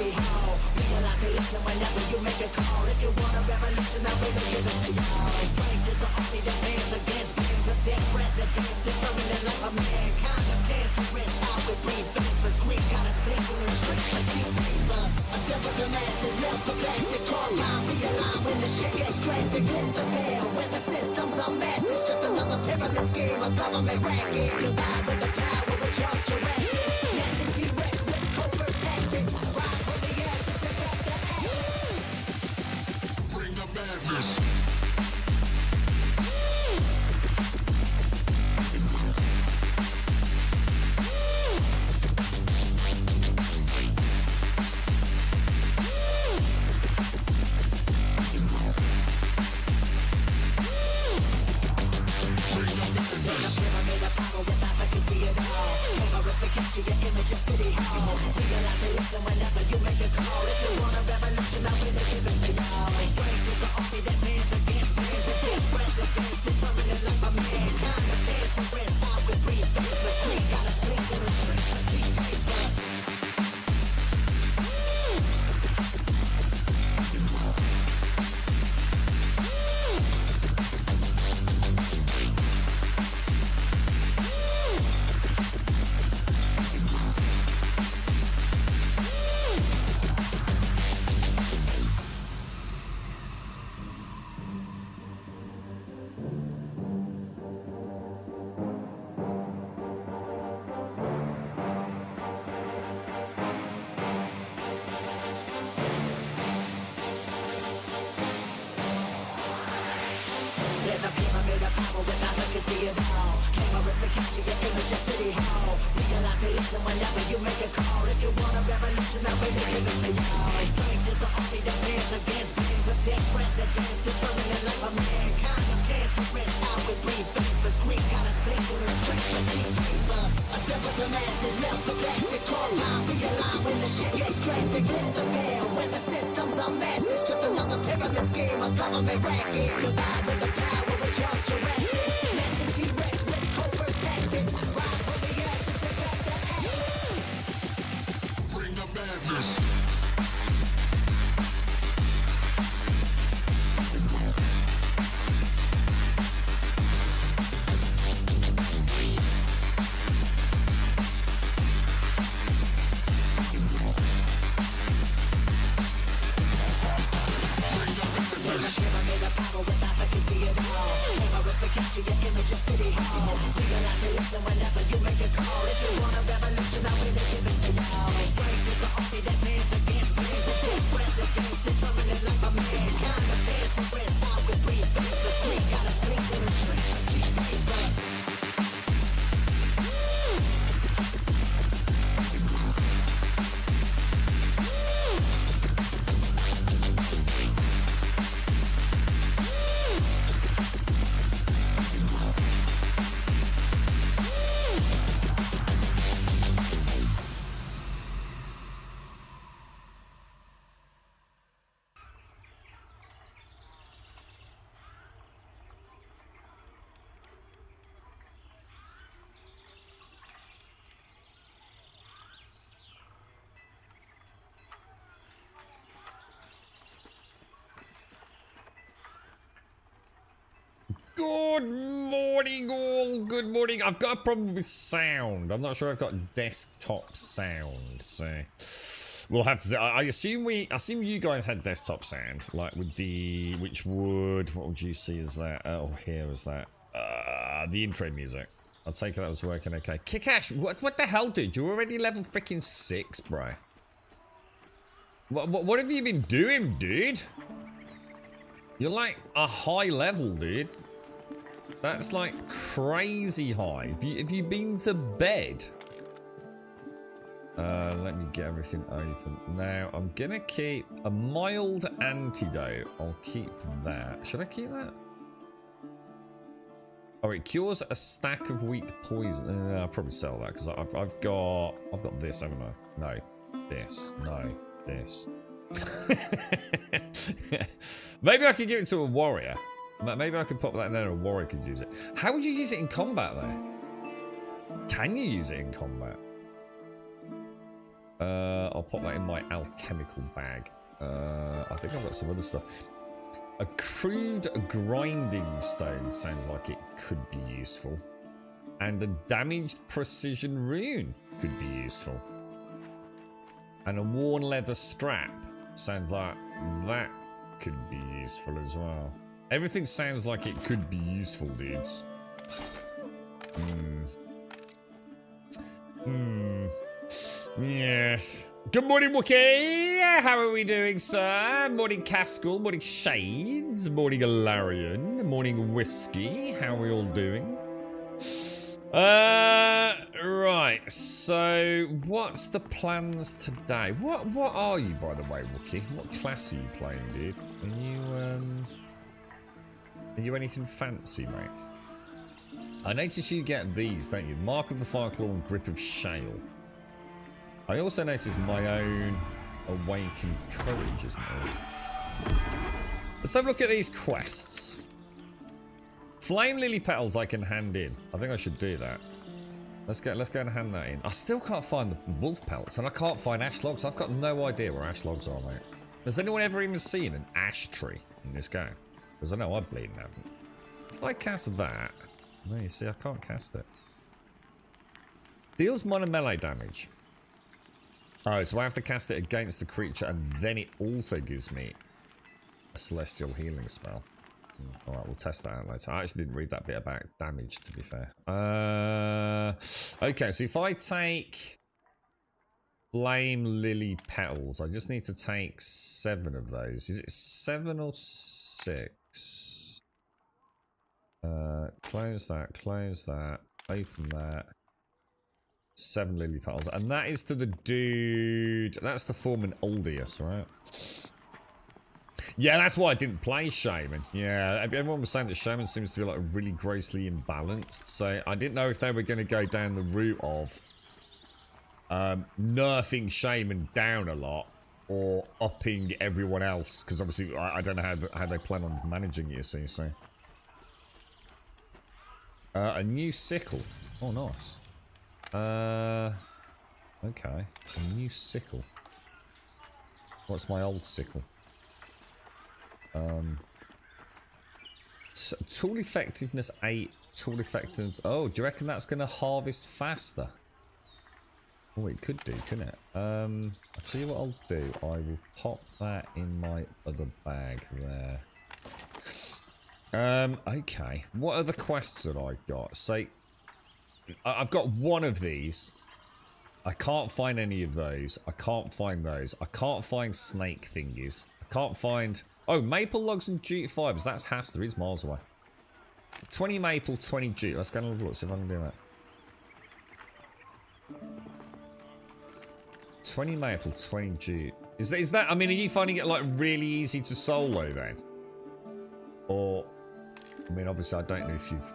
city hall. Realize they listen whenever you make a call. If you want a revolution, I will give it to y'all. Strength is the army that bands against bands of dead presidents, determining life of mankind. Of cancerous, how we breathe. Vapors, Greek got us blinking in streets like cheap paper. A silver the masses, left for plastic, carbine. Realign when the shit gets drastic. Lift the veil when the systems are masked. It's just another pyramid scheme, a government racket. Divide with the power with Charles Jurassic. Nation T-Rex with covert tactics. Rise from the ashes to back the ashes. Bring the madness. Capture your image in City Hall. Realize they listen whenever you make a call. If you want a revolution, I will give it to y'all. Strength is the army that bands against bands of dead presidents, determining life of mankind. The cancerous, how we breathe. Vapors, Greek got us blinking in streets like cheap paper. There's a pyramid of power with eyes that can see it all. Cameras to capture your image in City Hall. Realize they listen whenever you make a call. If you want a revolution, I will give it to y'all. Strength is the army that bands against bands of dead presidents, determining life of mankind. Of cancerous, how we breathe. Vapors, Greek got us blinking in streets like cheap paper. Assemble the masses, melt the plastic, carbine. Realign when the shit gets drastic. Lift the veil when the systems are masked. It's just another pyramid scheme, a government racket. Divide with the power with Charles Jurassic. Nation T-Rex with covert tactics. Rise from the ashes to back the ashes. Bring the madness. Capture your image in City Hall. Realize they listen whenever you make a call. If you want a revolution, I will give it to y'all. Strength is the army that bands against bands of dead presidents, determining life of mankind. The cancerous, how we breathe. Vapors, Greek got us blinking in streets like cheap paper. Good morning, all. Good morning. I've got a problem with sound. I'm not sure I've got desktop sound, so we'll have to see. I assume you guys had desktop sound, like with the what would you see as that? Oh, here is that. The intro music. I'll take it that was working okay. Kickash, what the hell, dude? You're already level freaking 6, bro. What have you been doing, dude? You're like a high level, dude. That's like crazy high. Have you been to bed? Let me get everything open. Now, I'm gonna keep a mild antidote. I'll keep that. Should I keep that? Oh, it cures a stack of weak poison. I'll probably sell that because I've got this, haven't I? No, this. No, this. Maybe I could give it to a warrior. Maybe I could pop that in there and a warrior could use it. How would you use it in combat though? Can you use it in combat? I'll pop that in my alchemical bag. I think I've got some other stuff. A crude grinding stone sounds like it could be useful. And a damaged precision rune could be useful. And a worn leather strap sounds like that could be useful as well. Everything sounds like it could be useful, dudes. Yes. Good morning, Wookie. How are we doing, sir? Morning, Cascal. Morning, Shades. Morning, Alarian. Morning, Whiskey. How are we all doing? Right. So, what's the plans today? What are you, by the way, Wookie? What class are you playing, dude? Are you anything fancy, mate? I notice you get these, don't you? Mark of the Fireclaw and Grip of Shale. I also notice my own Awakened Courage, isn't it? Let's have a look at these quests. Flame Lily Petals I can hand in. I think I should do that. Let's go and hand that in. I still can't find the wolf pelts, and I can't find ash logs. I've got no idea where ash logs are, mate. Has anyone ever even seen an ash tree in this game? Because I know I bleeding haven't. If I cast that... No, you see, I can't cast it. Deals minor melee damage. Oh, so I have to cast it against the creature, and then it also gives me a celestial healing spell. Alright, we'll test that out later. I actually didn't read that bit about damage, to be fair. Okay, so if I take Flame Lily Petals, I just need to take 7 of those. Is it 7 or 6? Close that, open that. 7 Lily Petals. And that is to the dude... That's the Foreman Oldius, right? Yeah, that's why I didn't play Shaman. Yeah, everyone was saying that Shaman seems to be like really grossly imbalanced. So I didn't know if they were going to go down the route of nerfing Shaman down a lot or upping everyone else. Because obviously I don't know how they plan on managing it, you see. So. A new sickle. Oh, nice. Okay. A new sickle. What's my old sickle? Tool effectiveness 8. Tool effective. Oh, do you reckon that's going to harvest faster? Oh, it could do, couldn't it? I'll tell you what I'll do. I will pop that in my other bag there. Okay. What are the quests that I got? So, I've got one of these. I can't find any of those. I can't find those. I can't find snake thingies. I can't find... Oh, maple logs and jute fibers. That's Hasta. It's miles away. 20 maple, 20 jute. Let's go and have a look, see if I can do that. 20 maple, 20 jute. Is that... I mean, are you finding it, like, really easy to solo, then? Or... I mean, obviously, I don't know if you've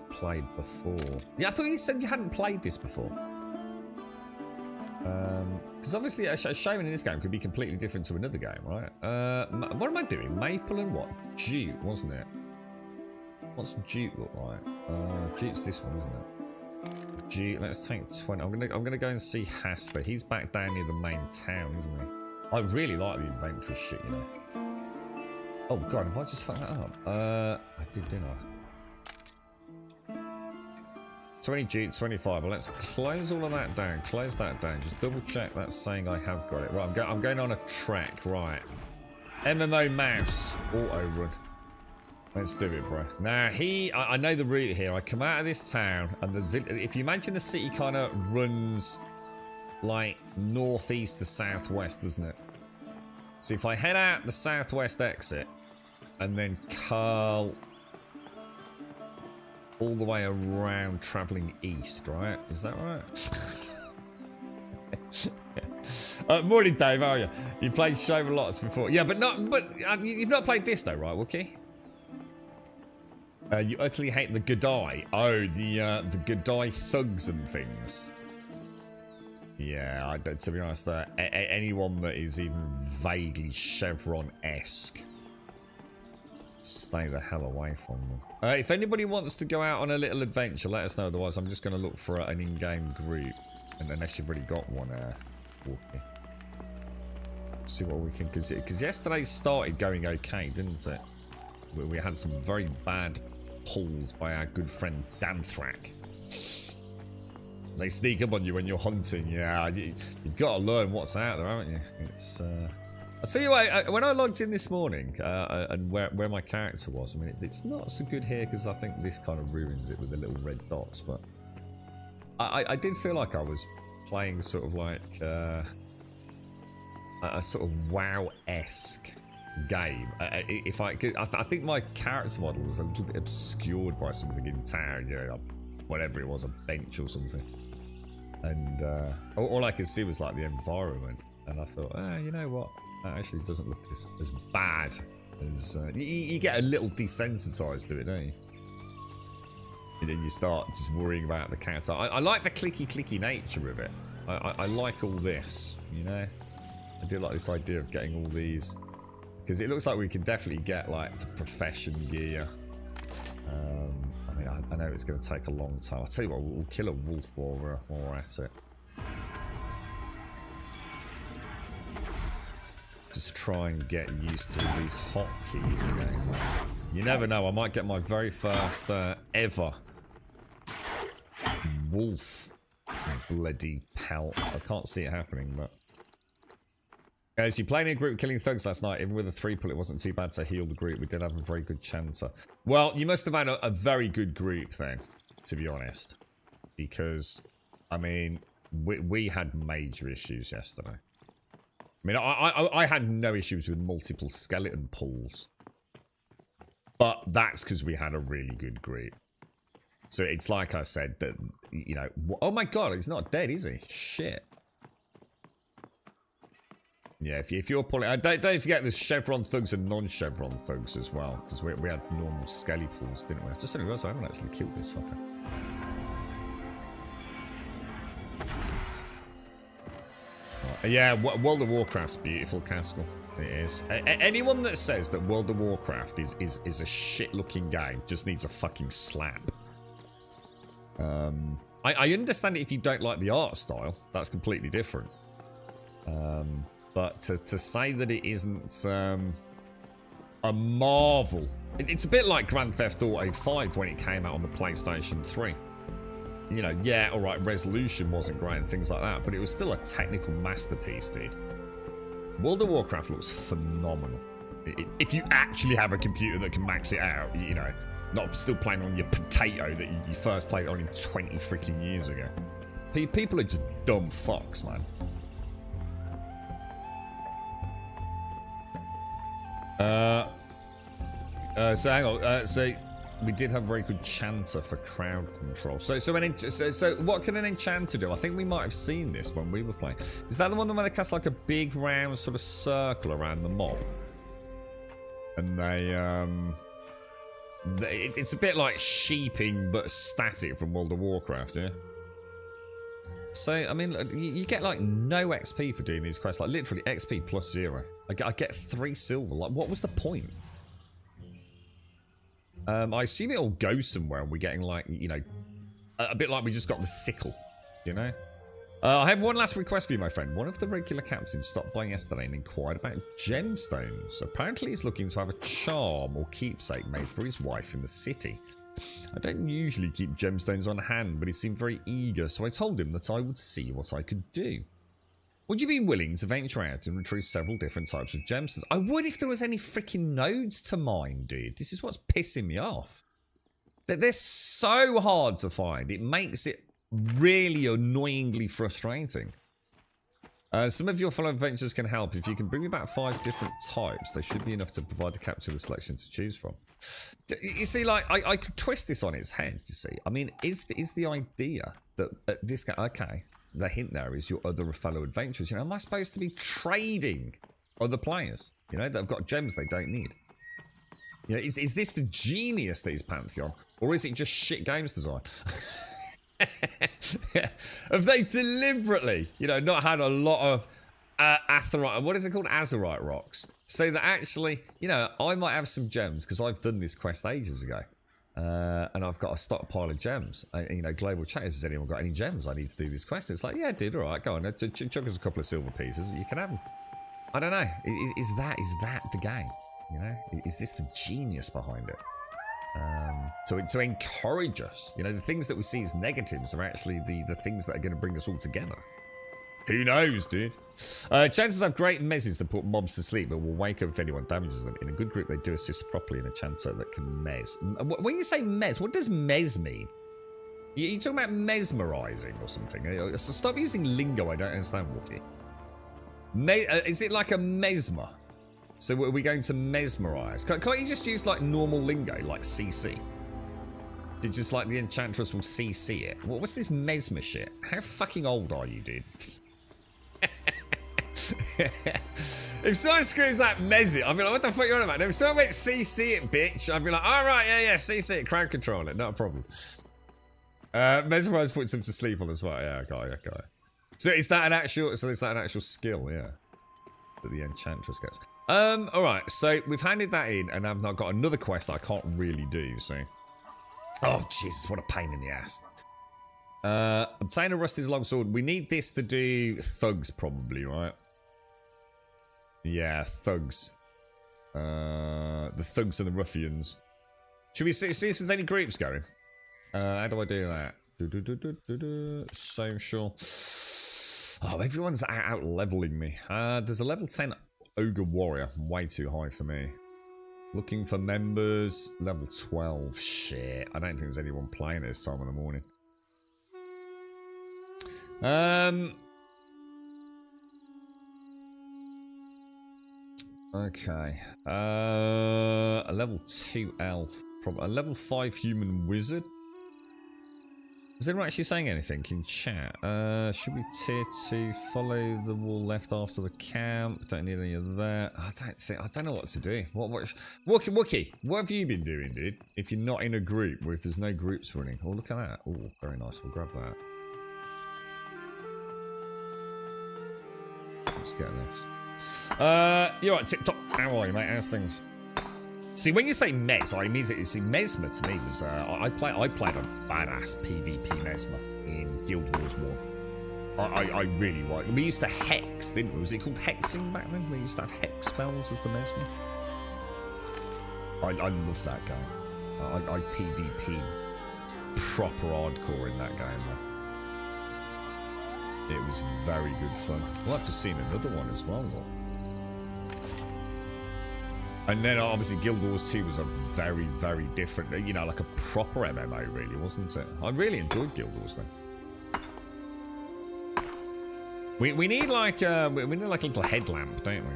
played before. Yeah, I thought you said you hadn't played this before. Because obviously a shaman in this game could be completely different to another game, right? What am I doing? Maple and what? Jute, wasn't it? What's jute look like? Jute's this one, isn't it? Jute, let's take 20. I'm gonna go and see Hasta. He's back down near the main town, isn't he? I really like the inventory shit, you know. Oh god, have I just fucked that up? I did, didn't I? 20 jute, 25. Well, let's close all of that down. Close that down. Just double check that's saying I have got it. Right, I'm going on a trek. Right. MMO mouse. Auto run. Let's do it, bro. Now, I know the route here. I come out of this town, and if you imagine the city kind of runs like northeast to southwest, doesn't it? So if I head out the southwest exit, and then curl all the way around traveling east, right? Is that right? Morning, Dave. How are you? You played Shaman lots before, yeah, but you've not played this though, right, Wookie? You utterly hate the Godai. Oh, the Godai thugs and things. Yeah, to be honest, anyone that is even vaguely Chevron-esque, stay the hell away from them. If anybody wants to go out on a little adventure, let us know. Otherwise, I'm just going to look for an in-game group. And unless you've already got one. walking. See what we can, because yesterday started going okay, didn't it? We had some very bad pulls by our good friend Danthrak. They sneak up on you when you're hunting. Yeah, you've got to learn what's out there, haven't you? It's. I'll tell you what. When I logged in this morning and where my character was, I mean, it's not so good here because I think this kind of ruins it with the little red dots. But I did feel like I was playing sort of like a sort of WoW-esque game. I think my character model was a little bit obscured by something in town, you know, whatever it was, a bench or something. And all I could see was like the environment, and I thought, you know what? That actually doesn't look as bad as you get a little desensitized to it, don't you? And then you start just worrying about the character. I like the clicky nature of it. I like all this, you know. I do like this idea of getting all these, because it looks like we can definitely get like the profession gear. I mean, I know it's going to take a long time. I'll tell you what, we'll kill a wolf while we're at it. Just try and get used to these hotkeys again. You never know, I might get my very first ever wolf bloody pelt. I can't see it happening, but... Guys, you played in a group killing thugs last night. Even with a 3-pull, it wasn't too bad to heal the group. We did have a very good chancer. Well, you must have had a very good group then, to be honest. Because, I mean, we had major issues yesterday. I mean, I had no issues with multiple skeleton pulls. But that's because we had a really good group. So it's like I said, that, you know... Oh my god, he's not dead, is he? Shit. Yeah, if you're pulling... don't forget there's chevron thugs and non-chevron thugs as well. Because we had normal skelly pulls, didn't we? I just realised I haven't actually killed this fucker. Yeah, World of Warcraft's beautiful, Caskell. It is. Anyone that says that World of Warcraft is a shit-looking game just needs a fucking slap. I understand it if you don't like the art style. That's completely different. But to say that it isn't a marvel... It's a bit like Grand Theft Auto 5 when it came out on the PlayStation 3. You know, yeah, alright, resolution wasn't great and things like that, but it was still a technical masterpiece, dude. World of Warcraft looks phenomenal. If you actually have a computer that can max it out, you know, not still playing on your potato that you first played on in 20 freaking years ago. People are just dumb fucks, man. So hang on. So we did have a very good chanter for crowd control. So what can an enchanter do? I think we might have seen this when we were playing. Is that the one where they cast like a big round sort of circle around the mob? And it's a bit like sheeping but static from World of Warcraft, yeah. So I mean, you get like no XP for doing these quests, like literally XP plus 0. I get 3 silver. Like, what was the point? I assume it'll go somewhere and we're getting like, you know, a bit like we just got the sickle, you know? I have one last request for you, my friend. One of the regular captains stopped by yesterday and inquired about gemstones. Apparently he's looking to have a charm or keepsake made for his wife in the city. I don't usually keep gemstones on hand, but he seemed very eager, so I told him that I would see what I could do. Would you be willing to venture out and retrieve several different types of gemstones? I would if there was any freaking nodes to mine, dude. This is what's pissing me off. They're so hard to find. It makes it really annoyingly frustrating. Some of your fellow adventurers can help. If you can bring me about 5 different types, they should be enough to provide the captain with a selection to choose from. You see, like, I could twist this on its head, you see. I mean, is the idea that this guy... Okay, the hint there is your other fellow adventurers. You know, am I supposed to be trading other players? You know, that have got gems they don't need? You know, is this the genius that is Pantheon? Or is it just shit games design? Have they deliberately, you know, not had a lot of Azurite, what is it called? Azurite rocks. So that actually, you know, I might have some gems because I've done this quest ages ago. And I've got a stockpile of gems. You know, global chat, has anyone got any gems? I need to do this quest. It's like, yeah, dude, all right, go on. Chuck us a couple of silver pieces. You can have them. I don't know. Is that the game? You know, is this the genius behind it? To encourage us. You know, the things that we see as negatives are actually the things that are going to bring us all together. Who knows, dude? Chances have great mezzes to put mobs to sleep, but will wake up if anyone damages them. In a good group, they do assist properly in a chancer that can mez. When you say mez, what does mez mean? You talking about mesmerizing or something? So stop using lingo I don't understand, Wookie. Is it like a mesmer? So are we going to mesmerize? Can't you just use like normal lingo, like CC? Did just like the Enchantress will CC it? What's this mesmer shit? How fucking old are you, dude? If someone screams like mez it, I'll be like, what the fuck you on about? If someone went CC it, bitch, I'd be like, alright, yeah, CC it, crowd control it, not a problem. Mesmerize puts them to sleep on the spot. Yeah, got it. So is that an actual skill, yeah, that the Enchantress gets? Alright, so we've handed that in, and I've now got another quest that I can't really do, so. Oh, Jesus, what a pain in the ass. Obtain a rusted longsword. We need this to do thugs, probably, right? Yeah, thugs. The thugs and the ruffians. Should we see if there's any groups going? How do I do that? Social. Oh, everyone's out leveling me. There's a level 10 ogre warrior. Way too high for me. Looking for members. Level 12. Shit. I don't think there's anyone playing at this time in the morning. Okay. A level 2 elf. A level 5 human wizard. Is anyone actually saying anything in chat? Should we tier 2? Follow the wall left after the camp. Don't need any of that. I don't know what to do. Wookie, what have you been doing, dude? If you're not in a group, or if there's no groups running. Oh, look at that. Oh, very nice. We'll grab that. Let's get this. You're right, tip top. How are you, mate? How's things? See, when you say Mez, I immediately see Mesmer to me was I played a badass PvP Mesmer in Guild Wars 1. I really like. We used to hex, didn't we? Was it called hexing back then? We used to have hex spells as the Mesmer. I love that game. I PvP proper hardcore in that game, man. It was very good fun. We'll have to see another one as well, though. And then obviously Guild Wars 2 was a very, very different, you know, like a proper MMO really, wasn't it? I really enjoyed Guild Wars then. We need like a little headlamp, don't we?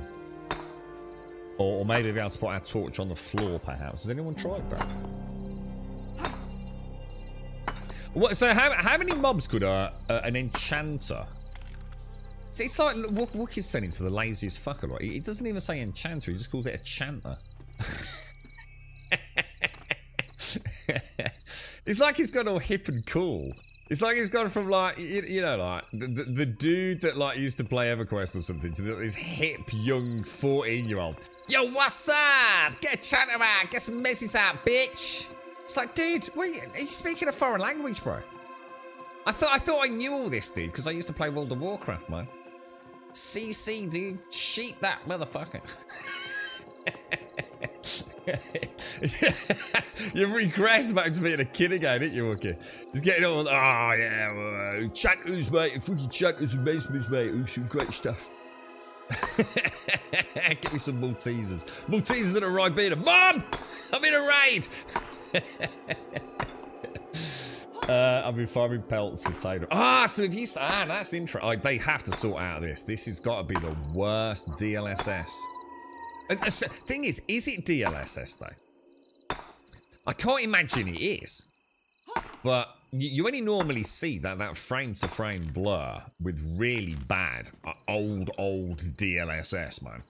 Or maybe be able to put our torch on the floor, perhaps. Has anyone tried that? What? So how many mobs could an enchanter? It's like Wookie's turning into the laziest fucker. Right? He doesn't even say enchanter. He just calls it a chanter. It's like he's gone all hip and cool. It's like he's gone from like you know like the dude that like used to play EverQuest or something to this hip young 14-year-old. Yo, what's up? Get a chanter out. Get some messes out, bitch. It's like, dude, are you speaking a foreign language, bro? I thought I knew all this, dude, because I used to play World of Warcraft, man. CC, dude. Sheep that motherfucker. You've regressed back to being a kid again, ain't you, Wookie? Just getting all, oh, yeah, well, chanters, mate. Freaking chanters and mesmers, mate. Oh, some great stuff. Give me some Maltesers. Maltesers at a Ribena. Mom! I'm in a raid! I've been farming pelts for Taylor. So if you that's interesting. They have to sort out this. This has got to be the worst DLSS. Thing is it DLSS though? I can't imagine it is. But you only normally see that frame-to-frame blur with really bad old DLSS, man.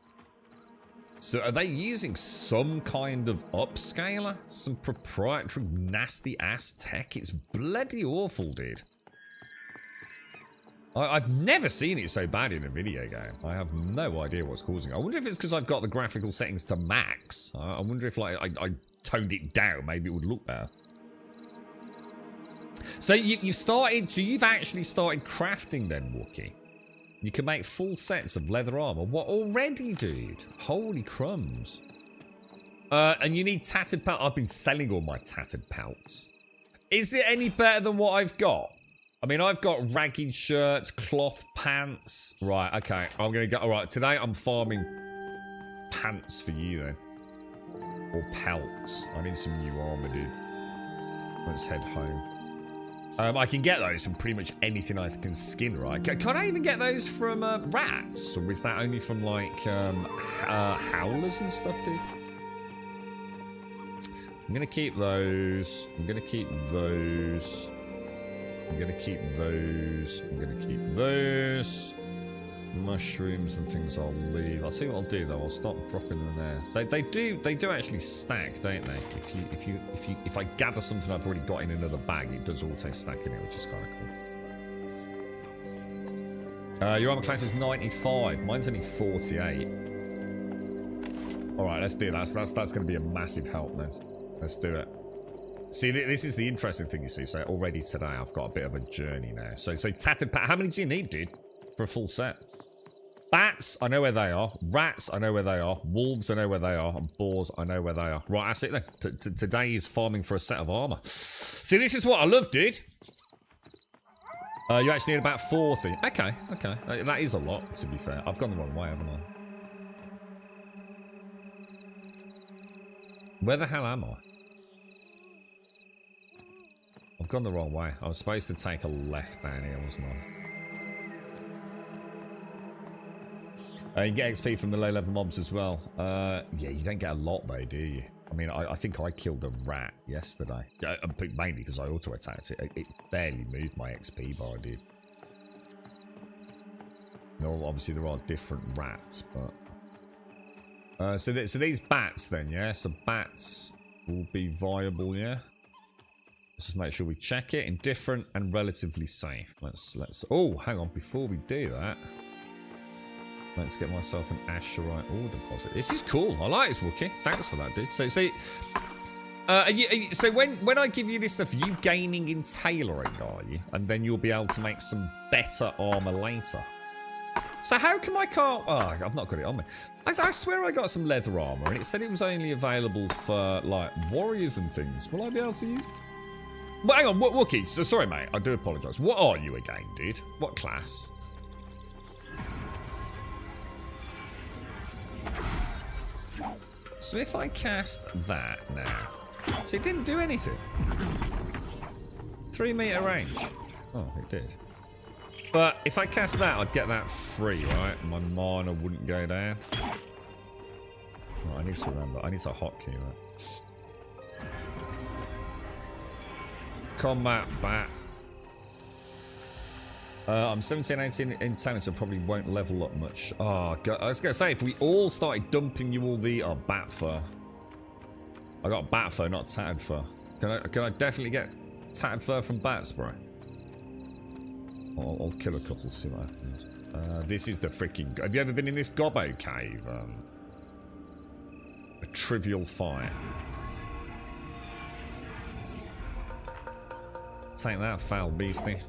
So are they using some kind of upscaler? Some proprietary nasty ass tech? It's bloody awful, dude. I've never seen it so bad in a video game. I have no idea what's causing it. I wonder if it's because I've got the graphical settings to max. I wonder if like I toned it down, maybe it would look better. So you've actually started crafting then, Wookie. You can make full sets of leather armor. What already, dude? Holy crumbs. And you need tattered pelt. I've been selling all my tattered pelts. Is it any better than what I've got? I mean, I've got ragged shirts, cloth pants. Right, okay. I'm going to go. All right, today I'm farming pants for you then. Or pelts. I need some new armor, dude. Let's head home. I can get those from pretty much anything I can skin, right? Can I even get those from rats? Or is that only from, like, howlers and stuff, dude? I'm going to keep those. I'm going to keep those. I'm going to keep those. I'm going to keep those. Mushrooms and things I'll leave. I'll see what I'll do though. I'll start dropping them there. They do actually stack, don't they? If I gather something I've already got in another bag, it does auto stack in it, which is kind of cool. Your armor class is 95. Mine's only 48. All right, let's do that. That's going to be a massive help then. Let's do it. See, this is the interesting thing, you see. So already today, I've got a bit of a journey now. So tattered pat. How many do you need, dude, for a full set? Bats, I know where they are. Rats, I know where they are. Wolves, I know where they are. And boars, I know where they are. Right, that's it then. Today is farming for a set of armor. See, this is what I love, dude. You actually need about 40. Okay. That is a lot, to be fair. I've gone the wrong way, haven't I? Where the hell am I? I've gone the wrong way. I was supposed to take a left down here, wasn't I? You get XP from the low-level mobs as well. Yeah, you don't get a lot though, do you? I mean, I think I killed a rat yesterday. Mainly because I auto-attacked it. It barely moved my XP bar, dude. No, obviously there are different rats, but... So these bats then, yeah? So bats will be viable, yeah? Let's just make sure we check it. Indifferent and relatively safe. Let's... Oh, hang on. Before we do that... Let's get myself an Asherite ore deposit. This is cool. I like this, Wookie. Thanks for that, dude. So when I give you this stuff, you gaining in tailoring, are you? And then you'll be able to make some better armor later. So how come I can't... Oh, I've not got it on me. I swear I got some leather armor, and it said it was only available for, like, warriors and things. Will I be able to use... Well, hang on, Wookie. So, sorry, mate. I do apologise. What are you again, dude? What class? So if I cast that now... So it didn't do anything. 3 meter range. Oh, it did. But if I cast that, I'd get that free, right? My mana wouldn't go down. Oh, I need to remember. I need to hotkey that. Combat bat. I'm 17, 18 in talent, so probably won't level up much. Oh, God. I was going to say, if we all started dumping you all the... Oh, bat fur. I got bat fur, not tattered fur. Can I definitely get tattered fur from bats, bro? I'll kill a couple, see what happens. This is the freaking... Have you ever been in this gobbo cave? A trivial fire. Take that, foul beastie.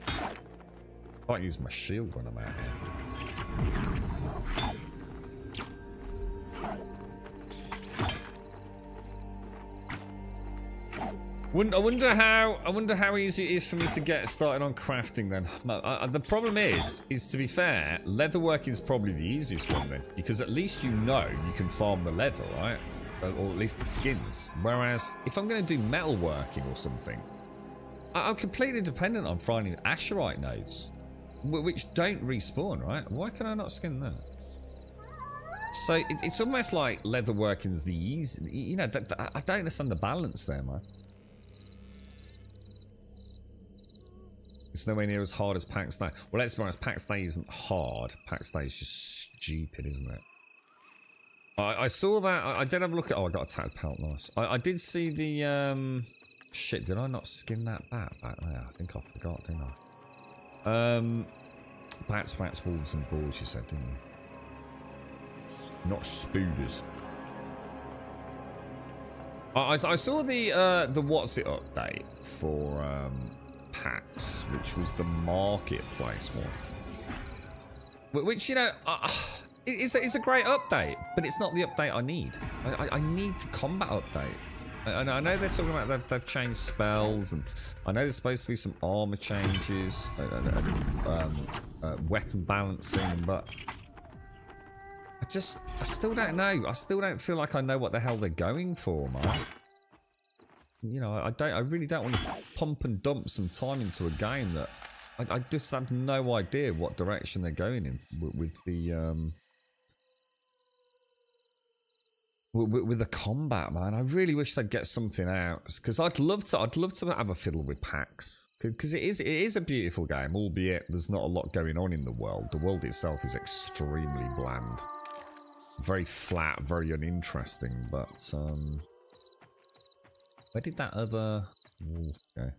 I might use my shield when I'm out here. I wonder how easy it is for me to get started on crafting then. The problem is to be fair, leatherworking is probably the easiest one then, because at least you know you can farm the leather, right? Or at least the skins. Whereas if I'm going to do metalworking or something, I'm completely dependent on finding Asherite nodes, which don't respawn, right? Why can I not skin that? So it's almost like leatherworking's the easy. You know, I don't understand the balance there, man. It's nowhere near as hard as Pack Stay. Well, let's be honest, Pack Stay isn't hard. Pack Stay is just stupid, isn't it? I saw that. I did have a look at... Oh, I got a tattered pelt, nice. I did see the... Shit, did I not skin that bat back there? I think I forgot, didn't I? Bats, fats, wolves, and boars, you said, didn't you? Not spooders. I saw the what's it update for PAX, which was the marketplace one. Which, you know, it's a great update, but it's not the update I need. I need the combat update. I know they're talking about they've changed spells, and I know there's supposed to be some armor changes, weapon balancing, but I still don't know. I still don't feel like I know what the hell they're going for, man. You know, I really don't want to pump and dump some time into a game that I just have no idea what direction they're going in with the with the combat, man. I really wish they'd get something out, because I'd love to have a fiddle with PAX, because it is a beautiful game, albeit there's not a lot going on in the world. The world itself is extremely bland, very flat, very uninteresting. But where did that other wolf go?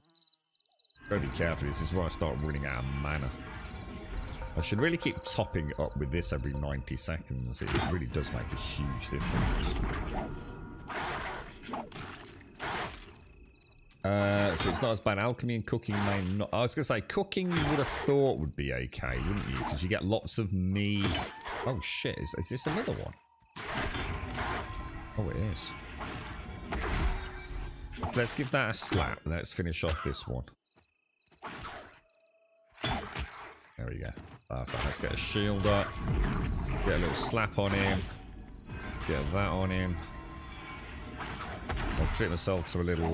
Gotta be careful. This is where I start running out of mana. I should really keep topping up with this every 90 seconds. It really does make a huge difference. So it's not as bad. Alchemy and cooking may not. I was going to say, cooking you would have thought would be okay, wouldn't you? Because you get lots of meat. Oh shit, is this another one? Oh, it is. Let's give that a slap. Let's finish off this one. There we go. Perfect. Let's get a shield up. Get a little slap on him. Get that on him. I'll treat myself to a little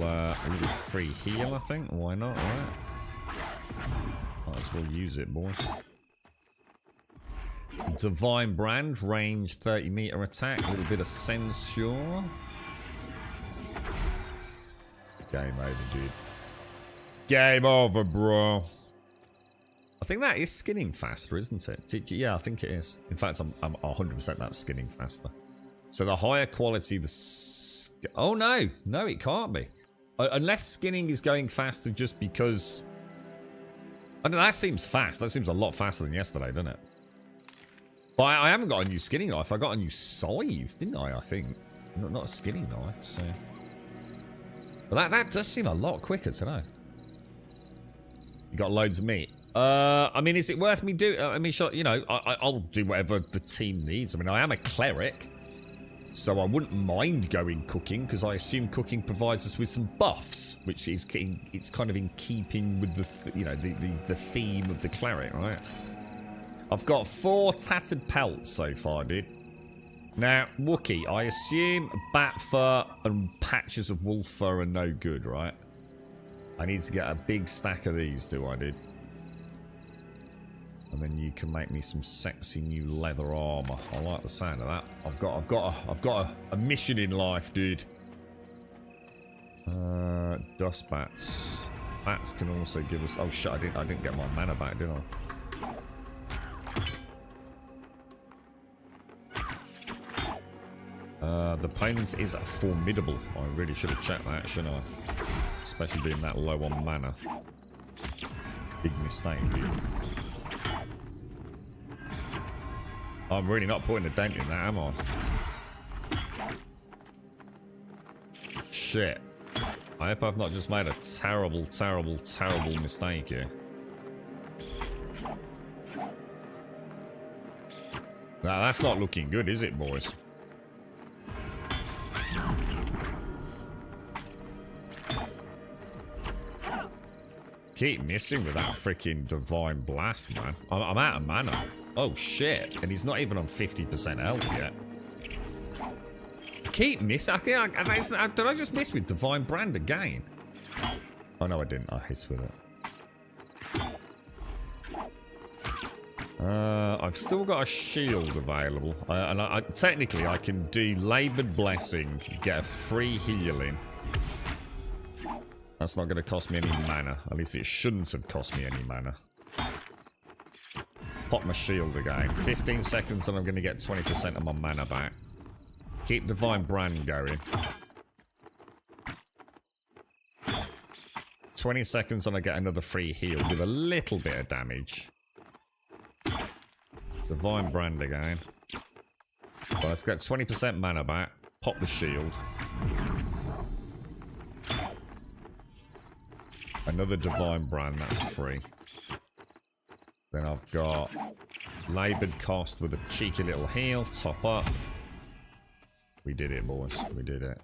free heal, I think. Why not? Alright. Might as well use it, boys. Divine Brand, range 30-meter attack, a little bit of censure. Game over, dude. Game over, bro. I think that is skinning faster, isn't it? Yeah, I think it is. In fact, I'm 100% that's skinning faster. So the higher quality, oh no, no, it can't be. Unless skinning is going faster just because. I don't know, that seems fast. That seems a lot faster than yesterday, doesn't it? But I haven't got a new skinning knife. I got a new scythe, didn't I? I think not a skinning knife. So, but that does seem a lot quicker today. You got loads of meat. I mean, is it worth me doing? I mean, you know, I'll do whatever the team needs. I mean, I am a cleric, so I wouldn't mind going cooking, because I assume cooking provides us with some buffs, which is it's kind of in keeping with the the theme of the cleric, right? I've got 4 tattered pelts so far, dude. Now, Wookie, I assume bat fur and patches of wolf fur are no good, right? I need to get a big stack of these, do I, dude? And then you can make me some sexy new leather armor. I like the sound of that. I've got a mission in life, dude. Dust bats. Bats can also give us. Oh shit! I didn't get my mana back, did I? The opponent is formidable. I really should have checked that, shouldn't I? Especially being that low on mana. Big mistake, dude. I'm really not putting a dent in that, am I? Shit. I hope I've not just made a terrible, terrible, terrible mistake here. Now, that's not looking good, is it, boys? Keep missing with that freaking divine blast, man. I'm out of mana. Oh shit! And he's not even on 50% health yet. Keep missing. Did I just miss with divine brand again? Oh no, I didn't. I hit with it. I've still got a shield available, and technically I can do laboured blessing, get a free healing. That's not going to cost me any mana. At least it shouldn't have cost me any mana. Pop my shield again. 15 seconds and I'm going to get 20% of my mana back. Keep Divine Brand going. 20 seconds and I get another free heal. Give a little bit of damage. Divine Brand again. Well, let's get 20% mana back. Pop the shield. Another Divine Brand, that's free. Then I've got laboured cost with a cheeky little heal. Top up. We did it, boys. We did it.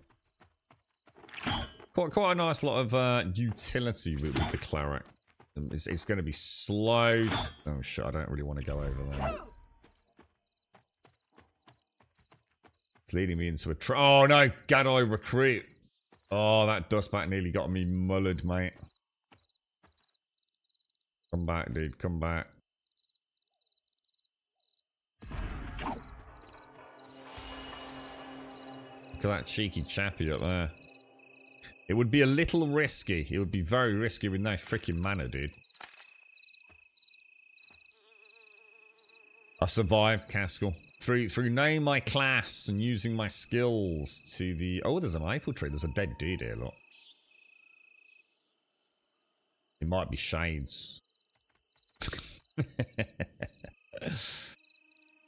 Quite a nice lot of utility with the cleric. It's going to be slowed. Oh shit, I don't really want to go over there. It's leading me into a oh no, Gadai recruit. Oh, that dustback nearly got me mullered, mate. Come back, dude, come back. Look at that cheeky chappy up there. It would be a little risky. It would be very risky with no freaking mana, dude. I survived, Caskell. Through knowing my class and using my skills to the... Oh, there's an apple tree. There's a dead dude here, look. It might be shades.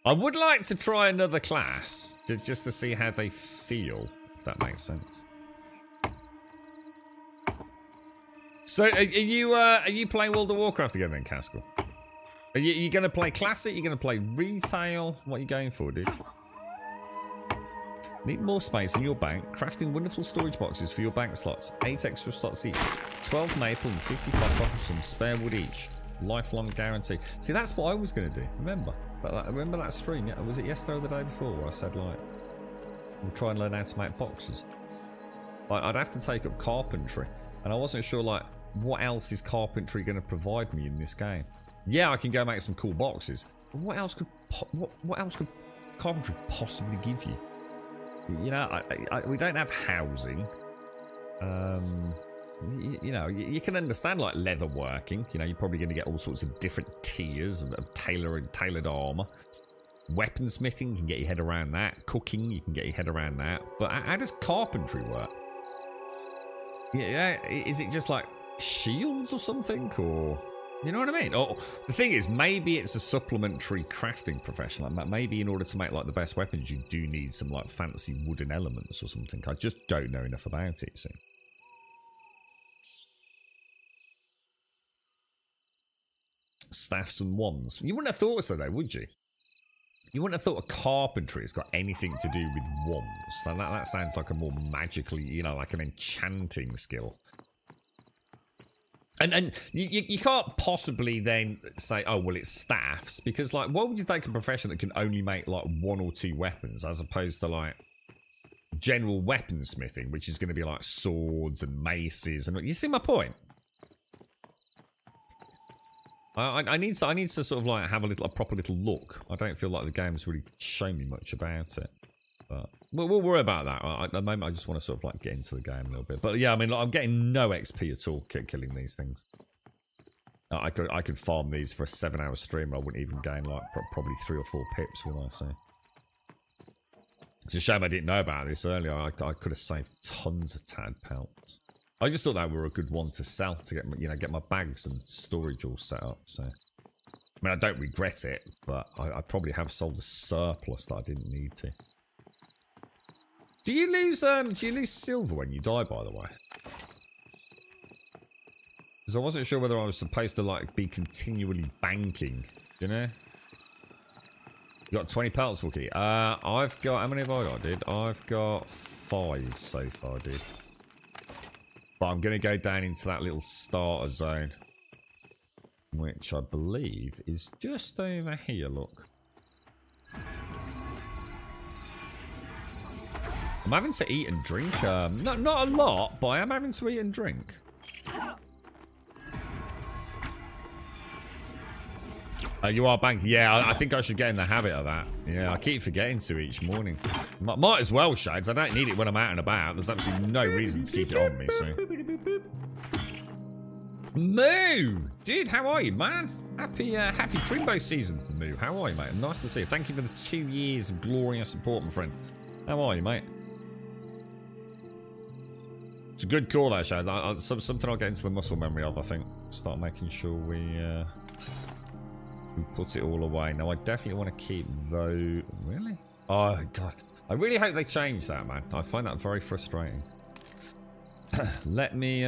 I would like to try another class. Just to see how they feel. If that makes sense. So, are you playing World of Warcraft again then, Caskell? Are you going to play Classic? Are you going to play Retail? What are you going for, dude? Need more space in your bank. Crafting wonderful storage boxes for your bank slots. 8 extra slots each. 12 maple and 50 copper. Some spare wood each. Lifelong guarantee. See, that's what I was going to do. Remember? Remember that stream? Yeah, was it yesterday or the day before where I said, like, we'll try and learn how to make boxes? Like, I'd have to take up carpentry. And I wasn't sure, like, what else is carpentry going to provide me in this game? Yeah, I can go make some cool boxes. But what else could carpentry possibly give you? You know, we don't have housing. You know, you can understand like leather working. You know, you're probably going to get all sorts of different tiers of tailored armor. Weaponsmithing, you can get your head around that. Cooking, you can get your head around that. But how does carpentry work? Yeah, is it just like shields or something, or you know what I mean? Or the thing is, maybe it's a supplementary crafting profession. Like maybe in order to make like the best weapons, you do need some like fancy wooden elements or something. I just don't know enough about it. See, staffs and wands. You wouldn't have thought so, though, would you? You wouldn't have thought a carpentry has got anything to do with wands. That sounds like a more magically, you know, like an enchanting skill. And you can't possibly then say, oh, well, it's staffs. Because, like, why would you take a profession that can only make, like, 1 or 2 weapons as opposed to, like, general weaponsmithing, which is going to be, like, swords and maces. And you see my point? I need to sort of like have a proper little look. I don't feel like the game's really shown me much about it. But we'll worry about that. At the moment, I just want to sort of like get into the game a little bit. But yeah, I mean, like, I'm getting no XP at all killing these things. I could farm these for a 7-hour stream. I wouldn't even gain like probably 3 or 4 pips, will I say? It's a shame I didn't know about this earlier. I could have saved tons of tad pelts. I just thought that were a good one to sell to get my bags and storage all set up. So, I mean, I don't regret it, but I probably have sold a surplus that I didn't need to. Do you lose silver when you die, by the way? Because I wasn't sure whether I was supposed to like be continually banking. You know? You got 20 pelts, Wookie. I've got, how many have I got, dude? I've got 5 so far, dude. But I'm going to go down into that little starter zone, which I believe is just over here, look. I'm having to eat and drink. Not a lot, but I am having to eat and drink. You are banking. Yeah, I think I should get in the habit of that. Yeah, I keep forgetting to each morning. Might as well, Shades. I don't need it when I'm out and about. There's absolutely no reason to keep it on me, so. Moo! Dude, how are you, man? Happy Trimbo season, Moo. How are you, mate? Nice to see you. Thank you for the 2 years of glorious support, my friend. How are you, mate? It's a good call, that show. Something I'll get into the muscle memory of, I think. Start making sure we put it all away. Now, I definitely want to keep though. Really? Oh, God. I really hope they change that, man. I find that very frustrating. Let me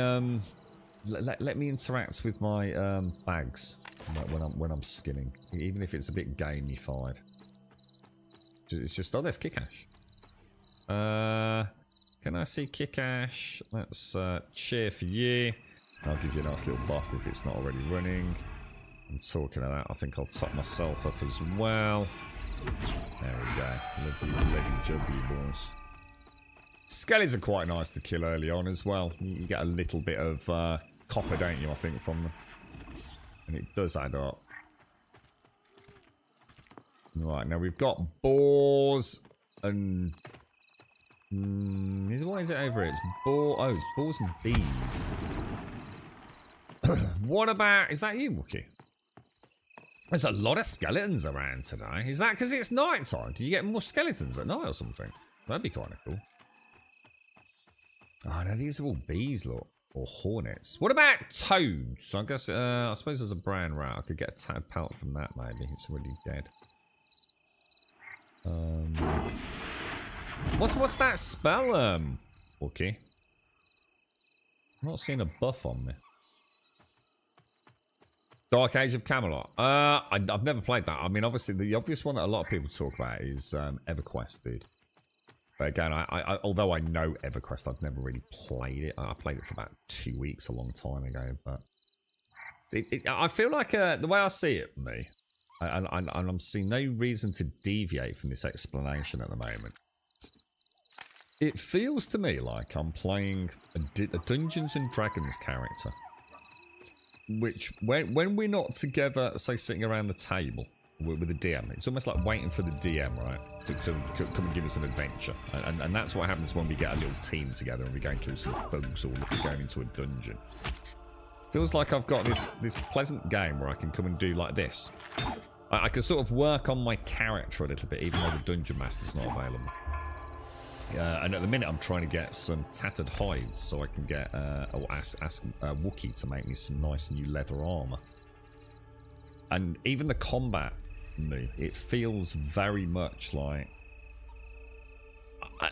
let me interact with my bags when I'm skinning, even if it's a bit gamified. It's just, oh, there's Kickash. Can I see Kickash? Let's cheer for you. I'll give you a nice little buff if it's not already running. I'm talking of that, I think I'll top myself up as well. There we go. Lovely leggy jubbly boys. Skellies are quite nice to kill early on as well. You get a little bit of copper, don't you, I think, from them. And it does add up. Right, now we've got boars and... what is it over here? It's it's boars and bees. What about... Is that you, Wookie? There's a lot of skeletons around today. Is that because it's night time? Do you get more skeletons at night or something? That'd be kind of cool. Oh, no, these are all bees, look. Or hornets. What about toads? I guess, I suppose there's a brown rat. I could get a tad pelt from that, maybe. It's already dead. What's that spell, Wookie? I'm not seeing a buff on me. Dark Age of Camelot. I've never played that. I mean, obviously, the obvious one that a lot of people talk about is EverQuest, dude. But again, although I know EverQuest, I've never really played it. I played it for about 2 weeks, a long time ago. But I feel like the way I see it, and I'm seeing no reason to deviate from this explanation at the moment. It feels to me like I'm playing a Dungeons and Dragons character. Which, when we're not together, say, sitting around the table with the DM, it's almost like waiting for the DM, right, to come and give us an adventure. And that's what happens when we get a little team together and we're going through some bugs or we're going into a dungeon. Feels like I've got this pleasant game where I can come and do like this. I can sort of work on my character a little bit, even though the Dungeon Master's not available. And at the minute, I'm trying to get some tattered hides so I can get, or ask Wookie to make me some nice new leather armor. And even the combat, it feels very much like,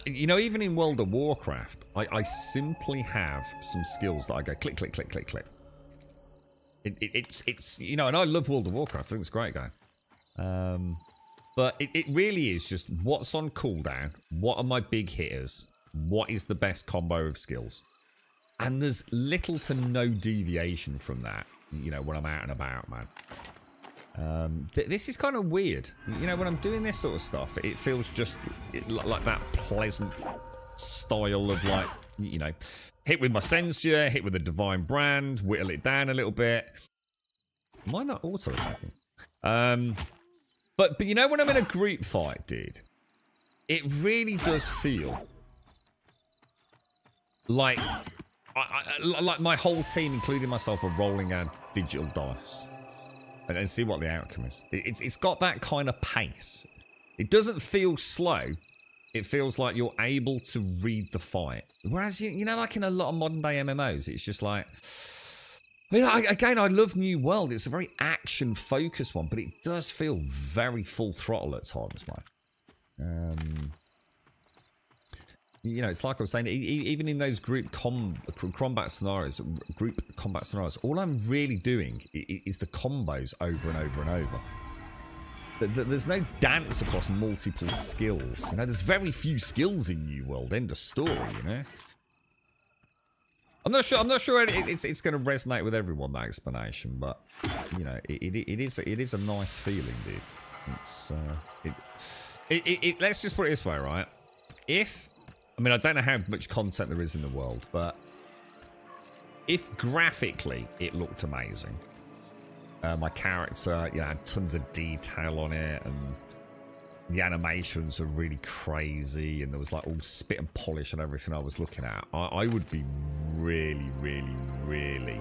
you know, even in World of Warcraft, I simply have some skills that I go click, click, click, click, click. It's you know, and I love World of Warcraft. I think it's a great game. But it really is just what's on cooldown, what are my big hitters, what is the best combo of skills. And there's little to no deviation from that, you know, when I'm out and about, man. This is kind of weird. You know, when I'm doing this sort of stuff, it feels just like that pleasant style of, like, you know, hit with my Censure, hit with a Divine Brand, whittle it down a little bit. Am I not auto-attacking? But you know, when I'm in a group fight, dude, it really does feel like like my whole team, including myself, are rolling our digital dice and see what the outcome is. It's got that kind of pace. It doesn't feel slow. It feels like you're able to read the fight. Whereas, you know, like in a lot of modern day MMOs, it's just like... I mean, again, I love New World. It's a very action-focused one, but it does feel very full throttle at times, man. You know, it's like I was saying, even in those group combat scenarios, all I'm really doing is the combos over and over and over. There's no dance across multiple skills. You know, there's very few skills in New World. End of story, you know? I'm not sure it's going to resonate with everyone, that explanation, but you know, it is a nice feeling, dude. It's let's just put it this way, right? I mean, I don't know how much content there is in the world, but if graphically it looked amazing, my character, you know, had tons of detail on it, and the animations were really crazy, and there was like all spit and polish and everything I was looking at, I would be really, really, really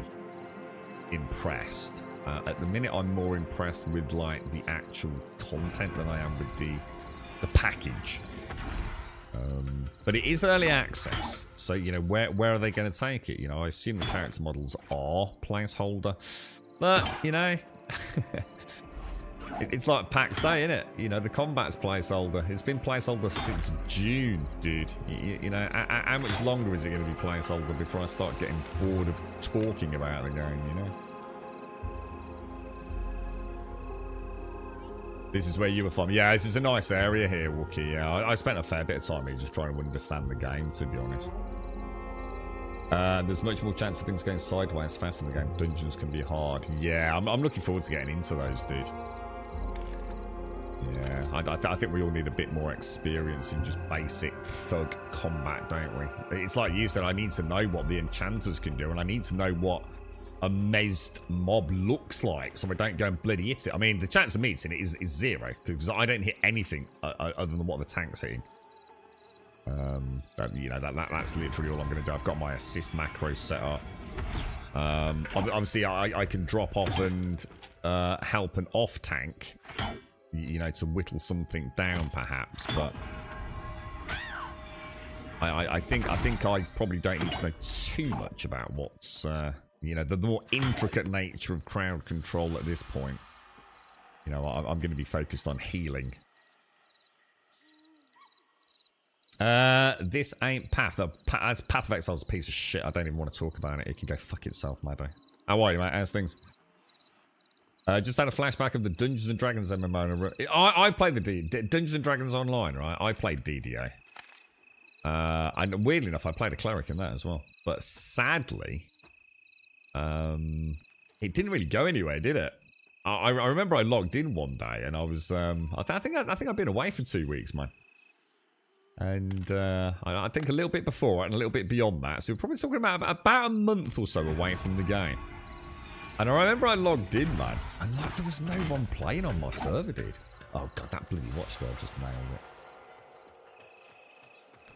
impressed. At the minute, I'm more impressed with like the actual content than I am with the package. But it is early access, so you know where are they going to take it? You know, I assume the character models are placeholder, but you know, it's like PAX Day, isn't it? You know, the combat's placeholder. It's been placeholder since June, dude. You know, how much longer is it going to be placeholder before I start getting bored of talking about the game? You know. This is where you were from. Yeah, this is a nice area here, Wookie. Yeah, I spent a fair bit of time here just trying to understand the game, to be honest. There's much more chance of things going sideways fast in the game. Dungeons can be hard. Yeah, I'm looking forward to getting into those, dude. Yeah, I think we all need a bit more experience in just basic thug combat, don't we? It's like you said, I need to know what the enchanters can do, and I need to know what a mezzed mob looks like, so I don't go and bloody hit it. I mean, the chance of me hitting it is zero, because I don't hit anything other than what the tank's hitting. You know, that's literally all I'm going to do. I've got my assist macro set up. Obviously, I can drop off and help an off tank, you know, to whittle something down, perhaps. But I think I probably don't need to know too much about what's you know, the more intricate nature of crowd control at this point. You know, I'm going to be focused on healing. This ain't Path. As Path of Exile's a piece of shit. I don't even want to talk about it. It can go fuck itself, Maddo. How are you, mate? How's things? Just had a flashback of the Dungeons and Dragons MMO. I played the Dungeons and Dragons Online, right? I played DDO. And weirdly enough, I played a cleric in that as well. But sadly, it didn't really go anywhere, did it? I remember I logged in one day and I was I think I've been away for 2 weeks, man. And I think a little bit before and a little bit beyond that. So we're probably talking about a month or so away from the game. And I remember I logged in, man, and like there was no one playing on my server, dude. Oh god, that bloody watchword just nailed it.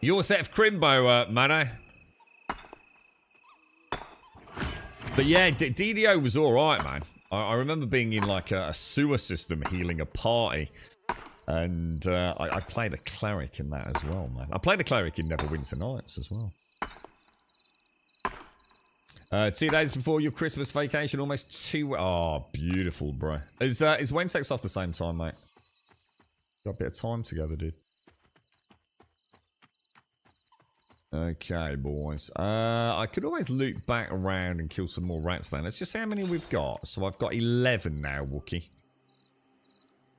You're set of Crimbo, Mano. But yeah, DDO was alright, man. I remember being in like a sewer system healing a party. And I played a cleric in that as well, man. I played a cleric in Neverwinter Nights as well. 2 days before your Christmas vacation, almost 2... Oh, beautiful, bro. Is Wednesday off the same time, mate? Got a bit of time together, dude. Okay, boys. I could always loop back around and kill some more rats then. Let's just see how many we've got. So I've got 11 now, Wookie.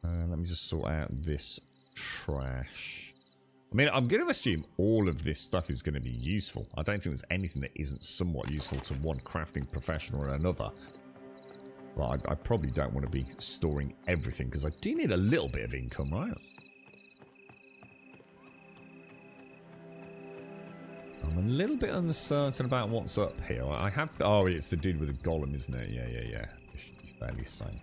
Let me just sort out this trash. I mean, I'm going to assume all of this stuff is going to be useful. I don't think there's anything that isn't somewhat useful to one crafting professional or another. But I probably don't want to be storing everything because I do need a little bit of income, right? I'm a little bit uncertain about what's up here. I have... Oh, it's the dude with the golem, isn't it? Yeah. It should be fairly sane.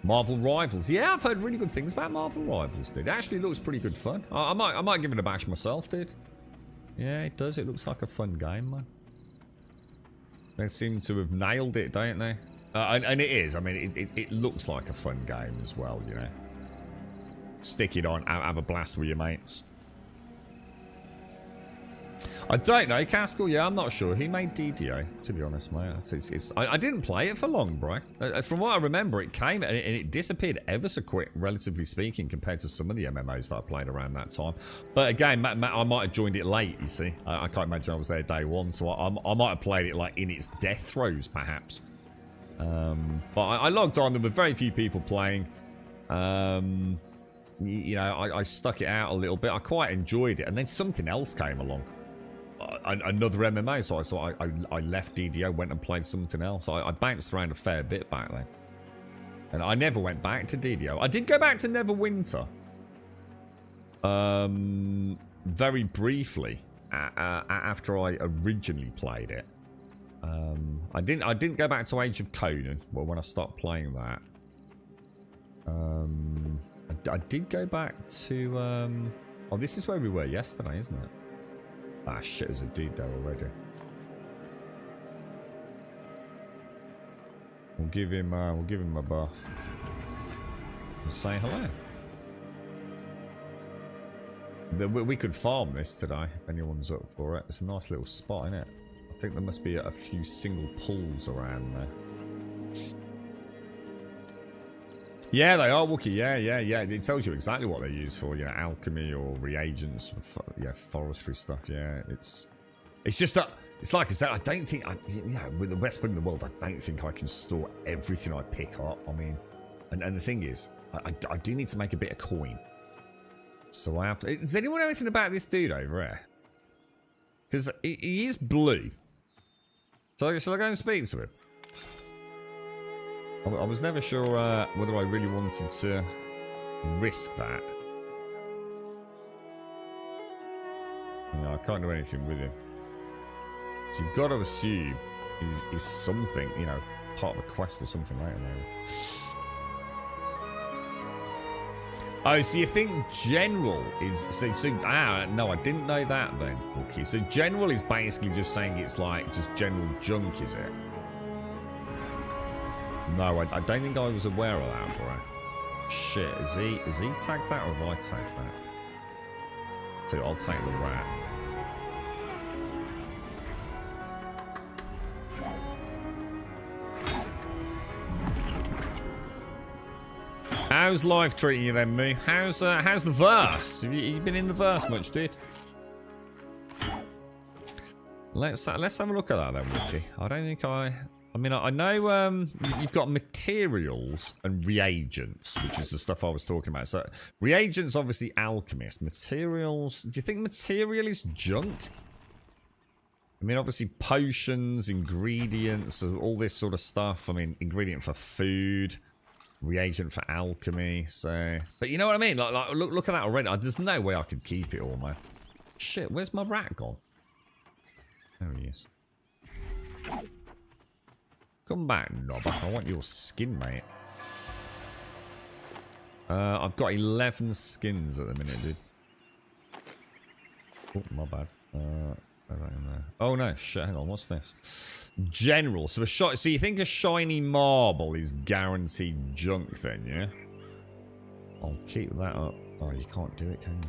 Marvel Rivals. Yeah, I've heard really good things about Marvel Rivals, dude. It actually looks pretty good fun. I might give it a bash myself, dude. Yeah, it does. It looks like a fun game, man. They seem to have nailed it, don't they? And it is. I mean, it looks like a fun game as well, you know. Stick it on, have a blast with your mates. I don't know, Caskell, yeah, I'm not sure. He made DDO, to be honest, mate. I didn't play it for long, bro. From what I remember, it came and it disappeared ever so quick, relatively speaking, compared to some of the MMOs that I played around that time. But again, I might have joined it late, you see. I can't imagine I was there day one, so I might have played it like in its death throes, perhaps. But I logged on, there were very few people playing. You know, I stuck it out a little bit. I quite enjoyed it, and then something else came along. Another MMO, so I left DDO, went and played something else. I bounced around a fair bit back then. And I never went back to DDO. I did go back to Neverwinter. Very briefly, after I originally played it. I didn't go back to Age of Conan, well, when I stopped playing that. I did go back to... oh, this is where we were yesterday, isn't it? Ah, shit, there's a dude there already. We'll give him a buff. And say hello. we could farm this today if anyone's up for it. It's a nice little spot, isn't it? I think there must be a few single pools around there. Yeah, they are, Wookie. Yeah. It tells you exactly what they're used for. You know, alchemy or reagents, yeah, forestry stuff. Yeah, it's just that. It's like I said, I don't think, with the best put in the world, I don't think I can store everything I pick up. I mean, and the thing is, I do need to make a bit of coin. So I have to... Does anyone know anything about this dude over here? Because he is blue. Shall I go and speak to him? I was never sure whether I really wanted to risk that. No, I can't do anything with him. So you've got to assume he's something, you know, part of a quest or something later. Oh, so you think general is... So no, I didn't know that then. Okay, so general is basically just saying it's like just general junk, is it? No, I don't think I was aware of that, bro. Shit, is he tagged that or have I tagged that? So I'll take the rat. How's life treating you then, Moo? How's the verse? Have you been in the verse much, dude? Let's have a look at that then, Wookie. I don't think I mean, I know you've got materials and reagents, which is the stuff I was talking about. So reagents, obviously alchemist. Materials, do you think material is junk? I mean, obviously potions, ingredients, all this sort of stuff. I mean, ingredient for food, reagent for alchemy. So, but you know what I mean? Like look at that already. There's no way I could keep it all, man. Shit, where's my rat gone? There he is. Come back, Nobber. I want your skin, mate. I've got 11 skins at the minute, dude. Oh, my bad. Oh no, shit, hang on, what's this? General. So so you think a shiny marble is guaranteed junk then, yeah? I'll keep that up. Oh, you can't do it, can you?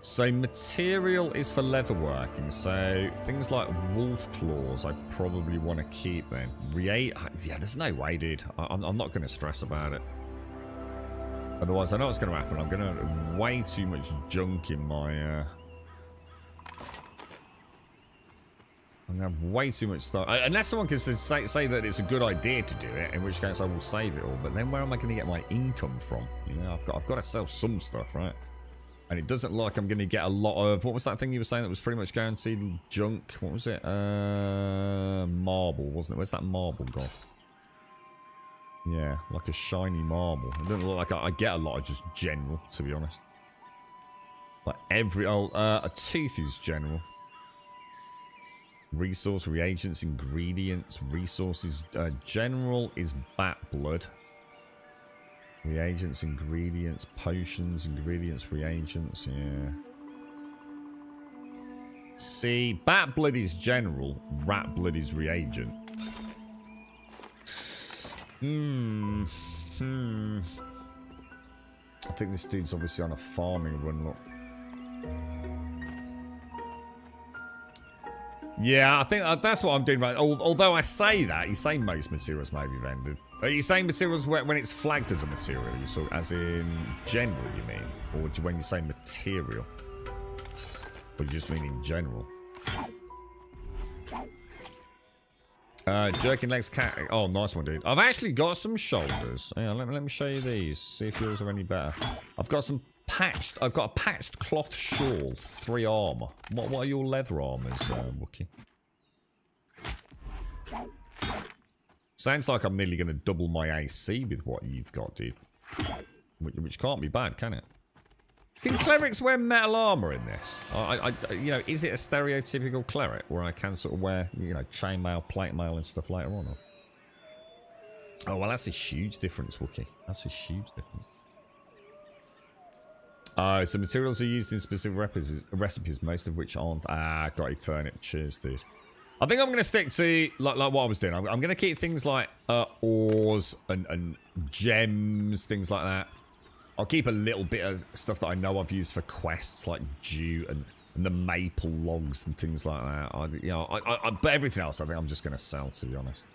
So material is for leatherworking, so things like wolf claws I probably want to keep then. Yeah, there's no way, dude. I'm not going to stress about it. Otherwise, I know what's going to happen. I'm going to have way too much junk in my... I'm going to have way too much stuff. Unless someone can say that it's a good idea to do it, in which case I will save it all. But then where am I going to get my income from? You know, I've got to sell some stuff, right? And it doesn't look like I'm going to get a lot of... What was that thing you were saying that was pretty much guaranteed junk? What was it? Marble, wasn't it? Where's that marble gone? Yeah, like a shiny marble. It doesn't look like I get a lot of just general, to be honest. Like every... a tooth is general. Resource, reagents, ingredients, resources. General is bat blood. Reagents, ingredients, potions, ingredients, reagents, yeah. See, bat blood is general, rat blood is reagent. I think this dude's obviously on a farming run, look. Yeah, I think that's what I'm doing right. Although I say that, you say most materials may be rendered. Are you saying materials when it's flagged as a material? You saw, as in general, you mean? Or when you say material? Or you just mean in general? Jerking legs, cat. Oh, nice one, dude. I've actually got some shoulders. Yeah, let me show you these. See if yours are any better. I've got some patched. I've got a patched cloth shawl, 3 armor. What are your leather armors, Wookie? Sounds like I'm nearly going to double my AC with what you've got, dude. Which can't be bad, can it? Can clerics wear metal armor in this? You know, is it a stereotypical cleric where I can sort of wear, you know, chainmail, plate mail and stuff later on? Or? Oh, well, that's a huge difference, Wookie. That's a huge difference. So materials are used in specific recipes, most of which aren't. Got a turnip. Cheers, dude. I think I'm going to stick to like what I was doing. I'm going to keep things like ores and gems, things like that. I'll keep a little bit of stuff that I know I've used for quests, like jute and the maple logs and things like that. But everything else, I think I'm just going to sell, to be honest.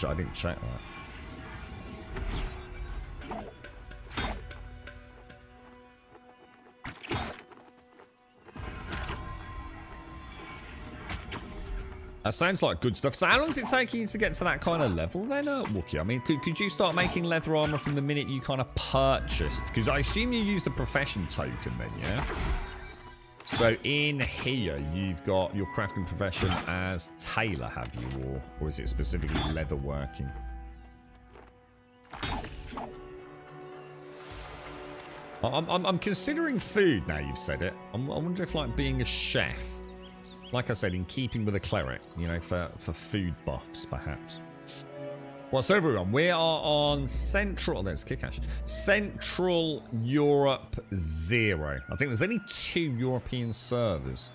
I didn't check that. That sounds like good stuff. So how long does it take you to get to that kind of level then, Wookie? I mean, could you start making leather armor from the minute you kind of purchased? Because I assume you used the profession token then, yeah? So in here, you've got your crafting profession as tailor, have you? Or is it specifically leather working? I'm considering food now you've said it. I wonder if, like, being a chef, like I said, in keeping with a cleric, you know, for food buffs, perhaps. What's over, everyone? We are on Central... There's Kickash. Central Europe 0. I think there's only 2 European servers.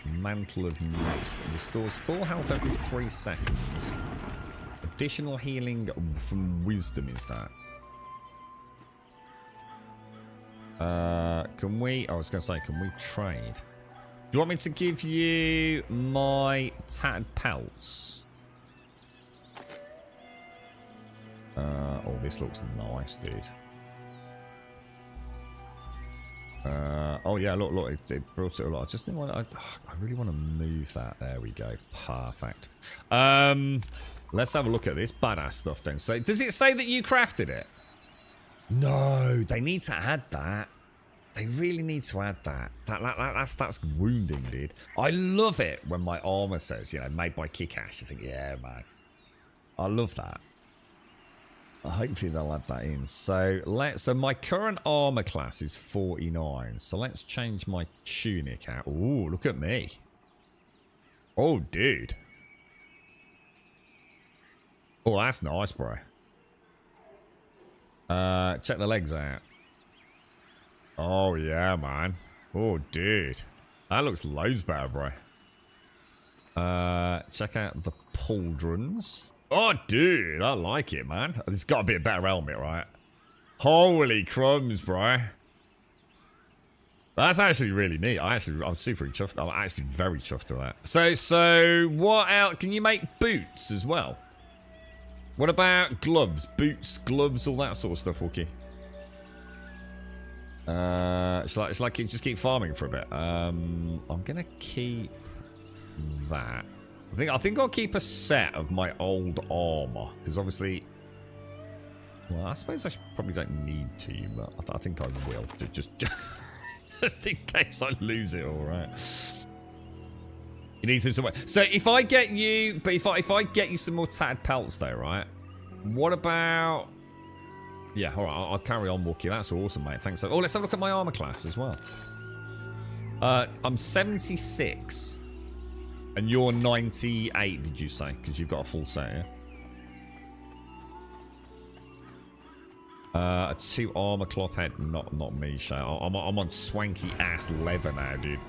Mantle of Mist. Restores full health every 3 seconds. Additional healing from Wisdom is that. Can we... I was going to say, can we trade? Do you want me to give you my tattered pelts? Oh, this looks nice, dude. Oh yeah, look, it brought it a lot. I just didn't want. I really want to move that. There we go. Perfect. Let's have a look at this badass stuff then. So, does it say that you crafted it? No, they need to add that. They really need to add that. That's wounding, dude. I love it when my armor says, you know, made by Kickash. I think, yeah, man. I love that. Hopefully they'll add that in. So my current armor class is 49. So let's change my tunic out. Ooh, look at me. Oh, dude. Oh, that's nice, bro. Check the legs out. Oh, yeah, man. Oh, dude. That looks loads better, bro. Check out the pauldrons. Oh, dude. I like it, man. It's got to be a better helmet, right? Holy crumbs, bro. That's actually really neat. I'm super chuffed. I'm actually very chuffed with that. So what else? Can you make boots as well? What about gloves? Boots, gloves, all that sort of stuff, Wookie. It's like just keep farming for a bit. I'm gonna keep that. I think I'll keep a set of my old armor because obviously, well, I suppose I probably don't need to, but I think I will just in case I lose it. All right. You need some. So if I get you, but if I get you some more tattered pelts, though, right? What about? Yeah, all right, I'll carry on, Wookie. That's awesome, mate. Thanks. Oh, let's have a look at my armor class as well. I'm 76. And you're 98, did you say? Because you've got a full set, yeah? A 2 armor cloth head. Not me, Shay. I'm on swanky ass leather now, dude.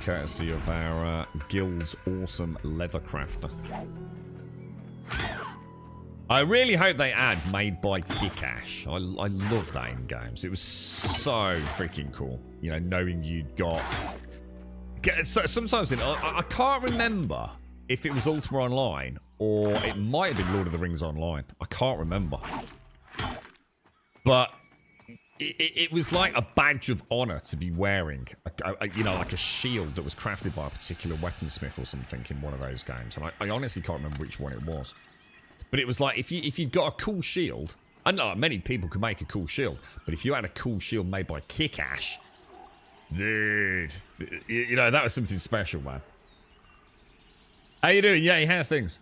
Courtesy of our guild's awesome leather crafter. I really hope they add made by Kickash. I love that in games. It was so freaking cool. You know, knowing you'd got... So, sometimes I can't remember if it was Ultima Online or it might have been Lord of the Rings Online. I can't remember. But it was like a badge of honor to be wearing, you know, like a shield that was crafted by a particular weaponsmith or something in one of those games. And I honestly can't remember which one it was. But it was like, if you've got a cool shield, I know many people could make a cool shield, but if you had a cool shield made by Kickash, dude, you know, that was something special, man. How you doing? Yeah, how's things?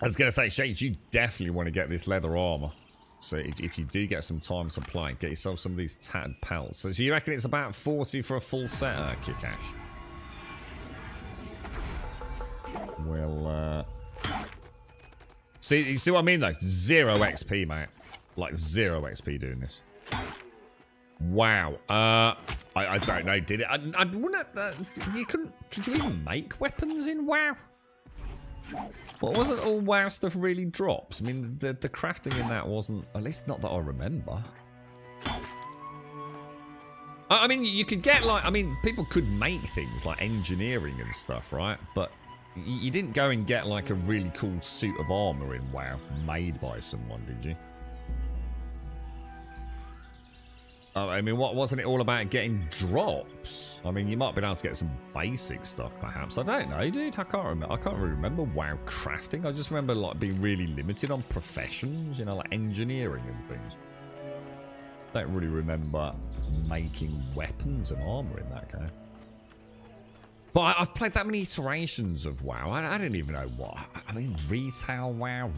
I was going to say, Shades, you definitely want to get this leather armor. So if you do get some time to play, get yourself some of these tattered pelts. So you reckon it's about 40 for a full set, Kickash? Well, you see what I mean, though? 0 XP, mate. Like 0 XP doing this. Wow. I don't know. Did it? I wouldn't. You couldn't. Could you even make weapons in WoW? Well, wasn't all WoW stuff really drops? I mean, the crafting in that wasn't, at least not that I remember. I mean, you could get like, I mean, people could make things like engineering and stuff, right? But you didn't go and get like a really cool suit of armor in WoW made by someone, did you? I mean, wasn't it all about getting drops? I mean, you might be able to get some basic stuff, perhaps. I don't know, dude. I can't remember. I can't really remember WoW crafting. I just remember like being really limited on professions, you know, like engineering and things. Don't really remember making weapons and armor in that game. But I've played that many iterations of WoW. I didn't even know what. I mean, retail WoW,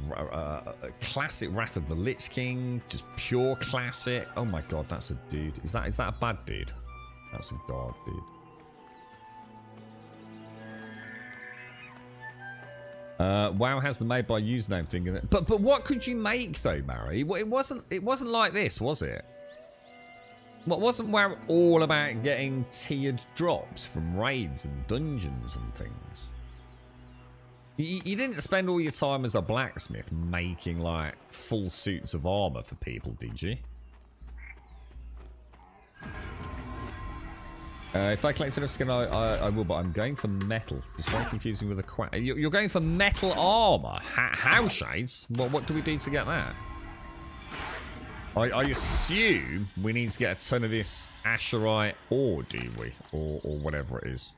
classic Wrath of the Lich King, just pure classic. Oh my god, that's a dude. Is that a bad dude? That's a god, dude. WoW has the made by username thing in it. But what could you make though, Mary? Well, it wasn't like this, was it? What wasn't WoW all about getting tiered drops from raids and dungeons and things? You didn't spend all your time as a blacksmith making like full suits of armor for people, did you? If I collect enough skin, I will, but I'm going for metal. It's very confusing with a You're going for metal armor? How, Shades? What do we do to get that? I assume we need to get a ton of this Asherite ore, do we? Or whatever it is.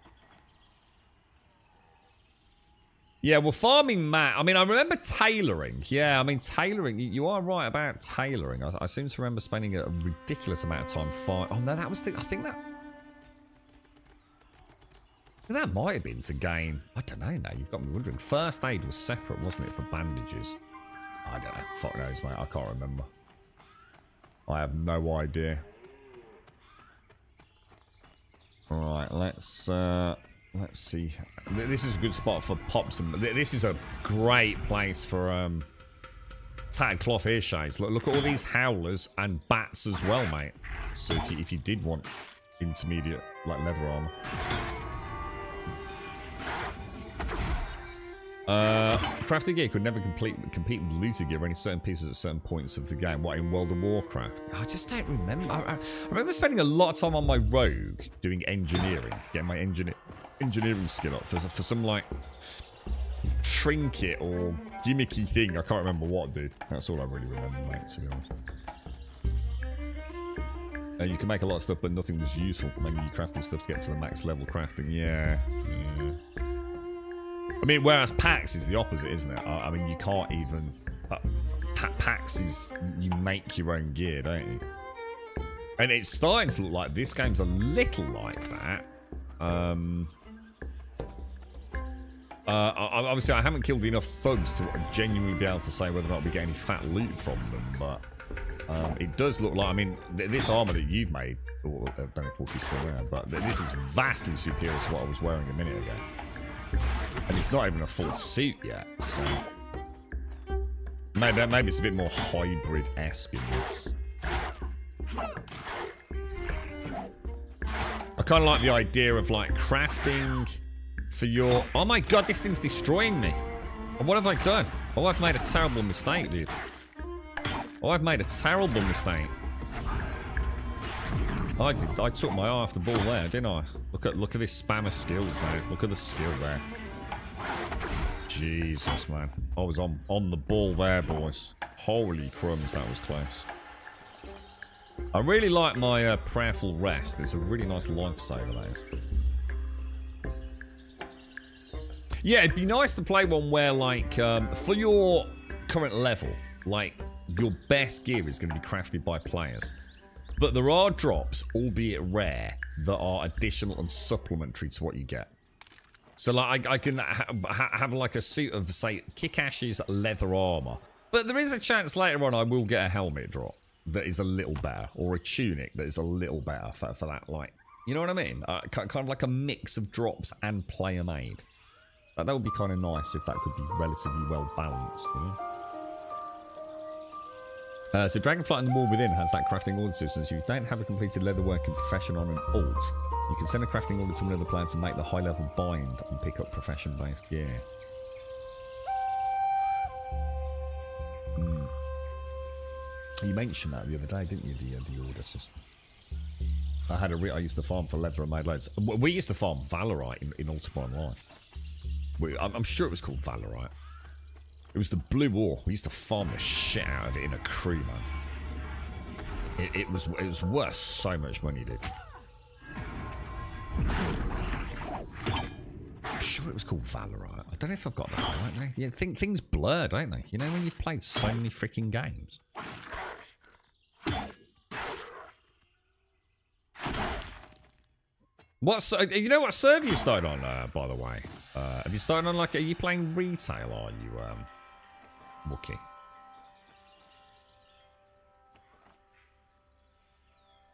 Yeah, well, farming Matt. I mean, I remember tailoring. Yeah, I mean, tailoring. You are right about tailoring. I seem to remember spending a ridiculous amount of time farming. Oh, no, that was the... I think that might have been to gain... I don't know now. You've got me wondering. First aid was separate, wasn't it, for bandages? I don't know. Fuck knows, mate. I can't remember. I have no idea. Alright, let's see. This is a good spot for pops and... This is a great place for tattered cloth ear shades. Look at all these howlers and bats as well, mate. So if you did want intermediate like leather armor. Crafting gear could never compete with looter gear or any certain pieces at certain points of the game. What, in World of Warcraft? I just don't remember. I remember spending a lot of time on my rogue doing engineering, getting my engineering skill up for some like trinket or gimmicky thing. I can't remember what, dude. That's all I really remember, mate, to be honest. You can make a lot of stuff, but nothing was useful. Maybe you crafted stuff to get to the max level crafting. Yeah. I mean, whereas PAX is the opposite, isn't it? I mean, you can't even... PAX is... You make your own gear, don't you? And it's starting to look like this game's a little like that. Obviously, I haven't killed enough thugs to genuinely be able to say whether or not we get any fat loot from them, but... it does look like... I mean, this armor that you've made... I don't know if Walkie's still there, but this is vastly superior to what I was wearing a minute ago. And it's not even a full suit yet, so... Maybe it's a bit more hybrid-esque in this. I kind of like the idea of, like, crafting for your... Oh my god, this thing's destroying me! And what have I done? Oh, I've made a terrible mistake, dude. Oh, I've made a terrible mistake. I took my eye off the ball there, didn't I? Look at this spam of skills now. Look at the skill there. Jesus, man. I was on the ball there, boys. Holy crumbs, that was close. I really like my prayerful rest. It's a really nice lifesaver, that is. Yeah, it'd be nice to play one where, like, for your current level, like, your best gear is going to be crafted by players. But there are drops, albeit rare, that are additional and supplementary to what you get. So, like, I can have, like, a suit of, say, Kick-Ash's leather armor. But there is a chance later on I will get a helmet drop that is a little better. Or a tunic that is a little better for that, like... You know what I mean? Kind of like a mix of drops and player-made. That would be kind of nice if that could be relatively well-balanced, you know? So Dragonflight and the Wall Within has that crafting order system. So if you don't have a completed leatherworking profession on an alt, you can send a crafting order to another player to make the high-level bind and pick up profession-based gear. You mentioned that the other day, didn't you? The order system. I used to farm for leather and made loads. We used to farm Valorite in Ultima Online. I'm sure it was called Valorite. It was the blue ore. We used to farm the shit out of it in a crew, man. It was worth so much money, dude. I'm sure it was called Valorite. I don't know if I've got that right. Yeah, things blur, don't they? You know when you've played so many freaking games. You know what server you started on, by the way? Have you started on, like, are you playing retail, are you, Wookie?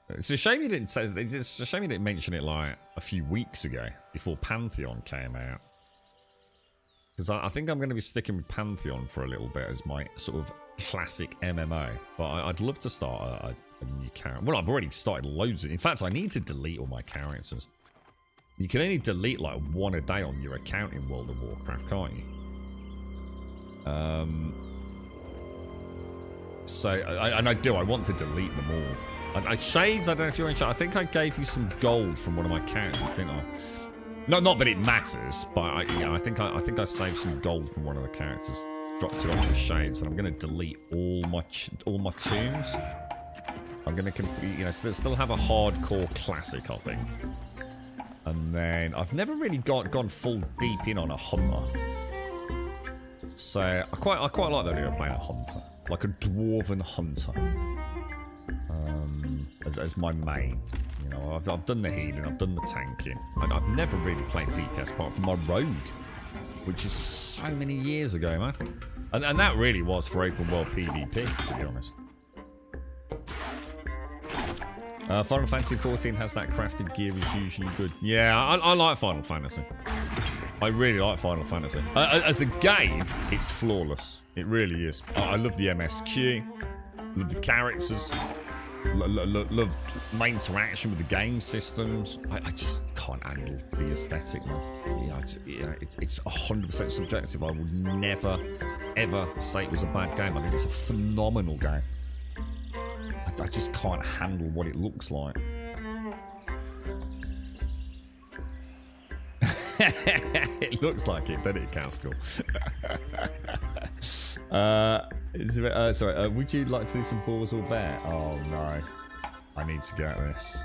It's a shame you didn't say, it's a shame you didn't mention it, like, a few weeks ago, before Pantheon came out. Because I think I'm going to be sticking with Pantheon for a little bit as my sort of classic MMO. But I'd love to start a new character. Well, I've already started loads of... In fact, I need to delete all my characters. You can only delete like one a day on your account in World of Warcraft, can't you? And I want to delete them all. Shades, I don't know if you're in chat. I think I gave you some gold from one of my characters, didn't I? No, not that it matters, but I think I saved some gold from one of the characters. Dropped it off the Shades, and I'm going to delete all my tombs. I'm going to still have a hardcore classic, I think. And then I've never really gone full deep in on a hunter. So I quite like the idea of playing a hunter, like a dwarven hunter, as my main. You know, I've done the healing, I've done the tanking, and I've never really played DPS apart from my rogue, which is so many years ago, man. And that really was for open world PvP, to be honest. Final Fantasy 14 has that crafted gear is usually good. Yeah, I like Final Fantasy. I really like Final Fantasy. As a game, it's flawless. It really is. I love the MSQ. Love the characters. Love my interaction with the game systems. I just can't handle the aesthetic, man. It's 100% subjective. I would never, ever say it was a bad game. I think it's a phenomenal game. I just can't handle what it looks like. It looks like it, doesn't it, Castle? Sorry, would you like to do some balls or bear? Oh no, I need to get this.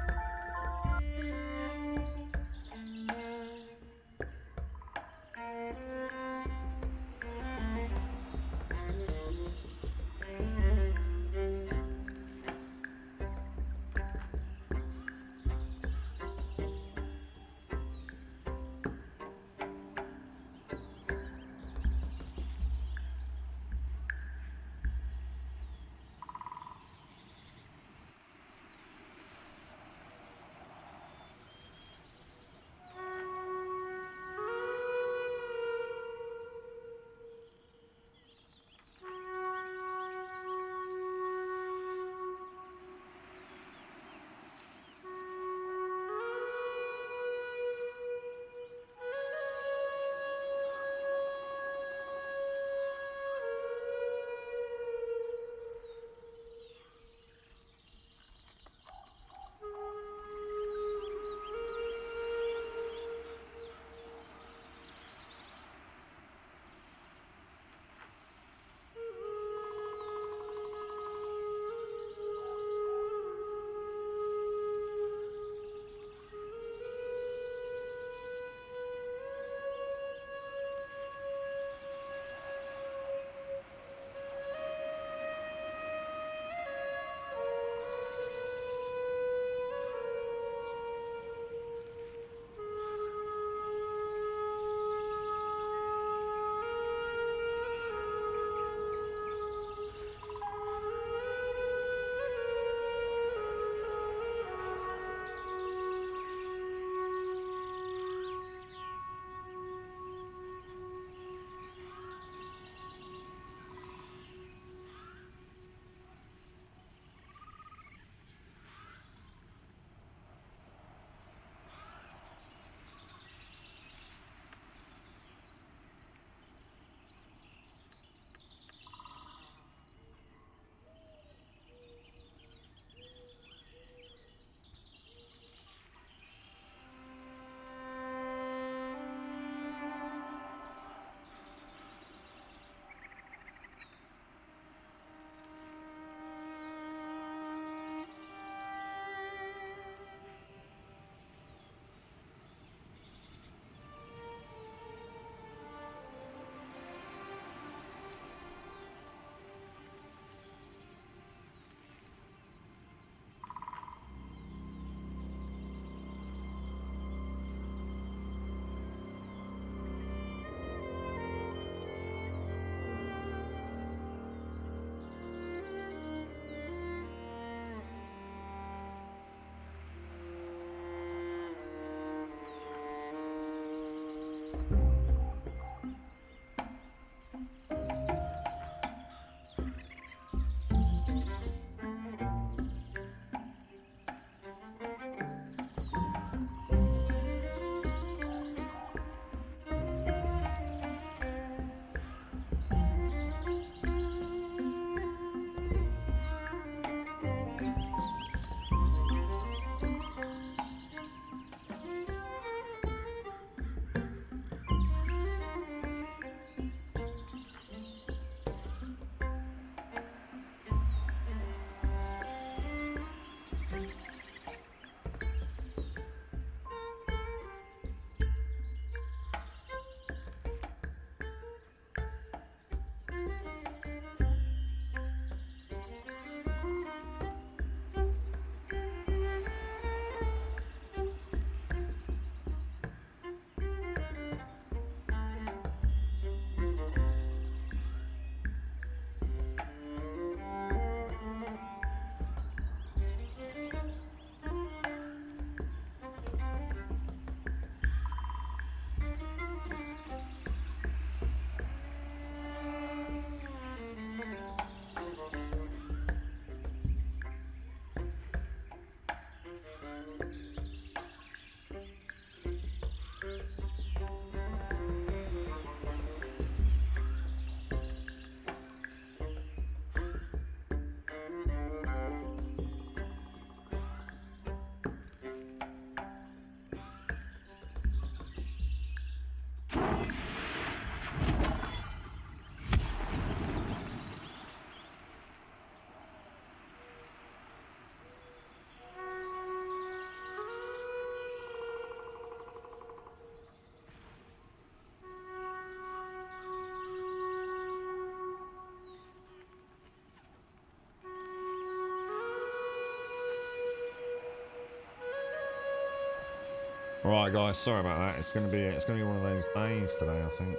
Alright guys, sorry about that. It's gonna be one of those days today, I think.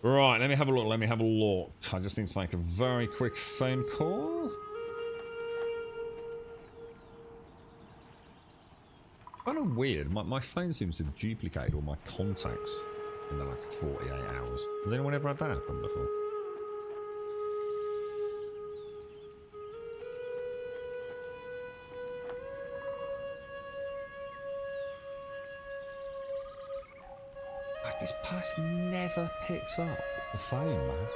Right, let me have a look. I just need to make a very quick phone call. Kind of weird. My phone seems to have duplicated all my contacts in the last 48 hours. Has anyone ever had that happen before? This person never picks up the phone, man.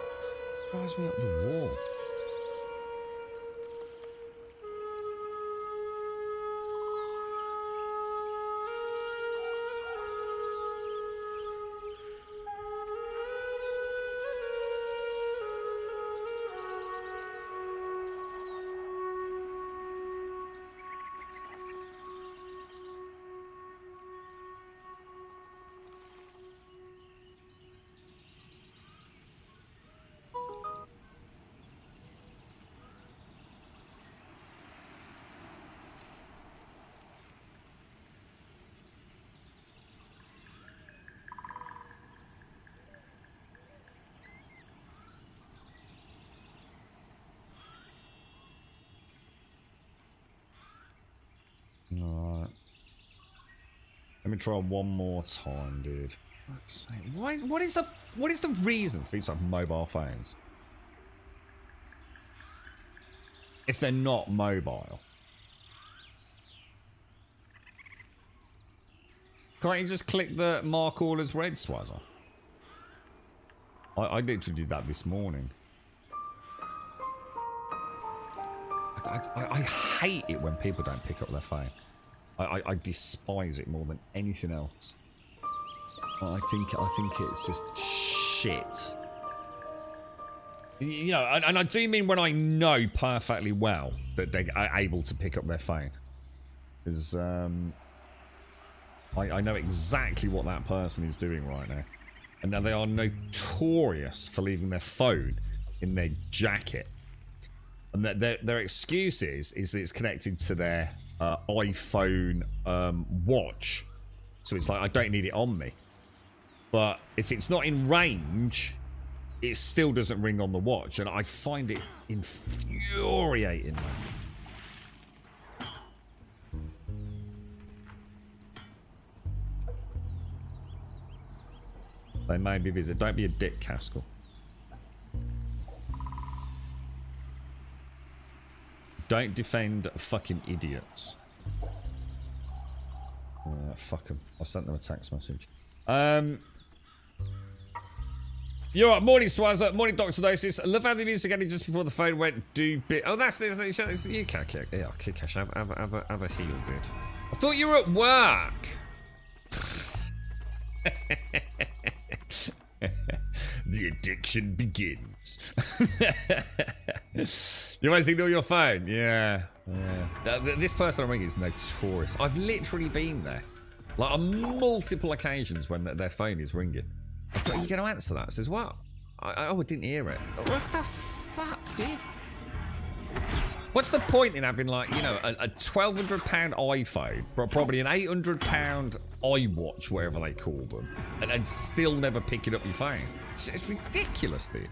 Drives me up the wall. Alright. Let me try one more time, dude. Why? What is the reason for these like mobile phones? If they're not mobile. Can't you just click the mark all as red, Swazzer? I literally did that this morning. I hate it when people don't pick up their phone. I despise it more than anything else. I think it's just shit. You know, and I do mean when I know perfectly well that they are able to pick up their phone. Because I know exactly what that person is doing right now. And now they are notorious for leaving their phone in their jacket. And their excuse is that it's connected to their iPhone watch. So it's like, I don't need it on me. But if it's not in range, it still doesn't ring on the watch. And I find it infuriating, man. They may be visit. Don't be a dick, Caskell. Don't defend fucking idiots. Fuck them. I sent them a text message. You're right. Morning, Swazzer. Morning, Dr. Dosis. Love how the music ended just before the phone went do bit. Oh, that's you can't kick. Yeah, kick cash. Have a heal, good. I thought you were at work. The addiction begins. You always ignore your phone. Yeah. This person I'm ringing is notorious. I've literally been there, like on multiple occasions when their phone is ringing. I thought, you're going to answer that? I says, what? I didn't hear it. What the fuck, dude? What's the point in having, like, you know, a £1,200 iPhone, probably an £800 iWatch, whatever they call them, and still never picking up your phone? It's ridiculous, dude.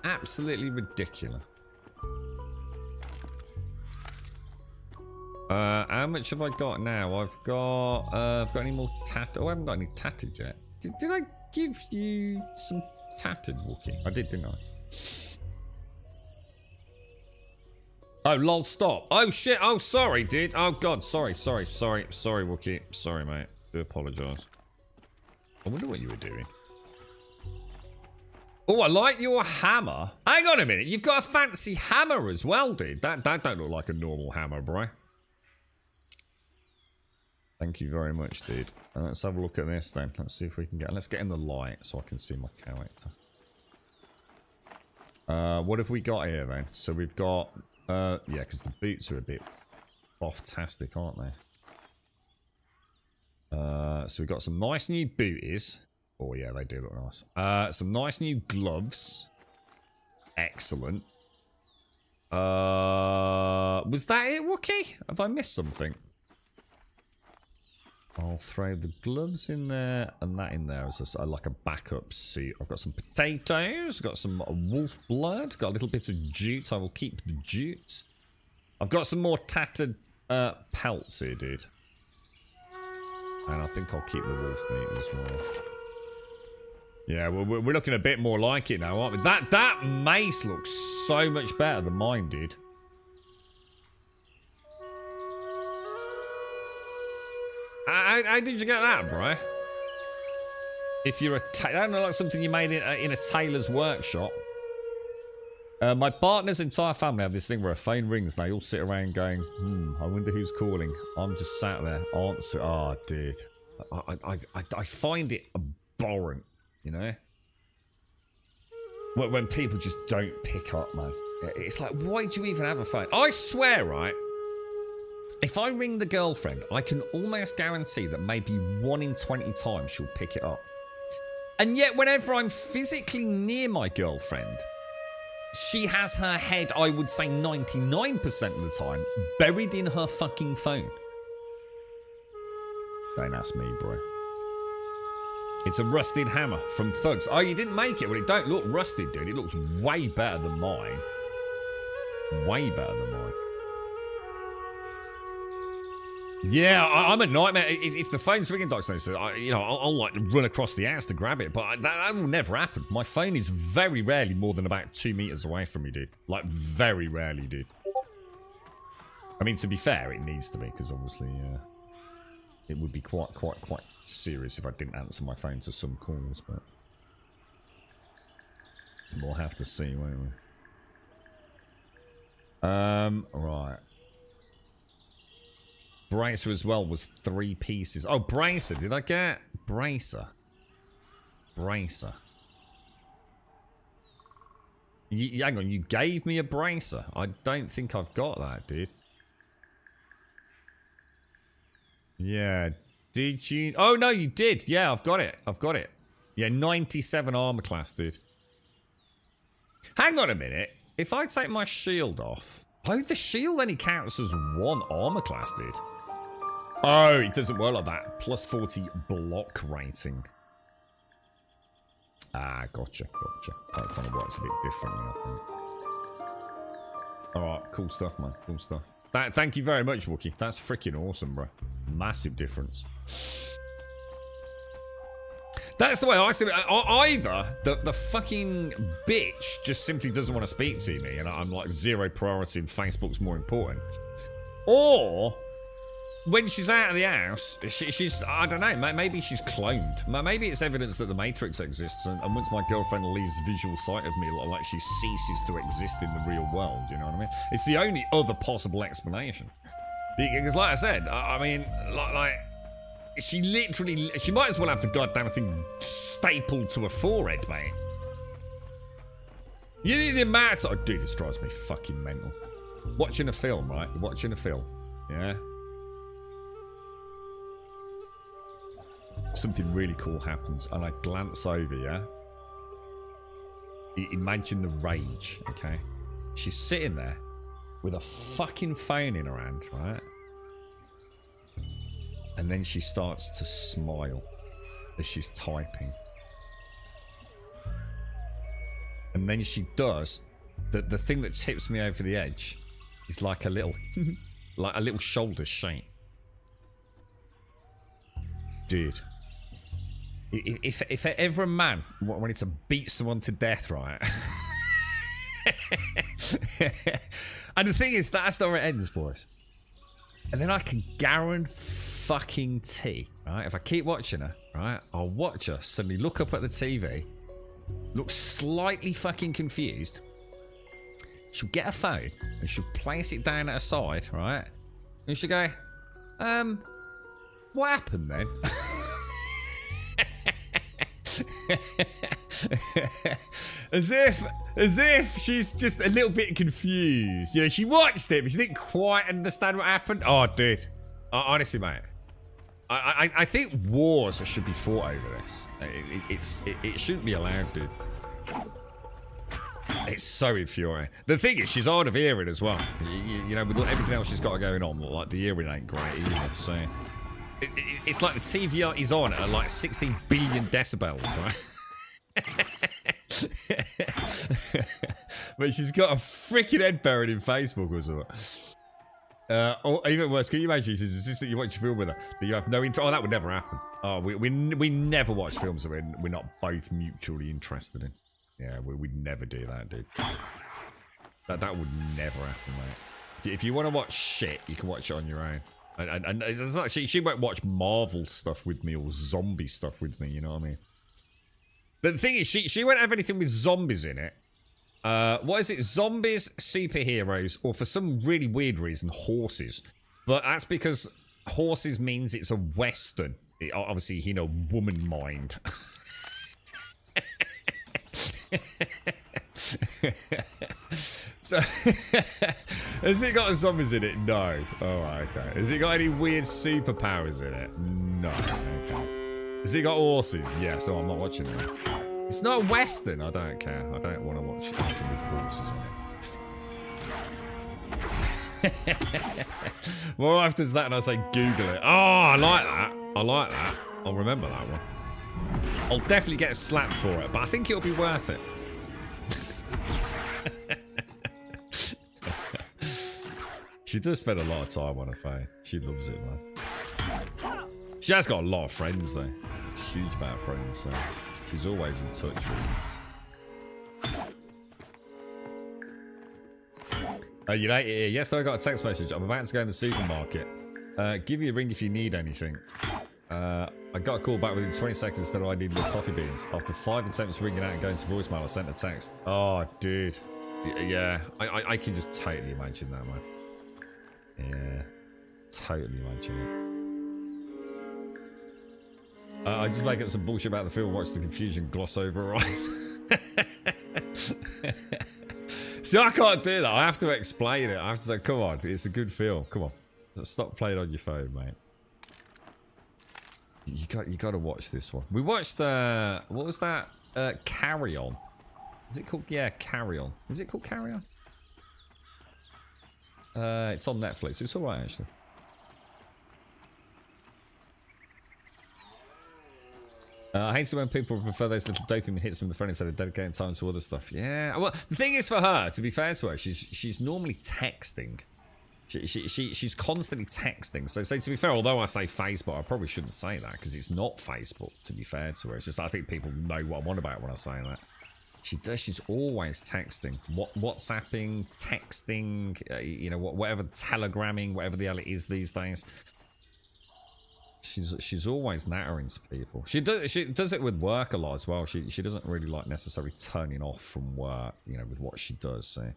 Absolutely ridiculous. How much have I got now? I've got any more tattered? Oh, I haven't got any tattered yet. Did I give you some tattered, Wookie? I did, didn't I? Oh, lol, stop. Oh, shit. Oh, sorry, dude. Oh, God. Sorry, Wookie. Sorry, mate. Do apologise. I wonder what you were doing. Oh, I like your hammer. Hang on a minute. You've got a fancy hammer as well, dude. That don't look like a normal hammer, bro. Thank you very much, dude. Let's have a look at this then. Let's see if we can get... Let's get in the light so I can see my character. What have we got here then? So we've got... yeah, because the boots are a bit off-tastic, aren't they? So we've got some nice new booties. Oh, yeah, they do look nice. Some nice new gloves. Excellent. Was that it, Wookie? Have I missed something? I'll throw the gloves in there and that in there as like a backup suit. I've got some potatoes, got some wolf blood, got a little bit of jute. I will keep the jute. I've got some more tattered pelts here, dude. And I think I'll keep the wolf meat as well. Yeah, we're looking a bit more like it now, aren't we? That mace looks so much better than mine did. How did you get that, bro? If you're I don't know, like something you made in a tailor's workshop. My partner's entire family have this thing where a phone rings and they all sit around going, I wonder who's calling. I'm just sat there, answer. Oh, dude. I find it abhorrent, you know? When people just don't pick up, man. It's like, why do you even have a phone? I swear, right? If I ring the girlfriend, I can almost guarantee that maybe 1 in 20 times she'll pick it up. And yet, whenever I'm physically near my girlfriend, she has her head, I would say 99% of the time, buried in her fucking phone. Don't ask me, bro. It's a rusted hammer from Thugs. Oh, you didn't make it? Well, it don't look rusted, dude. It looks way better than mine. Way better than mine. Yeah, I'm a nightmare. If the phone's ringing, Doc, so I'll like run across the house to grab it, but that will never happen. My phone is very rarely more than about 2 meters away from me, dude. Like, very rarely, dude. I mean, to be fair, it needs to be, because obviously, it would be quite serious if I didn't answer my phone to some calls, but we'll have to see, won't we? Right. Bracer as well was 3 pieces. Oh, bracer. Did I get bracer? Bracer. Hang on, you gave me a bracer. I don't think I've got that, dude. Yeah. Did you? Oh, no, you did. Yeah, I've got it. I've got it. Yeah, 97 armor class, dude. Hang on a minute. If I take my shield off... Oh, the shield only counts as 1 armor class, dude. Oh, it doesn't work like that. Plus 40 block rating. Ah, gotcha. That kind of works a bit differently, I think. Alright, cool stuff, man. Cool stuff. Thank you very much, Wookie. That's freaking awesome, bro. Massive difference. That's the way I see it. Either the fucking bitch just simply doesn't want to speak to me and I'm like 0 priority and Facebook's more important. Or... when she's out of the house, she's, I don't know, maybe she's cloned. Maybe it's evidence that the Matrix exists, and once my girlfriend leaves visual sight of me, like she ceases to exist in the real world, you know what I mean? It's the only other possible explanation. Because like I said, I mean, like she literally, she might as well have the goddamn thing stapled to her forehead, mate. You need the amount of, oh, dude, this drives me fucking mental. Watching a film, right? You're watching a film, yeah? Something really cool happens and I glance over, yeah? Imagine the rage, okay? She's sitting there with a fucking phone in her hand, right? And then she starts to smile as she's typing. And then she does the thing that tips me over the edge is like a little like a little shoulder shake. Dude. If ever a man wanted to beat someone to death, right? And the thing is, that's not where it ends, boys. And then I can guarantee, right? If I keep watching her, right? I'll watch her suddenly look up at the TV, look slightly fucking confused. She'll get a phone and she'll place it down at her side, right? And she'll go, what happened then? as if she's just a little bit confused. You know, she watched it, but she didn't quite understand what happened. Oh, dude. Honestly, mate. I think wars should be fought over this. It shouldn't be allowed, dude. It's so infuriating. The thing is, she's hard of hearing as well. You know, with everything else she's got going on, like the hearing ain't great either. So it's like the TV is on at like 16 billion decibels, right? But she's got a freaking head buried in Facebook or something. Or even worse, can you imagine she's insistent you watch a film with her that you have no interest? Oh, that would never happen. Oh, we never watch films that we're not both mutually interested in. Yeah, we'd never do that, dude. That would never happen, mate. If you want to watch shit, you can watch it on your own. And it's not, she won't watch Marvel stuff with me or zombie stuff with me, you know what I mean? But the thing is, she won't have anything with zombies in it. What is it? Zombies, superheroes, or for some really weird reason, horses. But that's because horses means it's a Western. Obviously, you know, woman mind. So, has it got zombies in it? No. Oh, okay. Has it got any weird superpowers in it? No. Okay. Has it got horses? Yes. No, I'm not watching it. It's not a Western. I don't care. I don't want to watch anything with horses in it. More often does that and I say Google it. Oh, I like that. I like that. I'll remember that one. I'll definitely get a slap for it, but I think it'll be worth it. She does spend a lot of time on her phone. She loves it, man. She has got a lot of friends, though. A huge amount of friends, so she's always in touch with them. You know, yesterday I got a text message. I'm about to go in the supermarket. Give me a ring if you need anything. I got a call back within 20 seconds that I need more coffee beans. After 5 attempts ringing out and going to voicemail, I sent a text. Oh, dude. Yeah, I can just totally imagine that, man. Yeah, totally imagine it. I just make up some bullshit about the film, watch the confusion, gloss over her eyes. See, I can't do that. I have to explain it. I have to say, come on, it's a good film. Come on. Stop playing on your phone, mate. You got to watch this one. We watched what was that? Carry On. Is it called? Yeah, Carry On. Is it called Carry On? It's on Netflix. It's alright, actually. I hate it when people prefer those little dopamine hits from the phone instead of dedicating time to other stuff. Yeah. Well, the thing is, for her, to be fair to her, she's normally texting. She's constantly texting. So to be fair, although I say Facebook, I probably shouldn't say that because it's not Facebook, to be fair to her. It's just I think people know what I'm on about when I say that. She does. She's always texting, WhatsApping, texting, you know, whatever, telegramming, whatever the hell it is these days. She's always nattering to people. She does it with work a lot as well. She doesn't really like necessarily turning off from work, you know, with what she does. So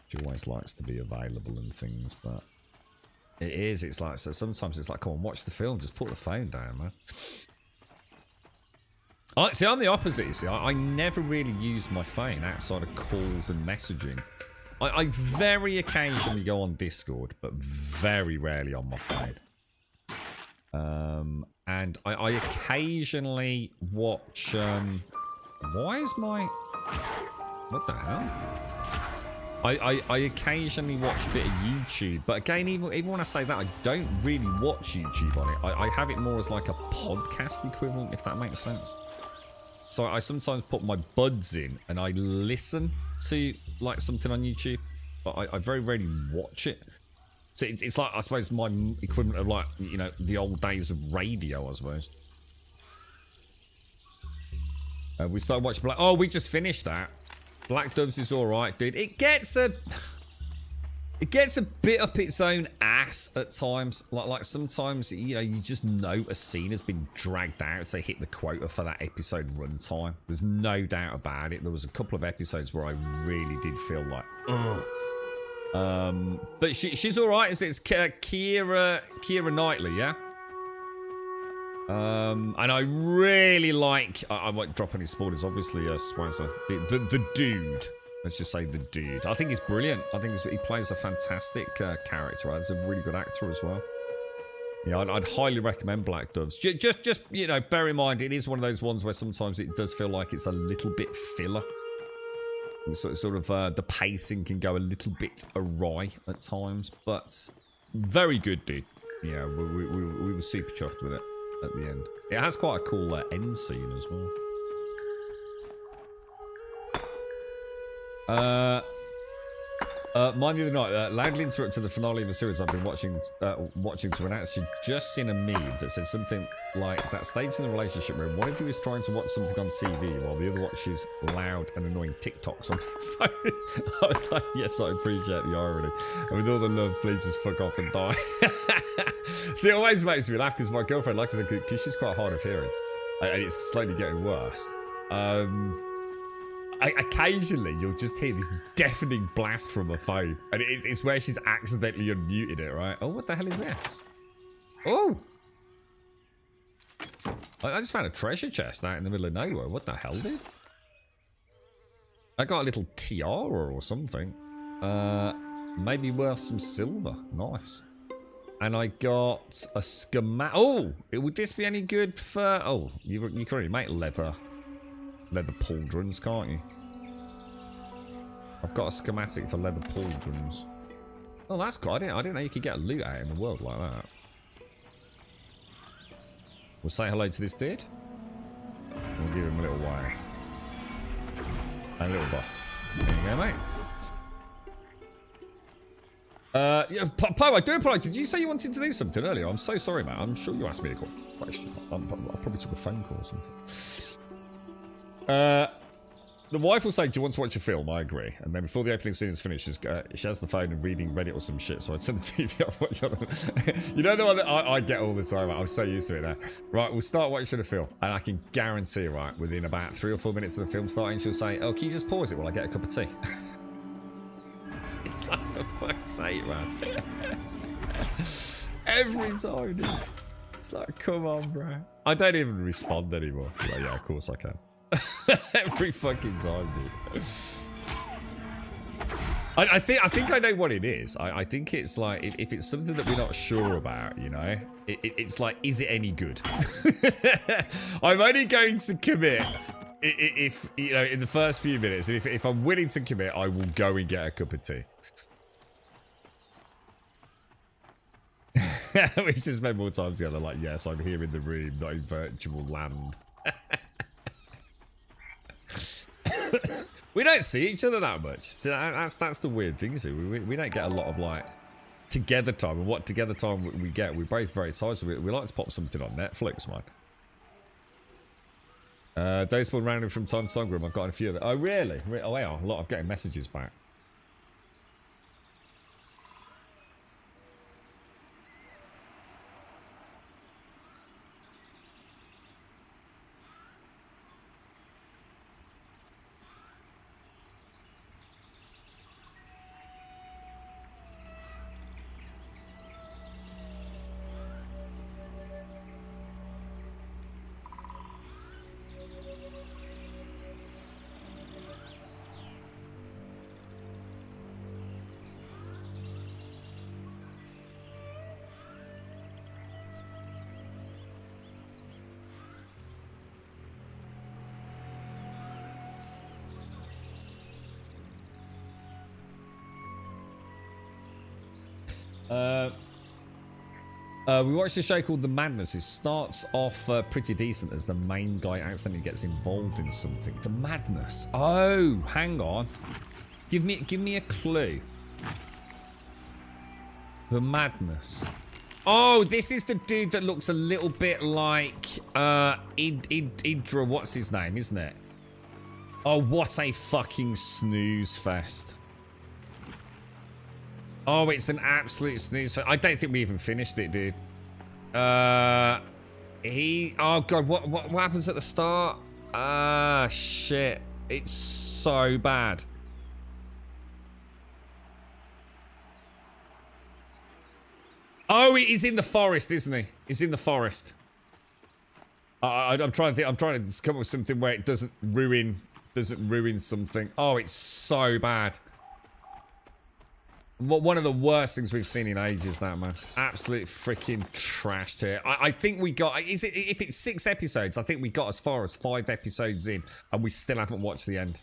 she always likes to be available and things. But it's like, so sometimes it's like, come on, watch the film, just put the phone down, man. See, I'm the opposite, you see. I never really use my phone outside of calls and messaging. I very occasionally go on Discord, but very rarely on my phone. And I occasionally watch... why is my... What the hell? I occasionally watch a bit of YouTube, but again, even when I say that, I don't really watch YouTube on it. I have it more as like a podcast equivalent, if that makes sense. So I sometimes put my buds in and I listen to like something on YouTube, but I very rarely watch it. So it's like, I suppose, my equivalent of like, you know, the old days of radio, I suppose. We started watching Black... Oh, we just finished that. Black Doves is alright, dude. It gets a bit up its own ass at times. Like sometimes, you know, you just know a scene has been dragged out to hit the quota for that episode runtime. There's no doubt about it. There was a couple of episodes where I really did feel like, ugh. But she's alright. It's Keira Knightley, yeah? And I really like... I won't drop any spoilers, obviously, Swazza. The dude. Let's just say the dude. I think he's brilliant. I think he plays a fantastic character. He's a really good actor as well. Yeah, I'd highly recommend Black Doves. Just you know, bear in mind, it is one of those ones where sometimes it does feel like it's a little bit filler. sort of the pacing can go a little bit awry at times, but very good, dude. Yeah, we were super chuffed with it at the end. It has quite a cool end scene as well. Mind the other night, loudly interrupted the finale of the series I've been watching to announce you'd just seen a meme that said something like that stage in the relationship where one of you is trying to watch something on TV while the other watches loud and annoying TikToks on their phone. I was like, yes, I appreciate the irony. And with all the love, please just fuck off and die. See, it always makes me laugh because my girlfriend, like I said, because she's quite hard of hearing, and it's slowly getting worse. Occasionally, you'll just hear this deafening blast from her phone. And it's where she's accidentally unmuted it, right? Oh, what the hell is this? Oh! I just found a treasure chest out in the middle of nowhere. What the hell, dude? I got a little tiara or something. Maybe worth some silver. Nice. And I got a schematic. Oh! Would this be any good for... Oh, you can already make leather pauldrons, can't you? I've got a schematic for leather pauldrons. Oh, that's cool. I didn't know you could get loot out in the world like that. We'll say hello to this dude. We'll give him a little wave. And a little buff. There you go, mate. Yeah, Poe, I do apologize. Did you say you wanted to do something earlier? I'm so sorry, mate. I'm sure you asked me a question. I probably took a phone call or something. The wife will say, do you want to watch a film? I agree. And then before the opening scene is finished, she has the phone and reading Reddit or some shit. So I turn the TV off and watch other. You know the one that I get all the time? I'm so used to it now. Right, we'll start watching a film. And I can guarantee, right, within about 3 or 4 minutes of the film starting, she'll say, oh, can you just pause it while I get a cup of tea? It's like, for fuck's sake, man. Every time, dude. It's like, come on, bro. I don't even respond anymore. Like, yeah, of course I can. Every fucking time, dude. I think I know what it is. I think it's like if it's something that we're not sure about, you know, it's like, is it any good? I'm only going to commit if you know, in the first few minutes. And if I'm willing to commit, I will go and get a cup of tea. We should spend more time together. Like, yes, I'm here in the room, not in virtual land. We don't see each other that much. So that's the weird thing. See, we don't get a lot of like together time. And what together time we get, we're both very tired. So we like to pop something on Netflix, man. Don't spawn randomly from time to time, Grim. I've got a few of them. Oh, really? Oh, yeah. A lot of getting messages back. We watched a show called The Madness. It starts off pretty decent as the main guy accidentally gets involved in something. The Madness. Oh, hang on. Give me a clue. The Madness. Oh, this is the dude that looks a little bit like Idra. What's his name, isn't it? Oh, what a fucking snooze fest. Oh, it's an absolute snooze fest. I don't think we even finished it, dude. Oh god, what happens at the start? Ah, shit. It's so bad. Oh, he's in the forest, isn't he? He's in the forest. I'm trying to think. I'm trying to come up with something where it doesn't ruin something. Oh, it's so bad. One of the worst things we've seen in ages, that, man. Absolute freaking trash to it. I think we got... if it's 6 episodes, I think we got as far as 5 episodes in, and we still haven't watched the end.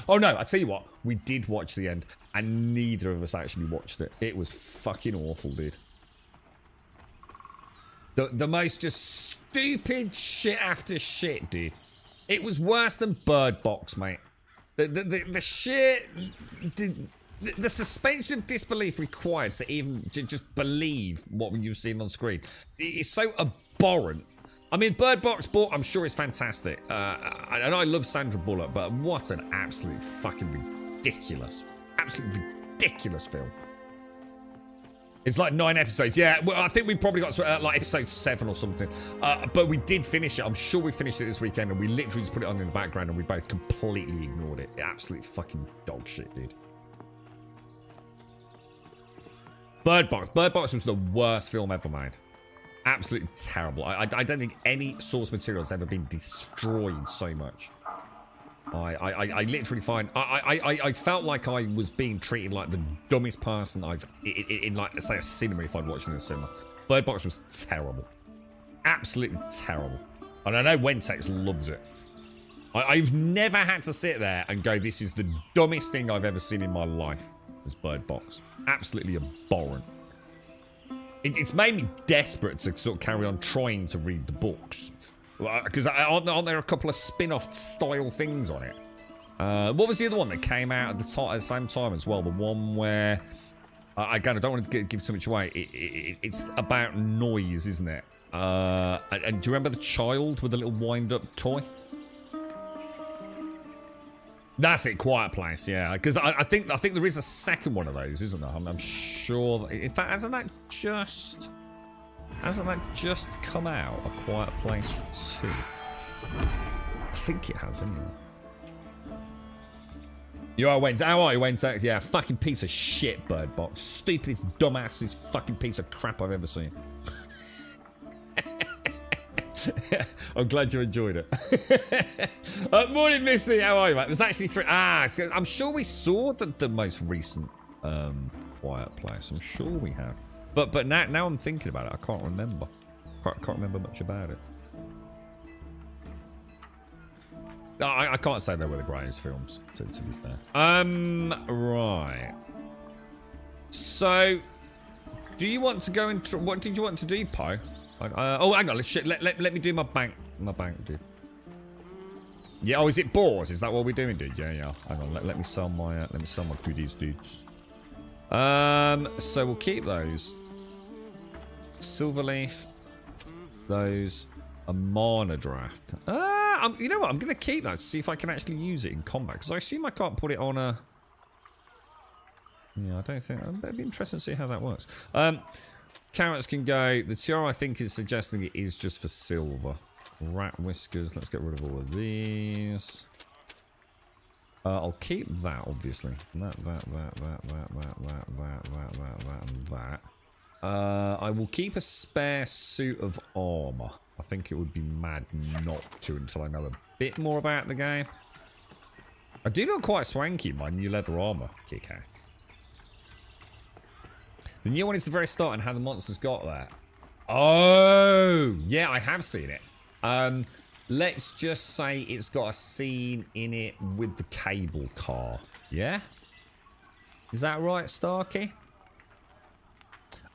Oh, no, I tell you what. We did watch the end, and neither of us actually watched it. It was fucking awful, dude. The most just stupid shit after shit, dude. It was worse than Bird Box, mate. The shit... The suspension of disbelief required to even just believe what you've seen on screen is so abhorrent. I mean, Bird Box, I'm sure is fantastic. And I love Sandra Bullock, but what an absolute fucking ridiculous film. It's like 9 episodes. Yeah, well, I think we probably got to like episode 7 or something. But we did finish it. I'm sure we finished it this weekend, and we literally just put it on in the background, and we both completely ignored it. Absolute fucking dog shit, dude. Bird Box was the worst film ever made. Absolutely terrible. I don't think any source material has ever been destroyed so much. I literally find... I felt like I was being treated like the dumbest person in like, say, a cinema if I'd watched it in a cinema. Bird Box was terrible. Absolutely terrible. And I know Wentex loves it. I've never had to sit there and go, this is the dumbest thing I've ever seen in my life. As Bird Box. Absolutely abhorrent. It's made me desperate to sort of carry on trying to read the books. Because aren't there a couple of spin-off style things on it? What was the other one that came out at the same time as well? The one where... again, I don't want to give too much away. It's about noise, isn't it? And do you remember the child with the little wind-up toy? That's it, Quiet Place, yeah. Because I think there is a second one of those, isn't there? I'm sure. In fact, hasn't that just come out? A Quiet Place 2. I think it has, anyway. You are Wednesday. How are you, Wednesday? Yeah, fucking piece of shit, Bird Box. Stupidest, dumbassest fucking piece of crap I've ever seen. I'm glad you enjoyed it. Morning, Missy. How are you, mate? There's actually 3. I'm sure we saw the most recent Quiet Place. I'm sure we have. But now I'm thinking about it. I can't remember. Can't remember much about it. No, I can't say they were the greatest films, to be fair. Right. So, do you want to go and... what did you want to do, Poe? Oh, hang on. Let me do my bank, dude. Yeah. Oh, is it boars? Is that what we're doing, dude? Yeah. Hang on. Let me sell my goodies, dudes. So we'll keep those. Silverleaf. Those. A mana draft. You know what? I'm gonna keep that to see if I can actually use it in combat, because I assume I can't put it on a... Yeah, I don't think... It'd be interesting to see how that works. Carrots can go. The tiara, I think, is suggesting it is just for silver. Rat whiskers. Let's get rid of all of these. I'll keep that, obviously. That, and that. I will keep a spare suit of armor. I think it would be mad not to until I know a bit more about the game. I do look quite swanky, my new leather armor, Kiko. The new one is the very start and how the monsters got there. Oh, yeah, I have seen it. Let's just say it's got a scene in it with the cable car. Yeah? Is that right, Starkey?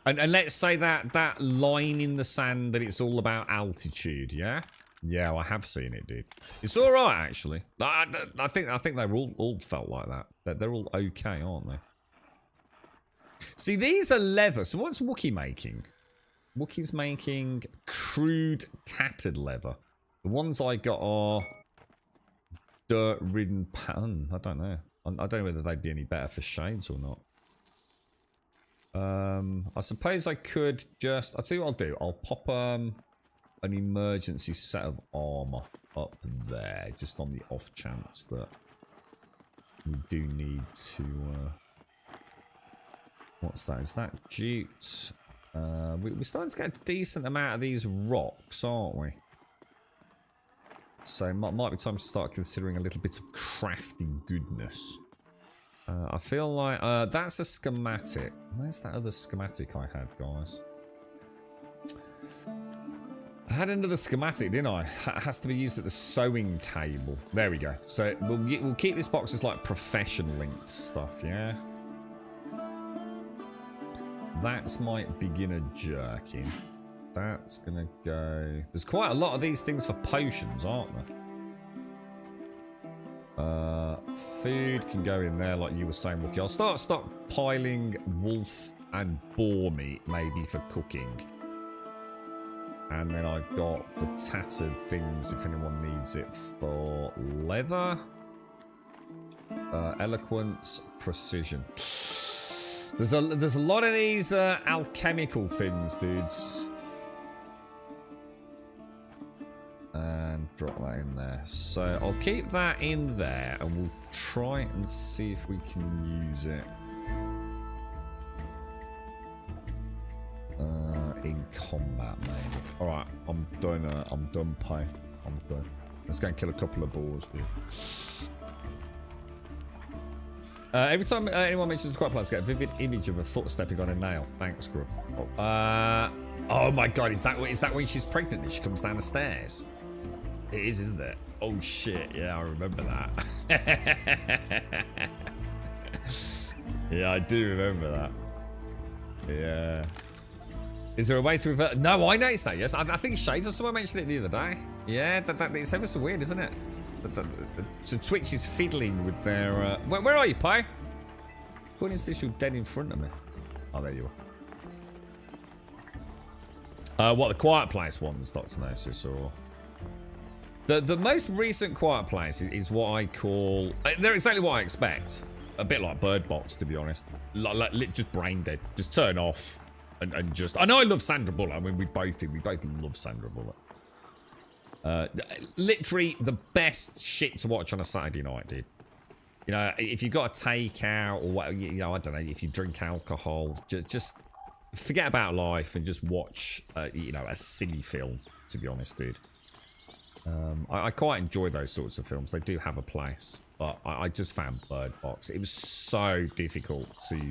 And let's say that line in the sand that it's all about altitude, yeah? Yeah, I have seen it, dude. It's all right, actually. I think they all felt like that. They're all okay, aren't they? See, these are leather. So what's Wookiee making? Wookiee's making crude, tattered leather. The ones I got are dirt-ridden pattern. I don't know. I don't know whether they'd be any better for shades or not. I suppose I could just... I'll tell you what I'll do. I'll pop an emergency set of armor up there, just on the off chance that we do need to... what's that? Is that jute? We're starting to get a decent amount of these rocks, aren't we? So it might be time to start considering a little bit of crafty goodness. I feel like that's a schematic. Where's that other schematic I had, guys? I had another schematic, didn't I? It has to be used at the sewing table. There we go. So we'll keep this box as like profession linked stuff, yeah? That's my beginner jerkin. That's gonna go... There's quite a lot of these things for potions, aren't there? Food can go in there like you were saying, Wookie. I'll start stockpiling wolf and boar meat, maybe for cooking. And then I've got the tattered things if anyone needs it for leather. Eloquence, precision. There's a lot of these alchemical things, dudes. And drop that in there. So I'll keep that in there and we'll try and see if we can use it in combat, maybe. Alright, I'm done, Pay. I'm done. Let's go and kill a couple of boars, dude. Every time anyone mentions the quiet place, I get a vivid image of a foot stepping on a nail. Thanks, Grub. Oh my god, is that when she's pregnant and she comes down the stairs? It is, isn't it? Oh shit, yeah, I remember that. Yeah, I do remember that. Yeah. Is there a way to revert? No, I noticed that, yes. I think Shades or someone mentioned it the other day. Yeah, it's ever so weird, isn't it? So Twitch is fiddling with their... Where are you, Pi? According to this, you're dead in front of me. Oh, there you are. What, the Quiet Place ones, Dr. Gnosis, or... The most recent Quiet Place is what I call... They're exactly what I expect. A bit like Bird Box, to be honest. Like just brain dead. Just turn off and just... I know I love Sandra Bullock. I mean, we both do. We both love Sandra Bullock. Literally the best shit to watch on a Saturday night, dude. You know, if you've got a takeout or what, you know, I don't know, if you drink alcohol, just forget about life and just watch, you know, a silly film, to be honest, dude. I quite enjoy those sorts of films. They do have a place, but I just found Bird Box. It was so difficult to,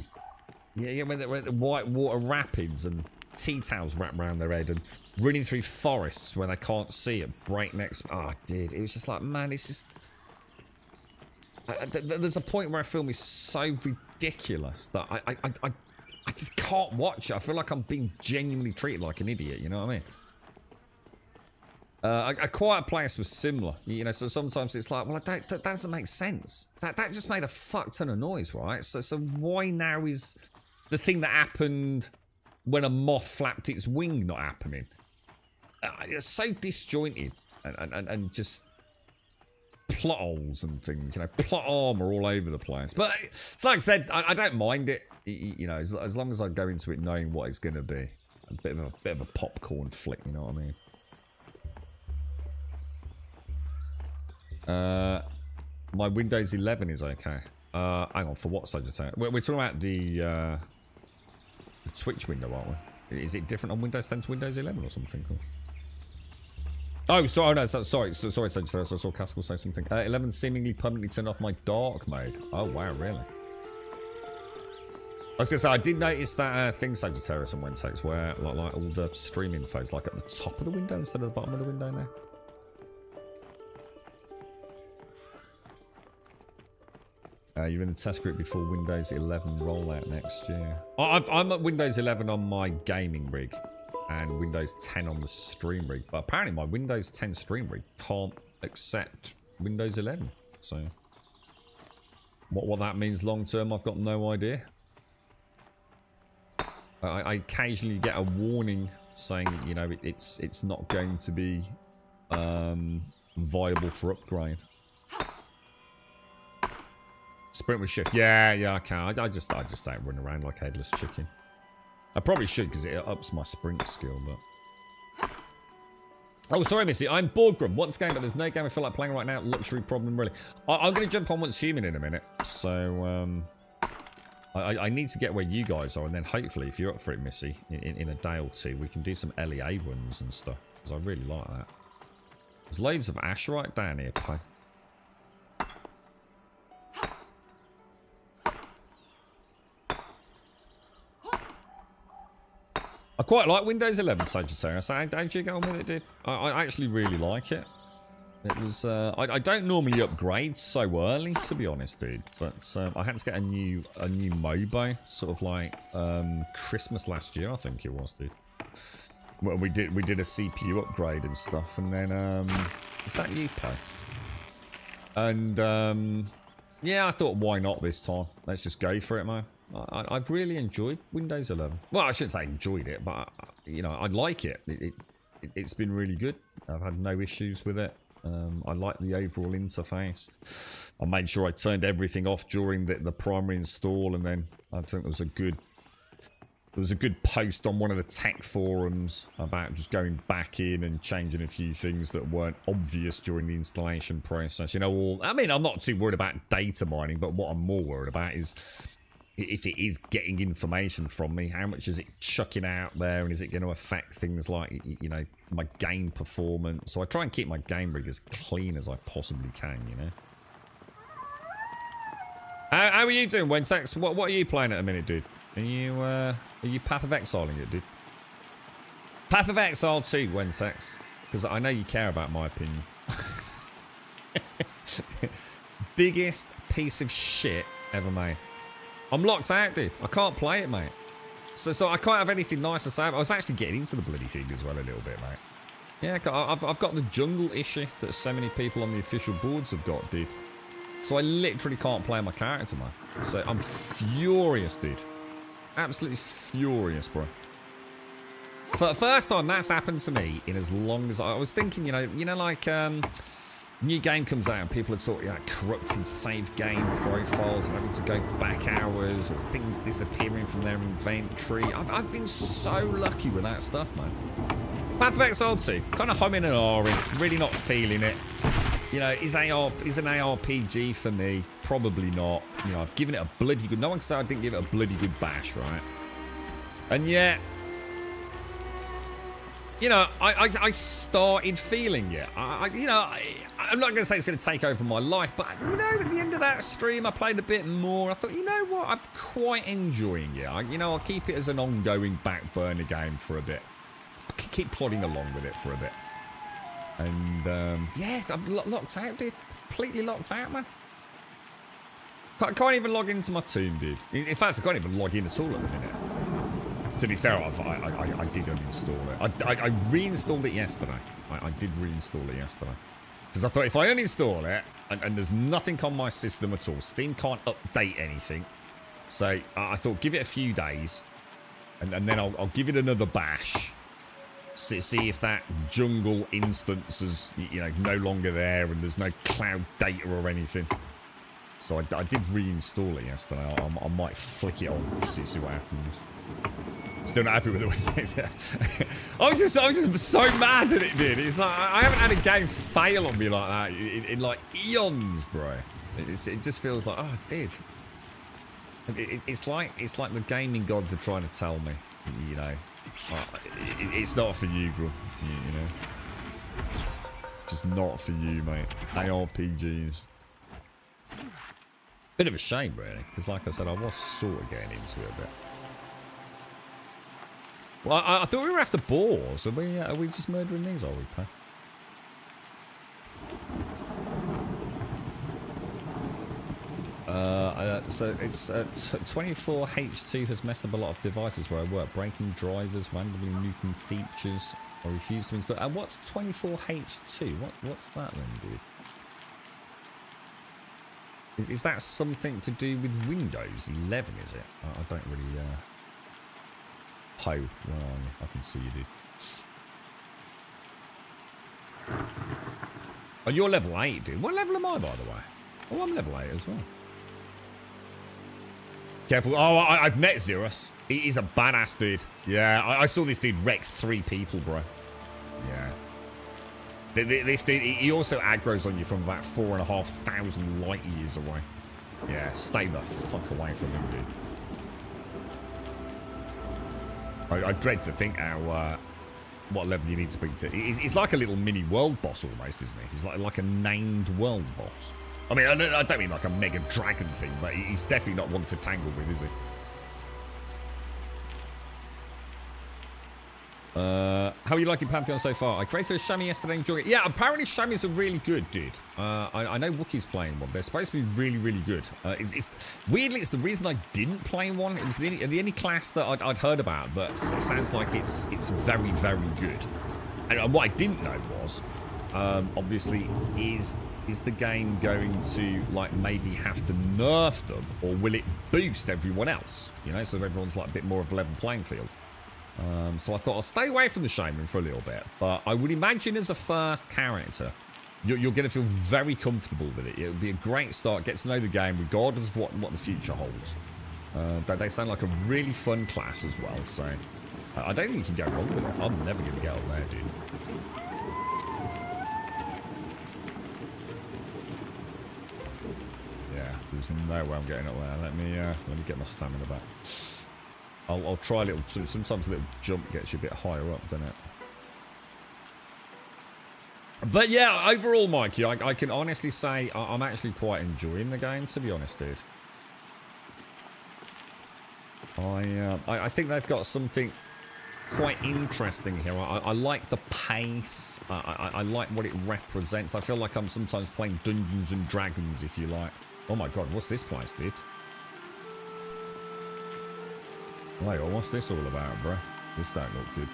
yeah, when the white water rapids and tea towels wrapped around their head and running through forests where they can't see at breakneck speed. Oh, dude, it was just like, man, it's just... there's a point where a film is so ridiculous that I just can't watch it. I feel like I'm being genuinely treated like an idiot, you know what I mean? A Quiet Place was similar, you know, so sometimes it's like, well, that doesn't make sense. That just made a fuck ton of noise, right? So why now is the thing that happened when a moth flapped its wing not happening? It's so disjointed and just plot holes and things, you know, plot armor all over the place. But it's like I said, I don't mind it, you know, as long as I go into it knowing what it's going to be. A bit of a popcorn flick, you know what I mean? My Windows 11 is okay. Hang on, for what, Sagittarius? We're talking about the Twitch window, aren't we? Is it different on Windows 10 to Windows 11 or something? Oh, sorry, oh, no, sorry, Sagittarius. I saw Cascal say something. 11 seemingly permanently turned off my dark mode. Oh, wow, really? I was gonna say, I did notice that thing, Sagittarius, on Wentex, where like all the stream info's like at the top of the window instead of the bottom of the window now. You're in the test group before Windows 11 rollout next year. I'm at Windows 11 on my gaming rig and Windows 10 on the stream rig. But apparently my Windows 10 stream rig can't accept Windows 11. So what that means long term, I've got no idea. I occasionally get a warning saying, you know, it's not going to be viable for upgrade. Sprint with shift. Yeah, I can. I just don't run around like a headless chicken. I probably should because it ups my sprint skill, but... Oh, sorry, Missy. I'm bored, Grum. What's game? But there's no game I feel like playing right now. Luxury problem, really. I'm going to jump on Once Human in a minute. So, I need to get where you guys are, and then hopefully, if you're up for it, Missy, in a day or two, we can do some LEA runs and stuff. Because I really like that. There's loads of Asherite down here, Pay. I quite like Windows 11 Sagittarius. How'd you get on with it, dude? I actually really like it. It was, I don't normally upgrade so early, to be honest, dude. But I had to get a new MOBO, sort of like Christmas last year, I think it was, dude. Well, we did a CPU upgrade and stuff, and then is that you, Pay? And yeah, I thought, why not this time? Let's just go for it, man. I've really enjoyed Windows 11. Well, I shouldn't say enjoyed it, but you know, I like it. It's been really good. I've had no issues with it. I like the overall interface. I made sure I turned everything off during the primary install, and then I think there was a good post on one of the tech forums about just going back in and changing a few things that weren't obvious during the installation process. You know, I mean, I'm not too worried about data mining, but what I'm more worried about is if it is getting information from me, how much is it chucking out there, and is it going to affect things like, you know, my game performance? So I try and keep my game rig as clean as I possibly can, you know. How are you doing, Wentex? What are you playing at the minute, dude? Are you Path of Exiling it, dude? Path of Exile 2, Wentex, because I know you care about my opinion. Biggest piece of shit ever made. I'm locked out, dude. I can't play it, mate. So I can't have anything nice to say. I was actually getting into the bloody thing as well a little bit, mate. Yeah, I've got the jungle issue that so many people on the official boards have got, dude. So I literally can't play my character, man. So I'm furious, dude. Absolutely furious, bro. For the first time that's happened to me in as long as I was thinking, you know, like new game comes out and people are talking about corrupted save game profiles and having to go back hours or things disappearing from their inventory. I've been so lucky with that stuff, man. Path of Exile 2, kind of humming and ahhing, really not feeling it. You know, is an ARPG for me? Probably not. You know, I've given it a bloody good... No one can say I didn't give it a bloody good bash, right? And yet... You know, I started feeling it. I'm not going to say it's going to take over my life, but, you know, at the end of that stream, I played a bit more. I thought, you know what? I'm quite enjoying it. I'll keep it as an ongoing back burner game for a bit. Keep plodding along with it for a bit. And, yeah, I'm locked out, dude. Completely locked out, man. I can't even log into my tomb, dude. In fact, I can't even log in at all at the minute. To be fair, I did uninstall it. I reinstalled it yesterday. I did reinstall it yesterday. Because I thought if I uninstall it, and there's nothing on my system at all, Steam can't update anything. So I thought, give it a few days, and then I'll give it another bash. See if that jungle instance is, you know, no longer there and there's no cloud data or anything. So I did reinstall it yesterday. I might flick it on, see what happens. Still not happy with it. I was just so mad that it did. It's like I haven't had a game fail on me like that in like eons, bro. It just feels like, oh, it did. It's like the gaming gods are trying to tell me, you know. It's not for you, bro. You know, just not for you, mate. ARPGs. Bit of a shame, really, because like I said, I was sort of getting into it a bit. Well, I thought we were after boars. Are we just murdering these, are we, Pat? So it's 24H2 has messed up a lot of devices where I work, breaking drivers, randomly nuking features, or refuse to install. And what's 24H2? What's that then, dude? Is that something to do with Windows 11? Is it? I don't really. Ho, where are you? I can see you, dude. Oh, you're level 8, dude. What level am I, by the way? Oh, I'm level 8 as well. Careful. Oh, I've met Xerus. He's a badass dude. Yeah, I saw this dude wreck 3 people, bro. Yeah. This dude, he also aggroes on you from about 4,500 light years away. Yeah, stay the fuck away from him, dude. I dread to think how, what level you need to be to. He's like a little mini world boss almost, isn't he? He's like a named world boss. I mean, I don't mean like a mega dragon thing, but he's definitely not one to tangle with, is he? How are you liking Pantheon so far? I created a chamois yesterday, enjoying it. Yeah, apparently chamois are really good, dude. I know Wookiee's playing one. They're supposed to be really, really good. Weirdly, it's the reason I didn't play one. It was the only class that I'd heard about that sounds like it's very, very good. And what I didn't know was, obviously, is the game going to like maybe have to nerf them, or will it boost everyone else? You know, so everyone's like a bit more of a level playing field. So I thought I'll stay away from the Shaman for a little bit, but I would imagine as a first character, you're going to feel very comfortable with it. It'll be a great start, get to know the game, regardless of what the future holds. They sound like a really fun class as well, so I don't think you can go wrong with it. I'm never going to get up there, dude. Yeah, there's no way I'm getting up there. Let me get my stamina back. I'll try a little. Sometimes a little jump gets you a bit higher up, doesn't it? But yeah, overall, Mikey, I can honestly say I'm actually quite enjoying the game. To be honest, dude, I think they've got something quite interesting here. I like the pace. I like what it represents. I feel like I'm sometimes playing Dungeons and Dragons, if you like. Oh my god, what's this place, dude? Wait, what's this all about, bro? This don't look good.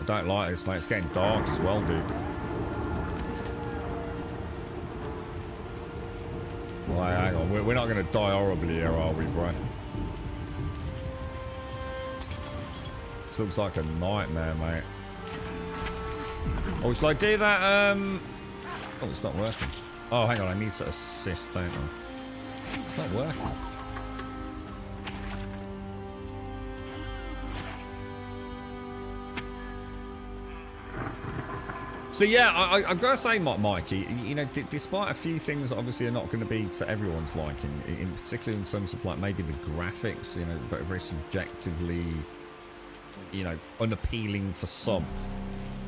I don't like this, mate. It's getting dark as well, dude. Well, hang on. We're not going to die horribly here, are we, bro? This looks like a nightmare, mate. Oh, should I do that? Oh, it's not working. Oh, hang on. I need to assist, don't I? It's not working. So yeah, I've got to say, Mikey, you know, despite a few things that obviously are not going to be to everyone's liking, in particular in terms of like maybe the graphics, you know, very subjectively, you know, unappealing for some.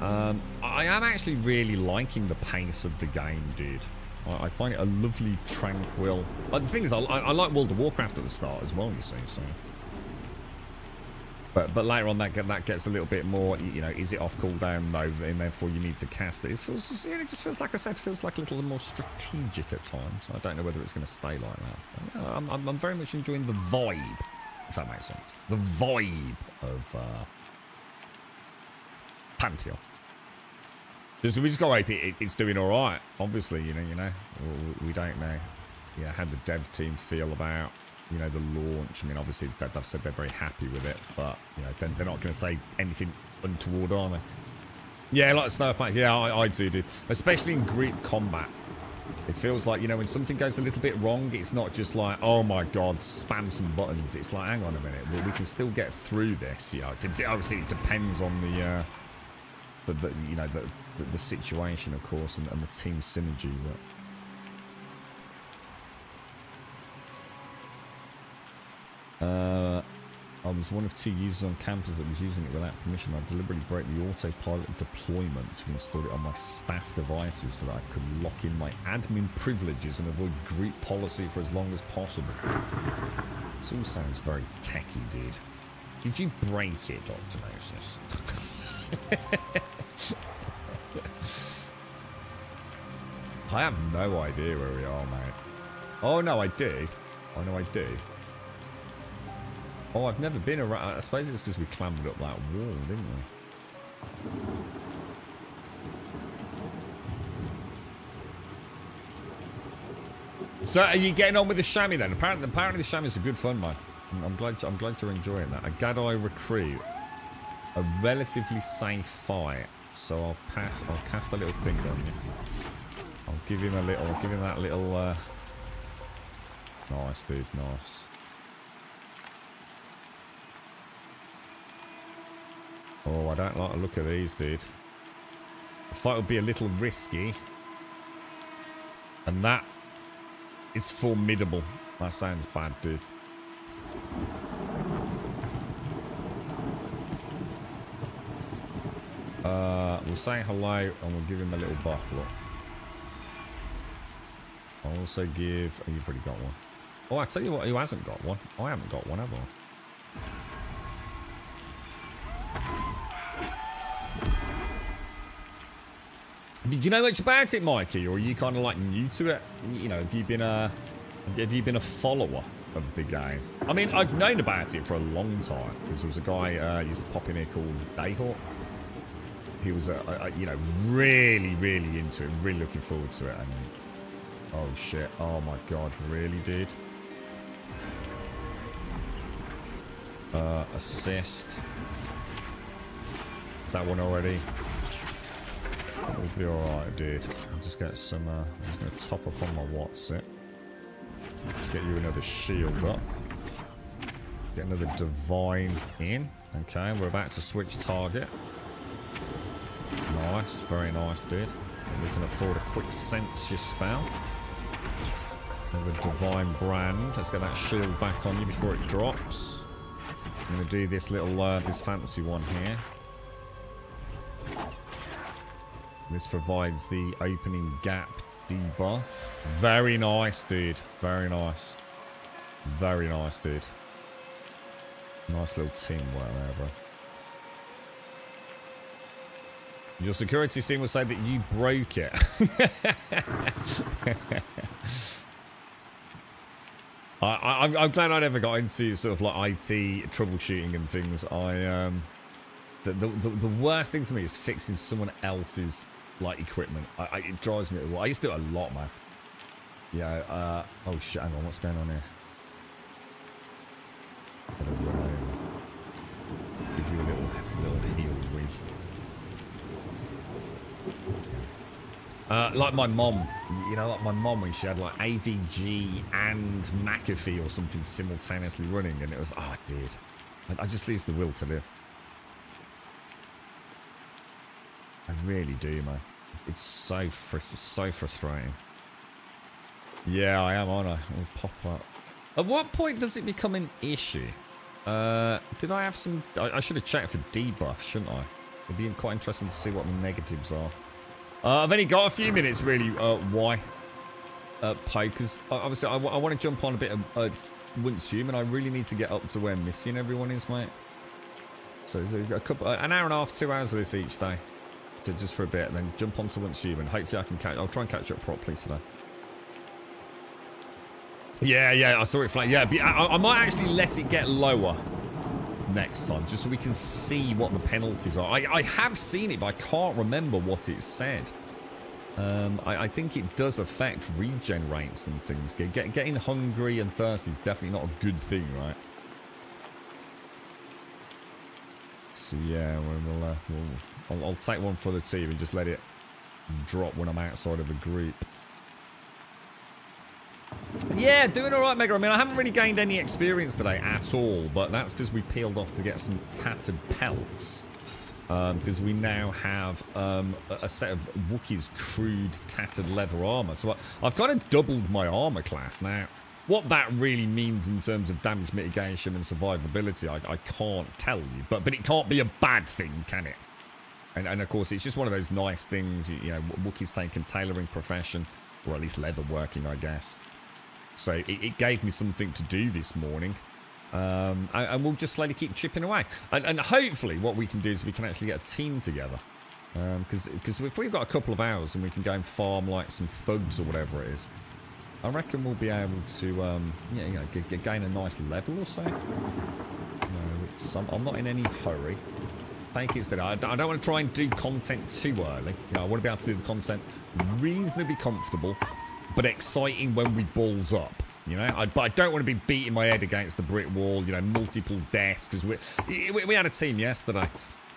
I am actually really liking the pace of the game, dude. I find it a lovely, tranquil. The thing is, I like World of Warcraft at the start as well, you see, so. But later on, that gets a little bit more, you know, is it off cooldown? No, and therefore you need to cast it. It just feels, like I said, feels like a little more strategic at times. I don't know whether it's going to stay like that. But, you know, I'm very much enjoying the vibe, if that makes sense. The vibe of Pantheon. We just got to hope it's doing all right. Obviously, you know, we don't know, you know, how the dev team feel about, you know, the launch. I mean, obviously, they've said they're very happy with it, but, you know, they're not going to say anything untoward, are they? Yeah, like Snow Planet. Yeah, I do, dude. Especially in group combat. It feels like, you know, when something goes a little bit wrong, it's not just like, oh my god, spam some buttons. It's like, hang on a minute, we can still get through this. You know, obviously, it depends on the situation, of course, and the team synergy. But I was one of 2 users on campus that was using it without permission. I deliberately broke the autopilot deployment to install it on my staff devices so that I could lock in my admin privileges and avoid group policy for as long as possible. This all sounds very techy, dude. Did you break it, Dr. Gnosis? I have no idea where we are, mate. Oh, no, I do. Oh, no, I do. Oh, I've never been around. I suppose it's because we clambered up that wall, didn't we? So, are you getting on with the chamois then? Apparently the chamois is a good fun, man. I'm glad you're enjoying that. A Gadai recruit, a relatively safe fight. So I'll cast a little thing on you. I'll give him that little. Nice, dude. Nice. Oh, I don't like the look of these, dude. The fight would be a little risky. And that is formidable. That sounds bad, dude. We'll say hello and we'll give him a little buff, look. I'll also give... Oh, you've already got one. Oh, I tell you what, who hasn't got one? I haven't got one, have I? Did you know much about it, Mikey, or are you kind of like new to it? You know, have you been a follower of the game? I mean, I've known about it for a long time because there was a guy used to pop in here called Dayhawk. He was, you know, really into it, really looking forward to it. And oh shit! Oh my god, really, dude. Assist. Is that one already? We'll be alright, dude. I'll just get some, I'm just going to top up on my what's it. Let's get you another shield up. Get another divine in. Okay, we're about to switch target. Nice, very nice, dude. We can afford a quick sense your spell. Another divine brand. Let's get that shield back on you before it drops. I'm going to do this little, this fancy one here. This provides the opening gap debuff. Very nice, dude. Very nice. Very nice, dude. Nice little teamwork there, bro. Your security team will say that you broke it. I'm glad I never got into sort of like IT troubleshooting and things. The worst thing for me is fixing someone else's like equipment. It drives me. I used to do it a lot, man. Yeah. Oh shit! Hang on. What's going on here? Give you a little heal wee. Like my mom, you know, like my mom when she had like AVG and McAfee or something simultaneously running, and it was, oh, dude, I just lose the will to live. I really do, man. It's so frustrating. Yeah, I am, aren't I? I'll pop up. At what point does it become an issue? Did I have some... I should have checked for debuff, shouldn't I? It'd be quite interesting to see what the negatives are. I've only got a few minutes, really. Why? Poe, because obviously I want to jump on a bit of Once Human. I really need to get up to where missing everyone is, mate. So a couple, an hour and a half, 2 hours of this each day. Just for a bit, and then jump onto Once Human. Hopefully I can catch... I'll try and catch up properly today. Yeah, I saw it flat. Yeah, I might actually let it get lower next time, just so we can see what the penalties are. I have seen it, but I can't remember what it said. I think it does affect regen rates and things. Getting hungry and thirsty is definitely not a good thing, right? So yeah, I'll take one for the team and just let it drop when I'm outside of the group. Yeah, doing alright, Mega. I mean, I haven't really gained any experience today at all, but that's because we peeled off to get some tattered pelts. Because we now have a set of Wookiee's crude tattered leather armor. So I've kind of doubled my armor class now. What that really means in terms of damage mitigation and survivability, I can't tell you. But it can't be a bad thing, can it? And of course, it's just one of those nice things, you know, Wookiee's taken tailoring profession, or at least leather working, I guess. So it gave me something to do this morning. And we'll just slowly keep chipping away. And hopefully what we can do is we can actually get a team together. Because if we've got a couple of hours and we can go and farm like some thugs or whatever it is, I reckon we'll be able to gain a nice level or so. I'm not in any hurry. Thank you, instead. I don't want to try and do content too early. You know, I want to be able to do the content reasonably comfortable, but exciting when we balls up. You know, but I don't want to be beating my head against the brick wall. You know, multiple deaths, because we had a team yesterday,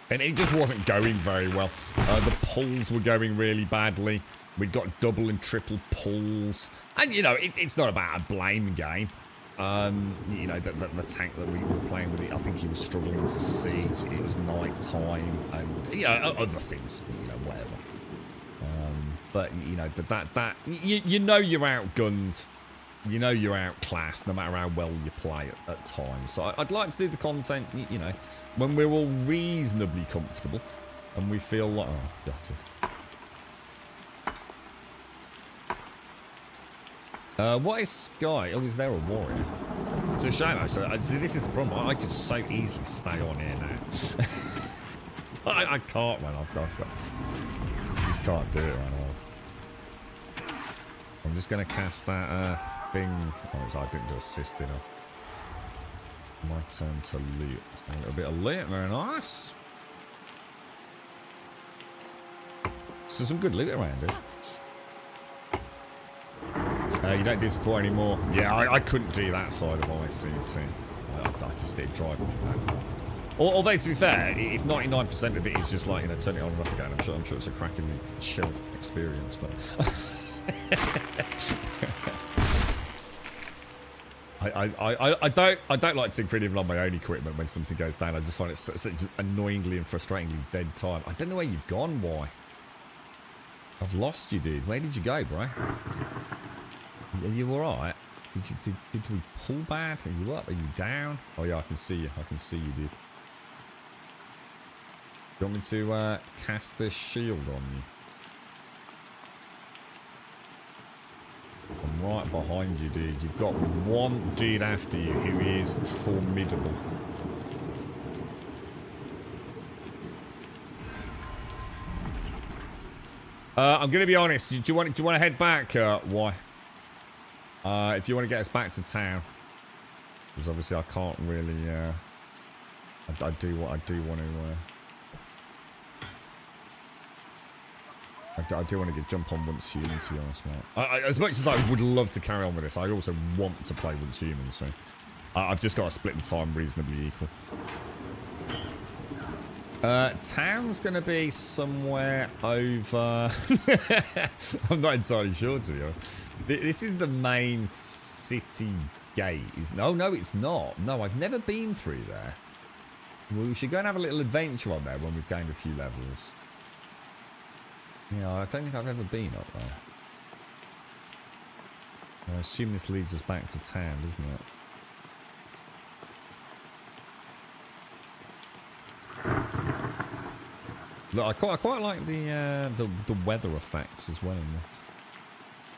and it just wasn't going very well. The pulls were going really badly. We got double and triple pulls, and you know, it's not about a blame game. You know, the tank that we were playing with, I think he was struggling to see. It was night time, and you know, other things. You know, whatever. But you know you know you're outgunned. You know you're outclassed no matter how well you play at times. So I'd like to do the content, you know, when we're all reasonably comfortable and we feel like... Oh, gutted. What is Sky? Oh, is there a warrior? It's a shame, actually. See, this is the problem. I could so easily stay on here now. I can't, man. I just can't do it right now. I'm just going to cast that thing. Oh, I didn't do assist enough. My turn to loot. A little bit of loot. Very nice. So some good loot around it. You don't disappoint anymore. Yeah, I couldn't do that side of my CT. I just did driving me back. Although, to be fair, if 99% of it is just like, you know, turn it on and off again, I'm sure it's a cracking chill experience, but... I don't like tinkering on my own equipment when something goes down. I just find it such annoyingly and frustratingly dead time. I don't know where you've gone, why? I've lost you, dude. Where did you go, bro? Are you alright? Did we pull back? Are you up? Are you down? Oh yeah, I can see you. I can see you, dude. Do you want me to cast a shield on you? I'm right behind you, dude. You've got one dude after you who is formidable. I'm going to be honest. Do you want to head back? Why? If you want to get us back to town, because obviously I can't really. I do want to. I do want to jump on Once Human, to be honest, mate. As much as I would love to carry on with this, I also want to play Once Human, so I've just got to split the time reasonably equal. Town's going to be somewhere over... I'm not entirely sure, to be honest. This is the main city gate. No, it's not. No, I've never been through there. Well, we should go and have a little adventure on there when we've gained a few levels. Yeah, I don't think I've ever been up there. I assume this leads us back to town, doesn't it? Look, I quite like the weather effects as well in this.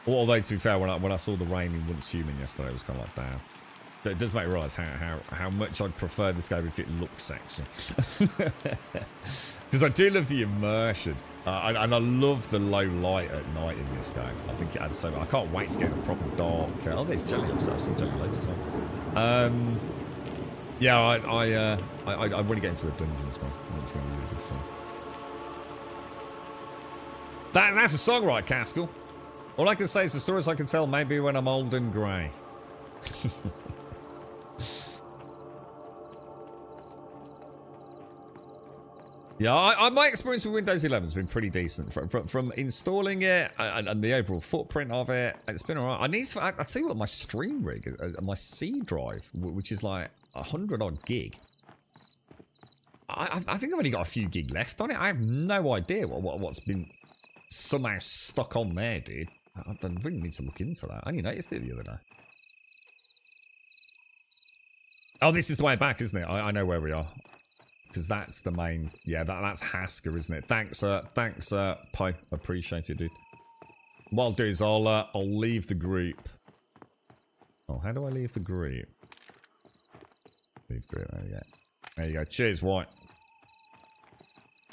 Although, to be fair, when I saw the rain in Once Human yesterday, it was kind of like, damn. But it does make me realise how much I'd prefer this game if it looks sexy. Because I do love the immersion. And I love the low light at night in this game. I think it adds so much. I can't wait to get a proper dark... Oh, there's jelly also. I've seen jelly loads of time. Yeah, I want to get into the dungeons, man. I think it's going to be really good fun. That's a song, right, Caskell? All I can say is the stories I can tell maybe when I'm old and grey. Yeah, my experience with Windows 11 has been pretty decent. From installing it and the overall footprint of it, it's been alright. I'll tell you what, my stream rig, my C drive, which is like 100 odd gig. I think I've only got a few gig left on it. I have no idea what's been somehow stuck on there, dude. I really need to look into that. I only noticed it the other day. Oh, this is the way back, isn't it? I know where we are. Because that's the main... Yeah, that's Hasker, isn't it? Thanks, Pi. Appreciate it, dude. What I'll do is I'll leave the group. Oh, how do I leave the group? Leave group, there you go. There you go. Cheers, White.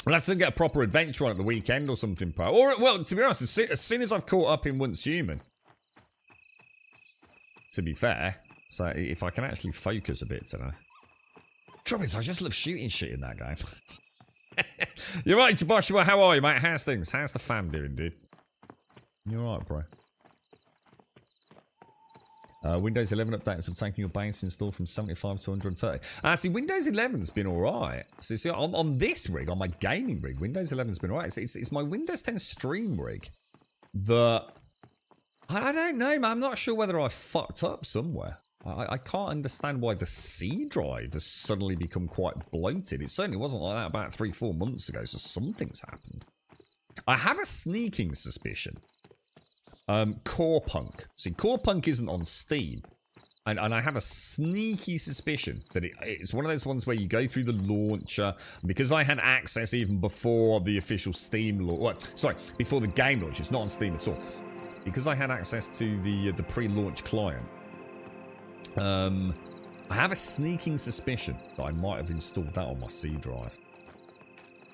We'll have to get a proper adventure on at the weekend or something, Pi. Or, well, to be honest, as soon as I've caught up in Once Human. To be fair. So, if I can actually focus a bit today. Trouble is, I just love shooting shit in that game. You're right, Joshua. How are you, mate? How's things? How's the fam doing, dude? You're right, bro. Windows 11 updates have taken your base installed from 75 to 130. See, Windows 11's been alright. So, see, on this rig, on my gaming rig, Windows 11's been alright. It's my Windows 10 stream rig that... I don't know, man. I'm not sure whether I fucked up somewhere. I can't understand why the C drive has suddenly become quite bloated. It certainly wasn't like that about 3-4 months ago, so something's happened. I have a sneaking suspicion. Core Punk. See, Core Punk isn't on Steam. And I have a sneaky suspicion that it's one of those ones where you go through the launcher. Because I had access even before the official Steam launch. Well, sorry, before the game launch. It's not on Steam at all. Because I had access to the pre-launch client. I have a sneaking suspicion that I might have installed that on my C drive.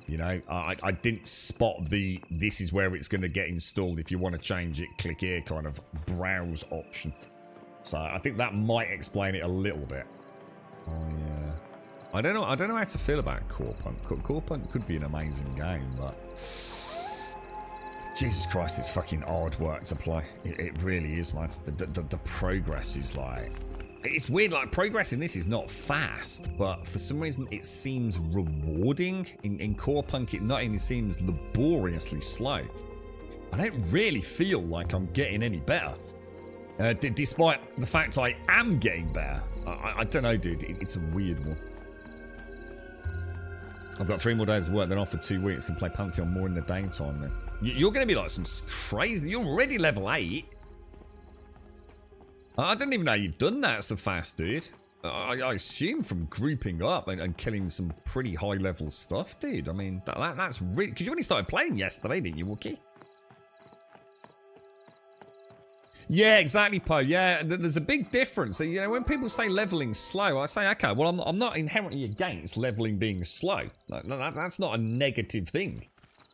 You know, I didn't spot the this is where it's going to get installed. If you want to change it, click here kind of browse option. So I think that might explain it a little bit. Oh yeah. I don't know how to feel about Core Punk. Core Punk could be an amazing game, but Jesus Christ, it's fucking hard work to play. It really is, man. The progress is like... It's weird, like, progress in this is not fast, but for some reason it seems rewarding. In Core Punk, it not only seems laboriously slow, I don't really feel like I'm getting any better. Despite the fact I am getting better. I don't know, dude. It's a weird one. I've got 3 more days of work, then off for 2 weeks. Can play Pantheon more in the daytime then. You're going to be like some crazy... You're already level 8. I don't even know you've done that so fast, dude. I assume from grouping up and killing some pretty high-level stuff, dude. I mean, that's really... Because you only started playing yesterday, didn't you, Wookie? Yeah, exactly, Poe. Yeah, there's a big difference. You know, when people say leveling slow, I say, okay, well, I'm not inherently against leveling being slow. That's not a negative thing.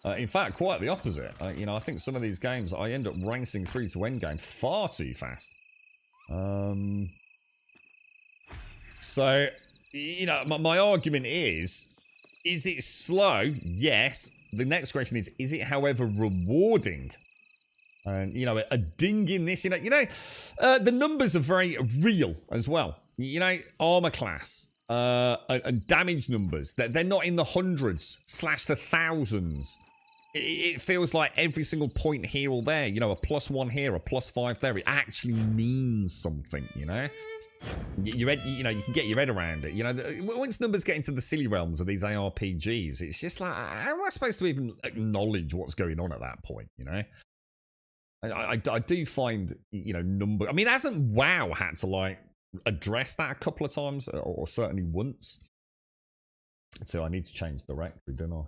In fact, quite the opposite. You know, I think some of these games, I end up racing through to endgame far too fast. So, you know, my argument is it slow? Yes. The next question is it, however, rewarding? And, you know, a ding in this, you know, the numbers are very real as well. You know, armor class and damage numbers, they're not in the hundreds / the thousands. It feels like every single point here or there, you know, a +1 here, a +5 there, it actually means something, you know? You know, you can get your head around it. You know, once numbers get into the silly realms of these ARPGs, it's just like, how am I supposed to even acknowledge what's going on at that point, you know? I do find, you know, number... I mean, hasn't WoW had to, like, address that a couple of times, or certainly once? So I need to change directory, don't I?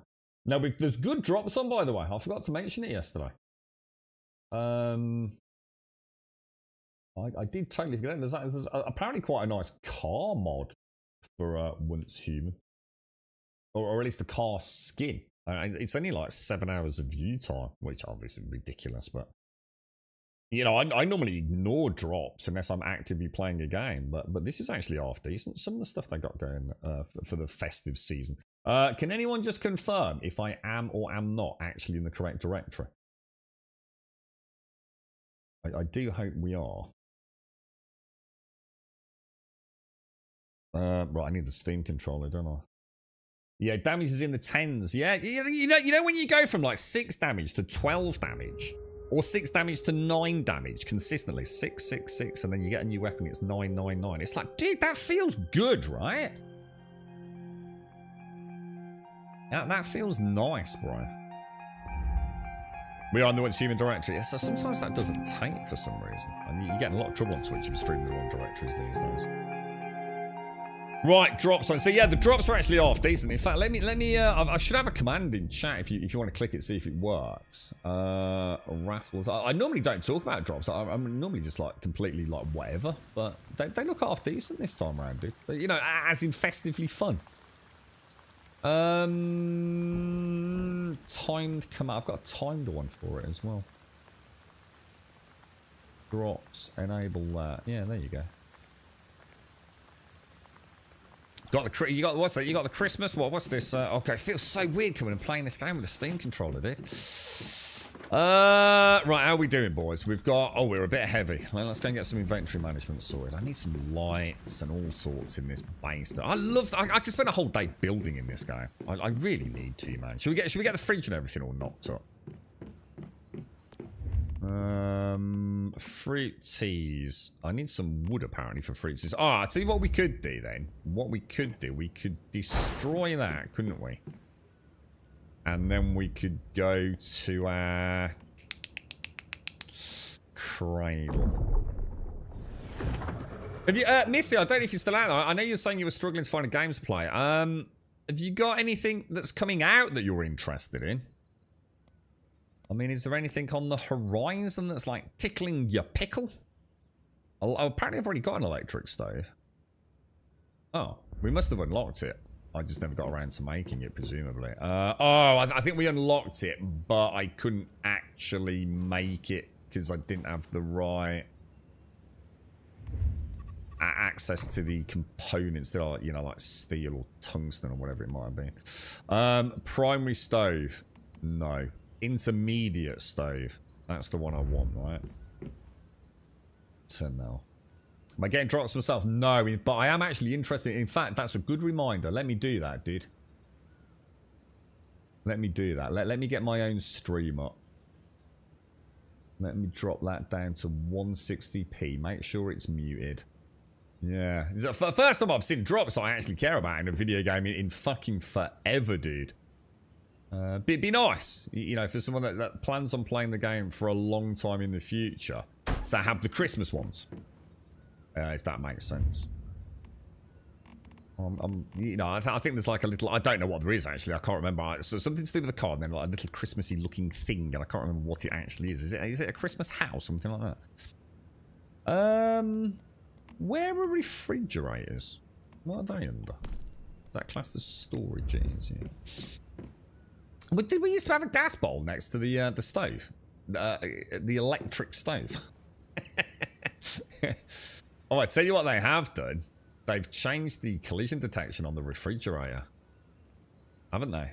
No, there's good drops on, by the way. I forgot to mention it yesterday. I did totally forget. There's apparently quite a nice car mod for Once Human. Or at least the car skin. It's only like 7 hours of view time, which obviously is ridiculous, but... You know, I normally ignore drops unless I'm actively playing a game, but this is actually half decent. Some of the stuff they got going for the festive season. Can anyone just confirm if I am or am not actually in the correct directory? I do hope we are. Right, I need the Steam controller, don't I? Yeah, damage is in the 10s. Yeah, you know when you go from like 6 damage to 12 damage, or 6 damage to 9 damage consistently, 6, 6, 6, and then you get a new weapon, it's 9, 9, 9. It's like, dude, that feels good, right? That feels nice, bro. We are in the Once Human directory. Yeah, so sometimes that doesn't take for some reason. And you get in a lot of trouble on Twitch if you stream the wrong directories these days. Right, drops on. So yeah, the drops are actually half decent. In fact, let me. I should have a command in chat if you want to click it, see if it works. Raffles. I normally don't talk about drops. I'm normally just like completely like whatever. But they look half decent this time around, dude. But, you know, as in festively fun. Timed command. I've got a timed one for it as well. Drops. Enable that. Yeah, there you go. You got what's that? You got the Christmas. What's this? Okay, it feels so weird coming and playing this game with a Steam controller, dude. Right, how are we doing, boys? We've got... Oh, we're a bit heavy. Well, let's go and get some inventory management sorted. I need some lights and all sorts in this base. I could spend a whole day building in this game. I really need to, man. Should we get the fridge and everything all knocked up? Fruit teas. I need some wood apparently for fruit teas. Oh, I'll tell you what we could do then. We could destroy that, couldn't we? And then we could go to our cradle. Have you, Missy, I don't know if you're still out there. I know you were saying you were struggling to find a game to play. Have you got anything that's coming out that you're interested in? I mean, is there anything on the horizon that's like tickling your pickle? Oh, apparently I've already got an electric stove. Oh, we must have unlocked it. I just never got around to making it, presumably. I think we unlocked it, but I couldn't actually make it because I didn't have the right access to the components that are, you know, like steel or tungsten or whatever it might have been. Primary stove. No. Intermediate stove. That's the one I want, right? So no. Am I getting drops myself? No, but I am actually interested. In fact, that's a good reminder. Let me do that, dude. Let me do that. Let me get my own stream up. Let me drop that down to 160p. Make sure it's muted. Yeah. First time I've seen drops that I actually care about in a video game in fucking forever, dude. Be nice, you know, for someone that plans on playing the game for a long time in the future, to have the Christmas ones. If that makes sense. You know, I think there's like a little, I don't know what there is actually, I can't remember. So something to do with the card and then like a little Christmassy looking thing, and I can't remember what it actually is. Is it a Christmas house, something like that? Where are refrigerators? What are they under? Is that classed as storage? Yeah. But did we used to have a gas bowl next to the stove? The electric stove. Oh, I tell you what they have done. They've changed the collision detection on the refrigerator. Haven't they?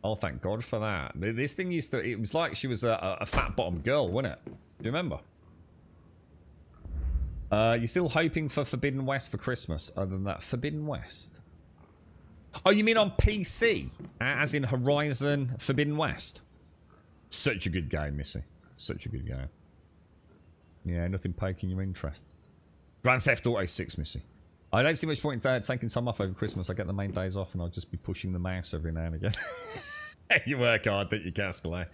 Oh, thank God for that. This thing used to... It was like she was a fat bottom girl, wasn't it? Do you remember? You're still hoping for Forbidden West for Christmas. Other than that, Forbidden West? Oh, you mean on PC? As in Horizon Forbidden West? Such a good game, Missy. Such a good game. Yeah, nothing piquing your interest. Grand Theft Auto 6, Missy. I don't see much point in taking time off over Christmas. I get the main days off and I'll just be pushing the mouse every now and again. You work hard, don't you, Castle, eh?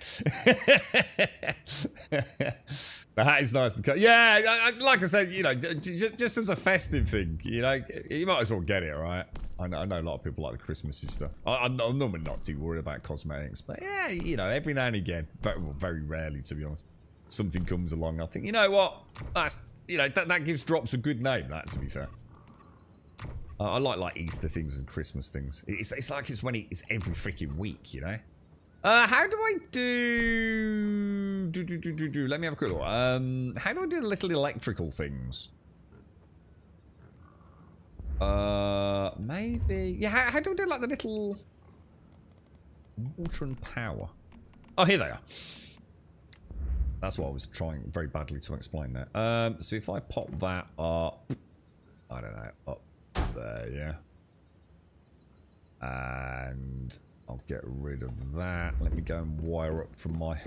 The hat is nice. Yeah, like I said, you know, just as a festive thing, you know, you might as well get it, right? I know a lot of people like the Christmassy stuff. I'm normally not too worried about cosmetics, but yeah, you know, every now and again, very rarely, to be honest, something comes along. I think, you know what? That's, you know, that gives drops a good name. That, to be fair. I like Easter things and Christmas things. It's like it's every freaking week, you know. How do I do? Let me have a quick look. How do I do the little electrical things? Maybe. Yeah. How do I do like the little water and power? Oh, here they are. That's what I was trying very badly to explain there. So if I pop that up, I don't know, up there, yeah. And I'll get rid of that. Let me go and wire up from my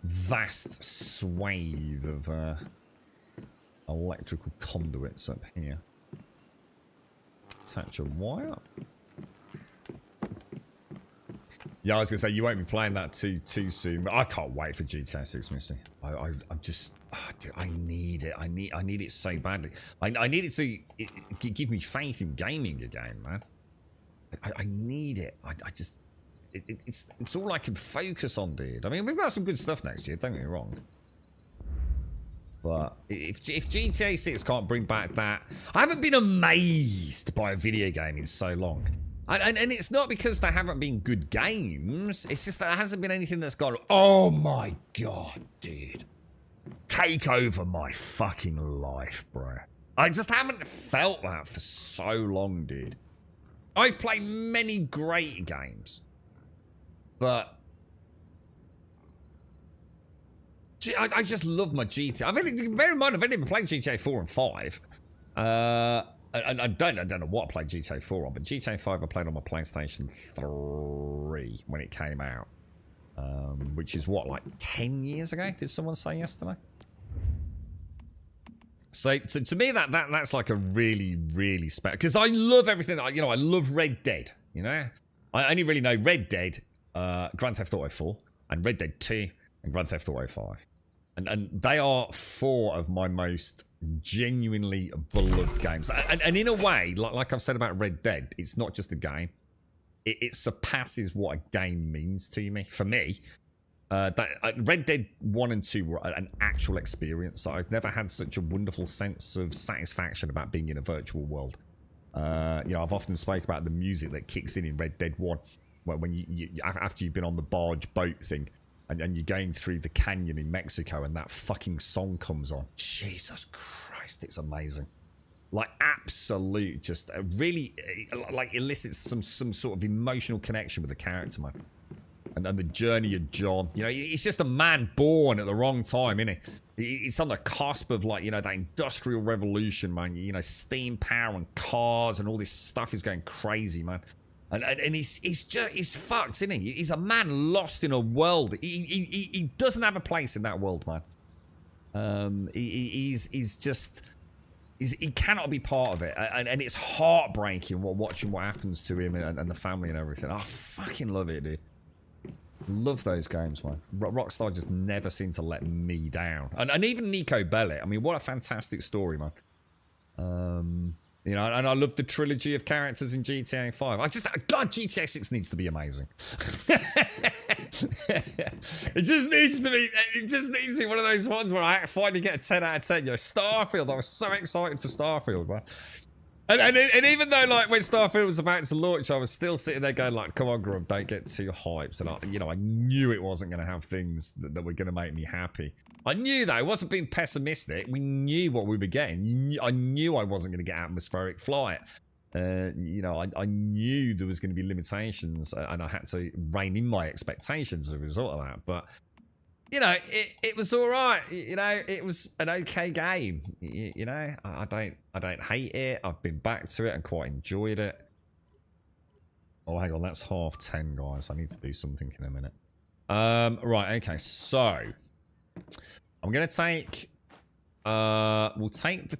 vast swathe of electrical conduits up here. Attach a wire. Yeah, I was gonna say you won't be playing that too soon, but I can't wait for GTA 6, Missy. I'm just, dude, I need it. I need it so badly. I need it to give me faith in gaming again, man. I need it. I just, it's all I can focus on, dude. I mean, we've got some good stuff next year. Don't get me wrong. But if GTA 6 can't bring back that, I haven't been amazed by a video game in so long. And it's not because there haven't been good games. It's just that there hasn't been anything that's gone, oh my God, dude. Take over my fucking life, bro. I just haven't felt that for so long, dude. I've played many great games. But I just love my GTA. Bear in mind, I've only ever played GTA 4 and 5. And I don't know what I played GTA 4 on, but GTA 5 I played on my PlayStation 3 when it came out. Which is what, like 10 years ago? Did someone say yesterday? So to me, that's like a really special, because I love everything. You know, I love Red Dead. You know, I only really know Red Dead, Grand Theft Auto 4, and Red Dead 2, and Grand Theft Auto 5. And they are 4 of my most genuinely beloved games. And in a way, like I've said about Red Dead, it's not just a game. It surpasses what a game means to me. For me, Red Dead 1 and 2 were an actual experience. I've never had such a wonderful sense of satisfaction about being in a virtual world You know, I've often spoke about the music that kicks in Red Dead 1 when you after you've been on the barge boat thing and you're going through the canyon in Mexico and that fucking song comes on. Jesus Christ, it's amazing. Like absolute, just really like elicits some sort of emotional connection with the character, man. And the journey of John. You know, he's just a man born at the wrong time, isn't he? He's on the cusp of, like, you know, that industrial revolution, man. You know, steam power and cars and all this stuff is going crazy, man. And he's fucked, isn't he? He's a man lost in a world. He doesn't have a place in that world, man. He's just... he cannot be part of it. And it's heartbreaking watching what happens to him and the family and everything. I fucking love it, dude. Love those games, man. Rockstar just never seem to let me down. And even Nico Bellic. I mean, what a fantastic story, man. You know, and I love the trilogy of characters in GTA 5. God, GTA 6 needs to be amazing. It just needs to be one of those ones where I finally get a 10 out of 10. You know, Starfield, I was so excited for Starfield, man. And even though, like, when Starfield was about to launch, I was still sitting there going, like, come on, Grub, don't get too hyped. And, I knew it wasn't going to have things that were going to make me happy. I knew, though. It wasn't being pessimistic. We knew what we were getting. I knew I wasn't going to get atmospheric flight. I knew there was going to be limitations, and I had to rein in my expectations as a result of that. But... you know, it was all right. You know, it was an okay game. You know, I don't hate it. I've been back to it and quite enjoyed it. Oh, hang on, that's 10:30, guys. I need to do something in a minute. Right, okay. So I'm gonna take. We'll take the.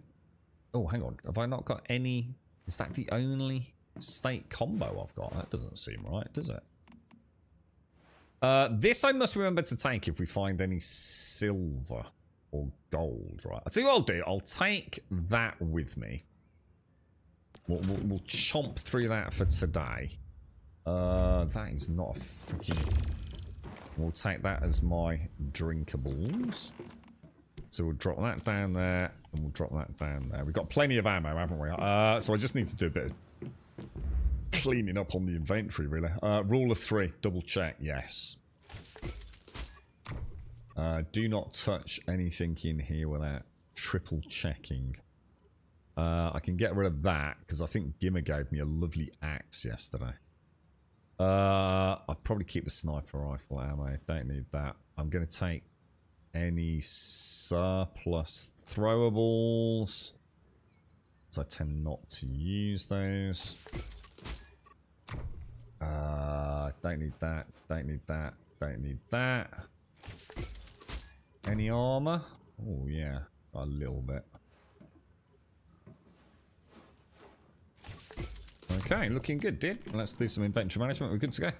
Oh, hang on. Have I not got any? Is that the only state combo I've got? That doesn't seem right, does it? This I must remember to take if we find any silver or gold, right? I'll tell you what I'll do. I'll take that with me. We'll chomp through that for today. That is not a freaking... We'll take that as my drinkables. So we'll drop that down there, and we'll drop that down there. We've got plenty of ammo, haven't we? So I just need to do a bit of cleaning up on the inventory, really. Rule of 3, double check, yes. Do not touch anything in here without triple checking. I can get rid of that, because I think Gimmer gave me a lovely axe yesterday. I'll probably keep the sniper rifle ammo, don't need that. I'm going to take any surplus throwables, so I tend not to use those. Don't need that, don't need that, don't need that. Any armor? Oh yeah, a little bit. Okay, looking good, dude. Let's do some inventory management. We're good to go.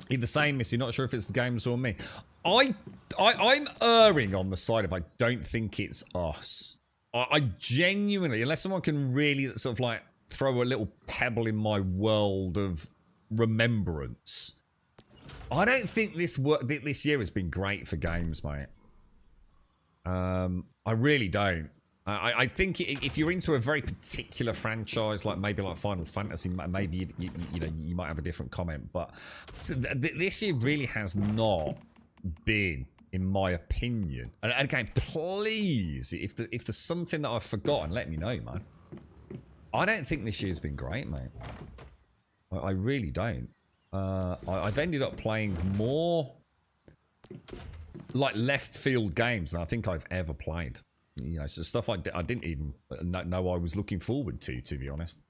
You're the same, Missy. Not sure if it's the games or me. I'm erring on the side of I don't think it's us. I genuinely, unless someone can really sort of like throw a little pebble in my world of remembrance, I don't think this year has been great for games, mate. I really don't. I think if you're into a very particular franchise, like maybe like Final Fantasy, maybe you might have a different comment. But this year really has not been, in my opinion. And again, please, if there's something that I've forgotten, let me know, man. I don't think this year's been great, mate. I really don't. I've ended up playing more like left field games than I think I've ever played. You know, so stuff I didn't even know I was looking forward to be honest.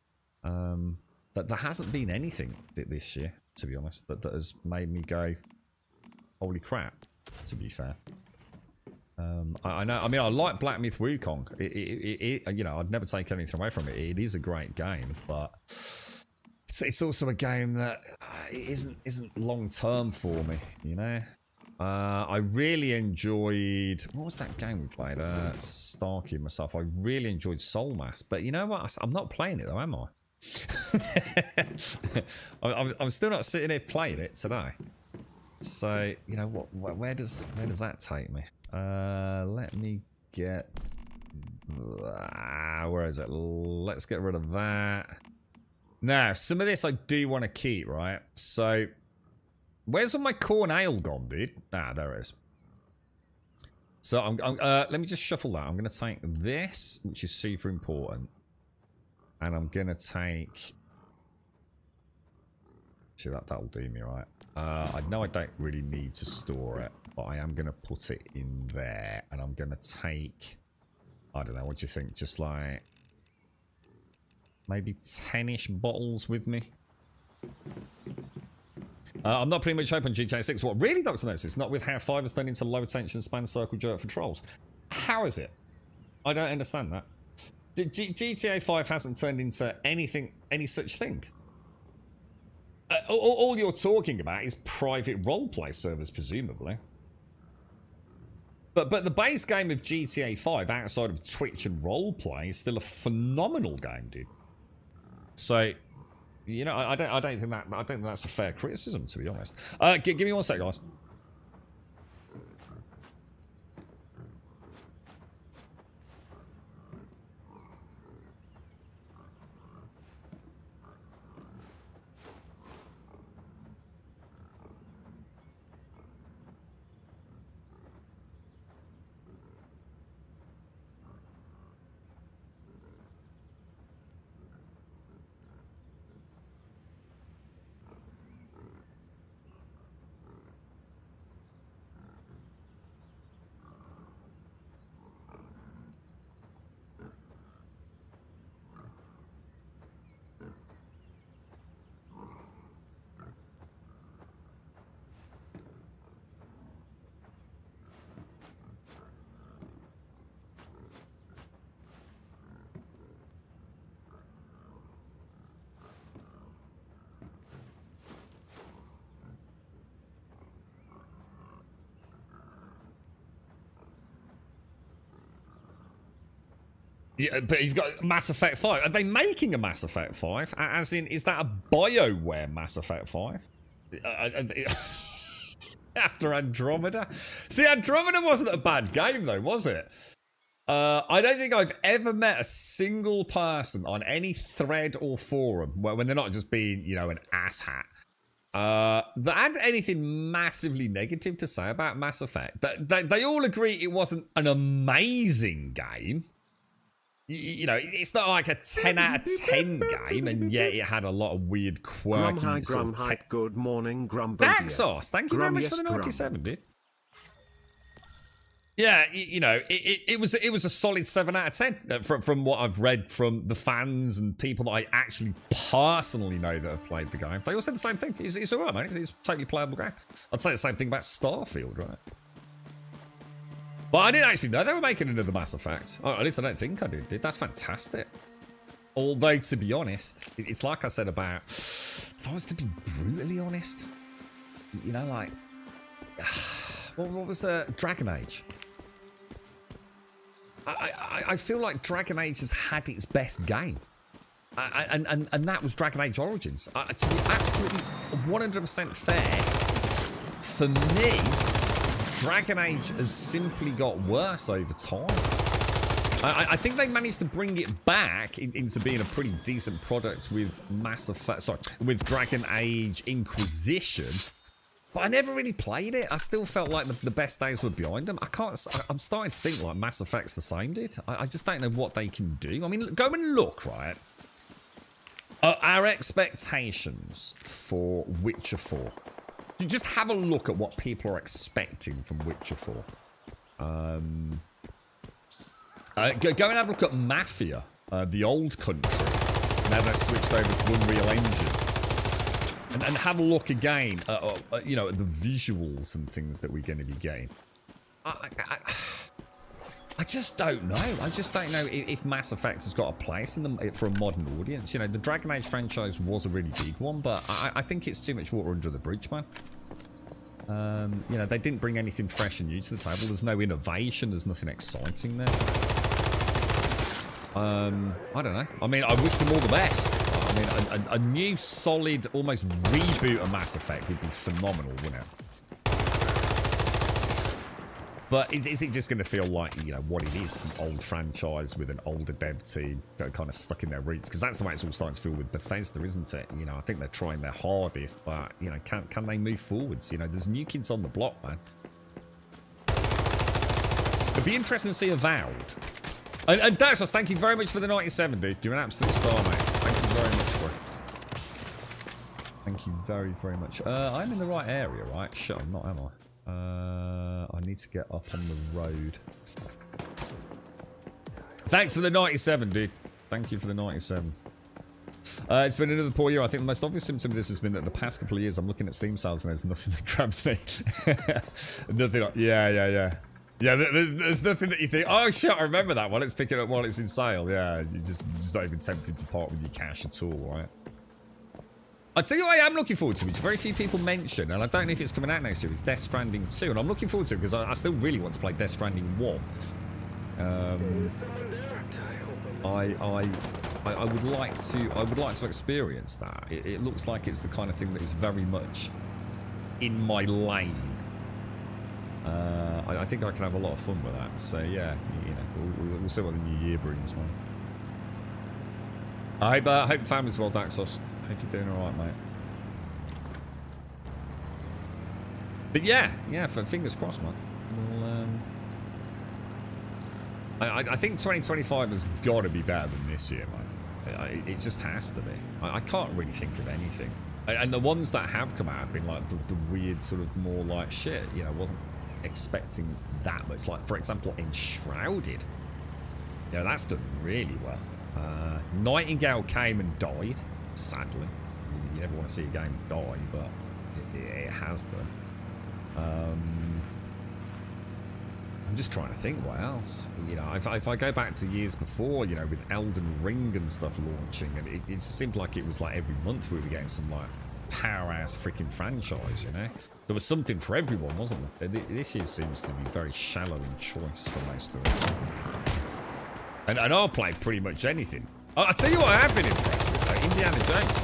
That there hasn't been anything this year, to be honest, that has made me go, holy crap, to be fair. I know, I mean, I like Black Myth Wukong. You know, I'd never take anything away from it. It is a great game, but it's also a game that isn't long term for me, you know. I really enjoyed, what was that game we played? Starkey and myself. I really enjoyed Soul Mass, but you know what? I'm not playing it though, am I? I'm still not sitting here playing it today. So you know what? Where does that take me? Let me get Where is it? Let's get rid of that. Now, some of this I do want to keep, right? So, where's all my corn ale gone, dude? Ah, there it is. So, let me just shuffle that. I'm going to take this, which is super important. And I'm going to take... See, that'll do me, right? I know I don't really need to store it, but I am going to put it in there. And I'm going to take... I don't know, what do you think? Just like... maybe 10-ish bottles with me. I'm not pretty much open GTA 6. What, really, Dr. Notice? Not with how 5 has turned into low attention span circle jerk for trolls. How is it? I don't understand that. GTA 5 hasn't turned into anything, any such thing. All you're talking about is private roleplay servers, presumably. But the base game of GTA 5, outside of Twitch and roleplay, is still a phenomenal game, dude. So, you know, I don't think that's a fair criticism, to be honest. Give me one sec, guys. Yeah, but he's got Mass Effect 5. Are they making a Mass Effect 5? As in, is that a BioWare Mass Effect 5? After Andromeda? See, Andromeda wasn't a bad game, though, was it? I don't think I've ever met a single person on any thread or forum, when they're not just being, you know, an asshat, that had anything massively negative to say about Mass Effect. They all agree it wasn't an amazing game. You know, it's not like a 10 out of 10 game, and yet it had a lot of weird, quirky... Good morning, Daxos, thank you very much for the 97, dude. Yeah, you know, it was a solid 7 out of 10 from what I've read from the fans and people that I actually personally know that have played the game. They all said the same thing. It's alright, man. It's a totally playable game. I'd say the same thing about Starfield, right? But I didn't actually know they were making another Mass Effect. Oh, at least I don't think I did. That's fantastic. Although, to be honest, it's like I said about... If I was to be brutally honest, you know, like... What was Dragon Age? I feel like Dragon Age has had its best game. And that was Dragon Age Origins. To be absolutely 100% fair, for me... Dragon Age has simply got worse over time. I think they managed to bring it back into being a pretty decent product with Mass Effect, with Dragon Age Inquisition. But I never really played it. I still felt like the best days were behind them. I'm starting to think like Mass Effect's the same, dude. I just don't know what they can do. I mean, go and look, right? Our expectations for Witcher 4. Just have a look at what people are expecting from Witcher 4. Go and have a look at Mafia, the old country. Now they've switched over to Unreal Engine. And have a look again at, you know, at the visuals and things that we're going to be getting. I just don't know. I just don't know if Mass Effect has got a place in for a modern audience. You know, the Dragon Age franchise was a really big one, but I think it's too much water under the bridge, man. You know, they didn't bring anything fresh and new to the table. There's no innovation. There's nothing exciting there. I don't know. I mean, I wish them all the best. I mean, a new, solid, almost reboot of Mass Effect would be phenomenal, wouldn't it? But is it just going to feel like, you know, what it is, an old franchise with an older dev team kind of stuck in their roots? Because that's the way it's all starting to feel with Bethesda, isn't it? You know, I think they're trying their hardest, but, you know, can they move forwards? You know, there's new kids on the block, man. It'd be interesting to see Avowed. And Daxos, thank you very much for the 97, dude. You're an absolute star, mate. Thank you very much for it. Thank you very, very much. I'm in the right area, right? Shit, I'm not, am I? I need to get up on the road. Thanks for the 97, dude. Thank you for the 97. It's been another poor year. I think the most obvious symptom of this has been that the past couple of years I'm looking at Steam sales and there's nothing that grabs me. Nothing. Yeah. Yeah, there's nothing that you think, oh shit, I remember that one. Let's pick it up while it's in sale. Yeah, you're just not even tempted to part with your cash at all, right? I'll tell you what I am looking forward to, which very few people mention, and I don't know if it's coming out next year, it's Death Stranding 2, and I'm looking forward to it because I still really want to play Death Stranding 1. I would like to experience that. It looks like it's the kind of thing that is very much in my lane. I think I can have a lot of fun with that. So yeah, you know, we'll see what the new year brings, man. I hope the family's well, Daxos. Hope you're doing all right, mate. But yeah, for fingers crossed, man. Well, I think 2025 has got to be better than this year, man. It just has to be. I can't really think of anything. And the ones that have come out have been like the weird sort of more like shit. You know, wasn't expecting that much. Like, for example, Enshrouded. You know, that's done really well. Nightingale came and died, sadly. You never want to see a game die, but it has done. I'm just trying to think what else. You know, if I go back to years before, you know, with Elden Ring and stuff launching, and it seemed like it was like every month we were getting some like powerhouse freaking franchise, you know? There was something for everyone, wasn't there? This year seems to be very shallow in choice for most of us. And I'll play pretty much anything. I'll tell you what I have been impressed with, though. Indiana Jones,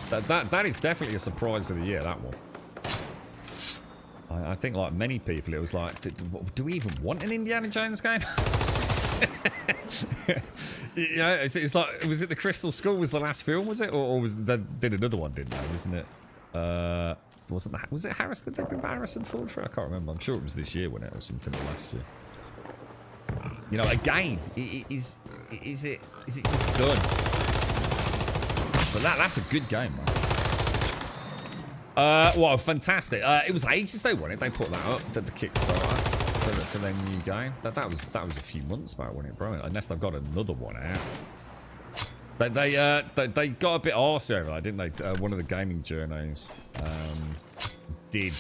man. That is definitely a surprise of the year, that one. I think, like many people, it was like, do we even want an Indiana Jones game? You know, it's like, was it the Crystal Skull was the last film, was it? Or was they did another one, didn't they? Wasn't it? Was it Harrison? Did they bring Harrison Ford for it? I can't remember. I'm sure it was this year, wasn't it, or something, or last year. You know, again, is it just done? But that's a good game, man. Well, fantastic. It was ages though, wasn't it? They put that up, did the Kickstarter for their new game. That was a few months back when it broke. Unless they've got another one out. They got a bit arsey over that, didn't they? One of the gaming journos did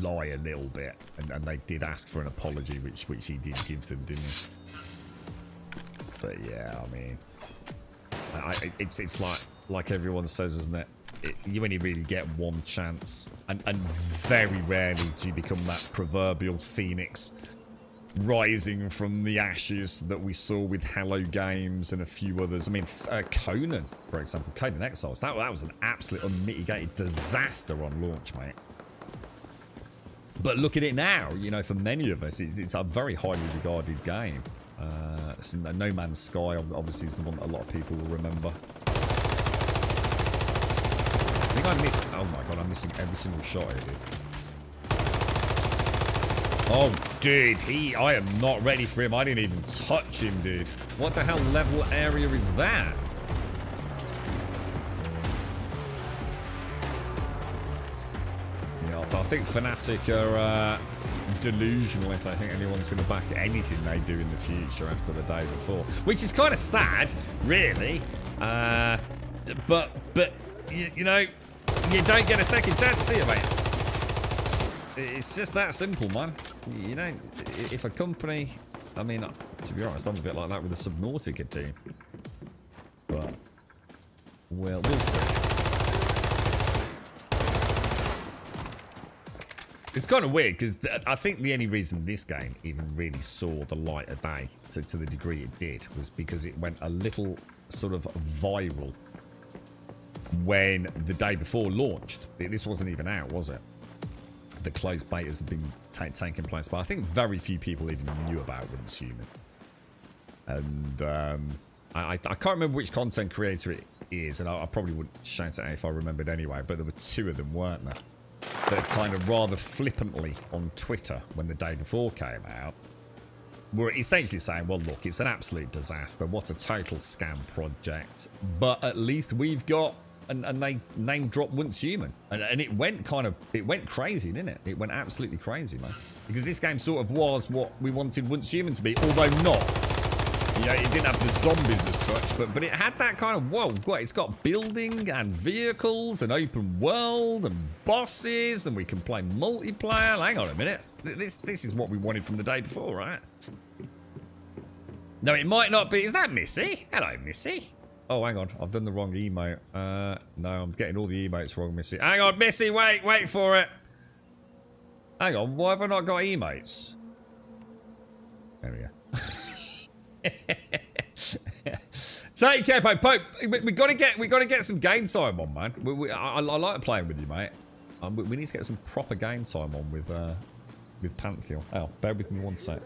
lie a little bit, and they did ask for an apology, which he did give them, didn't he? But yeah, I mean, it's like everyone says, isn't it? You only really get one chance, and very rarely do you become that proverbial phoenix rising from the ashes that we saw with Hello Games and a few others. I mean, Conan, for example, Conan Exiles, that was an absolute unmitigated disaster on launch, mate. But look at it now, you know, for many of us, it's a very highly regarded game. No Man's Sky, obviously, is the one that a lot of people will remember. I think I missed... Oh my god, I'm missing every single shot I did. Oh, dude, I am not ready for him. I didn't even touch him, dude. What the hell level area is that? Yeah, I think Fnatic are delusional if they think anyone's going to back anything they do in the future after the day before. Which is kind of sad, really. But you know, you don't get a second chance, do you, mate? It's just that simple, man. You know, if a company... I mean, to be honest, I'm a bit like that with the Subnautica team. But, well, we'll see. It's kind of weird, because I think the only reason this game even really saw the light of day, to the degree it did, was because it went a little sort of viral when the day before launched. This wasn't even out, was it? the closed betas have been taking place, but I think very few people even knew about Once Human. And I can't remember which content creator it is, and I probably wouldn't shout it out if I remembered anyway, but there were two of them, weren't there? That kind of rather flippantly on Twitter when the day before came out were essentially saying, well, look, it's an absolute disaster. What a total scam project. But at least we've got, and they name dropped Once Human. And it went crazy, didn't it? It went absolutely crazy, man. Because this game sort of was what we wanted Once Human to be, although not. Yeah, it didn't have the zombies as such, but it had that kind of, whoa, it's got building and vehicles and open world and bosses, and we can play multiplayer. Hang on a minute. This is what we wanted from the day before, right? No, it might not be. Is that Missy? Hello, Missy. Oh, hang on. I've done the wrong emote. No, I'm getting all the emotes wrong, Missy. Hang on, Missy, wait for it. Hang on, why have I not got emotes? There we go. Take care, Pope. We gotta get some game time on, man. I like playing with you, mate. We need to get some proper game time on with Pantheon. Oh, bear with me one sec.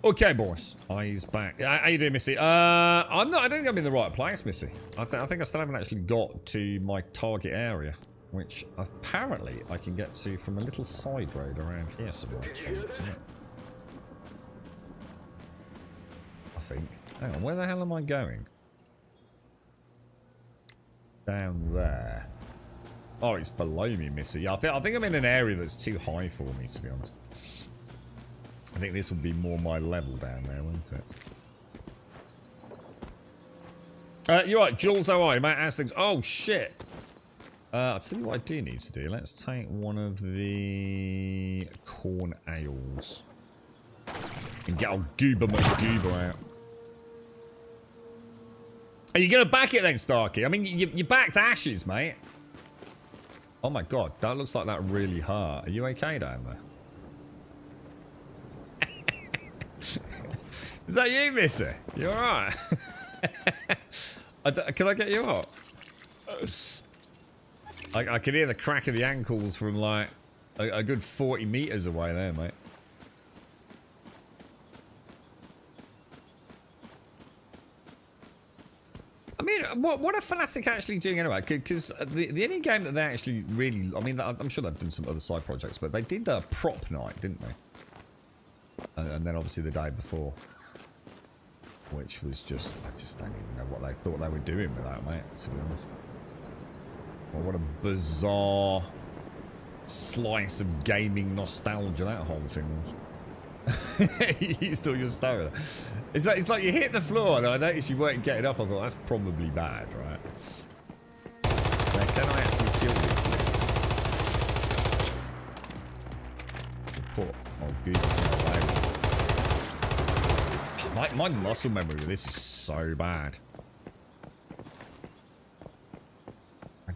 Okay, boys. He's back. How you doing, Missy? I don't think I'm in the right place, Missy. I think I still haven't actually got to my target area, which apparently I can get to from a little side road around here somewhere. I think. Hang on, where the hell am I going? Down there. Oh, it's below me, Missy. Yeah, I think I'm in an area that's too high for me, to be honest. I think this would be more my level down there, wouldn't it? You're right, Jules, how are you, mate? How's things? Oh, shit. I'll tell you what I do need to do. Let's take one of the corn ales. And get old Goober McGoober out. Are you going to back it then, Starkey? I mean, you're back to ashes, mate. Oh my god, that looks like that really hurt. Are you okay down there? Is that you, Missy? You alright? Can I get you up? I can hear the crack of the ankles from like a good 40 meters away there, mate. I mean, what are Fnatic actually doing anyway? Because the only game that they actually really... I mean, I'm sure they've done some other side projects, but they did a prop night, didn't they? And then obviously the day before. Which was just... I just don't even know what they thought they were doing with that, mate, to be honest. Well, what a bizarre slice of gaming nostalgia that whole thing was. You still your stamina. It's like you hit the floor and I noticed you weren't getting up. I thought that's probably bad, right? Now, can I actually kill you? Poor old goodness. My muscle memory with this is so bad.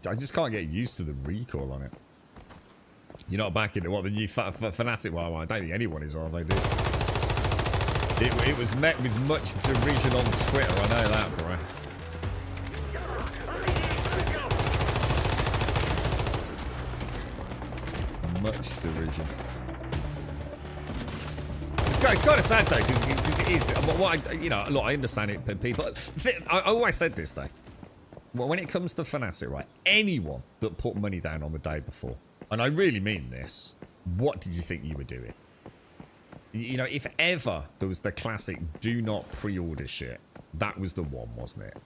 I just can't get used to the recoil on it. You're not back in it. What, the new Fnatic? Well, I don't think anyone is, are they? It was met with much derision on Twitter. I know that, bro. Much derision. It's kind of sad though, because it is. Look, I understand it. People, I always said this though. Well, when it comes to Fnatic, right? Anyone that put money down on the day before, and I really mean this, what did you think you were doing? You know, if ever there was the classic do not pre-order shit, that was the one, wasn't it?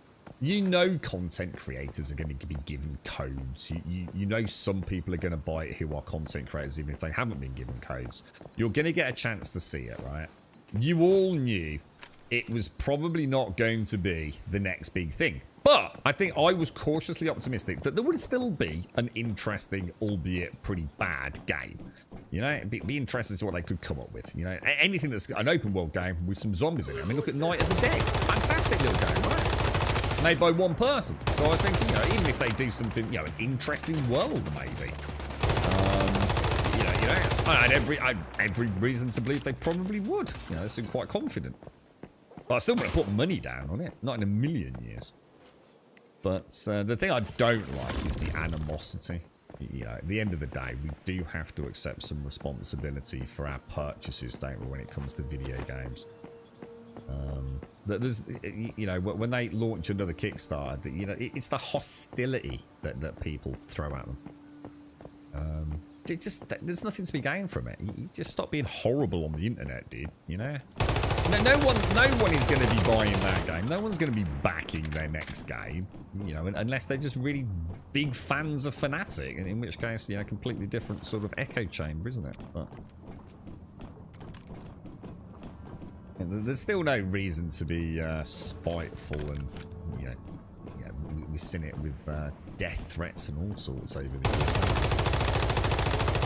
You know content creators are going to be given codes. You know some people are going to buy it who are content creators even if they haven't been given codes. You're going to get a chance to see it, right? You all knew it was probably not going to be the next big thing. But I think I was cautiously optimistic that there would still be an interesting, albeit pretty bad game. You know, be interested to see what they could come up with. You know, anything that's an open world game with some zombies in it. I mean, look at Night of the Dead. Fantastic little game, right? Made by one person. So I was thinking, you know, even if they do something, you know, an interesting world, maybe. I had every reason to believe they probably would. You know, they seem quite confident. But I still want to put money down on it. Not in a million years. But the thing I don't like is the animosity. You know, at the end of the day, we do have to accept some responsibility for our purchases, don't we, when it comes to video games. That there's, you know, when they launch another Kickstarter, that, you know, it's the hostility that people throw at them. There's nothing to be gained from it. You just stop being horrible on the internet, dude. You know. No one is going to be buying that game. No one's going to be backing their next game, you know, unless they're just really big fans of Fnatic, in which case, you know, completely different sort of echo chamber, isn't it? But there's still no reason to be spiteful, and you know, we've seen it with death threats and all sorts over the years.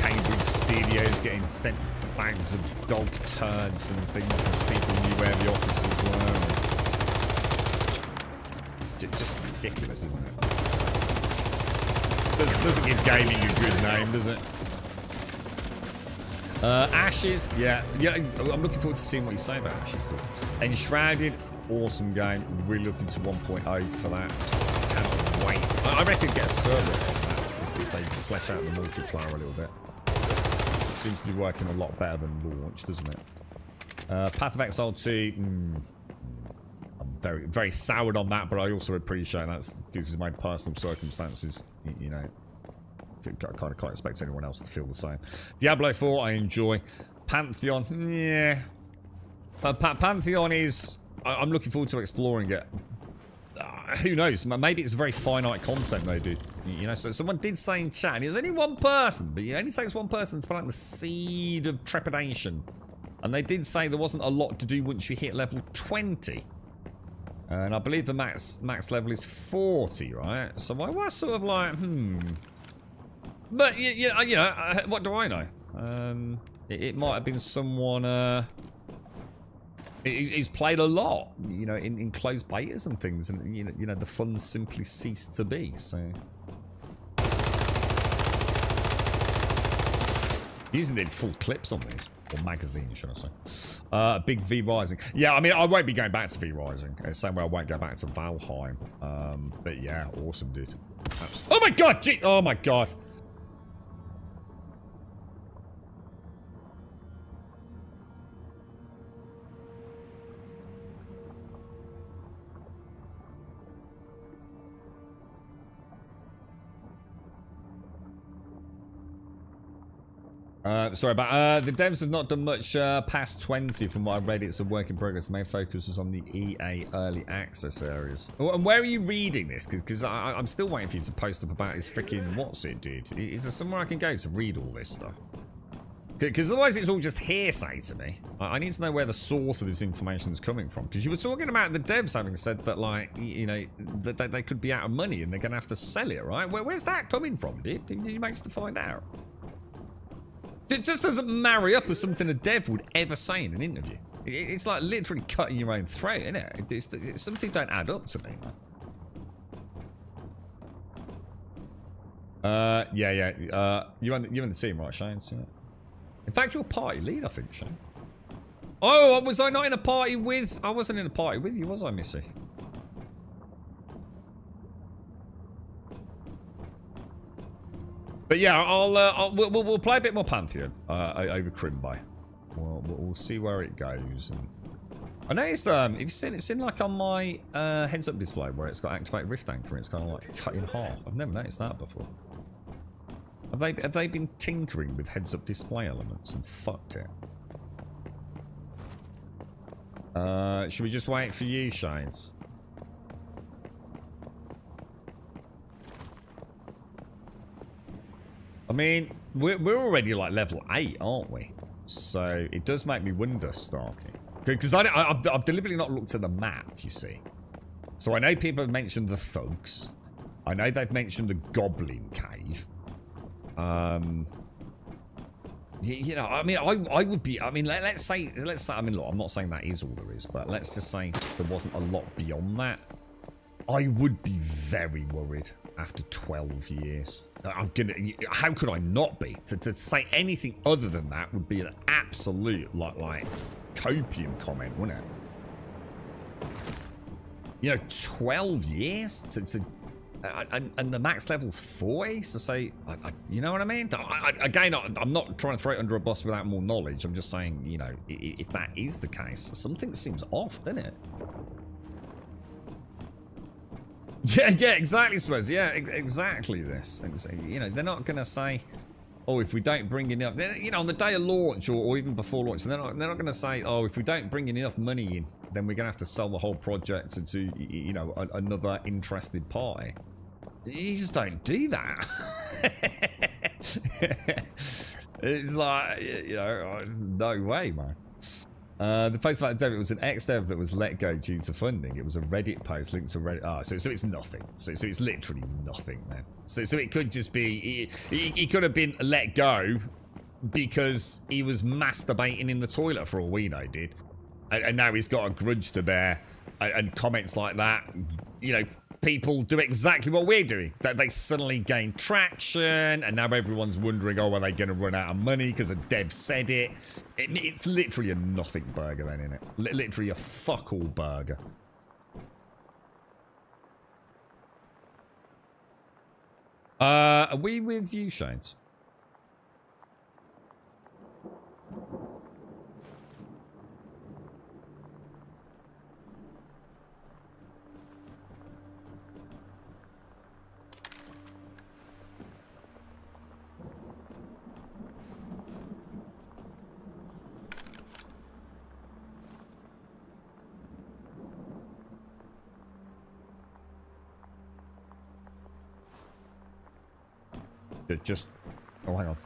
Cambridge studios getting sent bags of dog turds and things because people knew where the offices were. It's just ridiculous, isn't it? Doesn't give gaming a good name, does it? Ashes, yeah, I'm looking forward to seeing what you say about Ashes. Enshrouded, awesome game. Really looking to 1.0 for that. Cannot wait. I reckon get a server on that if they flesh out the multiplayer a little bit. Seems to be working a lot better than launch, doesn't it? Path of Exile 2. I'm very, very soured on that, but I also appreciate that's because of my personal circumstances. You know, I kind of can't expect anyone else to feel the same. Diablo 4, I enjoy. Pantheon, yeah. Pantheon is. I'm looking forward to exploring it. Who knows? Maybe it's very finite content though, dude. You know, so someone did say in chat, and it was only one person, but it only takes one person to plant the seed of trepidation. And they did say there wasn't a lot to do once you hit level 20. And I believe the max level is 40, right? So I was sort of like, But, you know, what do I know? It might have been someone, he's played a lot, you know, in closed betas and things, and you know the fun simply ceased to be. So using the full clips on these, or magazines, should I say? Big V Rising. Yeah, I mean, I won't be going back to V Rising. Same way I won't go back to Valheim. But yeah, awesome, dude. Oh my god! Oh my god! Sorry about the devs have not done much past 20 from what I've read. It's a work in progress. The main focus was on the EA early access areas. Oh, and where are you reading this? Because I'm still waiting for you to post up about his freaking what's it, dude. Is there somewhere I can go to read all this stuff? Because otherwise it's all just hearsay to me. I need to know where the source of this information is coming from. Because you were talking about the devs having said that, like, you know, that they could be out of money and they're going to have to sell it, right? Where's that coming from, dude? Did you manage to find out? It just doesn't marry up with something a dev would ever say in an interview. It's like literally cutting your own throat, isn't it? It's something don't add up to me, man. Yeah. You're in the team, right, Shane? So, in fact, you're party lead, I think, Shane. Oh, was I not in a party with? I wasn't in a party with you, was I, Missy? But yeah, we'll play a bit more Pantheon over Crimbo. We'll see where it goes. And I noticed, if you've seen, it's in like on my heads-up display where it's got activate Rift Anchor and it's kind of like cut in half. I've never noticed that before. Have they been tinkering with heads-up display elements and fucked it? Should we just wait for you, Shades? I mean, we're already like level 8, aren't we? So it does make me wonder, Starkey. Because I've deliberately not looked at the map, you see. So I know people have mentioned the thugs. I know they've mentioned the goblin cave. You know, I mean, I would be, I mean, let's say, I mean, look, I'm not saying that is all there is, but let's just say there wasn't a lot beyond that. I would be very worried after 12 years. How could I not be? To say anything other than that would be an absolute, like copium comment, wouldn't it? You know, 12 years and the max level's 40, so say, you know what I mean? Again, I'm not trying to throw it under a bus without more knowledge. I'm just saying, you know, if that is the case, something seems off, doesn't it? Yeah, exactly, Spurs. Yeah, exactly this. You know, they're not going to say, oh, if we don't bring enough, you know, on the day of launch or even before launch, they're not going to say, oh, if we don't bring enough money in, then we're going to have to sell the whole project to, you know, another interested party. You just don't do that. It's like, you know, no way, man. The post about David was an ex-dev that was let go due to funding. It was a Reddit post linked to Reddit. Ah, so it's nothing. So it's literally nothing then. So it could just be he could have been let go because he was masturbating in the toilet for all we know, did. And now he's got a grudge to bear. And comments like that, you know, people do exactly what we're doing. That they suddenly gain traction, and now everyone's wondering, oh, are they going to run out of money because a dev said it? It's literally a nothing burger then, isn't it? Literally a fuck all burger. Are we with you, Shades? Just, oh, hang on.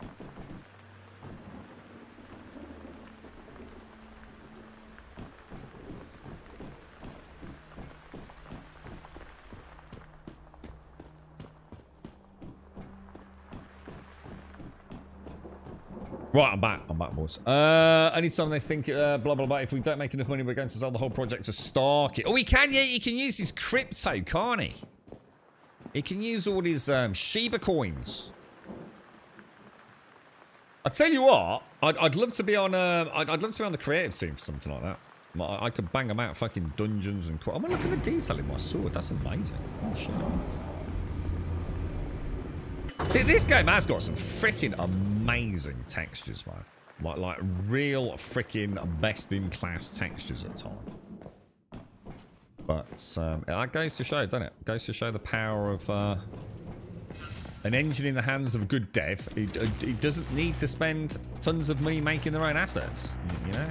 Right, I'm back, boys. Anytime they think, blah, blah, blah, if we don't make enough money, we're going to sell the whole project to Stark. Oh, he can, yeah, he can use his crypto, can't he? He can use all his Shiba coins. I tell you what, I'd love to be on. I'd love to be on the creative team for something like that. I could bang them out fucking dungeons and. I mean, look at the detail in my sword. That's amazing. Oh shit. This game has got some freaking amazing textures, man. Like real freaking best-in-class textures at times. But it goes to show, doesn't it? It goes to show the power of. An engine in the hands of a good dev, he doesn't need to spend tons of money making their own assets, you know?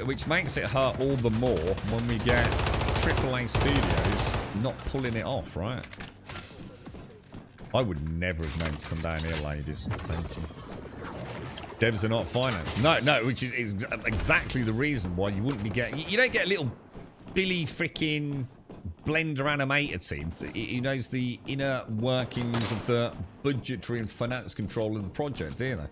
Which makes it hurt all the more when we get AAA studios not pulling it off, right? I would never have known to come down here, ladies. Thank you. Devs are not financed. No, which is exactly the reason why you wouldn't be getting... You don't get a little Billy freaking... Blender animator team. He knows the inner workings of the budgetary and finance control of the project, do you know?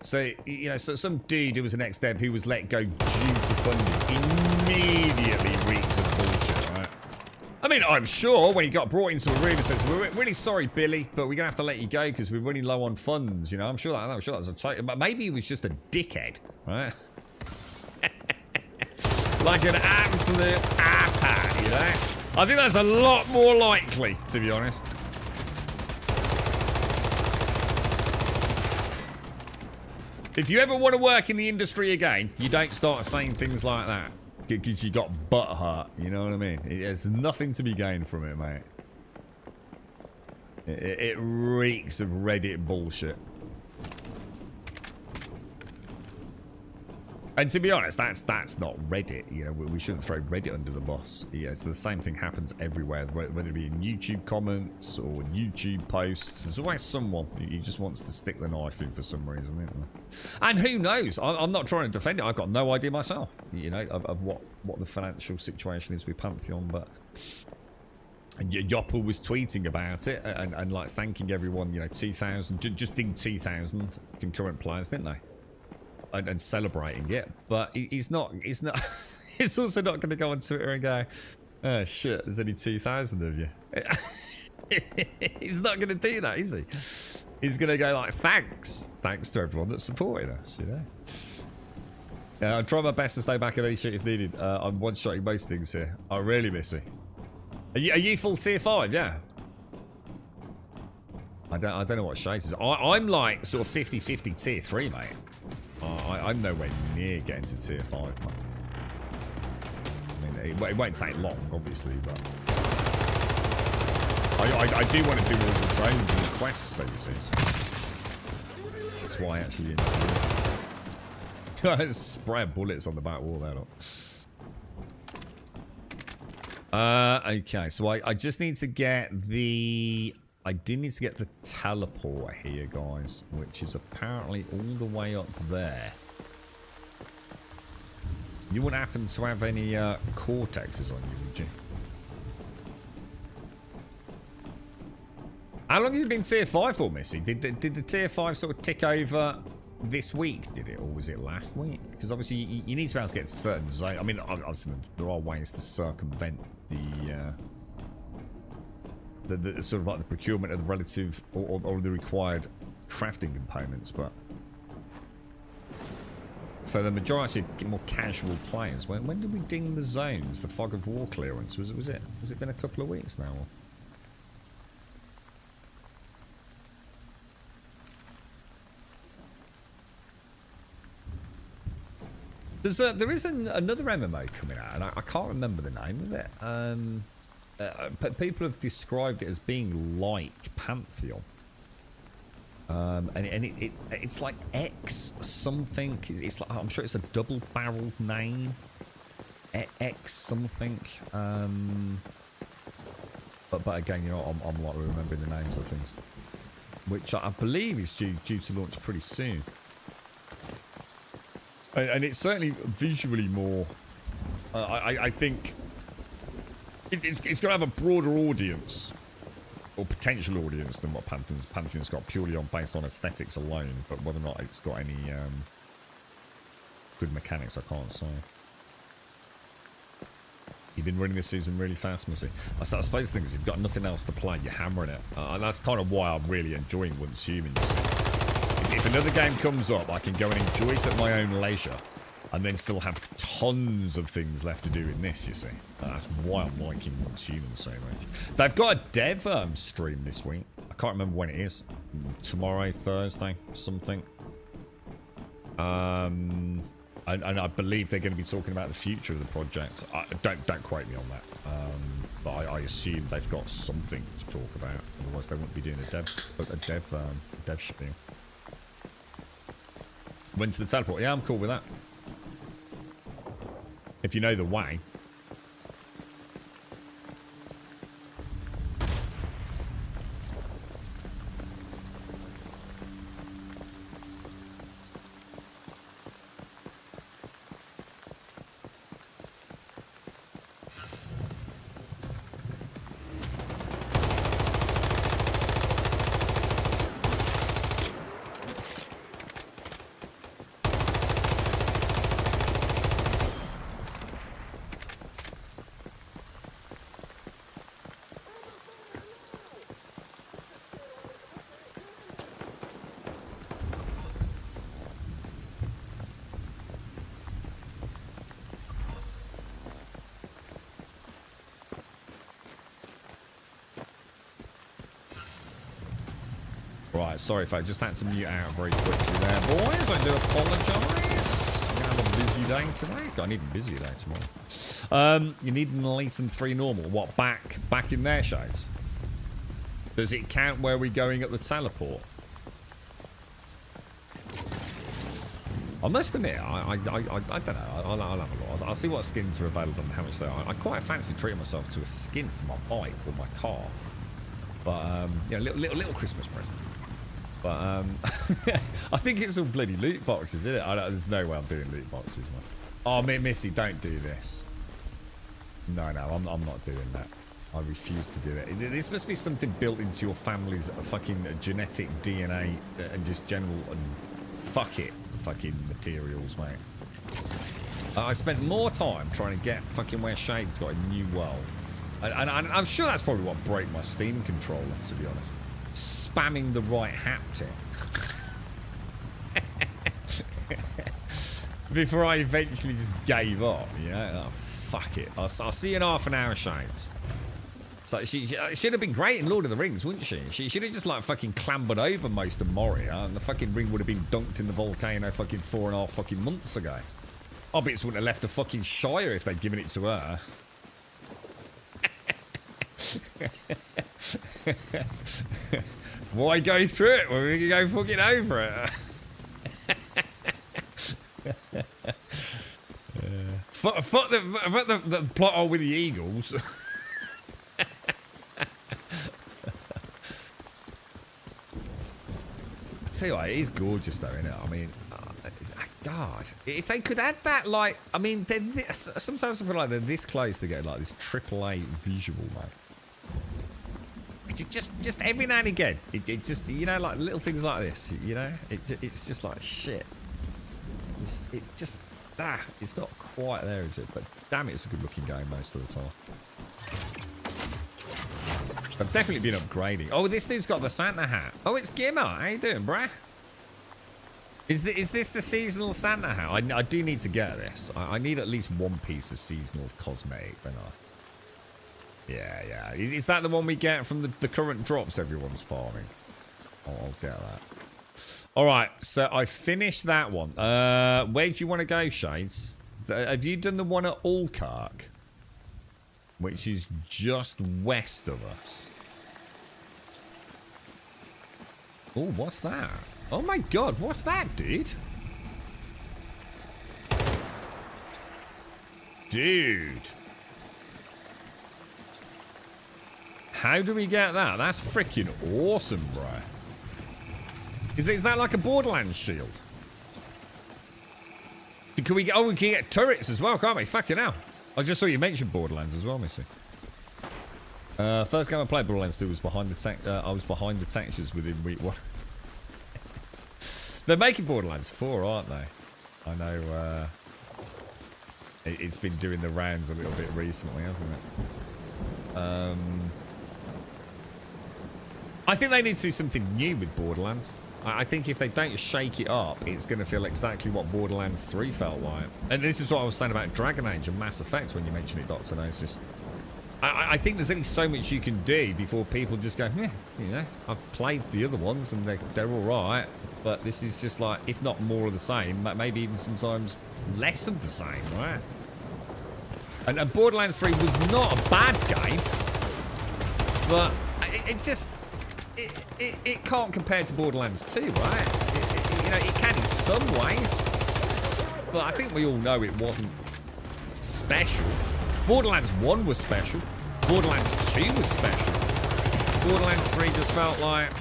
So, you know, so some dude who was an ex-dev who was let go due to funding immediately reeks of bullshit, right? I mean, I'm sure when he got brought into a room and says, "We're really sorry, Billy, but we're gonna have to let you go because we're running low on funds," you know, I'm sure that's a total, but maybe he was just a dickhead, right? Like an absolute asshat, you know? I think that's a lot more likely, to be honest. If you ever want to work in the industry again, you don't start saying things like that. Because you got butt hurt, you know what I mean? There's nothing to be gained from it, mate. It reeks of Reddit bullshit. And to be honest, that's not Reddit. You know, we shouldn't throw Reddit under the bus. Yeah, it's the same thing happens everywhere, whether it be in YouTube comments or YouTube posts. There's always someone who just wants to stick the knife in for some reason, isn't there? And who knows? I'm not trying to defend it. I've got no idea myself, you know, of what the financial situation is with Pantheon, but... And Yopple was tweeting about it and like thanking everyone, you know, 2,000, just did 2,000 concurrent players, didn't they? And celebrating it, but he's not he's also not going to go on Twitter and go, oh shit, there's only 2,000 of you. He's not going to do that, is he? He's going to go like, thanks to everyone that's supporting us, you know. I'll try my best to stay back at any shit if needed. I'm one-shotting most things here. I really miss you. Are you full tier 5? Yeah. I don't know what Shades is. I'm like sort of 50-50 tier 3, mate. I'm nowhere near getting to tier 5, man. I mean, it won't take long, obviously, but... I do want to do all the zones and the quests, though, you see. So that's why I actually enjoy it. Spray bullets on the back wall there, look. Okay, so I just need to get the... I do need to get the teleport here, guys, which is apparently all the way up there. You wouldn't happen to have any cortexes on you, would you? How long have you been tier 5 for, Missy? Did the tier 5 sort of tick over this week, did it? Or was it last week? Because obviously you need to be able to get to certain zones. I mean, obviously there are ways to circumvent the sort of like the procurement of the relative or the required crafting components, but for the majority of more casual players, when did we ding the zones? The fog of war clearance, has it been a couple of weeks now? There is another MMO coming out, and I can't remember the name of it. But people have described it as being like Pantheon, and it's like X something. It's like, I'm sure it's a double-barreled name, X something. But again, you know, I'm like remembering the names of things, which I believe is due to launch pretty soon. And it's certainly visually more. I think. It's going to have a broader audience, or potential audience, than what Pantheon's got, purely based on aesthetics alone. But whether or not it's got any good mechanics, I can't say. You've been running this season really fast, Missy. I suppose the thing is, you've got nothing else to play, you're hammering it. And that's kind of why I'm really enjoying Once Human. If another game comes up, I can go and enjoy it at my own leisure. And then still have tons of things left to do in this, you see. That's why I'm liking Once Human so much. They've got a dev stream this week. I can't remember when it is. Tomorrow, Thursday, something. And I believe they're going to be talking about the future of the project. Don't quote me on that. But I assume they've got something to talk about. Otherwise, they wouldn't be doing a dev spiel. Went to the teleport. Yeah, I'm cool with that. If you know the way. Right, sorry if I just had to mute out very quickly there, boys. I do apologise. I'm going to have a busy day today. Got an even busier day tomorrow. You need an elite and 3 normal. What, back in their Shades? Does it count where we're going at the teleport? I must admit, I don't know. I'll have a look. I'll see what skins are available and how much they are. I quite fancy treating myself to a skin for my bike or my car. But, yeah, little Christmas present. But, I think it's all bloody loot boxes, isn't it? There's no way I'm doing loot boxes, man. Oh, Missy, don't do this. No, I'm not doing that. I refuse to do it. This must be something built into your family's fucking genetic DNA and just general and fuck it fucking materials, mate. I spent more time trying to get fucking where Shade's got a new world. And I'm sure that's probably what broke my Steam controller, to be honest. Spamming the right haptic. Before I eventually just gave up, you know? Oh, fuck it. I'll see you in half an hour, Shades. So she should have been great in Lord of the Rings, wouldn't she? She should have just like fucking clambered over most of Moria, and the fucking ring would have been dunked in the volcano fucking 4.5 fucking months ago. Hobbits wouldn't have left the fucking Shire if they'd given it to her. Why go through it when we can go fucking over it? Fuck the plot hole with the eagles. I tell you what, it is gorgeous though, isn't it? I mean, God, if they could add that, like, I mean, sometimes I feel like they're this close to getting like this AAA visual, mate. Just every now and again, it just, you know, like little things like this, you know, it's just like shit. It's not quite there, is it? But damn it, it's a good looking game most of the time. I've definitely been upgrading. Oh, this dude's got the Santa hat. Oh, it's Gimmer. How you doing, bruh? Is this the seasonal Santa hat? I do need to get this. I need at least one piece of seasonal cosmetic, don't I? Yeah. Is that the one we get from the current drops everyone's farming? Oh, I'll get that. All right, so I finished that one. Where do you want to go, Shades? Have you done the one at Alkirk? Which is just west of us. Oh, what's that? Oh my god, what's that, dude? Dude. How do we get that? That's freaking awesome, bro. Is that like a Borderlands shield? Can we get... Oh, we can get turrets as well, can't we? Fucking hell. I just saw you mention Borderlands as well, Missy. First game I played Borderlands 2 was behind the I was behind the textures within week 1. They're making Borderlands 4, aren't they? I know it's been doing the rounds a little bit recently, hasn't it? I think they need to do something new with Borderlands. I think if they don't shake it up, it's going to feel exactly what Borderlands 3 felt like. And this is what I was saying about Dragon Age and Mass Effect when you mentioned it, Dr. Gnosis. I think there's only so much you can do before people just go, yeah, you know, I've played the other ones and they're all right, but this is just like, if not more of the same, maybe even sometimes less of the same, right? And Borderlands 3 was not a bad game, but it just... It can't compare to Borderlands 2, right? You know, it can in some ways, but I think we all know it wasn't special. Borderlands 1 was special. Borderlands 2 was special. Borderlands 3 just felt like,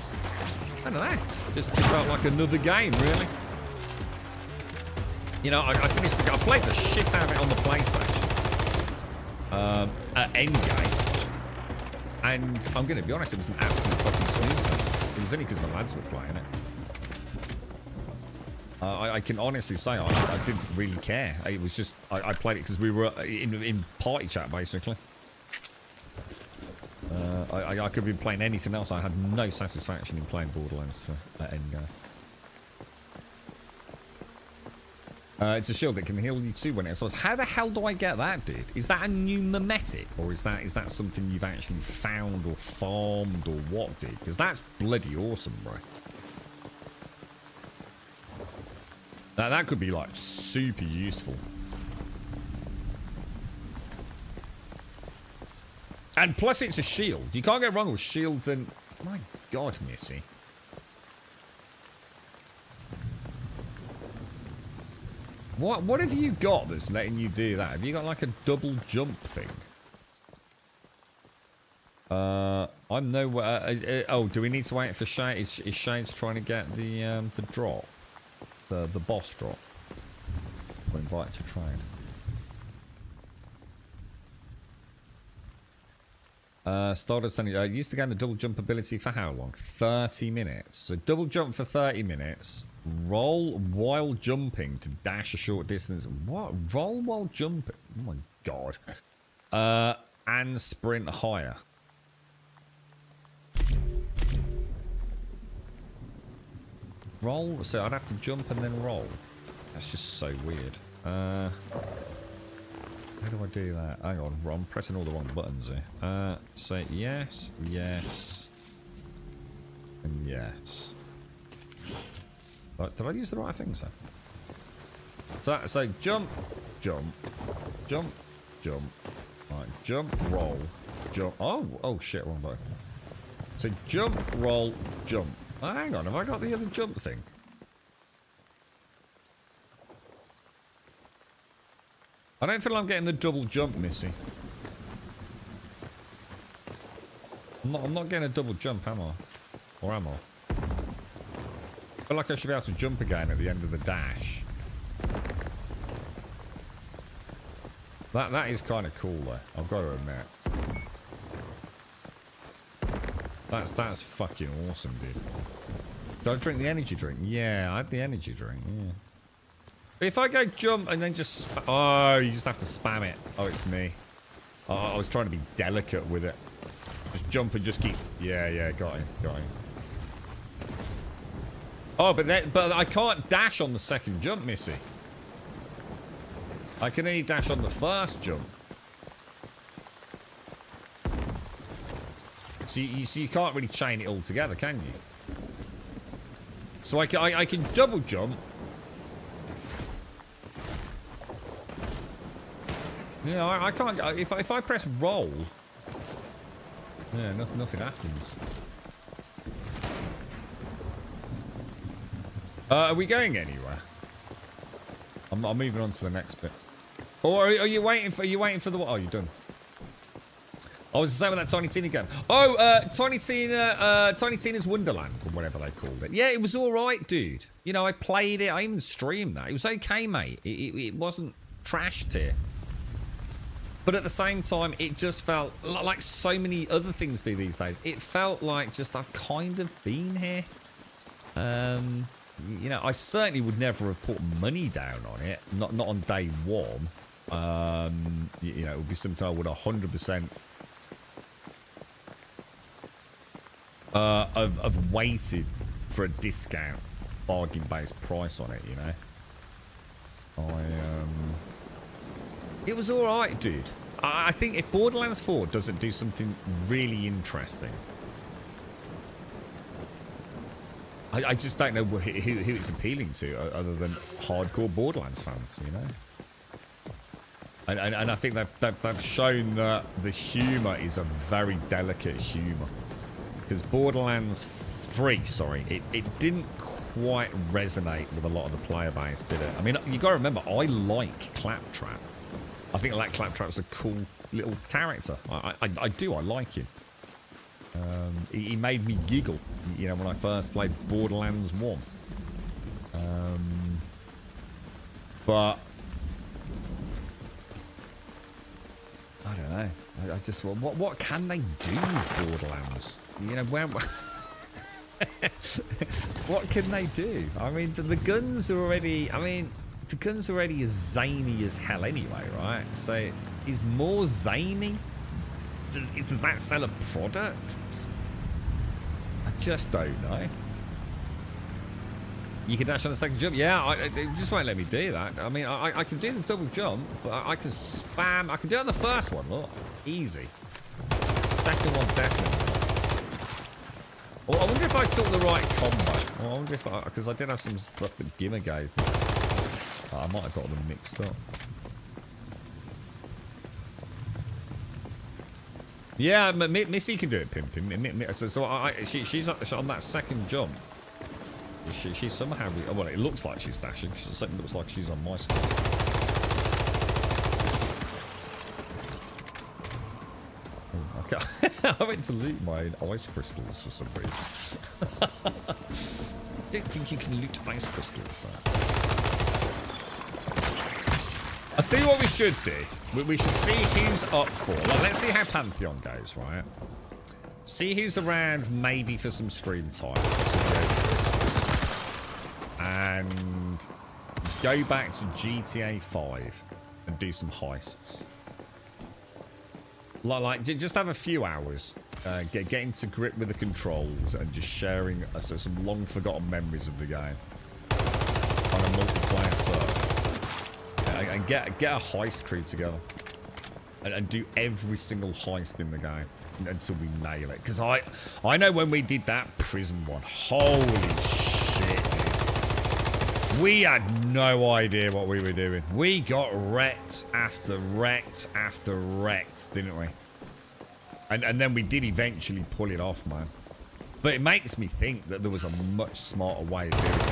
I don't know, just felt like another game, really. You know, I finished the game. I played the shit out of it on the PlayStation at Endgame. And I'm going to be honest, it was an absolute fucking snooze fest. It was only because the lads were playing it. I can honestly say I didn't really care. It was just, I played it because we were in party chat, basically. I could have been playing anything else. I had no satisfaction in playing Borderlands 2 at Endgame. It's a shield that can heal you too when it explodes. How the hell do I get that, dude? Is that a new mimetic? Or is that something you've actually found or farmed or what, dude? Because that's bloody awesome, bro. Now, that could be, like, super useful. And plus it's a shield. You can't go wrong with shields and My God, Missy. What have you got that's letting you do that? Have you got like a double jump thing? I'm nowhere. Oh, do we need to wait for Shade? Is Shade's trying to get the drop, the boss drop? We're invited to trade. Stardust used to gain the double jump ability for how long? 30 minutes. So double jump for 30 minutes. Roll while jumping to dash a short distance. What? Roll while jumping? Oh my God. And sprint higher. Roll? So I'd have to jump and then roll. That's just so weird. How do I do that? Hang on, I'm pressing all the wrong buttons here. Say yes, yes, and yes. Did I use the right things then? So jump, jump, jump, jump. Right, jump, roll, jump. Oh shit, wrong button. So jump, roll, jump. Oh, hang on, have I got the other jump thing? I don't feel I'm getting the double jump, Missy. I'm not getting a double jump, am I? Or am I? I feel like I should be able to jump again at the end of the dash. That is kind of cool, though. I've got to admit. That's fucking awesome, dude. Did I drink the energy drink? Yeah, I had the energy drink, yeah. If I go jump and then just... Oh, you just have to spam it. Oh, it's me. Oh, I was trying to be delicate with it. Just jump and just keep... Yeah, got him. Oh, but I can't dash on the second jump, Missy. I can only dash on the first jump. So you can't really chain it all together, can you? So I can double jump. Yeah, I can't... If I press roll... Yeah, nothing happens. Are we going anywhere? I'm moving on to the next bit. Or are you waiting for... the... Oh, you're done. I was the same with that Tiny Tina game. Oh, Tiny Tina's Wonderland, or whatever they called it. Yeah, it was alright, dude. You know, I played it. I even streamed that. It was okay, mate. It wasn't trash tier. But at the same time, it just felt like so many other things do these days. It felt like just I've kind of been here. You know, I certainly would never have put money down on it. Not on day one. You know, it would be something I would 100% have waited for a discount, bargain-based price on it. You know, it was all right, dude. I think if Borderlands 4 doesn't do something really interesting, I just don't know who it's appealing to other than hardcore Borderlands fans, you know. And I think they've shown that the humour is a very delicate humour. Because Borderlands 3, sorry, it didn't quite resonate with a lot of the player base, did it? I mean, you got to remember, I like Claptrap. I think that Claptrap's a cool little character. I do. I like him. He made me giggle, you know, when I first played Borderlands 1. But I don't know. I just what can they do with Borderlands? You know, where what can they do? I mean, the guns are already. I mean. The gun's already as zany as hell anyway, right? So, is more zany? Does that sell a product? I just don't know. You can dash on the second jump? Yeah, it just won't let me do that. I mean, I can do the double jump, but I can spam... I can do it on the first one, look. Easy. Second one, definitely. Oh, I wonder if I took the right combo. I wonder if I... Because I did have some stuff that Gimmer gave me. I might have got them mixed up. Yeah, Missy can do it, Pimpin. So she's on that second jump. She somehow... Well, it looks like she's dashing. It certainly looks like she's on my screen. I went to loot my ice crystals for some reason. Don't think you can loot ice crystals, sir. I'll tell you what we should do. We should see who's up for. Like, let's see how Pantheon goes, right? See who's around maybe for some stream time. Possibly over Christmas. And go back to GTA 5 and do some heists. Like just have a few hours, getting to grip with the controls and just sharing some long forgotten memories of the game on a multiplayer server, and get a heist crew together and do every single heist in the game until we nail it. Because I know when we did that prison one, holy shit, dude. We had no idea what we were doing. We got wrecked after wrecked after wrecked, didn't we? And then we did eventually pull it off, man. But it makes me think that there was a much smarter way of doing it.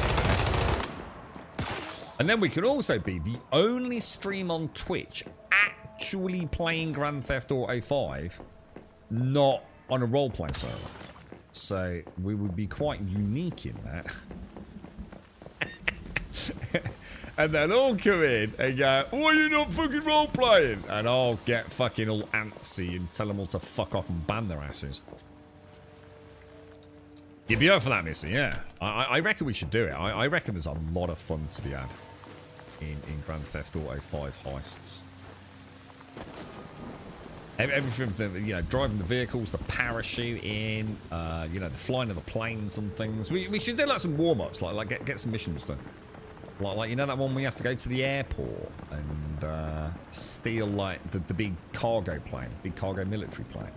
And then we can also be the only stream on Twitch actually playing Grand Theft Auto 5, not on a role-playing server. So we would be quite unique in that. And then I'll come in and go, why are you not fucking role-playing? And I'll get fucking all antsy and tell them all to fuck off and ban their asses. You'd be over for that, Missy, yeah. I reckon we should do it. I reckon there's a lot of fun to be had in Grand Theft Auto 5 heists. Everything from, you know, driving the vehicles, the parachuting, you know, the flying of the planes and things. We should do like some warm-ups, like get some missions done. Like, you know that one where you have to go to the airport and steal, like, the big cargo plane, big cargo military plane.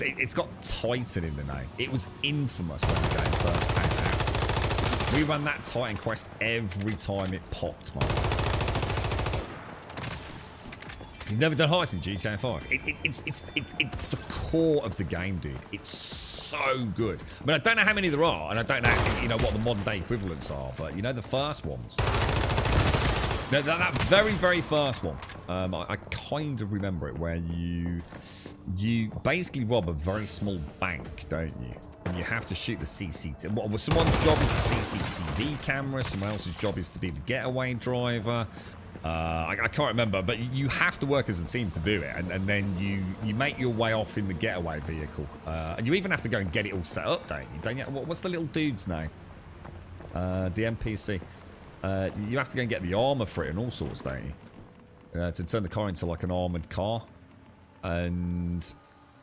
It's got Titan in the name. It was infamous when the game first came out. We ran that Titan quest every time it popped, man. You've never done heists in GTA 5. It's the core of the game, dude. It's so good. I mean, I don't know how many there are, and I don't know, you know, what the modern day equivalents are, but you know the first ones. No, that very, very first one. I kind of remember it, where you basically rob a very small bank, don't you? And you have to shoot the CCTV. Well, someone's job is the CCTV camera. Someone else's job is to be the getaway driver. I can't remember, but you have to work as a team to do it, and then you make your way off in the getaway vehicle, and you even have to go and get it all set up, don't you? Don't you? What's the little dude's name? The NPC. You have to go and get the armor for it and all sorts, don't you? To turn the car into like an armored car, and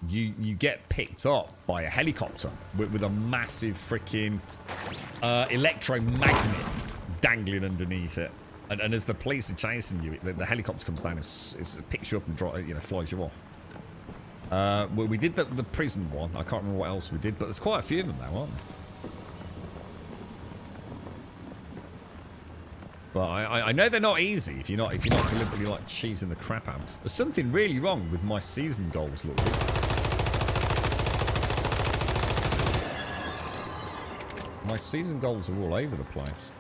you get picked up by a helicopter with a massive freaking electromagnet dangling underneath it. And as the police are chasing you, the helicopter comes down and picks you up and you know, flies you off. We did the prison one. I can't remember what else we did, but there's quite a few of them now, aren't there? But I know they're not easy if you're not deliberately like cheesing the crap out. There's something really wrong with my season goals, look. My season goals are all over the place.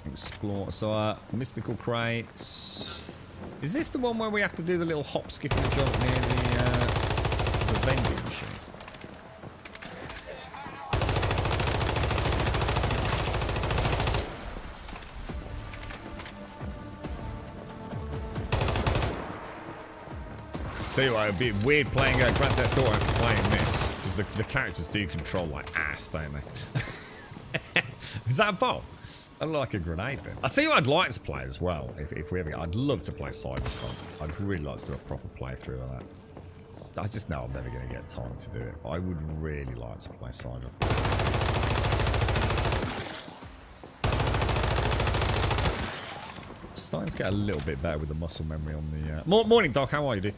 Explore. So, mystical crates. Is this the one where we have to do the little hop, skip, and jump near the vending machine? Tell you what, it'd be weird playing Grand Theft Auto after playing this, because the characters do control like ass, don't they? Is that a bomb? I like a grenade then. I'll tell you what I'd like to play as well, if we ever get. I'd love to play Cyberpunk. I'd really like to do a proper playthrough of that. I just know I'm never going to get time to do it. But I would really like to play Cyberpunk. Starting to get a little bit better with the muscle memory on the... Morning, Doc. How are you, dude?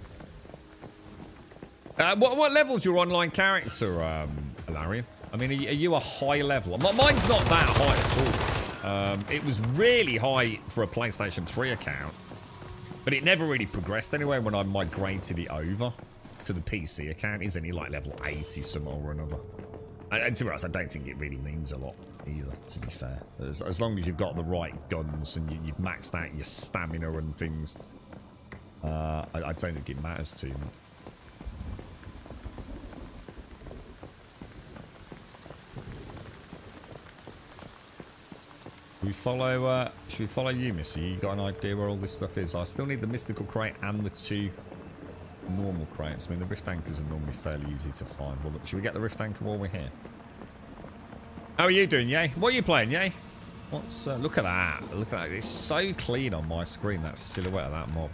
What level's your online character, Alarian? I mean, are you a high level? Mine's not that high at all. It was really high for a PlayStation 3 account. But it never really progressed anyway when I migrated it over to the PC account. It's only like level 80 somehow or another. And to be honest, I don't think it really means a lot either, to be fair. As long as you've got the right guns and you've maxed out your stamina and things, I don't think it matters too much. Should we follow you, Missy? You got an idea where all this stuff is? I still need the mystical crate and the 2 normal crates. I mean, the rift anchors are normally fairly easy to find. Well, should we get the rift anchor while we're here? How are you doing, Yay? What are you playing, Yay? What's look at that. Look at that. It's so clean on my screen, that silhouette of that mob.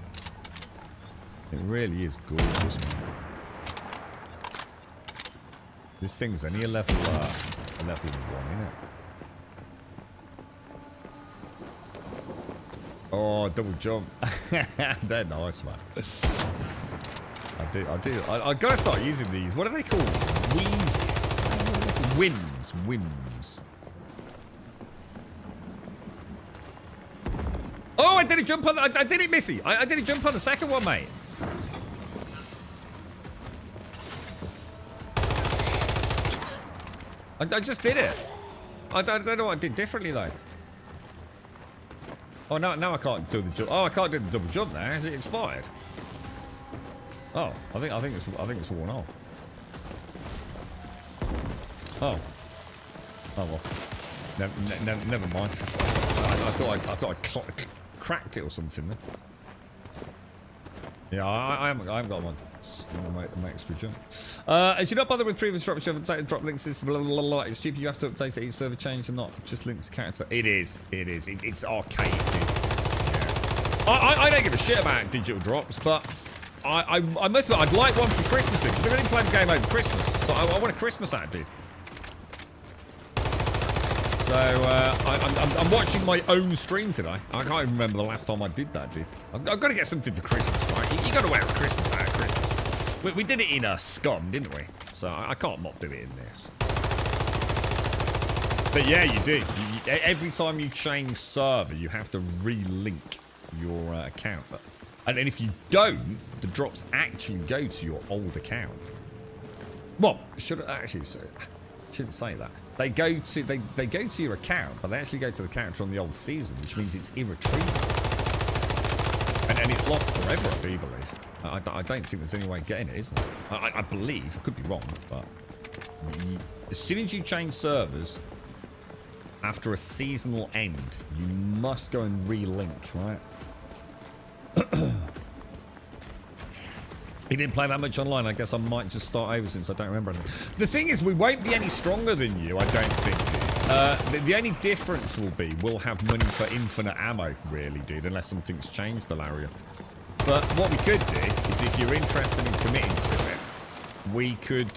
It really is gorgeous, man. This thing's only a level 1, isn't it? Oh, double jump. They're nice, man. I gotta start using these. What are they called? Wheezes. Whims. Oh, I did a jump on. I did it, Missy. I did a jump on the second one, mate. I just did it. I don't know what I did differently though. Oh, now I can't do the jump. Oh, I can't do the double jump now. Has it expired? Oh, I think it's worn off. Oh. Oh well. Never mind. I thought I cracked it or something. Then. Yeah, I haven't got one. Make extra jump. As you're not bothered with previous drops, you have updated drop links. This blah, blah, blah. It's stupid. You have to update each server change and not just links to character. It is. It's archaic, dude. Yeah. I don't give a shit about digital drops, but I must admit, I'd like one for Christmas, dude, because I didn't play the game over Christmas, so I want a Christmas ad, dude. So I'm watching my own stream today. I can't even remember the last time I did that, dude. I've got to get something for Christmas, right? You got to wear a Christmas hat at Christmas. We did it in Scum, didn't we? So I can't not do it in this. But yeah, you do. Every time you change server, you have to relink your account. And then if you don't, the drops actually go to your old account. Well, shouldn't say that. They go to your account, but they actually go to the character on the old season, which means it's irretrievable. And it's lost forever, I do believe. I don't think there's any way of getting it, is there? I believe. I could be wrong, but as soon as you change servers, after a seasonal end, you must go and relink, right? He didn't play that much online. I guess I might just start over since I don't remember anything. The thing is, we won't be any stronger than you, I don't think, dude. The only difference will be we'll have money for infinite ammo, really, dude, unless something's changed, Delaria. But what we could do is, if you're interested in committing to it, we could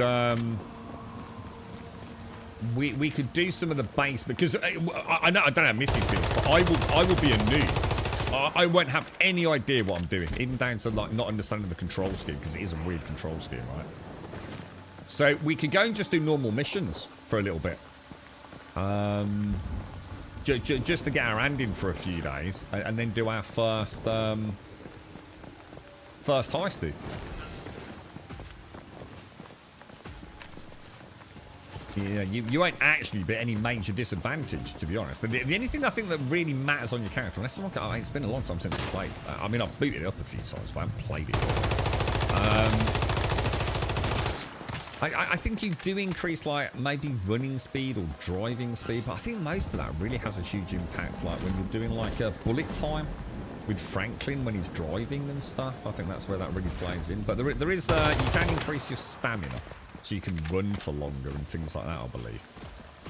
we could do some of the base, because I don't know how Missy feels, but I will be a noob. I won't have any idea what I'm doing, even down to like not understanding the control scheme, because it is a weird control scheme, right? So we could go and just do normal missions for a little bit, just to get our hand in for a few days, and then do our first heist, dude. Yeah, you won't actually be at any major disadvantage, to be honest. The only thing I think that really matters on your character, unless someone, it's been a long time since I played. I mean, I've booted it up a few times, but I haven't played it. I think you do increase, like, maybe running speed or driving speed, but I think most of that really has a huge impact, like when you're doing, like, a bullet time with Franklin when he's driving and stuff. I think that's where that really plays in. But there is, you can increase your stamina, so you can run for longer and things like that, I believe.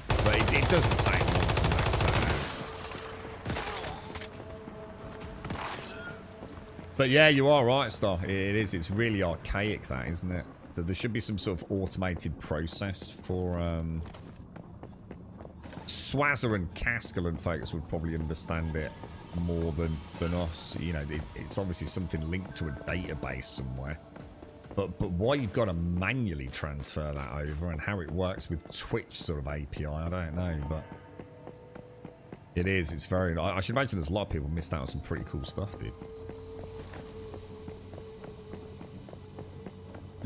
But it doesn't take long to max that out. But yeah, you are right, Star. It is. It's really archaic, that, isn't it? There should be some sort of automated process for... Swazzer and Castellan folks would probably understand it more than us. You know, it's obviously something linked to a database somewhere. But why you've got to manually transfer that over and how it works with Twitch sort of API, I don't know, but it is. It's very... I should imagine there's a lot of people missed out on some pretty cool stuff, dude.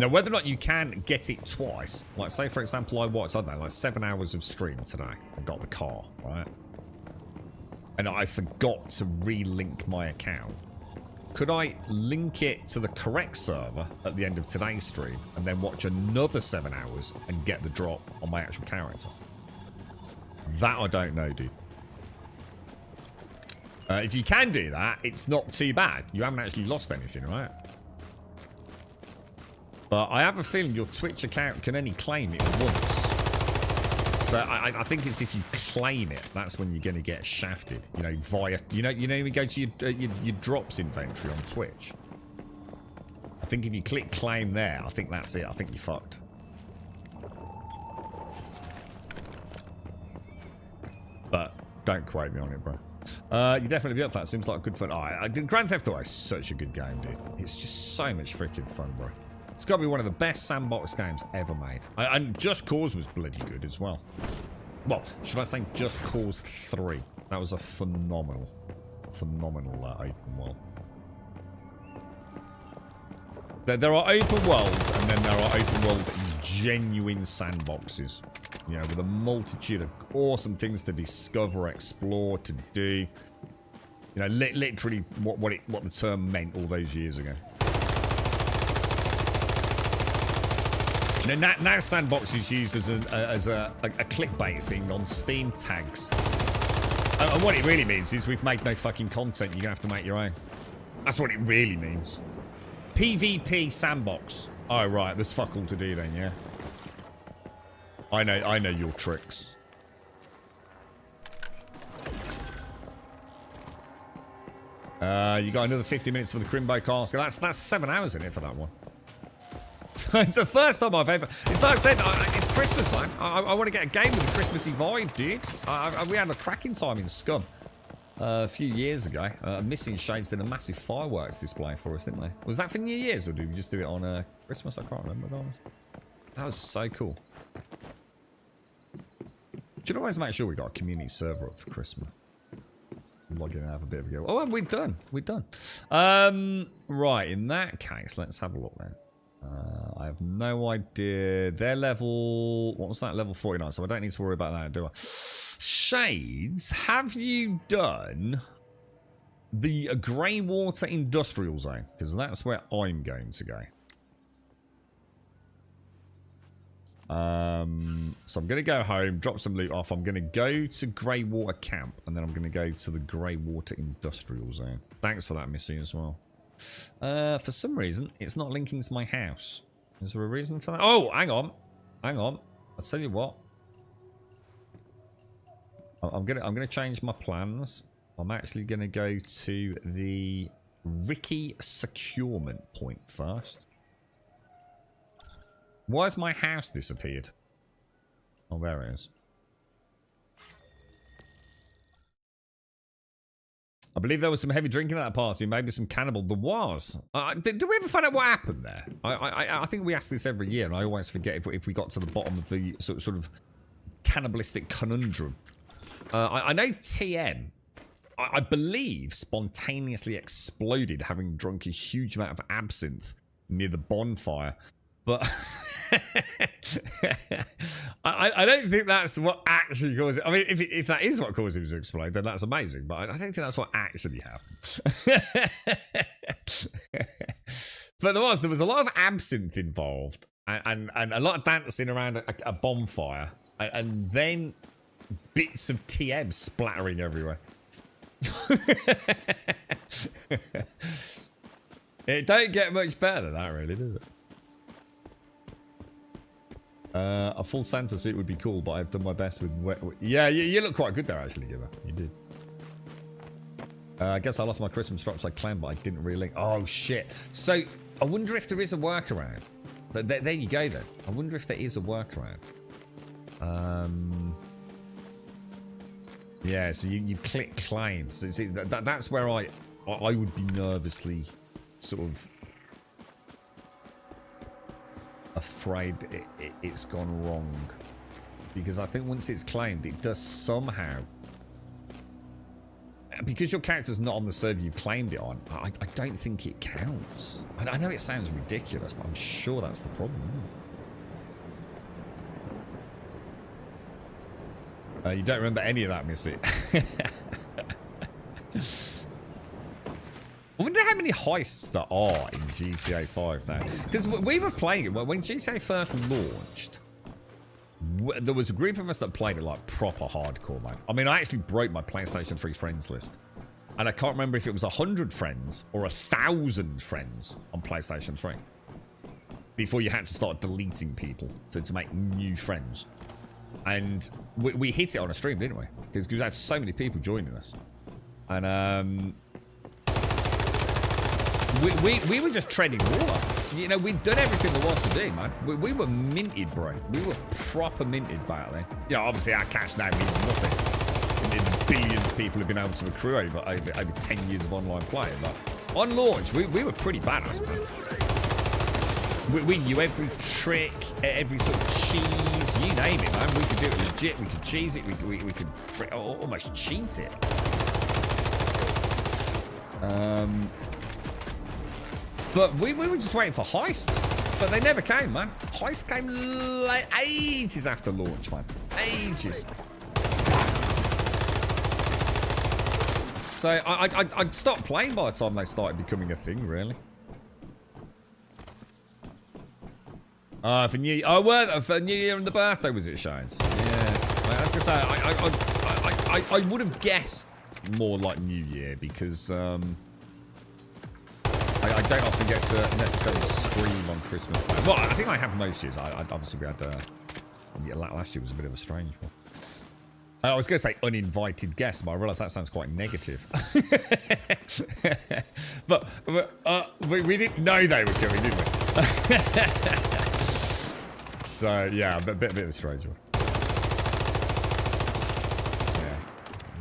Now, whether or not you can get it twice, like say, for example, I watched, I don't know, like 7 hours of stream today and got the car, right? And I forgot to relink my account. Could I link it to the correct server at the end of today's stream and then watch another 7 hours and get the drop on my actual character? That I don't know, dude. If you can do that, it's not too bad. You haven't actually lost anything, right? But I have a feeling your Twitch account can only claim it once. So I think it's if you claim it, that's when you're going to get shafted. You know, via you know you go to your drops inventory on Twitch. I think if you click claim there, I think that's it. I think you're fucked. But don't quote me on it, bro. You definitely be up for that. Seems like good fun. Grand Theft Auto is such a good game, dude. It's just so much freaking fun, bro. It's got to be one of the best sandbox games ever made. And Just Cause was bloody good as well. Well, should I say Just Cause 3? That was a phenomenal open world. There are open worlds, and then there are open world genuine sandboxes. You know, with a multitude of awesome things to discover, explore, to do. You know, literally what the term meant all those years ago. Now sandbox is used as a clickbait thing on Steam tags. And what it really means is we've made no fucking content, you're going to have to make your own. That's what it really means. PvP sandbox. Oh, right, there's fuck all to do then, yeah? I know your tricks. You got another 50 minutes for the Crimbo cask. That's 7 hours in it for that one. It's the first time I've ever... It's like I said, it's Christmas, man. I want to get a game with a Christmassy vibe, dude. We had a cracking time in Scum a few years ago. Missing Shades did a massive fireworks display for us, didn't they? Was that for New Year's, or did we just do it on Christmas? I can't remember. That was so cool. Should always make sure we got a community server up for Christmas. Log in and have a bit of a go. Oh, we're done. We're done. Right, in that case, let's have a look then. I have no idea. Their level... What was that? Level 49. So I don't need to worry about that, do I? Shades, have you done the Greywater Industrial Zone? Because that's where I'm going to go. So I'm going to go home, drop some loot off. I'm going to go to Greywater Camp, and then I'm going to go to the Greywater Industrial Zone. Thanks for that, Missy, as well. For some reason, it's not linking to my house. Is there a reason for that? Oh, hang on. I'll tell you what. I'm gonna change my plans. I'm actually gonna go to the Ricky securement point first. Why has my house disappeared? Oh, there it is. I believe there was some heavy drinking at that party, maybe some cannibal. There was. Did we ever find out what happened there? I think we ask this every year, and I always forget if we got to the bottom of the sort of cannibalistic conundrum. I know TM, I believe, spontaneously exploded having drunk a huge amount of absinthe near the bonfire. But I don't think that's what actually caused it. I mean, if that is what caused him to explode, then that's amazing. But I don't think that's what actually happened. But there was a lot of absinthe involved, and a lot of dancing around a bonfire, and then bits of TM splattering everywhere. It don't get much better than that, really, does it? A full Santa suit would be cool, but I've done my best with yeah, you look quite good there, actually, Giver. You did. I guess I lost my Christmas drops I claimed, but I didn't relink. Oh, shit. So, I wonder if there is a workaround. There you go, then. I wonder if there is a workaround. Yeah, so you've clicked claim. So see, that's where I would be nervously sort of afraid it's gone wrong, because I think once it's claimed, it does somehow because your character's not on the server you've claimed it on, I don't think it counts. I know it sounds ridiculous, but I'm sure that's the problem. You don't remember any of that, Missy. I wonder how many heists there are in GTA 5 now. Because we were playing it when GTA first launched. There was a group of us that played it like proper hardcore, man. I mean, I actually broke my PlayStation 3 friends list. And I can't remember if it was 100 friends or 1,000 friends on PlayStation 3. Before you had to start deleting people to make new friends. And we hit it on a stream, didn't we? Because we had so many people joining us. And we were just treading water. You know, we'd done everything there was to do, man. We were minted, bro. We were proper minted back then. You know, obviously our cash now means nothing. And the billions of people have been able to accrue over 10 years of online play. But on launch, we were pretty badass, man. We knew every trick, every sort of cheese, you name it, man. We could do it legit. We could cheese it. We could almost cheat it. But we were just waiting for heists, but they never came, man. Heists came like ages after launch, man. Ages. So I'd stopped playing by the time they started becoming a thing, really. For New Year, for New Year and the birthday was it, Shines? Yeah. I was gonna say I would have guessed more like New Year because I don't often get to necessarily stream on Christmas Day. Well, I think I have most years. Obviously we had last year was a bit of a strange one. I was going to say uninvited guests, but I realise that sounds quite negative. but we didn't know they were coming, did we? So yeah, a bit of a strange one.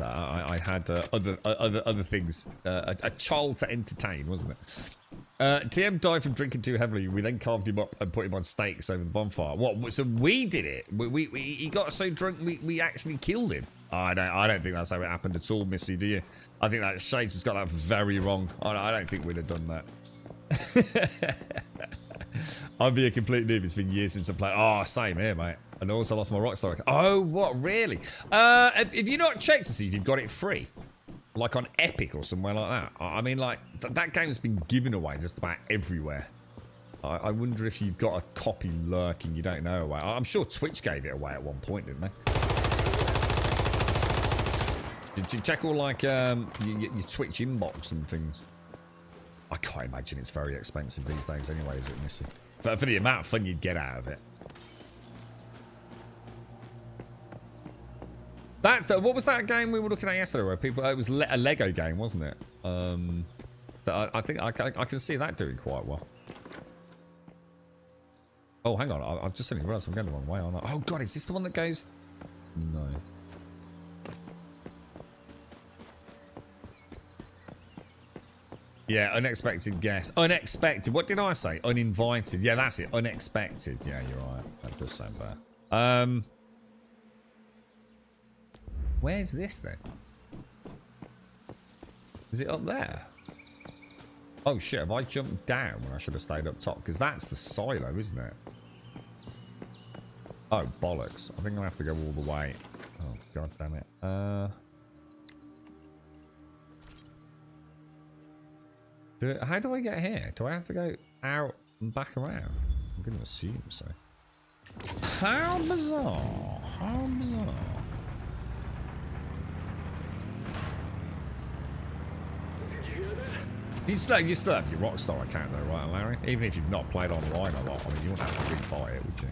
I had other things. A child to entertain, wasn't it? TM died from drinking too heavily. We then carved him up and put him on stakes over the bonfire. What? So we did it. He got so drunk we actually killed him. I don't think that's how it happened at all, Missy. Do you? I think that Shades has got that very wrong. I don't think we'd have done that. I'd be a complete noob. It's been years since I played. Oh, same here, mate. And I also lost my Rockstar account. Oh, what? Really? Have you not checked to see if you've got it free? Like on Epic or somewhere like that? I mean, like, that game's been given away just about everywhere. I wonder if you've got a copy lurking you don't know about. I'm sure Twitch gave it away at one point, didn't they? Did you check all, like, your Twitch inbox and things? I can't imagine it's very expensive these days anyway, is it, Missy? For the amount of fun you'd get out of it. What was that game we were looking at yesterday where people... It was a Lego game, wasn't it? I think I can see that doing quite well. Oh, hang on. I've just suddenly realised I'm going the wrong way, aren't I? Oh, God, is this the one that goes... No. Yeah, unexpected guest. Unexpected. What did I say? Uninvited. Yeah, that's it. Unexpected. Yeah, you're right. That does sound bad. Where's this then? Is it up there? Oh shit, have I jumped down when I should have stayed up top? Because that's the silo, isn't it? Oh, bollocks. I think I'll have to go all the way. Oh, god damn it. How do I get here? Do I have to go out and back around? I'm going to assume so. How bizarre. How bizarre. You still have your Rockstar account though, right, Larry? Even if you've not played online a lot, I mean, you wouldn't have to rebuy it, would you?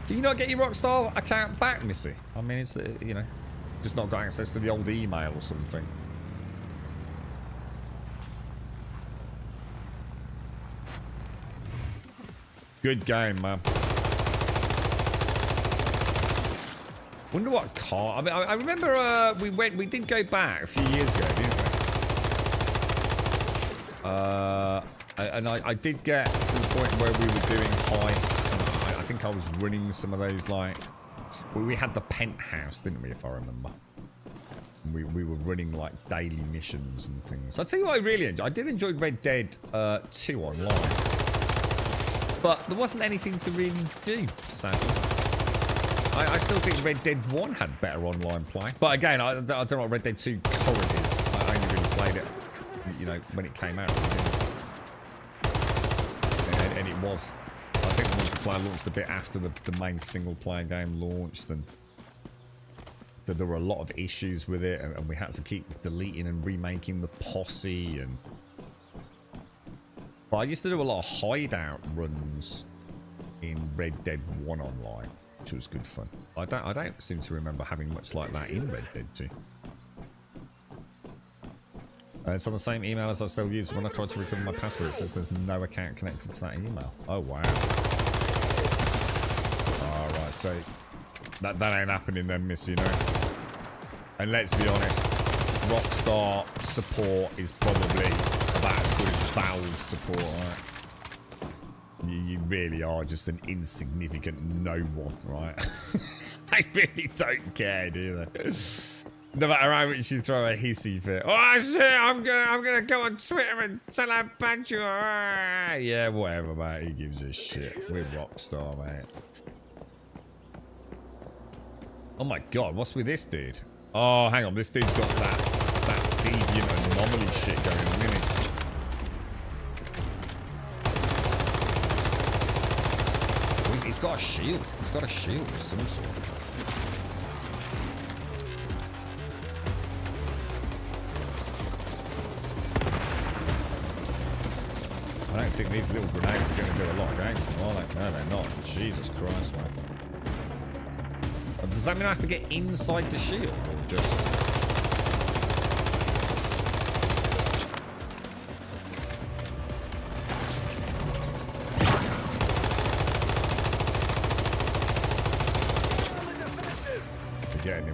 Do you not get your Rockstar account back, Missy? I mean, it's, you know, just not got access to the old email or something. Good game, man. Wonder what car. I mean, I remember we did go back a few years ago, didn't we? And I did get to the point where we were doing heists. And I think I was running some of those, like, we had the penthouse, didn't we? If I remember. We were running like daily missions and things. I'll tell you what I really enjoyed. I did enjoy Red Dead 2 online. But there wasn't anything to really do, sadly. I still think Red Dead 1 had better online play. But again, I don't know what Red Dead 2 current is. I only really played it, you know, when it came out. And it was, I think the multiplayer launched a bit after the main single player game launched, and there were a lot of issues with it, and we had to keep deleting and remaking the posse. And but I used to do a lot of hideout runs in Red Dead 1 online, which was good fun. I don't seem to remember having much like that in Red Dead 2. It's on the same email as I still use. When I tried to recover my password, it says there's no account connected to that email. Oh, wow. Alright, so that ain't happening then, miss, you know. And let's be honest, Rockstar support is probably about as good as Valve support, right? You really are just an insignificant no one, right? They really don't care, do they? No matter how much you throw a hissy fit. Oh shit, I'm gonna go on Twitter and tell how bad you are. Yeah, whatever, mate. He gives a shit. We're Rockstar, mate. Oh my god, what's with this dude? Oh, hang on, this dude's got that deviant anomaly shit going on, isn't he? He's got a shield. He's got a shield of some sort. I don't think these little grenades are going to do a lot against them, are they? No, they're not. Jesus Christ, man. Does that mean I have to get inside the shield, or just...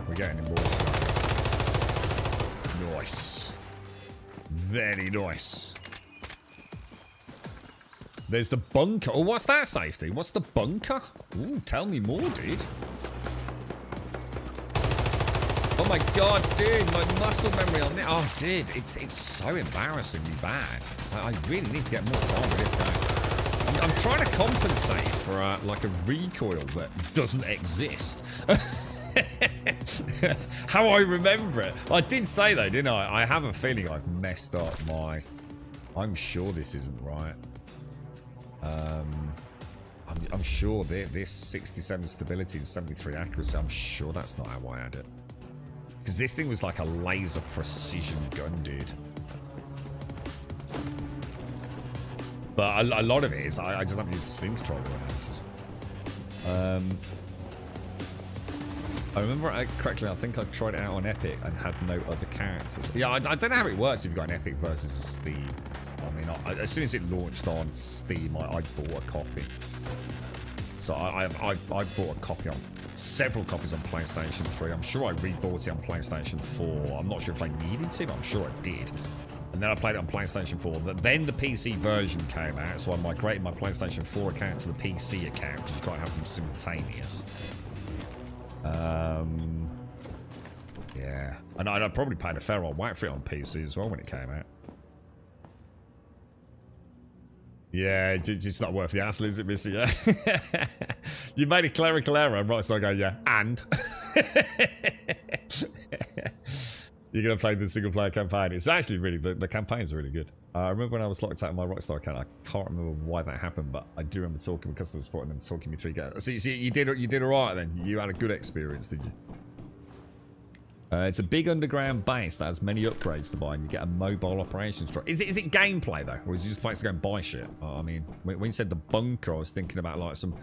We're getting him more stuff. Nice. Very nice. There's the bunker. Oh, what's that, safety? What's the bunker? Ooh, tell me more, dude. Oh my god, dude, my muscle memory on it. Oh, dude, it's so embarrassingly bad. I really need to get more time with this guy. I'm trying to compensate for like a recoil that doesn't exist. How I remember it. I did say though, didn't I? I have a feeling I've messed up my... I'm sure this isn't right. I'm sure this 67 stability and 73 accuracy, I'm sure that's not how I had it. Because this thing was like a laser precision gun, dude. But a lot of it is, I just haven't used the Steam controller. I remember correctly, I think I tried it out on Epic and had no other characters. Yeah, I don't know how it works if you've got an Epic versus a Steam. I mean, as soon as it launched on Steam, I bought a copy. So I bought a copy on several copies on PlayStation 3. I'm sure I rebought it on PlayStation 4. I'm not sure if I needed to, but I'm sure I did. And then I played it on PlayStation 4. Then the PC version came out, so I migrated my PlayStation 4 account to the PC account because you can't have them simultaneous. Yeah. And I probably paid a fair old whack for it on PC as well when it came out. Yeah, it's not worth the hassle, is it, Missy? Yeah. You made a clerical error, and Rockstar go, yeah, and? You're going to play the single-player campaign. It's actually really, the campaign's really good. I remember when I was locked out of my Rockstar account, I can't remember why that happened, but I do remember talking with customer support and them talking me through. See, you did all right then. You had a good experience, did you? It's a big underground base that has many upgrades to buy, and you get a mobile operations truck. Is it gameplay though, or is it just a place to go and buy shit? I mean, when you said the bunker, I was thinking about like some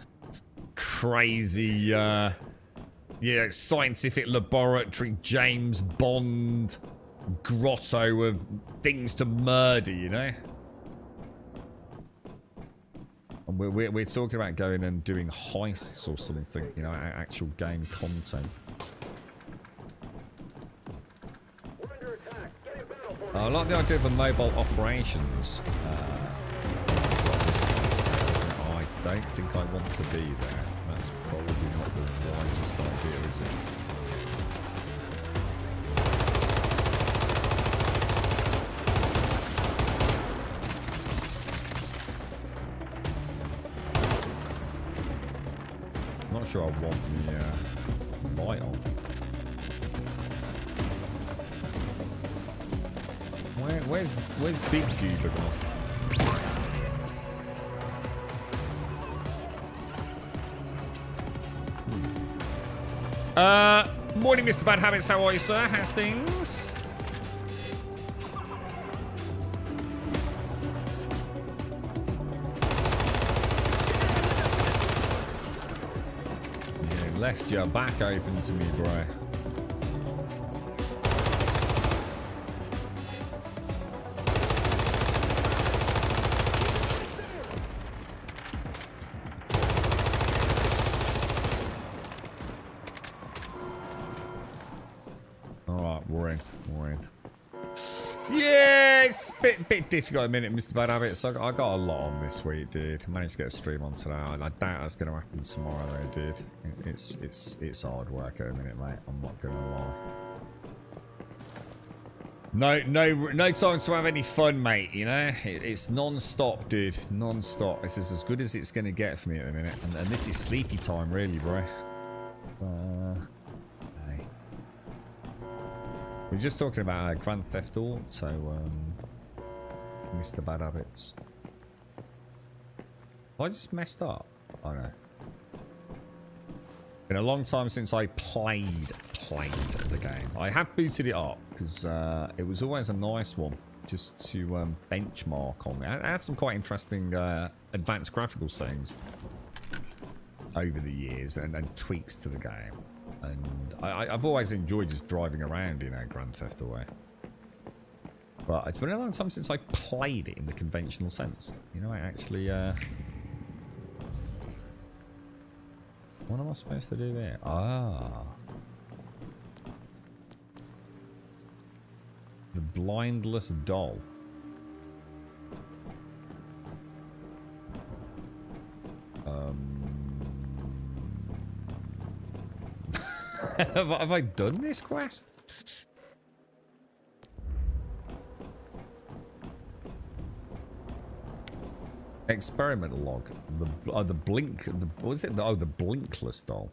crazy, yeah, scientific laboratory, James Bond grotto of things to murder, you know. And we're talking about going and doing heists or something, you know, actual game content. I like the idea of a mobile operations. I don't think I want to be there. That's probably not the wisest idea, is it? not sure I want the light on. Where's Big Goober gone? Morning, Mr. Bad Habits. How are you, sir? How's things? You left your back open to me, bro. Bit difficult a minute, Mr. Bad Habits. I got a lot on this week, dude. I managed to get a stream on today. I doubt that's going to happen tomorrow, though, dude. It's hard work at a minute, mate. I'm not going to lie. No time to have any fun, mate. You know, it's non-stop, dude. Non-stop. This is as good as it's going to get for me at the minute, and this is sleepy time, really, bro. We're just talking about Grand Theft Auto, Mr. Bad Habits. Have I just messed up? Oh no. Been a long time since I played the game. I have booted it up because it was always a nice one just to benchmark on. It had some quite interesting advanced graphical settings over the years and tweaks to the game. And I've always enjoyed just driving around in Grand Theft Auto. But it's been a long time since I played it in the conventional sense. You know, I actually... What am I supposed to do there? Ah. The blindless doll. Have I done this quest? Experiment log. The blink. What is it? The blinkless doll.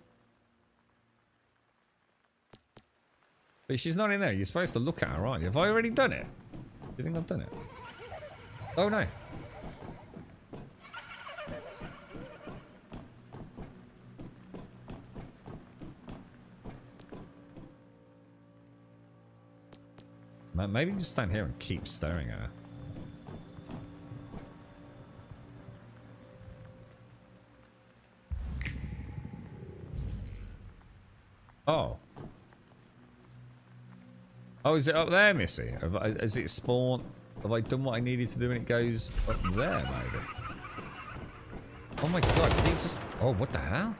But she's not in there. You're supposed to look at her, aren't you? Have I already done it? Do you think I've done it? Oh no. Maybe just stand here and keep staring at her. Oh. Oh, is it up there, Missy? Has it spawned? Have I done what I needed to do and it goes up there, maybe? Oh my god, did it just... Oh, what the hell?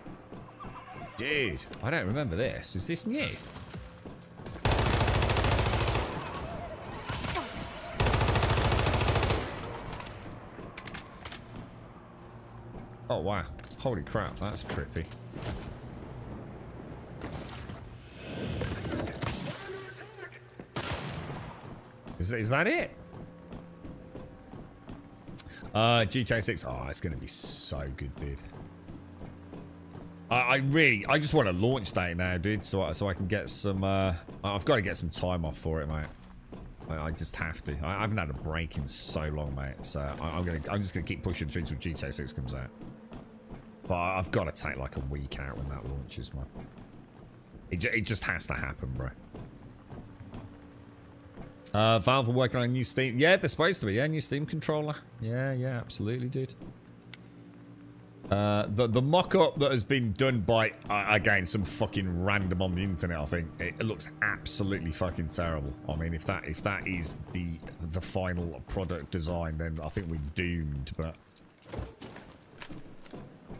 Dude, I don't remember this. Is this new? Oh wow, holy crap, that's trippy. Is that it? GTA 6, oh, it's gonna be so good, dude. I just want a launch date now, dude, so I can get some, I've got to get some time off for it, mate. I just have to. I haven't had a break in so long, mate, so I'm just gonna keep pushing through until GTA 6 comes out. But I've got to take like a week out when that launches, man. It just has to happen, bro. Valve are working on a new Steam. Yeah, they're supposed to be. Yeah, new Steam controller. Yeah, absolutely, dude. The mock-up that has been done by, again, some fucking random on the internet, I think, it looks absolutely fucking terrible. I mean, if that is the final product design, then I think we're doomed, but...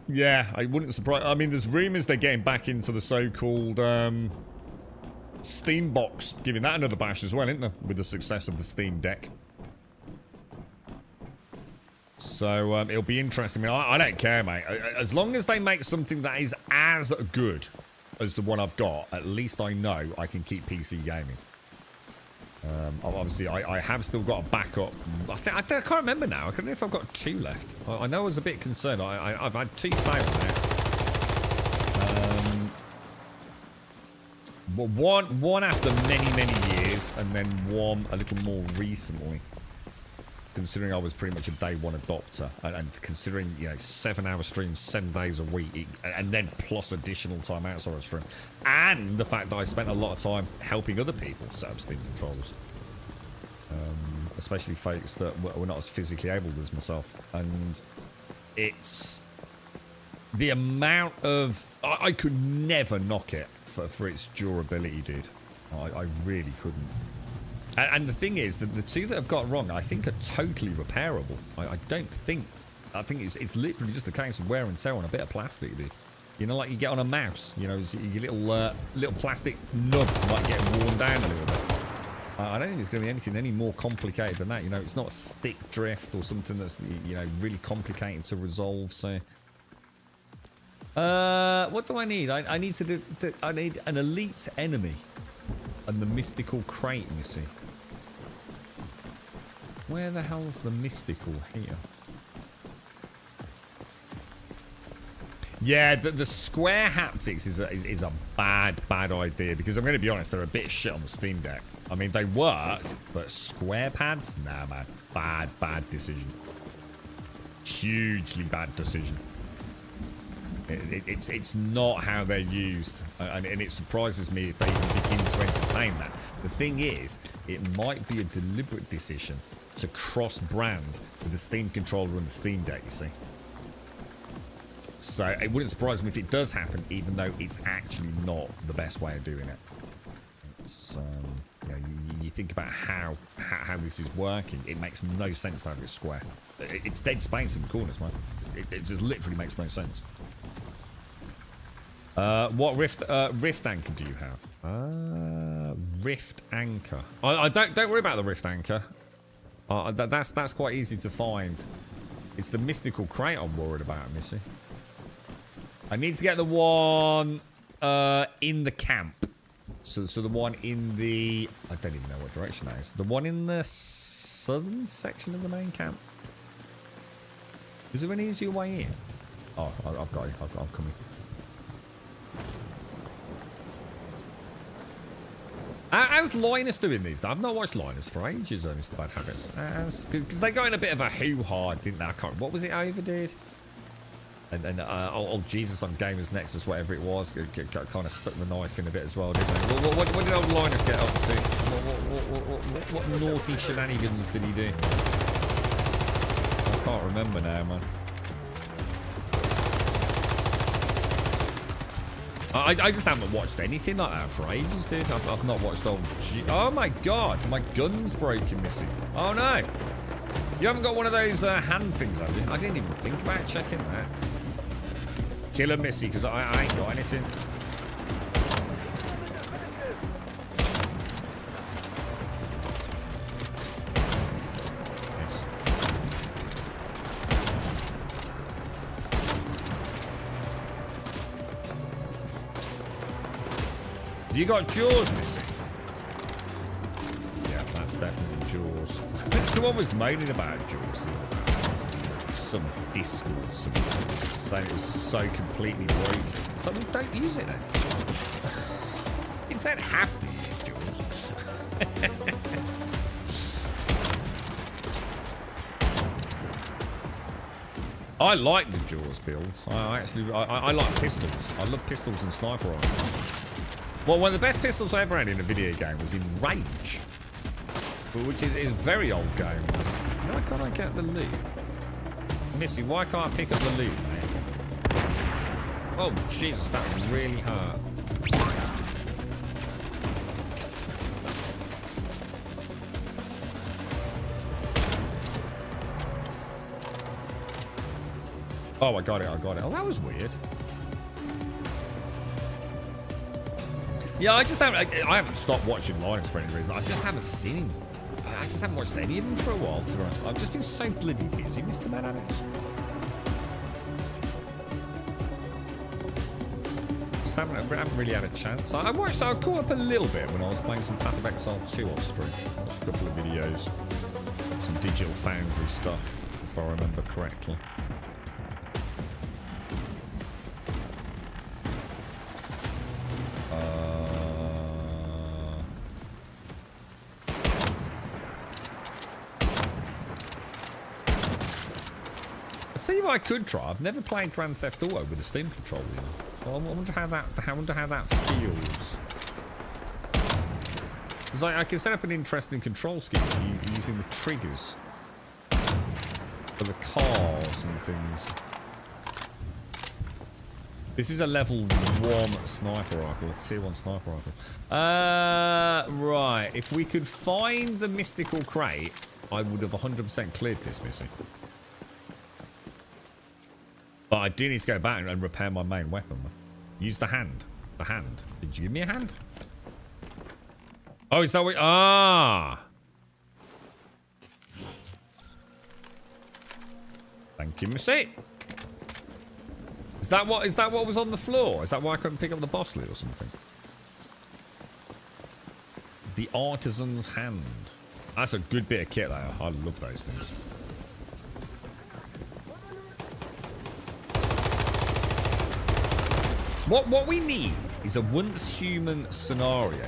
Yeah, I wouldn't surprise... I mean, there's rumours they're getting back into the so-called Steam box, giving that another bash as well, isn't there? With the success of the Steam Deck. So, it'll be interesting. I mean, I don't care, mate. As long as they make something that is as good as the one I've got, at least I know I can keep PC gaming. Obviously, I have still got a backup. I can't remember now. I don't know if I've got 2 left. I know I was a bit concerned. I've had 2 fail now. one after many years, and then one a little more recently. Considering I was pretty much a day one adopter, and considering, you know, 7-hour streams 7 days a week, and then plus additional time outside of stream, and the fact that I spent a lot of time helping other people set up Steam controls, especially folks that were not as physically able as myself, and it's the amount of I could never knock it for its durability, dude. I really couldn't. And the thing is that the two that have got wrong, I think, are totally repairable. I don't think. I think it's literally just a case of wear and tear on a bit of plastic, dude. You know, like you get on a mouse. You know, your little plastic nub might get worn down a little bit. I don't think it's going to be anything any more complicated than that. You know, it's not stick drift or something that's, you know, really complicated to resolve. So, what do I need? I need I need an elite enemy and the mystical crate missing. Where the hell's the mystical here? Yeah, the square haptics is a bad idea, because I'm going to be honest, they're a bit shit on the Steam Deck. I mean, they work, but square pads? Nah, man. Bad decision. Hugely bad decision. It's not how they're used, and it surprises me if they even begin to entertain that. The thing is, it might be a deliberate decision to cross-brand with the Steam controller and the Steam Deck, you see. So it wouldn't surprise me if it does happen, even though it's actually not the best way of doing it. It's, you know, you think about how this is working, it makes no sense to have it square. It's dead space in the corners, man. It just literally makes no sense. What rift anchor do you have? Rift anchor. I don't worry about the rift anchor. That's quite easy to find. It's the mystical crate I'm worried about, Missy. I need to get the one in the camp. So the one in the, I don't even know what direction that is. The one in the southern section of the main camp. Is there an easier way in? Oh, I've got it. I'm coming. How's Linus doing these? I've not watched Linus for ages, Mr. Bad Habits. Because they got in a bit of a hoo-ha, didn't they? I can't, what was it over, dude? And oh, Jesus, on Gamers Nexus, whatever it was, kind of stuck the knife in a bit as well, didn't they? What did old Linus get up to? What naughty shenanigans did he do? I can't remember now, man. I just haven't watched anything like that for ages, dude. I've not watched old... Oh, my God. My gun's broken, Missy. Oh, no. You haven't got one of those hand things, have you? I didn't even think about checking that. Kill her, Missy, because I ain't got anything. Yes. Have you got Jaws, Missy? Yeah, that's definitely Jaws. Someone was moaning about Jaws. Some Discord, saying it was so completely broken. So don't use it then. You don't have to use Jaws. I like the Jaws builds. I like pistols. I love pistols and sniper rifles. Well, one of the best pistols I ever had in a video game was in Rage, which is a very old game. Why can't I get the loot? Missy, why can't I pick up the loot, mate? Oh, Jesus, that really hurt. Oh, I got it. Oh, that was weird. Yeah, I haven't stopped watching Linus for any reason. I just haven't seen him. I just haven't watched any of them for a while, to be honest. I've just been so bloody busy, Mr. Mad Alex. Just haven't really had a chance. I caught up a little bit when I was playing some Path of Exile 2 off stream. I watched a couple of videos. Some Digital Foundry stuff, if I remember correctly. see what I could try. I've never played Grand Theft Auto with a Steam controller. You know? Well, I wonder how that feels. Because I can set up an interesting control scheme using the triggers for the cars and things. This is a level 1 sniper rifle, a tier 1 sniper rifle. Right. If we could find the mystical crate, I would have 100% cleared this mission. But I do need to go back and repair my main weapon. Use the hand. The hand. Did you give me a hand? Oh, is that what... Ah! Thank you, Missy. Is that what was on the floor? Is that why I couldn't pick up the boss loot or something? The artisan's hand. That's a good bit of kit though. I love those things. What we need is a once human scenario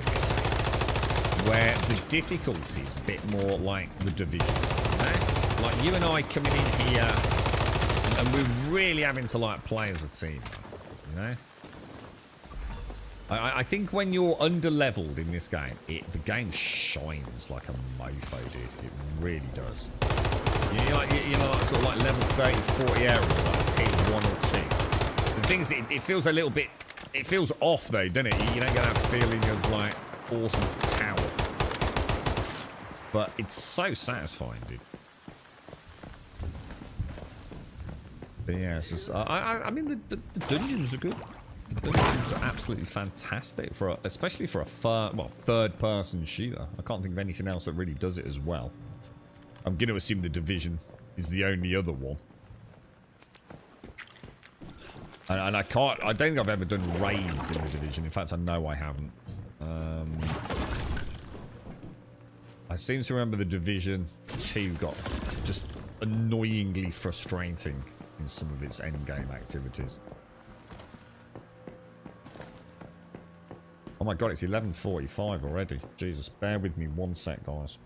where the difficulty is a bit more like the Division. Okay? Like you and I coming in here and we're really having to like play as a team, you know? I think when you're under-leveled in this game, the game shines like a mofo, dude. It really does. You know, like sort of like level 30, 40 area, like tier 1 or 2. The thing is, it feels a little bit... It feels off, though, doesn't it? You don't get that feeling of, like, awesome power. But it's so satisfying, dude. But yeah, it's just, I mean, the dungeons are good. The dungeons are absolutely fantastic, especially for a third-person shooter. I can't think of anything else that really does it as well. I'm going to assume the Division is the only other one. And I don't think I've ever done raids in the Division. In fact, I know I haven't. I seem to remember the Division 2 got just annoyingly frustrating in some of its endgame activities. Oh my god, it's 11:45 already. Jesus, bear with me 1 sec, guys.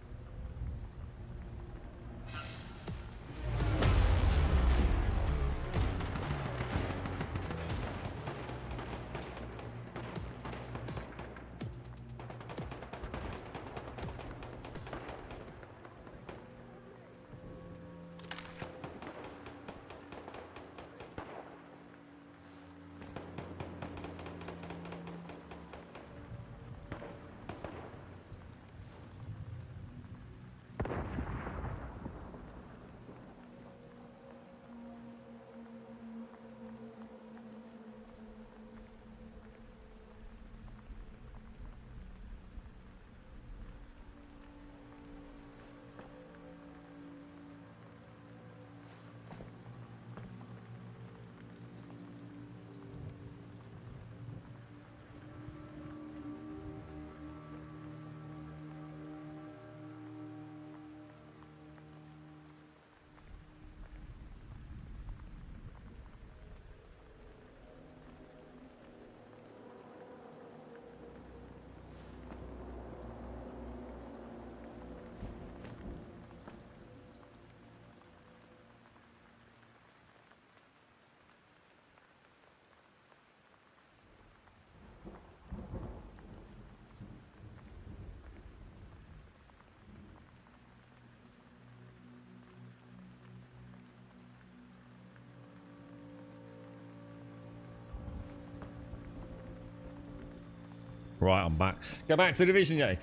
Right, I'm back. Go back to the Division, yeah.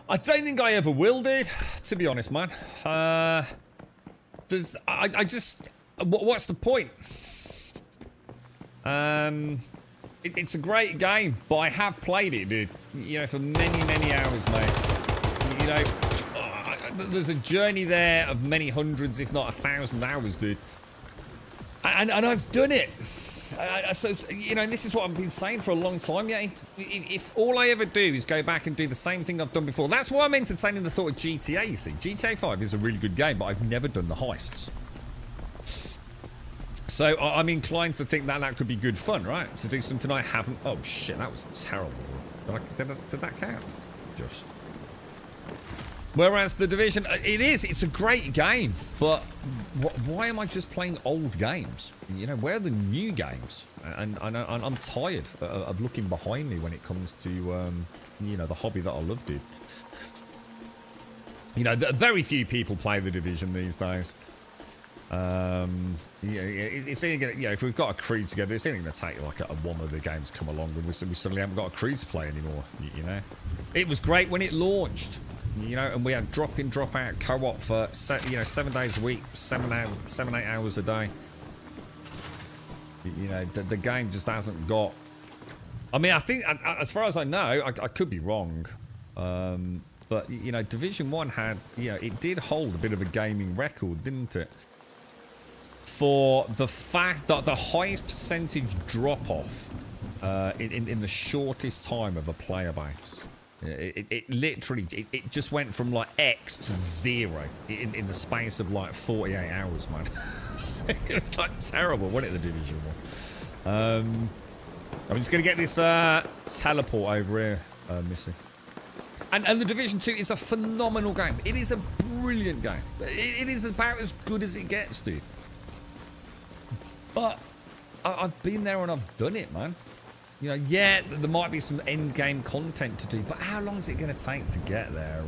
I don't think I ever will, dude. To be honest, man. What's the point? It's a great game, but I have played it, dude. You know, for many, many hours, mate. You know, there's a journey there of many hundreds, if not 1,000 hours, dude. And I've done it. So, you know, this is what I've been saying for a long time, yeah. If all I ever do is go back and do the same thing I've done before, that's why I'm entertaining the thought of GTA, you see. GTA 5 is a really good game, but I've never done the heists. So I'm inclined to think that that could be good fun, right? To do something I haven't... Oh, shit, that was terrible. Did that count? Just... Whereas the Division, it's a great game, but why am I just playing old games? You know, where are the new games? And I'm tired of looking behind me when it comes to, you know, the hobby that I love, dude. You know, very few people play the Division these days. Yeah, it's only gonna, you know, if we've got a crew together, it's only going to take like one of the games come along and we suddenly haven't got a crew to play anymore, you know. It was great when it launched. You know, and we had drop in, drop out co-op for 7 days a week, 8 hours a day. You know, the game just hasn't got. I mean, I think as far as I know, I could be wrong, but you know, Division 1 had, you know, it did hold a bit of a gaming record, didn't it? For the fact that the highest percentage drop off in the shortest time of a player base. It literally just went from like X to 0 in the space of like 48 hours, man. It was like terrible, wasn't it, the Division 1? I'm just gonna get this teleport over here, Missy. And the Division 2 is a phenomenal game. It is a brilliant game. It is about as good as it gets, dude. But I've been there and I've done it, man. You know, yeah, there might be some end game content to do, but how long is it going to take to get there?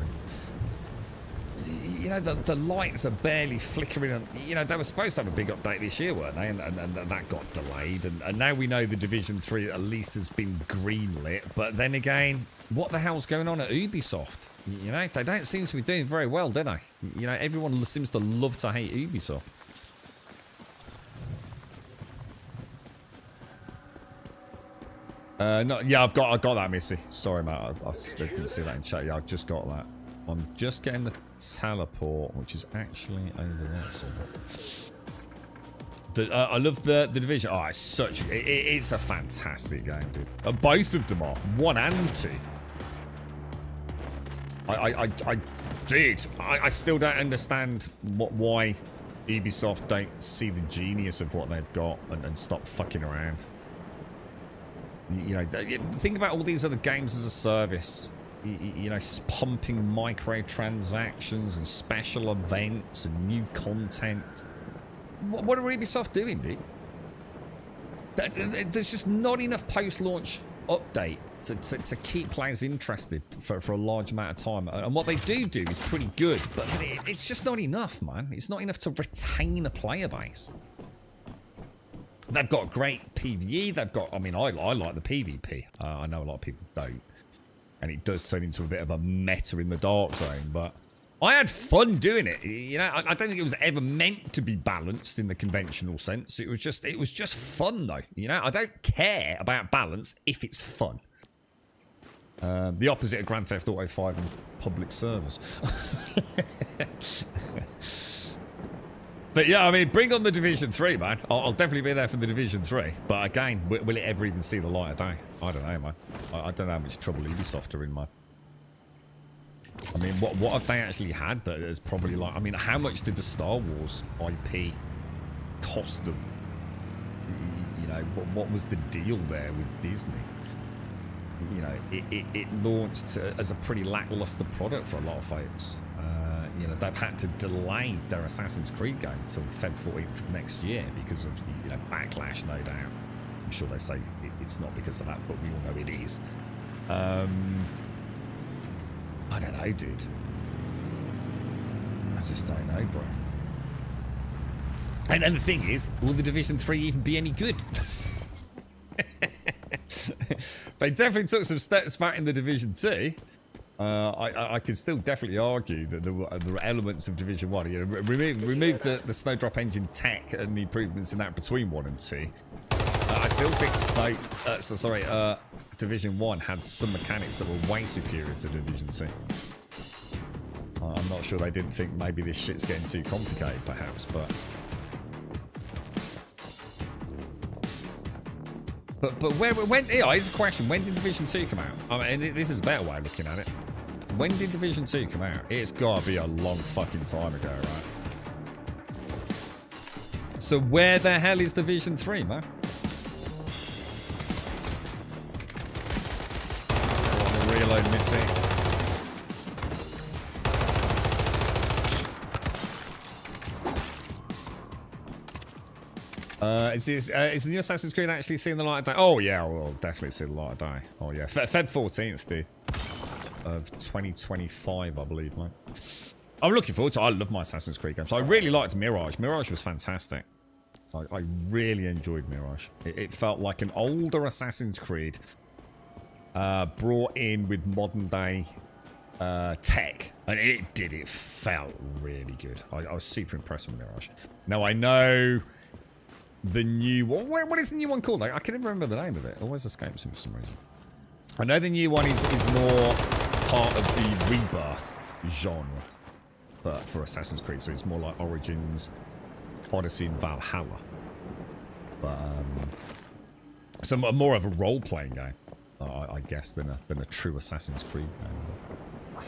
And, you know, the lights are barely flickering. And, you know, they were supposed to have a big update this year, weren't they? And that got delayed. And now we know the Division 3 at least has been greenlit. But then again, what the hell's going on at Ubisoft? You know, they don't seem to be doing very well, do they? You know, everyone seems to love to hate Ubisoft. No, yeah, I've got that, Missy. Sorry, mate, I didn't see that in chat. Yeah, I've just got that. I'm just getting the teleport, which is actually over there somewhere. I love the Division. Oh, it's such. It's a fantastic game, dude. Both of them are 1 and 2. I still don't understand why Ubisoft don't see the genius of what they've got and stop fucking around. You know, think about all these other games as a service. You know, pumping microtransactions and special events and new content. What are Ubisoft doing, dude? There's just not enough post-launch update to keep players interested for a large amount of time. And what they do is pretty good, but it's just not enough, man. It's not enough to retain a player base. They've got great PvE. They've got, I mean, I like the PvP. I know a lot of people don't. And it does turn into a bit of a meta in the dark zone, but I had fun doing it. You know, I don't think it was ever meant to be balanced in the conventional sense. It was just fun, though. You know, I don't care about balance if it's fun. The opposite of Grand Theft Auto 5 and public servers. But yeah, I mean, bring on the Division 3, man. I'll definitely be there for the Division 3. But again, will it ever even see the light of day? I don't know, man. I don't know how much trouble Ubisoft are in, man. I mean, what have they actually had that is probably like... I mean, how much did the Star Wars IP cost them? You know, what was the deal there with Disney? You know, it launched as a pretty lackluster product for a lot of folks. You know, they've had to delay their Assassin's Creed game until Feb 14th of next year because of, you know, backlash, no doubt. I'm sure they say it's not because of that, but we all know it is. I don't know, dude. I just don't know, bro. And the thing is, will the Division 3 even be any good? They definitely took some steps back in the Division 2. I could still definitely argue that there were elements of Division 1. You know, remove the Snowdrop engine tech and the improvements in that between 1 and 2. I still think Division 1 had some mechanics that were way superior to Division 2. I'm not sure they didn't think maybe this shit's getting too complicated, perhaps, but when? Yeah, here's a question. When did Division 2 come out? I mean, this is a better way of looking at it. When did Division 2 come out? It's gotta be a long fucking time ago, right? So where the hell is Division 3, man? Reload, missing. Is the new Assassin's Creed actually seeing the light of day? Oh yeah, we'll definitely see the light of day. Oh yeah, Feb 14th, dude, of 2025, I believe, mate. I'm looking forward to it. I love my Assassin's Creed games. I really liked Mirage. Mirage was fantastic. I really enjoyed Mirage. It felt like an older Assassin's Creed brought in with modern day tech, and it felt really good. I was super impressed with Mirage. Now I know the new one. What is the new one called? I can never remember the name of it. It always escapes me for some reason. I know the new one is more part of the Rebirth genre, but for Assassin's Creed, so it's more like Origins, Odyssey, and Valhalla. But so more of a role-playing game, I guess, than a true Assassin's Creed game.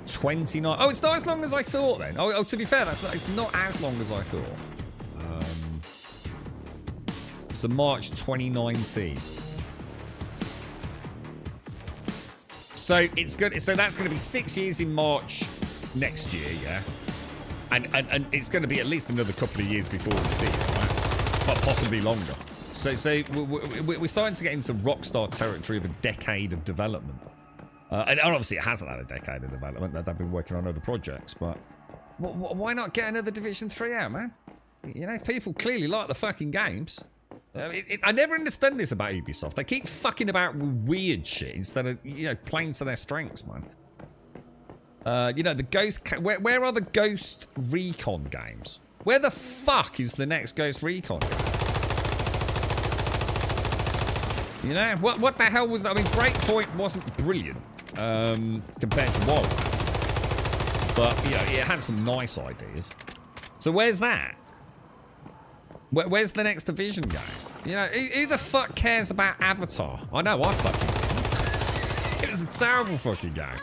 29. Oh, it's not as long as I thought then. Oh, to be fair, it's not as long as I thought. So March 2019. So it's good. So that's going to be 6 years in March next year, yeah. And it's going to be at least another couple of years before we see it, right? But possibly longer. So we're starting to get into Rockstar territory of a decade of development. And obviously it hasn't had a decade of development. They've been working on other projects, but why not get another Division 3 out, man? You know, people clearly like the fucking games. I never understand this about Ubisoft. They keep fucking about weird shit instead of, you know, playing to their strengths, man. You know, the Ghost... Where are the Ghost Recon games? Where the fuck is the next Ghost Recon game? You know, what the hell was... I mean, Breakpoint wasn't brilliant compared to Wildlands. But, you know, it had some nice ideas. So where's that? Where's the next Division game? You know, who the fuck cares about Avatar? I know, I fucking did. It was a terrible fucking game.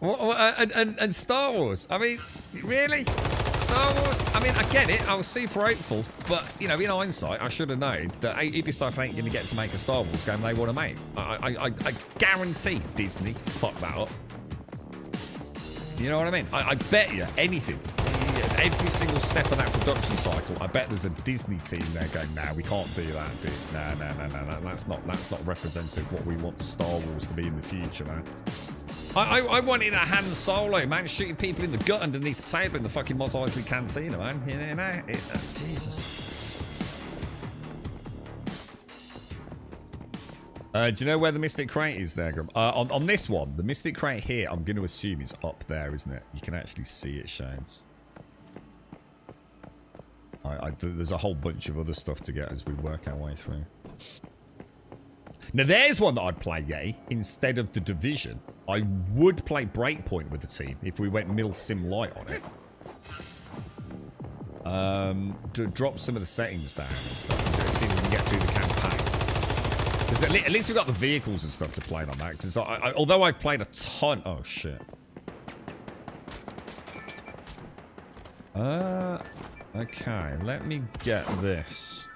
And Star Wars. I mean, really? Star Wars? I mean, I get it. I was super hopeful. But, you know, in hindsight, I should have known that Ubisoft ain't going to get to make a Star Wars game they want to make. I guarantee Disney fucked that up. You know what I mean? I bet you anything. Every single step of that production cycle, I bet there's a Disney team there going, nah, we can't do that, dude. No, that's not representative of what we want Star Wars to be in the future, man. I wanted a Han Solo, man, shooting people in the gut underneath the table in the fucking Mos Eisley Cantina, man. You know, Jesus. Do you know where the Mystic Crate is there, Grum? On this one, the Mystic Crate here, I'm going to assume is up there, isn't it? You can actually see it, Shades. There's a whole bunch of other stuff to get as we work our way through. Now, there's one that I'd play, yay. Instead of the Division, I would play Breakpoint with the team if we went Mil Sim Light on it. To drop some of the settings down and stuff. And see if we can get through the campaign. Because at least we've got the vehicles and stuff to play on that. Because although I've played a ton... Oh, shit. Okay, let me get this.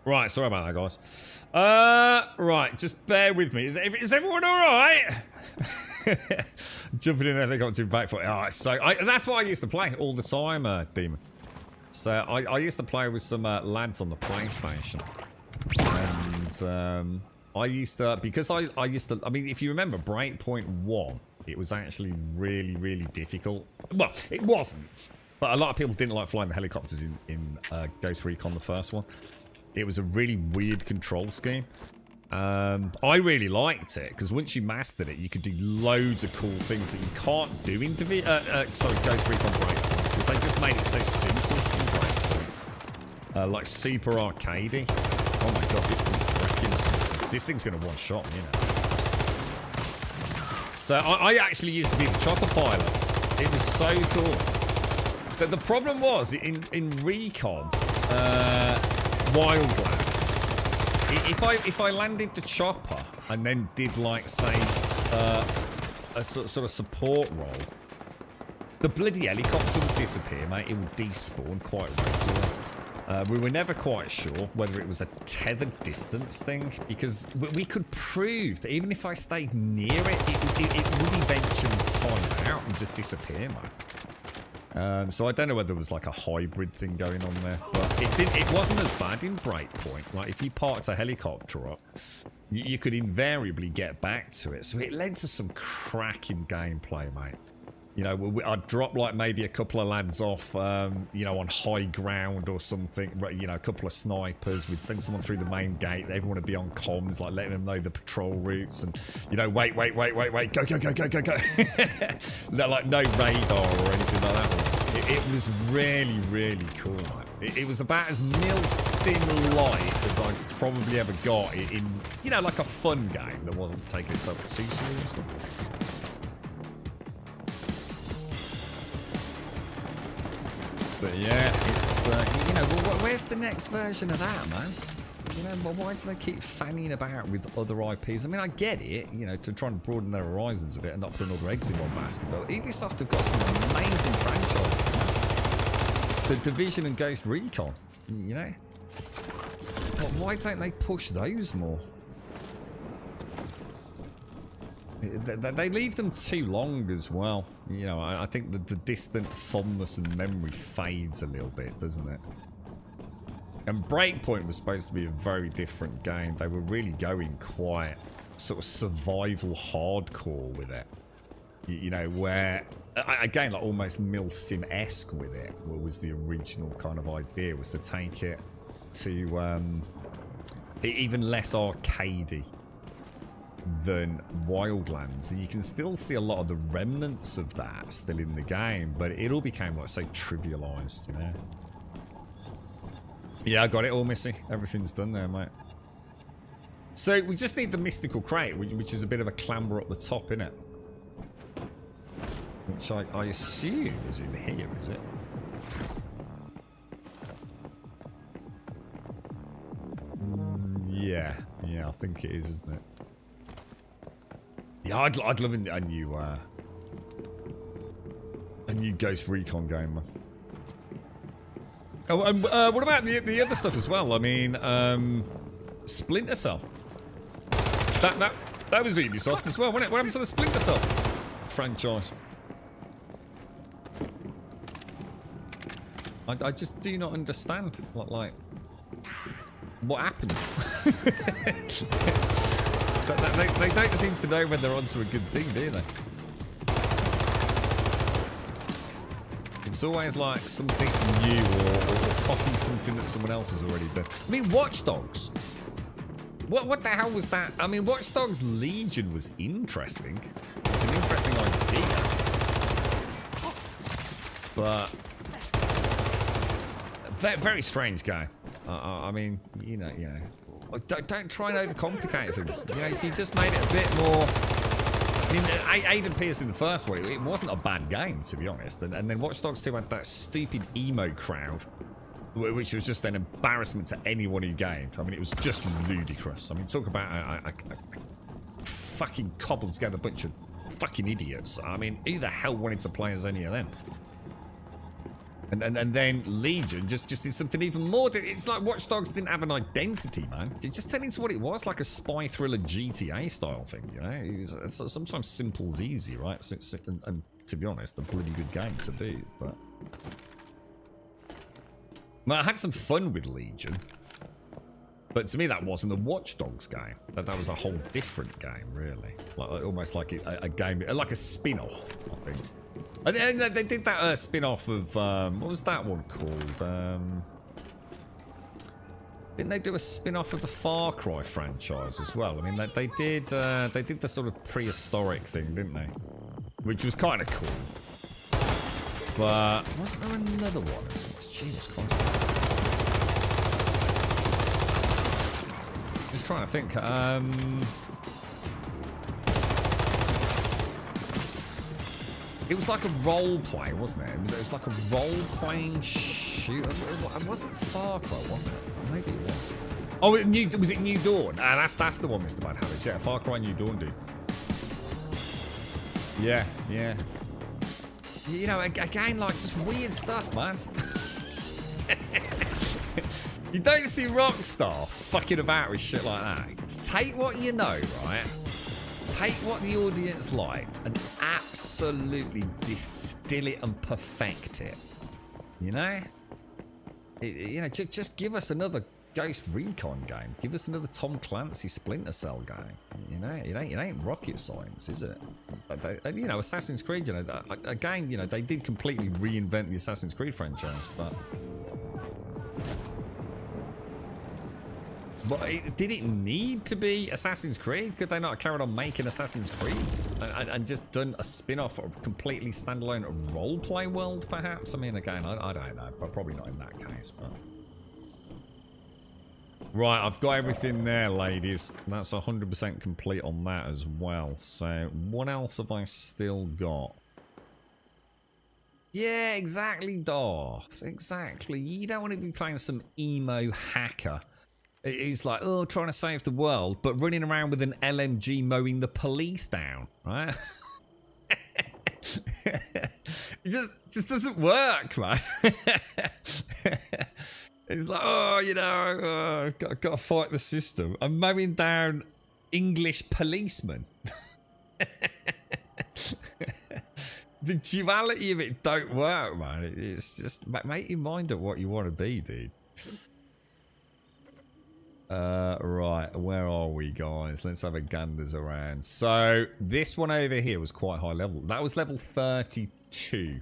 Right, sorry about that, guys. Right, just bear with me. Is everyone all right? Jumping in a helicopter back for that's what I used to play all the time, Demon. So I used to play with some lads on the PlayStation, and I used to, because I used to. I mean, if you remember Breakpoint 1, it was actually really, really difficult. Well, it wasn't, but a lot of people didn't like flying the helicopters in Ghost Recon, the first one. It was a really weird control scheme. I really liked it because once you mastered it, you could do loads of cool things that you can't do in Ghost Recon Breakpoint, because they just made it so simple in Breakpoint. Like super arcadey. Oh my god, this thing's wrecking. This thing's gonna one shot, you know. So I actually used to be the chopper pilot. It was so cool. But the problem was in Recon, Wildlands. If I landed the chopper and then did, like, say, a sort of support role, the bloody helicopter would disappear, mate. It would despawn quite regularly. We were never quite sure whether it was a tethered distance thing, because we could prove that even if I stayed near it, it would eventually time out and just disappear, mate. So I don't know whether there was like a hybrid thing going on there, but it wasn't as bad in Breakpoint. Like if you parked a helicopter up, you could invariably get back to it. So it led to some cracking gameplay, mate. You know, I'd drop like maybe a couple of lads off, you know, on high ground or something. You know, a couple of snipers. We'd send someone through the main gate. Everyone would be on comms, like letting them know the patrol routes, and you know, wait, go. Like no radar or anything like that. It was really, really cool, mate. It was about as mil-sim-like as I probably ever got in, you know, like a fun game that wasn't taking itself too seriously. But yeah, it's, you know, where's the next version of that, man? You know, why do they keep fanning about with other IPs? I mean, I get it, you know, to try and broaden their horizons a bit and not put all their eggs in one basket, but Ubisoft have got some amazing franchises, man. The Division and Ghost Recon, you know? Why don't they push those more? They leave them too long as well. You know, I think the distant fondness and memory fades a little bit, doesn't it? And Breakpoint was supposed to be a very different game. They were really going quite sort of survival hardcore with it. You know, where, again, like almost Milsim-esque with it, was the original kind of idea, was to take it to even less arcadey than Wildlands, and you can still see a lot of the remnants of that still in the game, but it all became like so trivialized, you know. Yeah, I got it all, Missy. Everything's done there, mate. So we just need the mystical crate, which is a bit of a clamber up the top, innit? Which I assume is in here, is it? Yeah, I think it is, isn't it? Yeah, I'd love a new Ghost Recon game, man. Oh, and what about the other stuff as well? I mean, Splinter Cell. That was Ubisoft as well, wasn't it? What happened to the Splinter Cell franchise? I just do not understand, like what happened. They don't seem to know when they're onto a good thing, do they? It's always like something new or copy something that someone else has already done. I mean, Watch Dogs. What the hell was that? I mean, Watch Dogs Legion was interesting. It's an interesting idea. But very strange game. I mean, you know. Don't try and overcomplicate things. You know, if you just made it a bit more. I mean, Aiden Pierce in the first one, it wasn't a bad game, to be honest. And then Watch Dogs 2 had that stupid emo crowd, which was just an embarrassment to anyone who gamed. I mean, it was just ludicrous. I mean, talk about a fucking cobbled together bunch of fucking idiots. I mean, who the hell wanted to play as any of them? And then Legion just did something even more. It's like Watch Dogs didn't have an identity, man. It just turned into what it was, like a spy thriller GTA style thing, you know? It was, sometimes simple's easy, right? And to be honest, a bloody good game to boot, but... Well, I had some fun with Legion. But to me, that wasn't a Watch Dogs game. That was a whole different game, really. Like almost like a game, like a spin-off, I think. And they did that spin-off of what was that one called? Didn't they do a spin-off of the Far Cry franchise as well? I mean, they did the sort of prehistoric thing, didn't they? Which was kind of cool. But wasn't there another one? Jesus Christ! Just trying to think. It was like a role play, wasn't it? It was like a role playing shoot. It wasn't Far Cry, was it? Maybe it was. Oh, was it New Dawn? That's the one, Mr. Bad Habits. Yeah, Far Cry New Dawn, dude. Yeah. You know, again, like just weird stuff, man. You don't see Rockstar fucking about with shit like that. Take what you know, right? Take what the audience liked and absolutely distill it and perfect it. You know? You know, just give us another Ghost Recon game. Give us another Tom Clancy Splinter Cell game. You know, it ain't rocket science, is it? But you know, Assassin's Creed, you know, again, you know, they did completely reinvent the Assassin's Creed franchise, but did it need to be Assassin's Creed? Could they not have carried on making Assassin's Creeds and just done a spin-off of a completely standalone role-play world, perhaps? I mean, again, I don't know, but probably not in that case, but... Right, I've got everything there, ladies. That's 100% complete on that as well. So, what else have I still got? Yeah, exactly, Darth. Exactly. You don't want to be playing some emo hacker. He's like, oh, trying to save the world, but running around with an LMG mowing the police down, right? It just doesn't work, man. It's like, oh, you know, got to fight the system. I'm mowing down English policemen. The duality of it don't work, man. It's just, make your mind up what you want to be, dude. Right, where are we, guys? Let's have a ganders around. So, this one over here was quite high level. That was level 32.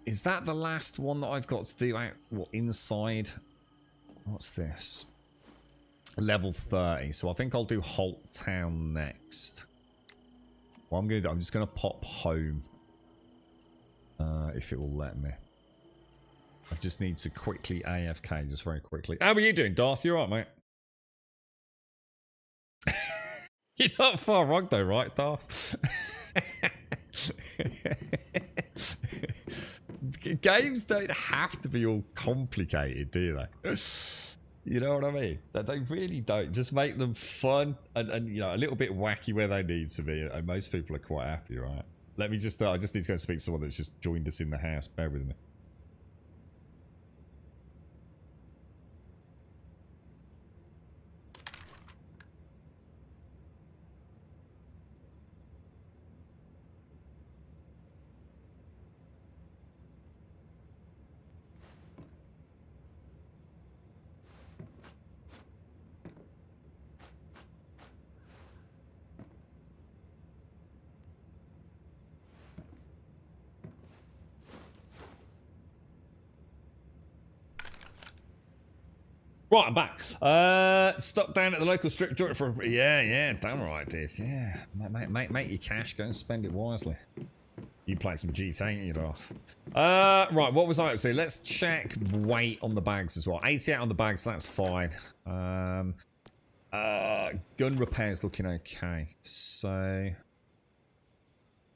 Is that the last one that I've got to do out, what, inside? What's this? Level 30. So I think I'll do Holt Town next. What I'm going to do, I'm just going to pop home. If it will let me. I just need to quickly AFK, just very quickly. How are you doing, Darth? You alright, mate? You're not far wrong though, right, Darth? Games don't have to be all complicated, do they? You know what I mean? They really don't. Just make them fun and you know, a little bit wacky where they need to be, and most people are quite happy, right? Let me just, I just need to go and speak to someone that's just joined us in the house. Bear with me. Right, I'm back. Stop down at the local strip joint for... Yeah, damn right, dude. Yeah, make your cash, go and spend it wisely. You play some GTA, ain't you, Darth? Right, what was I up to? Let's check weight on the bags as well. 88 on the bags, so that's fine. Gun repair's looking okay. So...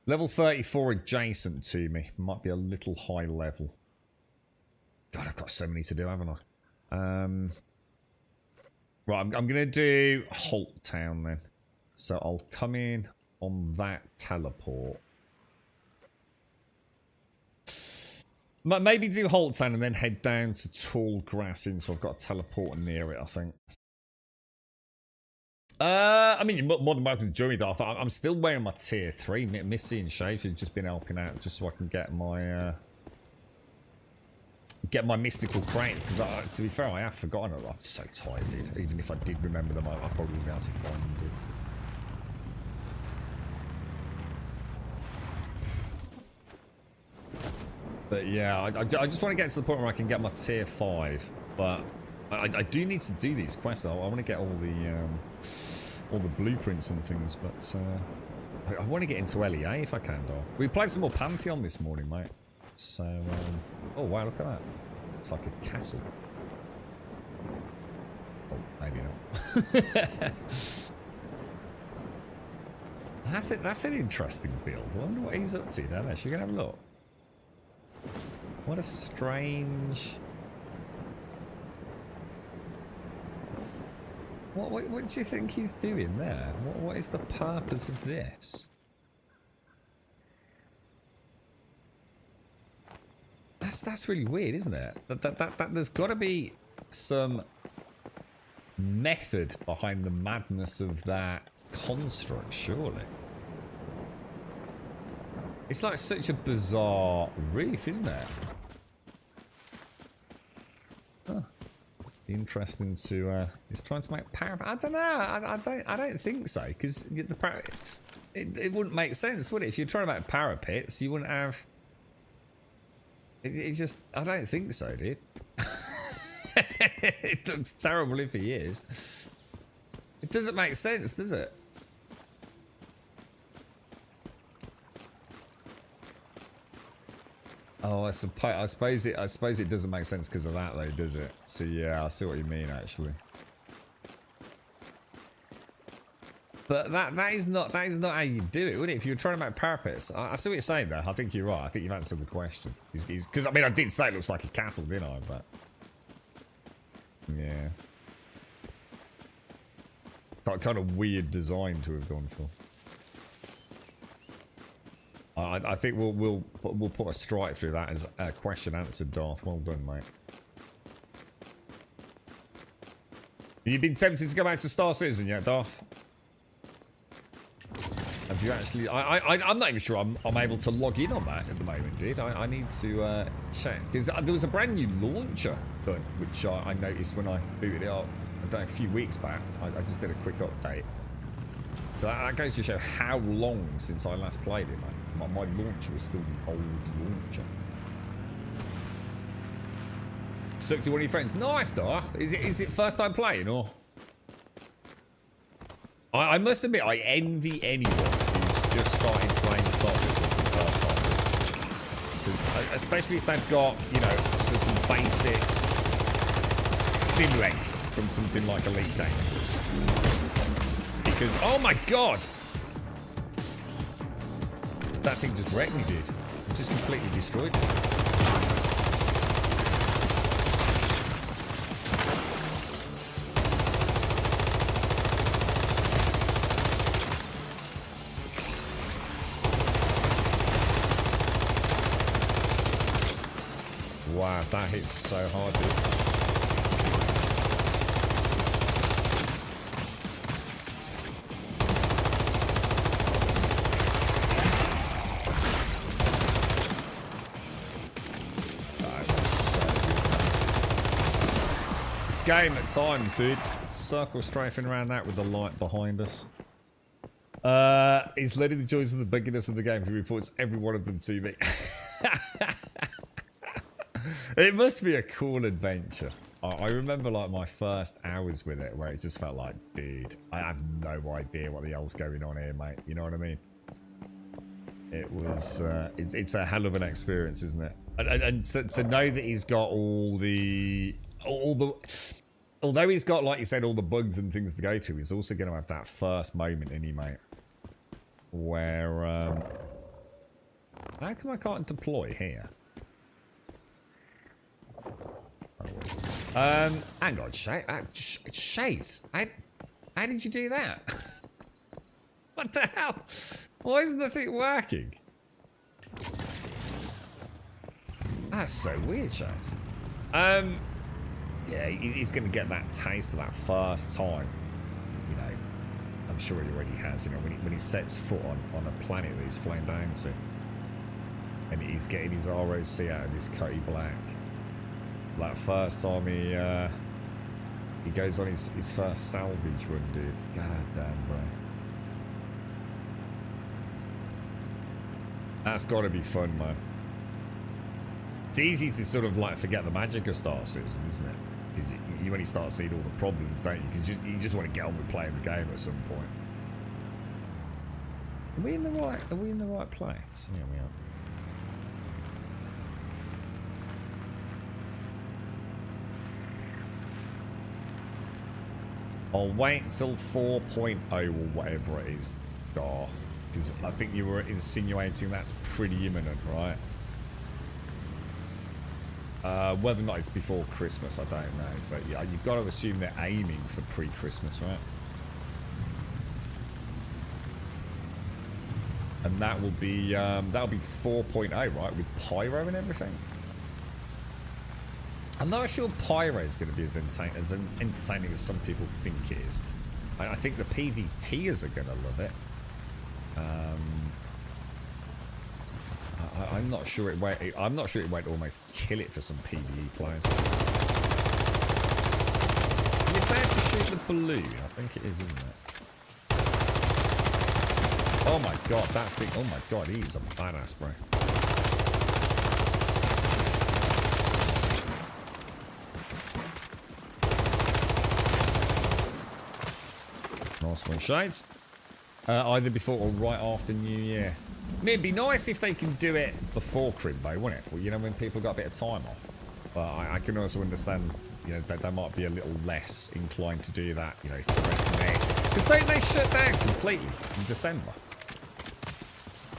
Level 34 adjacent to me. Might be a little high level. God, I've got so many to do, haven't I? Right, I'm going to do Holt Town then. So I'll come in on that teleport. Maybe do Holtown and then head down to Tall Grass Inn, so I've got a teleporter near it, I think. I mean, you're more than welcome to join me, Darth. I'm still wearing my tier 3. Missy and Shades have just been helping out just so I can get my mystical crates. Because to be fair, I have forgotten it. I'm so tired, dude. Even if I did remember them, I probably wouldn't be able to find them, dude. But yeah, I just want to get to the point where I can get my tier 5. But I do need to do these quests. I want to get all the blueprints and things. But I want to get into LEA if I can, Darth. We played some more Pantheon this morning, mate. So, oh wow, look at that. It's like a castle. Oh, maybe not. That's an interesting build. I wonder what he's up to, don't I? Should we go have a look? What a strange... What do you think he's doing there? What is the purpose of this? That's really weird, isn't it? That there's got to be some method behind the madness of that construct, surely. It's like such a bizarre reef, isn't it? Huh. Interesting to he's trying to make parapet. I don't know. I don't think so, because the it wouldn't make sense, would it? If you're trying to make parapets, you wouldn't have. It's just I don't think so, dude. It looks terrible if he is. It doesn't make sense, does it? Oh, I suppose it doesn't make sense because of that, though, does it? So yeah, I see what you mean, actually. But that is not how you do it, would it? If you were trying to make parapets, I see what you're saying there. I think you're right. I think you've answered the question. Because I mean, I did say it looks like a castle, didn't I? But yeah, kind of weird design to have gone for. I think we'll put a strike through that as a question answered, Darth. Well done, mate. Have you been tempted to go back to Star Citizen yet, Darth? Have you actually? I'm not even sure I'm able to log in on that at the moment, dude. I need to check because there was a brand new launcher done, which I noticed when I booted it up. I don't know, a few weeks back. I just did a quick update. So that goes to show how long since I last played it, mate. My launcher was still the old launcher. Stuck to one of your friends. Nice, Darth. Is it first time playing or? I must admit, I envy anyone who's just starting playing Star Citizen for the first time. Because especially if they've got, you know, some basic sim legs from something like Elite Dangerous. Because, oh my god! That thing just wrecked me, dude. It just completely destroyed me. Wow, that hits so hard, dude. Game at times, dude. Circle strafing around that with the light behind us. He's letting the joys of the beginners of the game. He reports every one of them to me. It must be a cool adventure. I remember like my first hours with it where it just felt like, dude, I have no idea what the hell's going on here, mate. You know what I mean? It was, it's a hell of an experience, isn't it? And to know that he's got all the, although he's got, like you said, all the bugs and things to go through, he's also going to have that first moment, isn't he, mate? Where, how come I can't deploy here? Hang on, Shades. How did you do that? What the hell? Why isn't the thing working? That's so weird, Chase. Yeah, he's going to get that taste of that first time. You know, I'm sure he already has. You know, when he sets foot on a planet that he's flown down to, and he's getting his ROC out of his Cutty Black. That first time he goes on his first salvage run, dude. God damn, bro. That's got to be fun, man. It's easy to sort of like forget the magic of Star Citizen, isn't it? Because you when you start seeing all the problems, don't you? Because you just want to get on with playing the game at some point. Are we in the right? Are we in the right place? Yeah, we are. I'll wait until 4.0 or whatever it is, Darth. Because I think you were insinuating that's pretty imminent, right? Whether or not it's before Christmas, I don't know. But yeah, you've got to assume they're aiming for pre-Christmas, right? And that will be that'll be 4.0, right? With Pyro and everything. I'm not sure Pyro is going to be as entertaining as some people think it is. I think the PvPers are going to love it. I'm not sure it won't. I'm not sure it won't almost kill it for some PvE players. Is it fair to shoot the balloon? I think it is, isn't it? Oh my god, that thing! Oh my god, he's a badass, bro. Nice one, Shades. Either before or right after New Year. It'd be nice if they can do it before Crimbo, wouldn't it? Well, you know, when people got a bit of time off. But I can also understand, you know, that they might be a little less inclined to do that, you know, for the rest of the night. Because don't they shut down completely in December?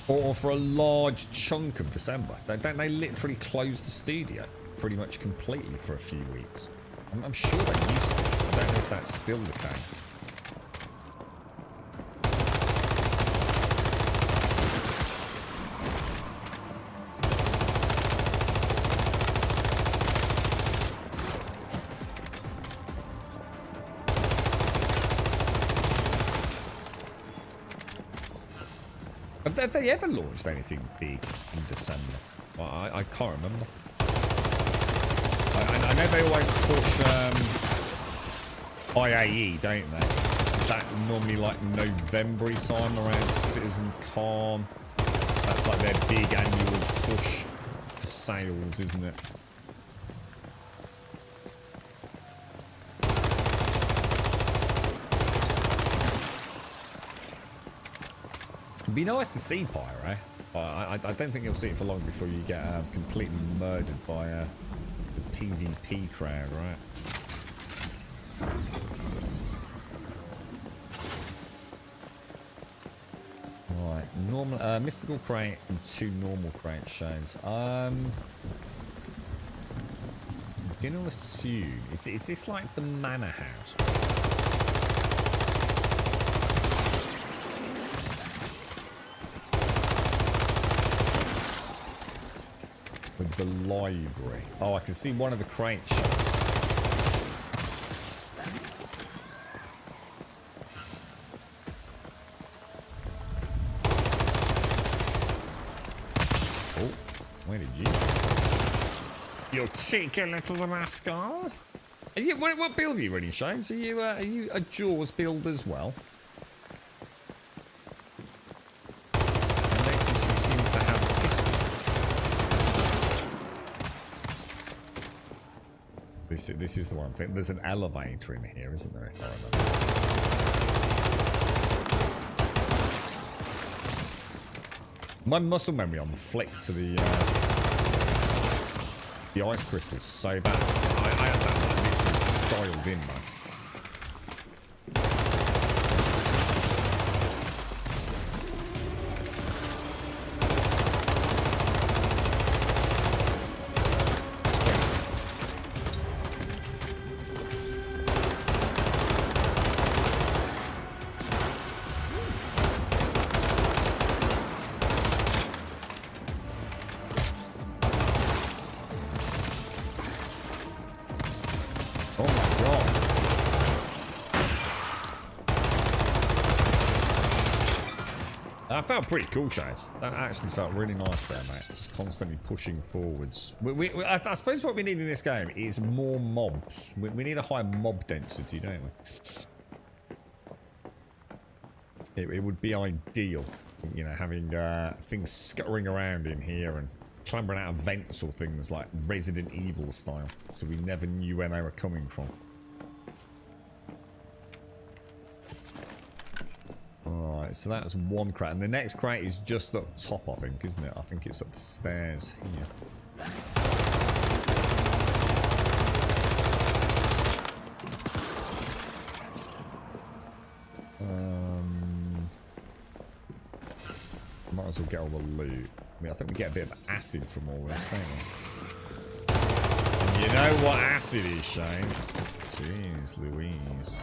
Or for a large chunk of December? Don't they literally close the studio pretty much completely for a few weeks? I'm sure they used to. I don't know if that's still the case. Have they ever launched anything big in December? Well, I can't remember. I know they always push IAE, don't they? Is that normally like November time around Citizen Con? That's like their big annual push for sales, isn't it? It'd be nice to see Pyro. I don't think you'll see it for long before you get completely murdered by the PvP crowd, right? Right, normal, mystical crate and 2 normal crate shades. I'm gonna assume is this like the manor house? With the library. Oh, I can see one of the crate shots. Oh, where did you go? You cheeky little rascal. Are you, what build are you running, Shades? Are you a Jaws build as well? I notice you seem to have a pistol. This is the one thing. There's an elevator in here, isn't there? If I remember. My muscle memory on the flick to the ice crystals so bad. I had that literally dialed in, man. Oh my god. That felt pretty cool, Shades. That actually felt really nice there, mate. Just constantly pushing forwards. I suppose what we need in this game is more mobs. We need a higher mob density, don't we? It would be ideal, you know, having things scuttering around in here and clambering out of vents or things like Resident Evil style, so we never knew where they were coming from. Alright, so that's one crate, and the next crate is just up top, I think, isn't it? I think it's up the stairs here. Might as well get all the loot. I mean, I think we get a bit of acid from all this, don't we? And you know what acid is, Shades? Jeez Louise.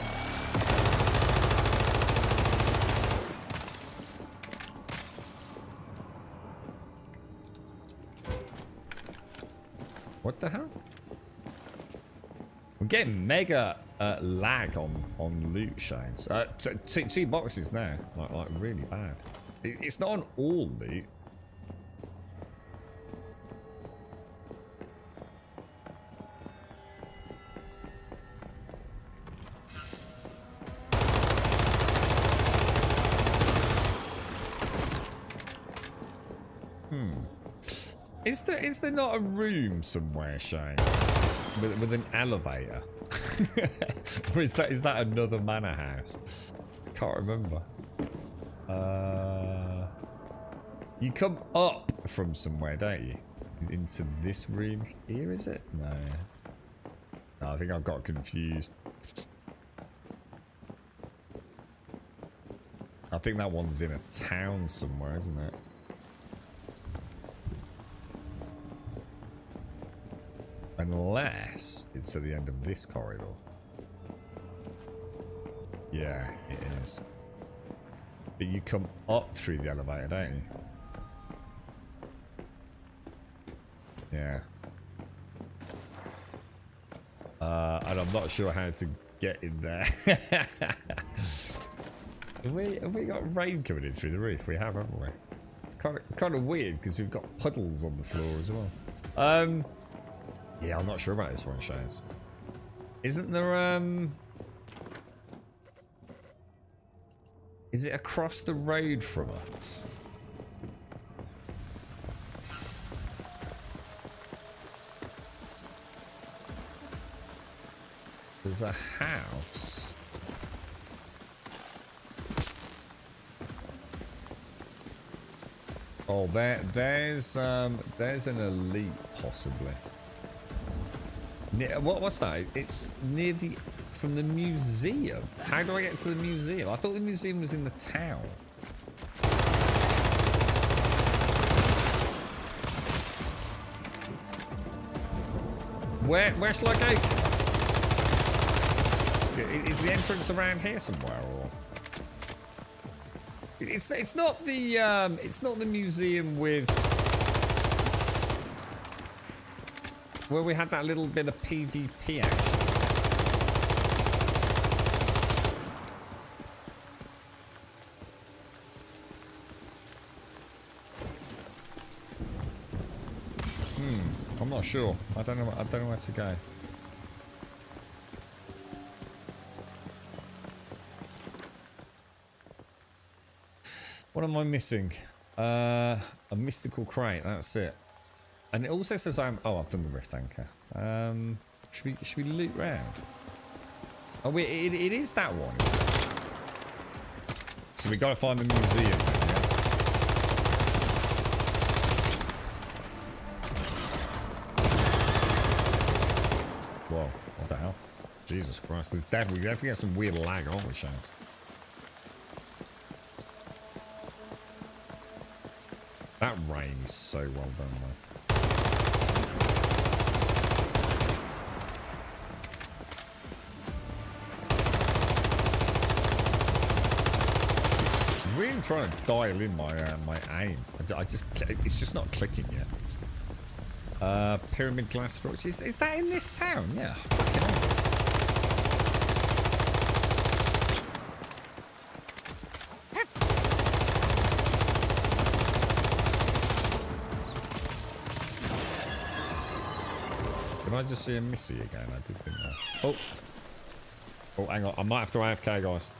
What the hell? We're getting mega lag on loot, Shades. Two boxes now, like really bad. It's not on all loot. Is there not a room somewhere, Shades, with an elevator? Or is that another manor house? Can't remember. You come up from somewhere, don't you? Into this room here, is it? No. No, I think I got confused. I think that one's in a town somewhere, isn't it? Unless it's at the end of this corridor. Yeah, it is. But you come up through the elevator, don't you? Yeah. And I'm not sure how to get in there. Have we got rain coming in through the roof? We have, haven't we? It's kind of weird because we've got puddles on the floor as well. Yeah, I'm not sure about this one, Shades. Isn't there, is it across the road from us? There's a house. Oh, there's an elite, possibly. What's that? It's near from the museum. How do I get to the museum? I thought the museum was in the town. Where shall I go? Is the entrance around here somewhere, or it's not the museum with where we had that little bit of PvP action? I'm not sure. I don't know where to go. What am I missing? A mystical crate. That's it. And it also says I've done the rift anchor. Should we loot round? Oh wait, it is that one. So we gotta find the museum. Yeah? Whoa, what the hell? Jesus Christ, we definitely get some weird lag, aren't we, Shans? That rain is so well done, though. I'm really trying to dial in my aim. It's just not clicking yet. Pyramid glass structure. Is that in this town? Yeah. Fucking hell. Did I just see a Missy again? I did think that. Oh. Oh, hang on. I might have to AFK, guys.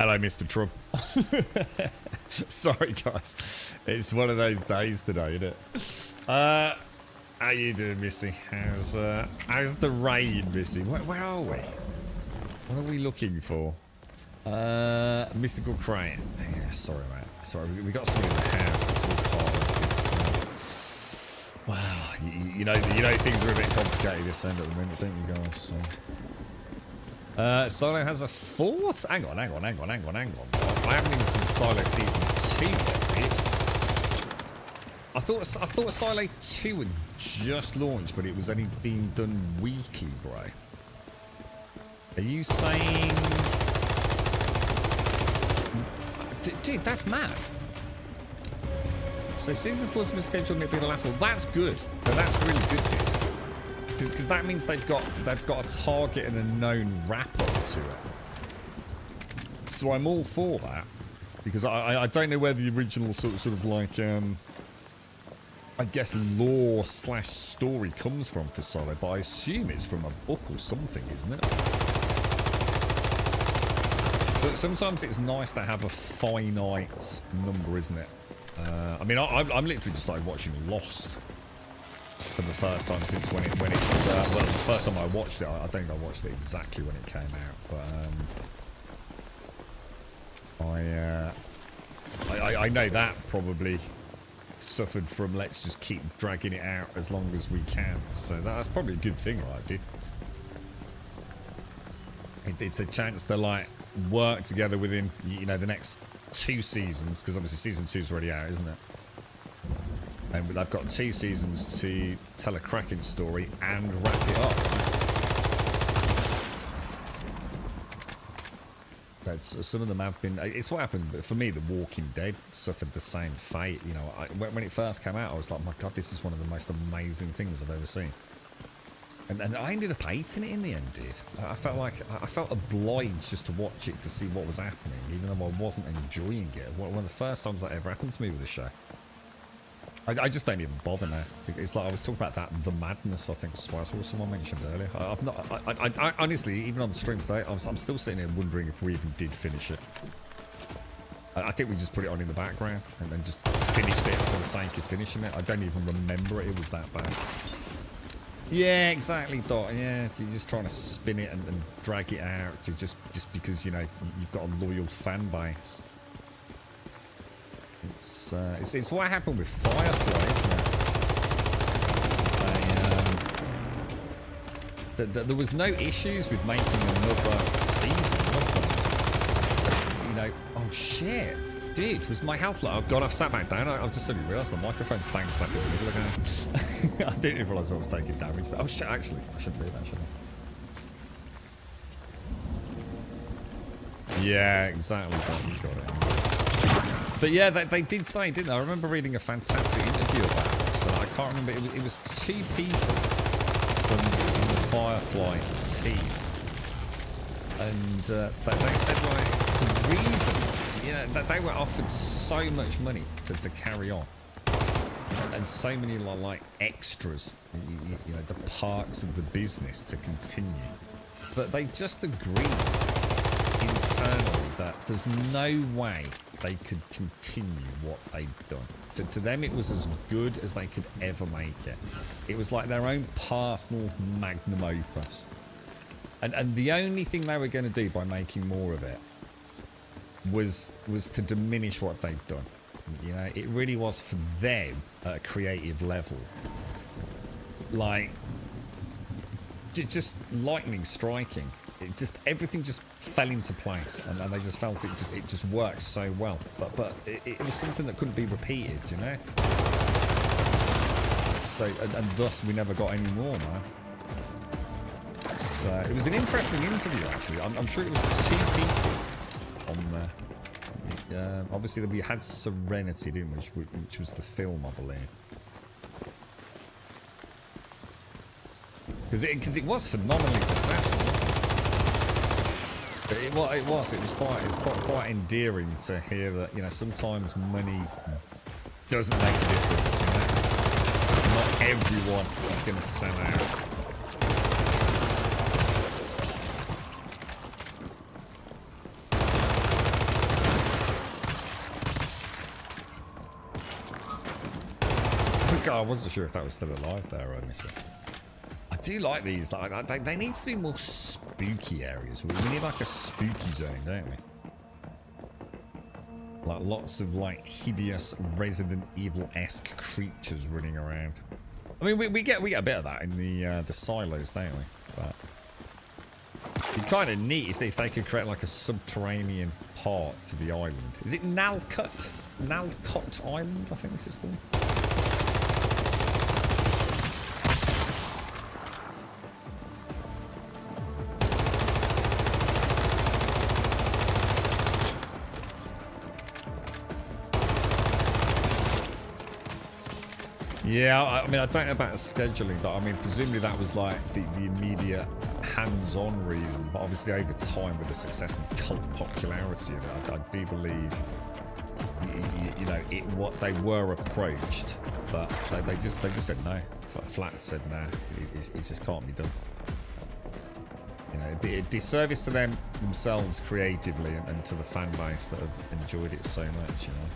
Hello, Mr. Trump. Sorry, guys. It's one of those days today, isn't it? How you doing, Missy? How's the rain, Missy? Where are we? What are we looking for? Mystical Crane. Yeah, sorry, mate. Sorry, we got something in the house. It's all part of this. Well, you know, things are a bit complicated this end at the minute, don't you guys? So. Silo has a fourth. Hang on. I haven't even seen Silo season 2 yet, dude. I thought Silo 2 had just launched, but it was only being done weekly, bro. Are you saying? Dude, that's mad. So season 4's scheduled to be the last one. That's good. That's really good, dude. Because that means they've got a target and a known wrap-up to it. So I'm all for that. Because I don't know where the original sort of like I guess lore/story comes from for Solo, but I assume it's from a book or something, isn't it? So sometimes it's nice to have a finite number, isn't it? I mean, I'm literally just like watching Lost for the first time since when it was well, the first time I watched it. I don't think I watched it exactly when it came out, but I know that probably suffered from let's just keep dragging it out as long as we can. So that's probably a good thing, right, dude? It's a chance to like work together within, you know, the next 2 seasons, because obviously season 2's already out, isn't it? And they've got 2 seasons to tell a cracking story and wrap it up. Some of them have been. It's what happened, but for me, The Walking Dead suffered the same fate. You know, when it first came out, I was like, my God, this is one of the most amazing things I've ever seen. And I ended up hating it in the end, dude. I felt obliged just to watch it to see what was happening, even though I wasn't enjoying it. One of the first times that ever happened to me with the show. I just don't even bother now. It's like I was talking about that The Madness, I think, Spice, or someone mentioned earlier. I honestly, even on the stream today, I'm still sitting here wondering if we even did finish it. I think we just put it on in the background and then just finished it for the sake of finishing it. I don't even remember it was that bad. Yeah, exactly, Dot. Yeah, you're just trying to spin it and drag it out just because, you know, you've got a loyal fan base. It's what happened with Firefly, isn't it? There was no issues with making another season, was there? You know, oh shit. Dude, was my health low? Oh god, I've sat back down. I've just suddenly realised the microphone's bang slapped in the middle again. I didn't even realise I was taking damage. Oh shit, actually, I shouldn't do that, should I? Yeah, exactly. You got it. But yeah, they did say, didn't they? I remember reading a fantastic interview about this. And I can't remember. It was 2 people from the Firefly team. And they said, like, the reason, you know, that they were offered so much money to carry on. And so many, like, extras, you know, the parts of the business to continue. But they just agreed internally that there's no way they could continue what they'd done. To them, it was as good as they could ever make it. It was like their own personal magnum opus. And the only thing they were going to do by making more of it was to diminish what they'd done. You know, it really was for them at a creative level. Like, just lightning striking. It just, everything just fell into place, and they just felt it just worked so well. But it was something that couldn't be repeated, you know. So and thus we never got any more, man. So it was an interesting interview, actually. I'm sure it was 2 people on there. Obviously we had Serenity, didn't we? Which was the film, I believe. Because it was phenomenally successful, wasn't it? It was quite endearing to hear that, you know, sometimes money doesn't make a difference, you know. Not everyone is going to sell out. I wasn't sure if that was still alive there, I miss it. I do like these. Like, they need to do more spooky areas. We need like a spooky zone, don't we? Like lots of like hideous Resident Evil-esque creatures running around. I mean, we get a bit of that in the silos, don't we? But it'd be kind of neat if they could create like a subterranean part to the island. Is it Nalcott? Nalcott Island, I think this is called. Yeah, I mean, I don't know about scheduling, but I mean, presumably that was like the immediate hands-on reason. But obviously, over time, with the success and cult popularity of it, I do believe, you know, what they were approached, but they just said no. Flat said no. It just can't be done. You know, it'd be a disservice to themselves creatively and to the fan base that have enjoyed it so much. You know.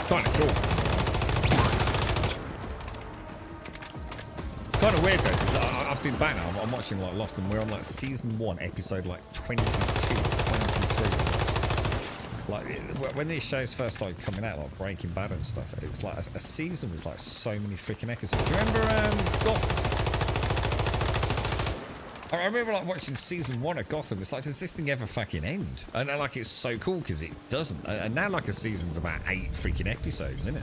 Kind of cool. It's kind of weird though, because I've been back now. I'm watching like Lost, and we're on like season 1, episode like 22, 23. Like when these shows first started coming out, like Breaking Bad and stuff, it's like a season was like so many freaking episodes. Do you remember Gotham? I remember like watching season 1 of Gotham. It's like, does this thing ever fucking end? And like, it's so cool because it doesn't. And now like a season's about 8 freaking episodes, isn't it?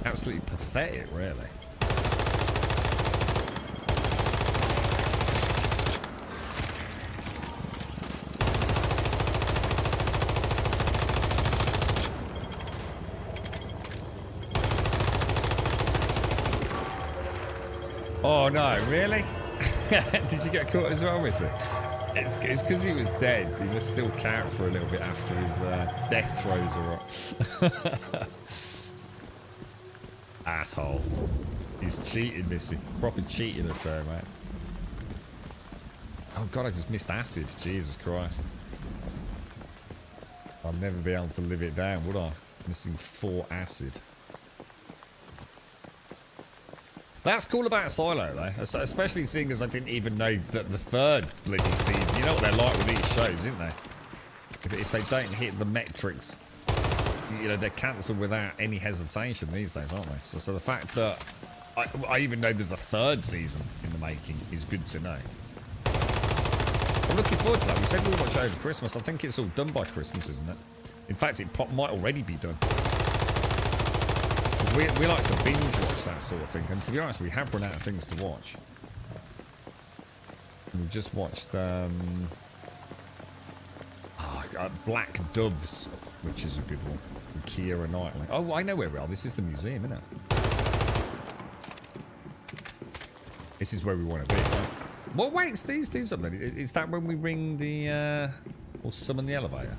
Absolutely pathetic, really. Oh no, really? Did you get caught as well, Missy? It's because he was dead. He must still count for a little bit after his death throws are up. Asshole. He's cheating, Missy. Proper cheating us there, mate. Oh god, I just missed acid. Jesus Christ. I'll never be able to live it down, would I? Missing 4 acid. That's cool about Silo, though, especially seeing as I didn't even know that the 3rd bloody season. You know what they're like with these shows, isn't they? If they don't hit the metrics, you know, they're cancelled without any hesitation these days, aren't they? So the fact that I even know there's a 3rd season in the making is good to know. I'm looking forward to that. We said we'll watch over Christmas. I think it's all done by Christmas, isn't it? In fact, it might already be done. We like to binge watch that sort of thing, and to be honest, we have run out of things to watch. We've just watched Black Doves, which is a good one, with Keira Knightley. Oh, I know where we are. This is the museum, isn't it? This is where we want to be. Right? What wakes these dudes up then? Is that when we ring the or summon the elevator?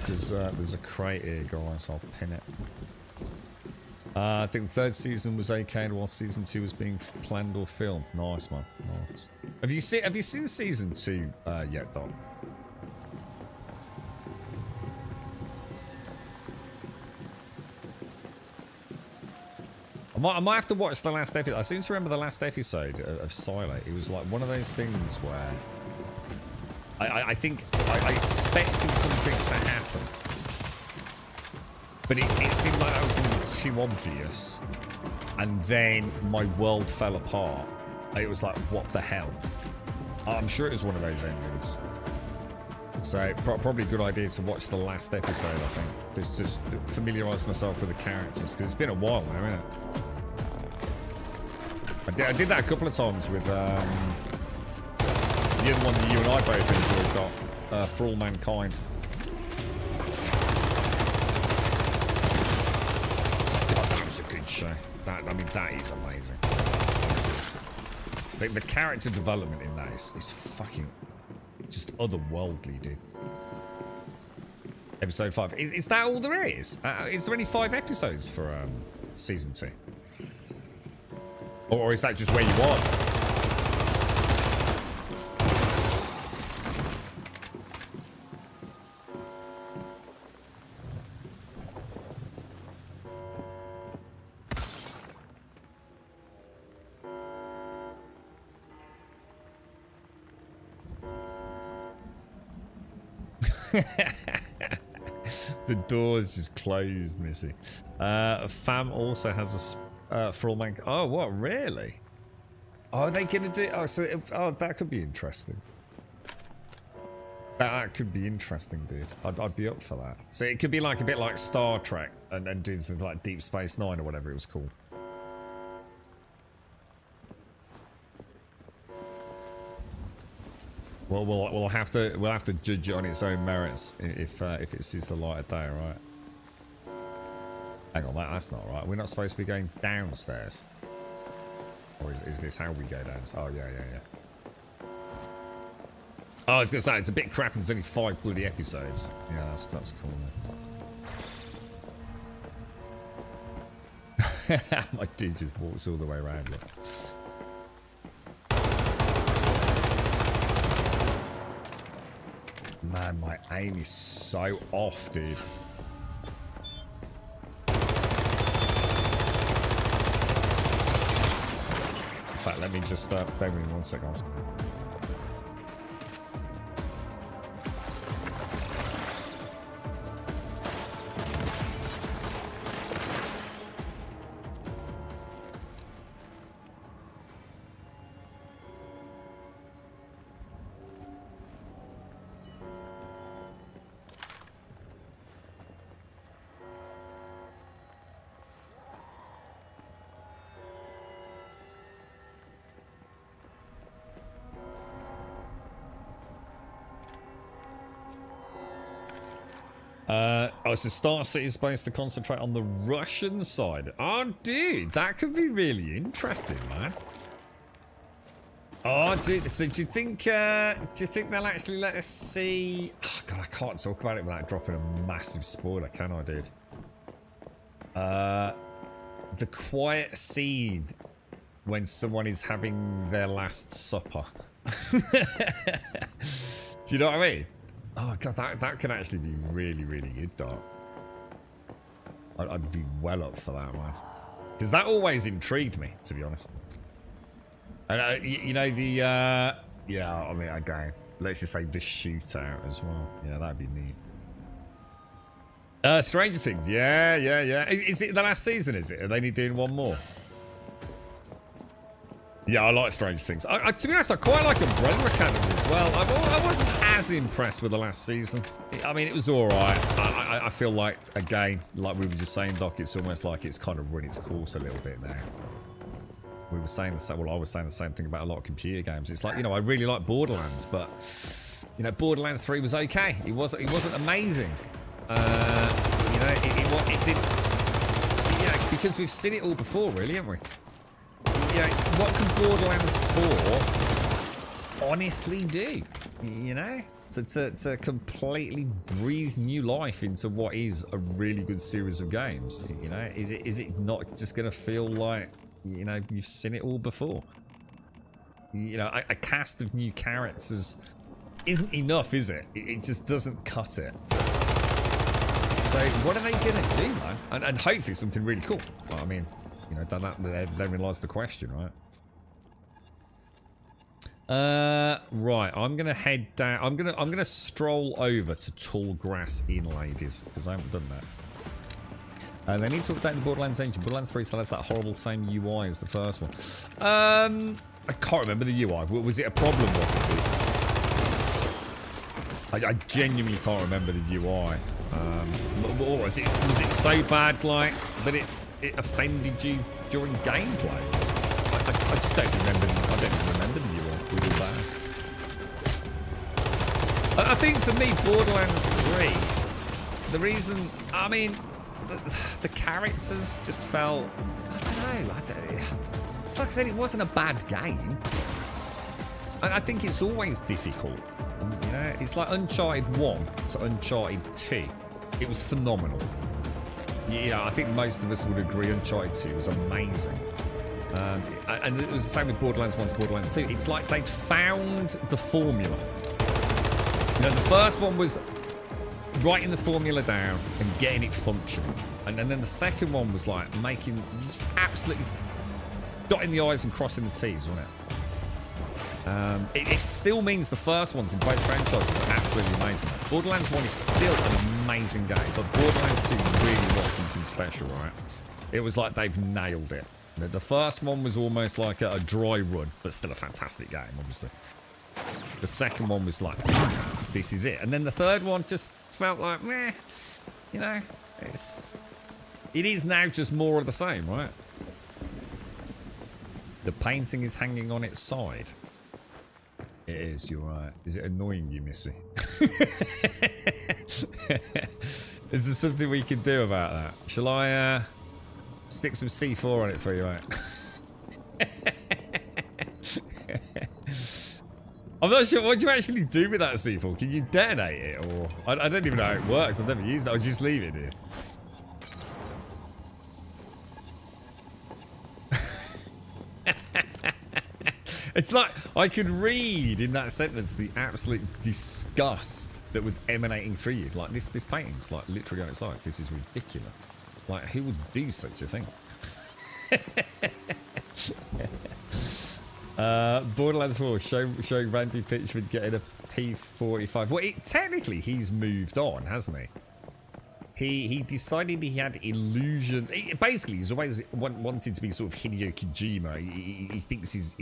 There's a crate here, guys. I'll pin it. I think the 3rd season was okay, while season 2 was being planned or filmed. Nice, man. Nice. Have you seen season 2 yet, Dom? I might have to watch the last episode. I seem to remember the last episode of Silo. It was like one of those things where I think I expected something to happen, but it seemed like that was going to be too obvious, and then my world fell apart. It was like, what the hell? I'm sure it was one of those endings. So probably a good idea to watch the last episode, I think. Just familiarise myself with the characters, because it's been a while now, isn't it? I did that a couple of times with the other one that you and I both enjoyed, Dot, For All Mankind. Oh, that was a good show. I mean, that is amazing. The character development in that is fucking just otherworldly, dude. Episode 5. Is that all there is? Is there only 5 episodes for season 2? Or is that just where you are? The door's just closed, Missy. Fam also has a full man. Oh, what? Really? Oh, are they gonna do? Oh, so that could be interesting. That could be interesting, dude. I'd be up for that. So it could be like a bit like Star Trek and doing something like Deep Space Nine or whatever it was called. Well, we'll have to judge it on its own merits if it sees the light of day, right? Hang on, that's not right. We're not supposed to be going downstairs, or is this how we go downstairs? Oh yeah. Oh, I was gonna say it's a bit crap. There's only 5 bloody episodes. Yeah, that's cool. Man. My dude just walks all the way around. Look. Man, my aim is so off, dude. In fact, let me just bear with me 1 second. Oh, so Star City is supposed to concentrate on the Russian side. Oh, dude, that could be really interesting, man. Oh, dude, so do you think they'll actually let us see? Oh, God, I can't talk about it without dropping a massive spoiler, can I, dude? The quiet scene when someone is having their last supper. Do you know what I mean? Oh God, that could actually be really, really good, Doc. I'd be well up for that, man. Because that always intrigued me, to be honest. And you know the yeah, I mean, again, let's just say the shootout as well. Yeah, that'd be neat. Stranger Things, yeah. Is it the last season? Is it? Are they only doing one more? Yeah, I like Stranger Things. To be honest, I quite like Umbrella Academy as well. I wasn't as impressed with the last season. I mean, it was alright. I feel like, again, like we were just saying, Doc, it's almost like it's kind of run its course a little bit now. We were saying the same, well, I was saying the same thing about a lot of computer games. It's like, you know, I really like Borderlands, but, you know, Borderlands 3 was okay. It wasn't amazing. You know, it did, you know, because we've seen it all before, really, haven't we? You know, what can Borderlands 4 honestly do? You know, to completely breathe new life into what is a really good series of games. You know, is it not just going to feel like, you know, you've seen it all before? You know, a cast of new characters isn't enough, is it? It just doesn't cut it. So what are they going to do, man? And hopefully something really cool. Well, I mean, you know, therein lies the question, right? Right, I'm gonna head down. I'm gonna stroll over to Tall Grass Inn, ladies, because I haven't done that. They need to update the Borderlands engine. Borderlands 3 still has that horrible same UI as the first one. I can't remember the UI. Was it a problem? Was it? I genuinely can't remember the UI. Or was it so bad, like that it offended you during gameplay? I just don't remember. I don't even remember the UI. With all that. I think for me, Borderlands 3, the reason, I mean, the characters just felt, I don't know. It's like I said, it wasn't a bad game. I think it's always difficult. You know, it's like Uncharted 1 to Uncharted 2. It was phenomenal. You know, I think most of us would agree Uncharted 2 was amazing. And it was the same with Borderlands 1 to Borderlands 2. It's like they'd found the formula. You know, the first one was writing the formula down and getting it functioning. And then the second one was like making, just absolutely dotting the I's and crossing the T's, wasn't it? It still means the first ones in both franchises are absolutely amazing. Borderlands 1 is still an amazing game, but Borderlands 2 really was something special, right? It was like they've nailed it. The first one was almost like a dry run, but still a fantastic game, obviously. The second one was like, this is it. And then the third one just felt like, meh, you know, it is now just more of the same, right? The painting is hanging on its side. It is, you're right. Is it annoying you, Missy? Is there something we can do about that? Shall I stick some C4 on it for you, mate? I'm not sure. What do you actually do with that C4? Can you detonate it? Or I don't even know how it works. I've never used it. I'll just leave it here. It's like I could read in that sentence the absolute disgust that was emanating through you. Like this painting's like literally outside. This is ridiculous. Like who would do such a thing? Borderlands 4 showing Randy Pitchford getting a P45. Well, technically he's moved on, hasn't he? He decided he had illusions. Basically, he's always wanted to be sort of Hideo Kojima. He thinks he's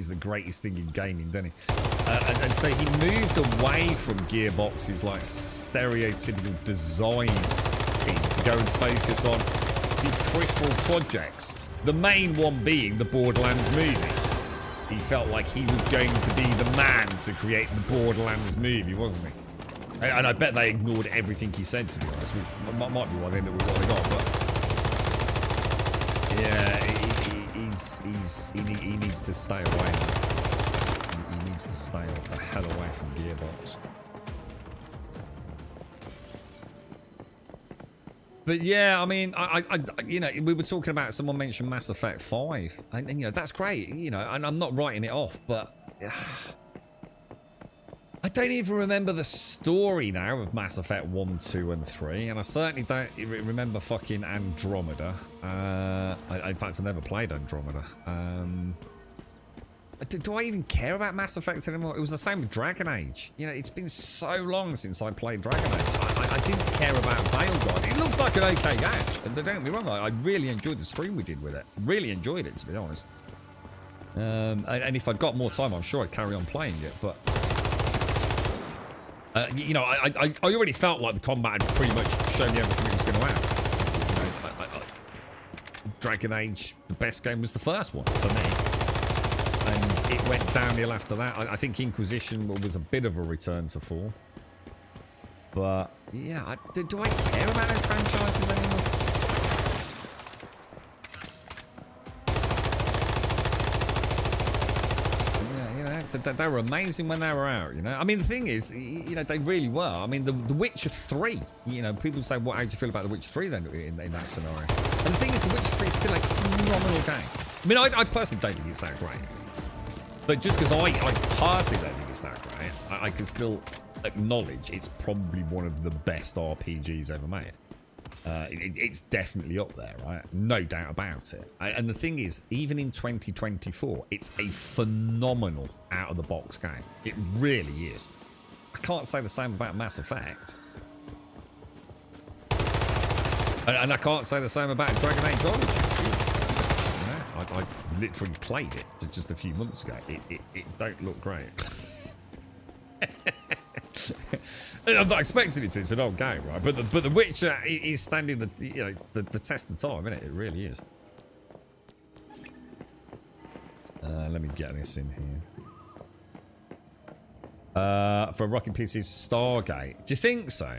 the greatest thing in gaming, doesn't he? And so he moved away from Gearbox's like stereotypical design team to go and focus on the peripheral projects. The main one being the Borderlands movie. He felt like he was going to be the man to create the Borderlands movie, wasn't he? And I bet they ignored everything he said, to be honest, which might be why they ended up with what they got, but yeah, he needs to stay away. He needs to stay the hell away from Gearbox. But yeah, I mean, I you know, we were talking about, someone mentioned Mass Effect 5, and you know, that's great, you know, and I'm not writing it off, but I don't even remember the story now of Mass Effect 1, 2, and 3, and I certainly don't remember fucking Andromeda. In fact, I never played Andromeda. Do I even care about Mass Effect anymore? It was the same with Dragon Age. You know, it's been so long since I played Dragon Age. I didn't care about Veilguard. It looks like an okay game. And don't get me wrong, I really enjoyed the stream we did with it. Really enjoyed it, to be honest. And if I'd got more time, I'm sure I'd carry on playing it, but... you know, I already felt like the combat had pretty much shown me everything it was going to have. You know, Dragon Age, the best game was the first one for me, and it went downhill after that. I think Inquisition was a bit of a return to form, but yeah, do I care about those franchises anymore? They were amazing when they were out, you know. I mean, the thing is, you know, they really were. I mean, The Witcher 3, you know, people say, how do you feel about The Witcher 3 then in that scenario? And the thing is, The Witcher 3 is still a phenomenal game. I mean, I personally don't think it's that great. But just because I personally don't think it's that great, I can still acknowledge it's probably one of the best RPGs ever made. It's definitely up there, right? No doubt about it. And the thing is, even in 2024, it's a phenomenal out-of-the-box game. It really is. I can't say the same about Mass Effect. And I can't say the same about Dragon Age Origins. Yeah, I literally played it just a few months ago. It don't look great. I'm not expecting it to. It's an old game, right? But the Witcher is standing the test of time, isn't it? It really is. Let me get this in here. For Rocking Pieces, Stargate. Do you think so?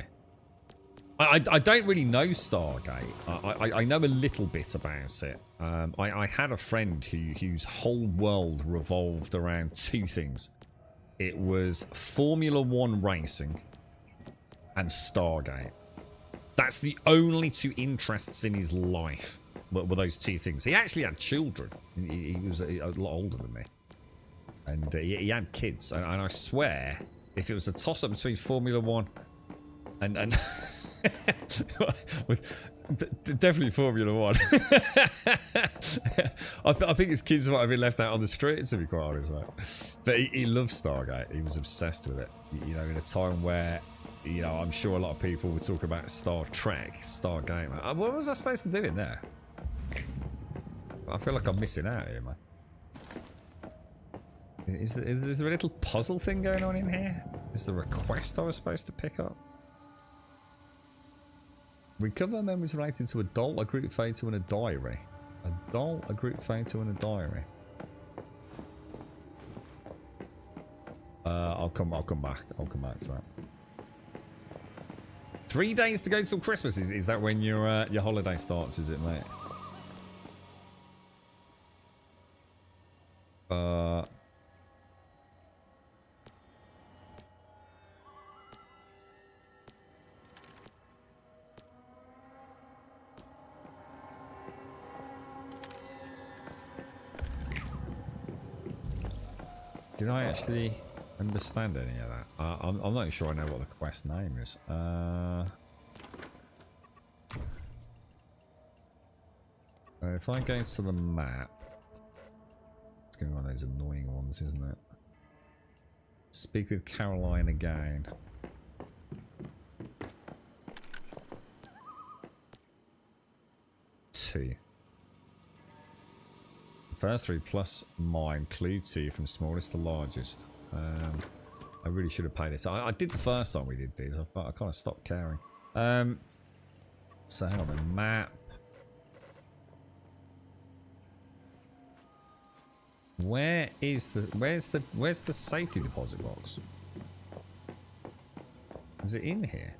I don't really know Stargate. I know a little bit about it. I had a friend whose whole world revolved around two things. It was Formula 1 racing and Stargate. That's the only two interests in his life, were those two things. He actually had children. He was a lot older than me. And he had kids. And I swear, if it was a toss-up between Formula 1 and Definitely Formula One. I think his kids might have been left out on the streets, to be quite honest, mate. But he loves Stargate. He was obsessed with it. You know, in a time where, you know, I'm sure a lot of people would talk about Star Trek, Stargate. Man. What was I supposed to do in there? I feel like I'm missing out here, man. Is there a little puzzle thing going on in here? Is there a quest I was supposed to pick up? Recover memories related to a doll, a group photo, and a diary. A doll, a group photo, and a diary. I'll come back. I'll come back to that. 3 days to go till Christmas. Is that when your holiday starts? Is it, mate? Did I actually understand any of that? I'm not sure I know what the quest name is. If I go to the map, it's going to be one of those annoying ones, isn't it? Speak with Caroline again. First 3 plus mine, clue 2 from smallest to largest. I really should have paid this. I did the first time we did these, but I kind of stopped caring. So hang on, the map. Where's the safety deposit box? Is it in here?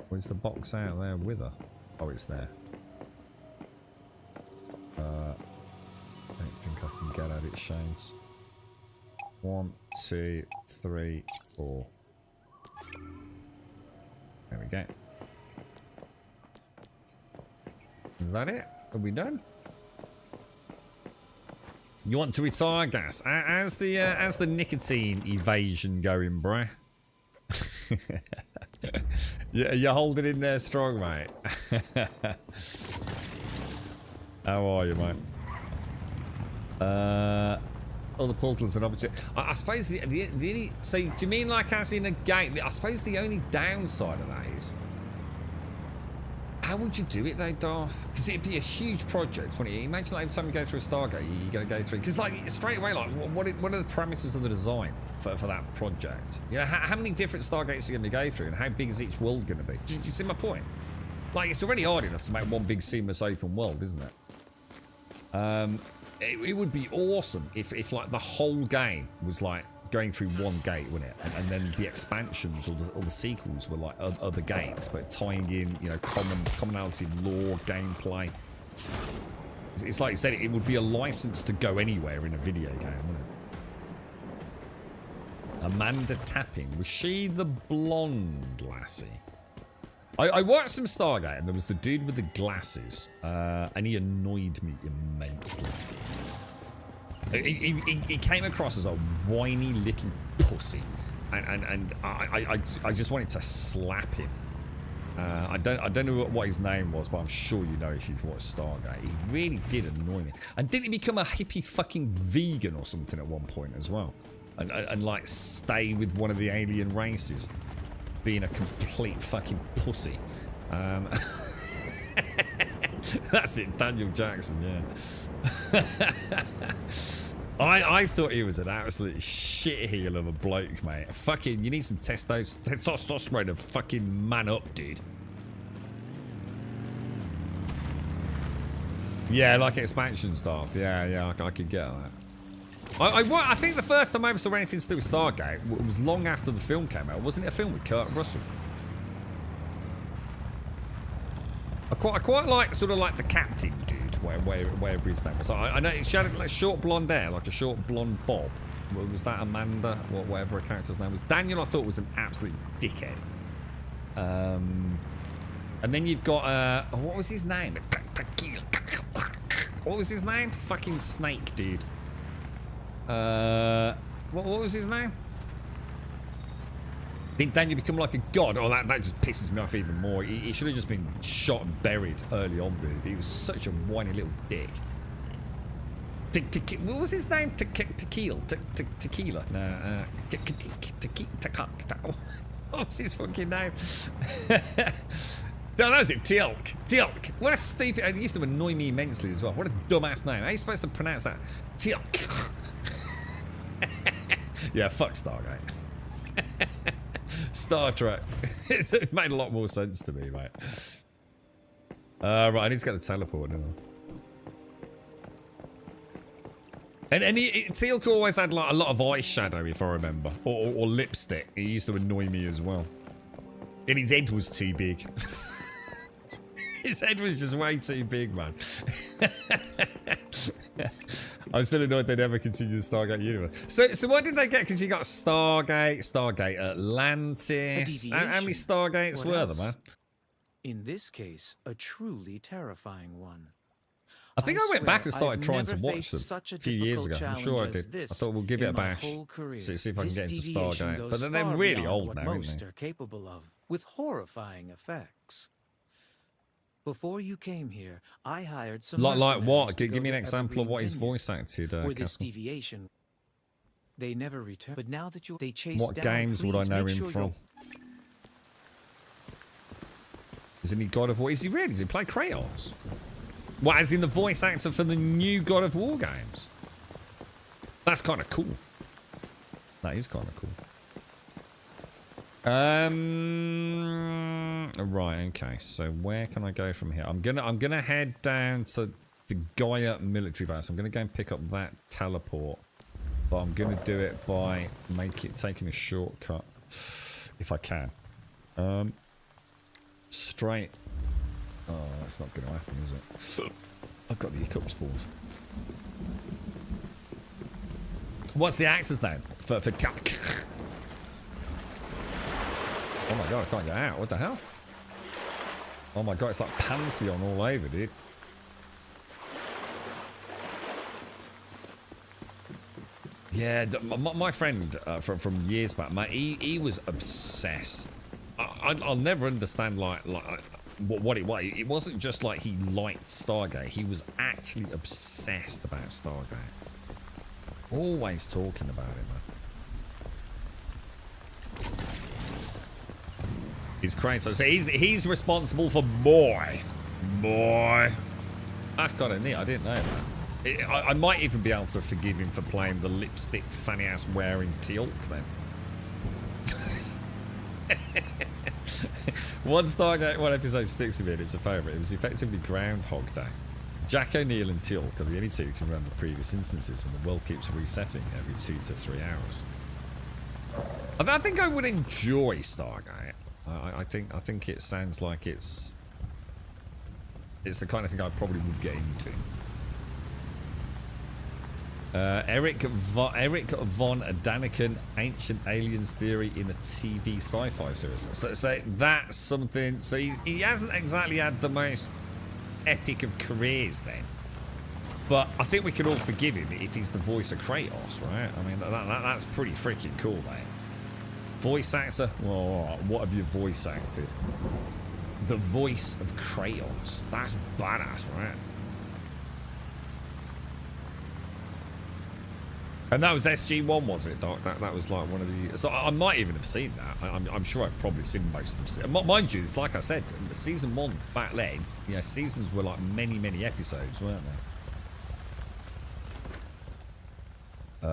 Where's the box out there with her? Oh, it's there. I don't think I can get at it, Shanes. 1, 2, 3, 4. There we go. Is that it? Are we done? You want to retire gas? How's the nicotine evasion going, bruh? Yeah, you're holding in there strong, mate. How are you, mate? All the portals and opportunity. I suppose the only. So, do you mean like as in a game? I suppose the only downside of that is, how would you do it though, Darth? Because it'd be a huge project, wouldn't it? Imagine like every time you go through a Stargate, you're going to go through. Because like straight away, like what are the parameters of the design for that project? You know, how many different Stargates are you going to go through, and how big is each world going to be? Do you see my point? Like it's already hard enough to make one big seamless open world, isn't it? It would be awesome if like the whole game was like going through one gate, wouldn't it? And then the expansions or the sequels were like other gates, but tying in, you know, commonality, lore, gameplay. It's like you said, it would be a license to go anywhere in a video game, wouldn't it? Amanda Tapping, was she the blonde lassie? I watched some Stargate and there was the dude with the glasses, and he annoyed me immensely. He came across as a whiny little pussy, and I just wanted to slap him. I don't know what his name was, but I'm sure you know if you've watched Stargate. He really did annoy me. And didn't he become a hippie fucking vegan or something at one point as well? And like stay with one of the alien races, being a complete fucking pussy. That's it, Daniel Jackson, yeah. I thought he was an absolute shitheel of a bloke, mate. Fucking, you need some testosterone to fucking man up, dude. Yeah, like expansion stuff. Yeah, I could get that. I think the first time I ever saw anything to do with Stargate was long after the film came out. Wasn't it a film with Kurt Russell? I quite like sort of like the captain dude, wherever his name was. I know she had like short blonde hair, like a short blonde bob. Was that Amanda? Whatever her character's name was. Daniel, I thought, was an absolute dickhead. And then you've got what was his name? What was his name? Fucking snake dude. What was his name? Think Daniel become like a god? Oh, that just pisses me off even more. He should have just been shot and buried early on, dude. He was such a whiny little dick. What was his name? Tequila? No, what's his fucking name? No, that was it. Tilk. What a stupid... It used to annoy me immensely as well. What a dumbass name. How are you supposed to pronounce that? Tilk. Yeah, fuck Stargate. Star Trek. It made a lot more sense to me, mate. Right, I need to get the teleport, don't I? And Teal'c always had like a lot of eyeshadow, if I remember, or lipstick. He used to annoy me as well. And his head was too big. His head was just way too big, man. I'm still annoyed they never continued the Stargate universe. So what did they get? Because you got Stargate Atlantis. How many Stargates were there, man? In this case, a truly terrifying one. I think I went back and started trying to watch them a few years ago. I'm sure I did. I thought we'll give it a bash. See if I can get into Stargate. But they're really old now, aren't they? Are capable of, with horrifying effects. Before you came here, I hired some like what? to Give me an go to example of what he's Evergreen voice acted. Vineyard, this Castle. deviation. They never returned. But now that they chased What down, games would I please know make him sure from? you're- Isn't he God of War? Is he really? Does he play Kratos? What, as in the voice actor for the new God of War games? That's kind of cool. That is kind of cool. Right, okay. So where can I go from here? I'm gonna head down to the Gaia military base. I'm gonna go and pick up that teleport, but I'm gonna do it by taking a shortcut if I can. Straight. Oh, that's not gonna happen, is it? I've got the hiccups balls. What's the actor's name for Oh my god, I can't get out. What the hell? Oh my god, it's like Pantheon all over, dude. Yeah, my friend from years back, mate, he was obsessed. I'll never understand like what it was. It wasn't just like he liked Stargate. He was actually obsessed about Stargate. Always talking about it, man. He's crazy. So he's responsible for Boy. That's kind of neat. I didn't know that. I might even be able to forgive him for playing the lipstick fanny ass wearing Teal'c then. One episode sticks with me and it's a favourite. It was effectively Groundhog Day. Jack O'Neill and Teal'c are the only two who can remember previous instances, and the world keeps resetting every 2 to 3 hours. I think I would enjoy Stargate. I think it sounds like it's the kind of thing I probably would get into. Eric von Daniken, Ancient Aliens Theory in a TV sci-fi series. So that's something. So he hasn't exactly had the most epic of careers then, but I think we can all forgive him if he's the voice of Kratos, right? I mean that's pretty freaking cool, mate. Voice actor? Well, what have you voice acted? The voice of Kratos. That's badass, right? And that was SG-1, was it, Doc? That was like one of the... So I might even have seen that. I'm sure I've probably seen most of it. Mind you, it's like I said, season 1 back then, you know, seasons were like many, many episodes, weren't they?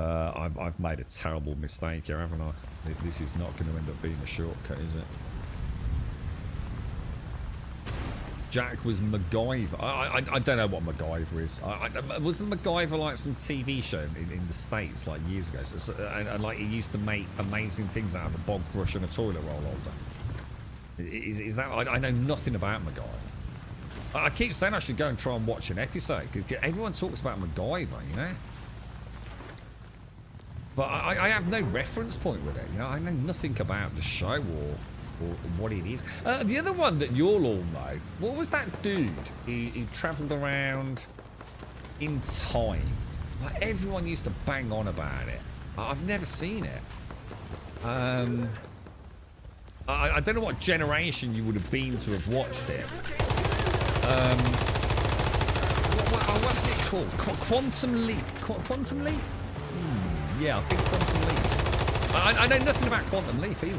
I've made a terrible mistake here, haven't I? This is not going to end up being a shortcut, is it? Jack was MacGyver. I don't know what MacGyver is. Wasn't MacGyver like some TV show in the States like years ago? And like he used to make amazing things out of a bog brush and a toilet roll holder. Is that? I know nothing about MacGyver. I keep saying I should go and try and watch an episode because everyone talks about MacGyver, you know. But I have no reference point with it. You know, I know nothing about the show or what it is. The other one that you'll all know, what was that dude? He travelled around in time. Like everyone used to bang on about it. I've never seen it. I don't know what generation you would have been to have watched it. What's it called? Quantum Leap. Quantum Leap? Yeah, I think Quantum Leap. I know nothing about Quantum Leap either.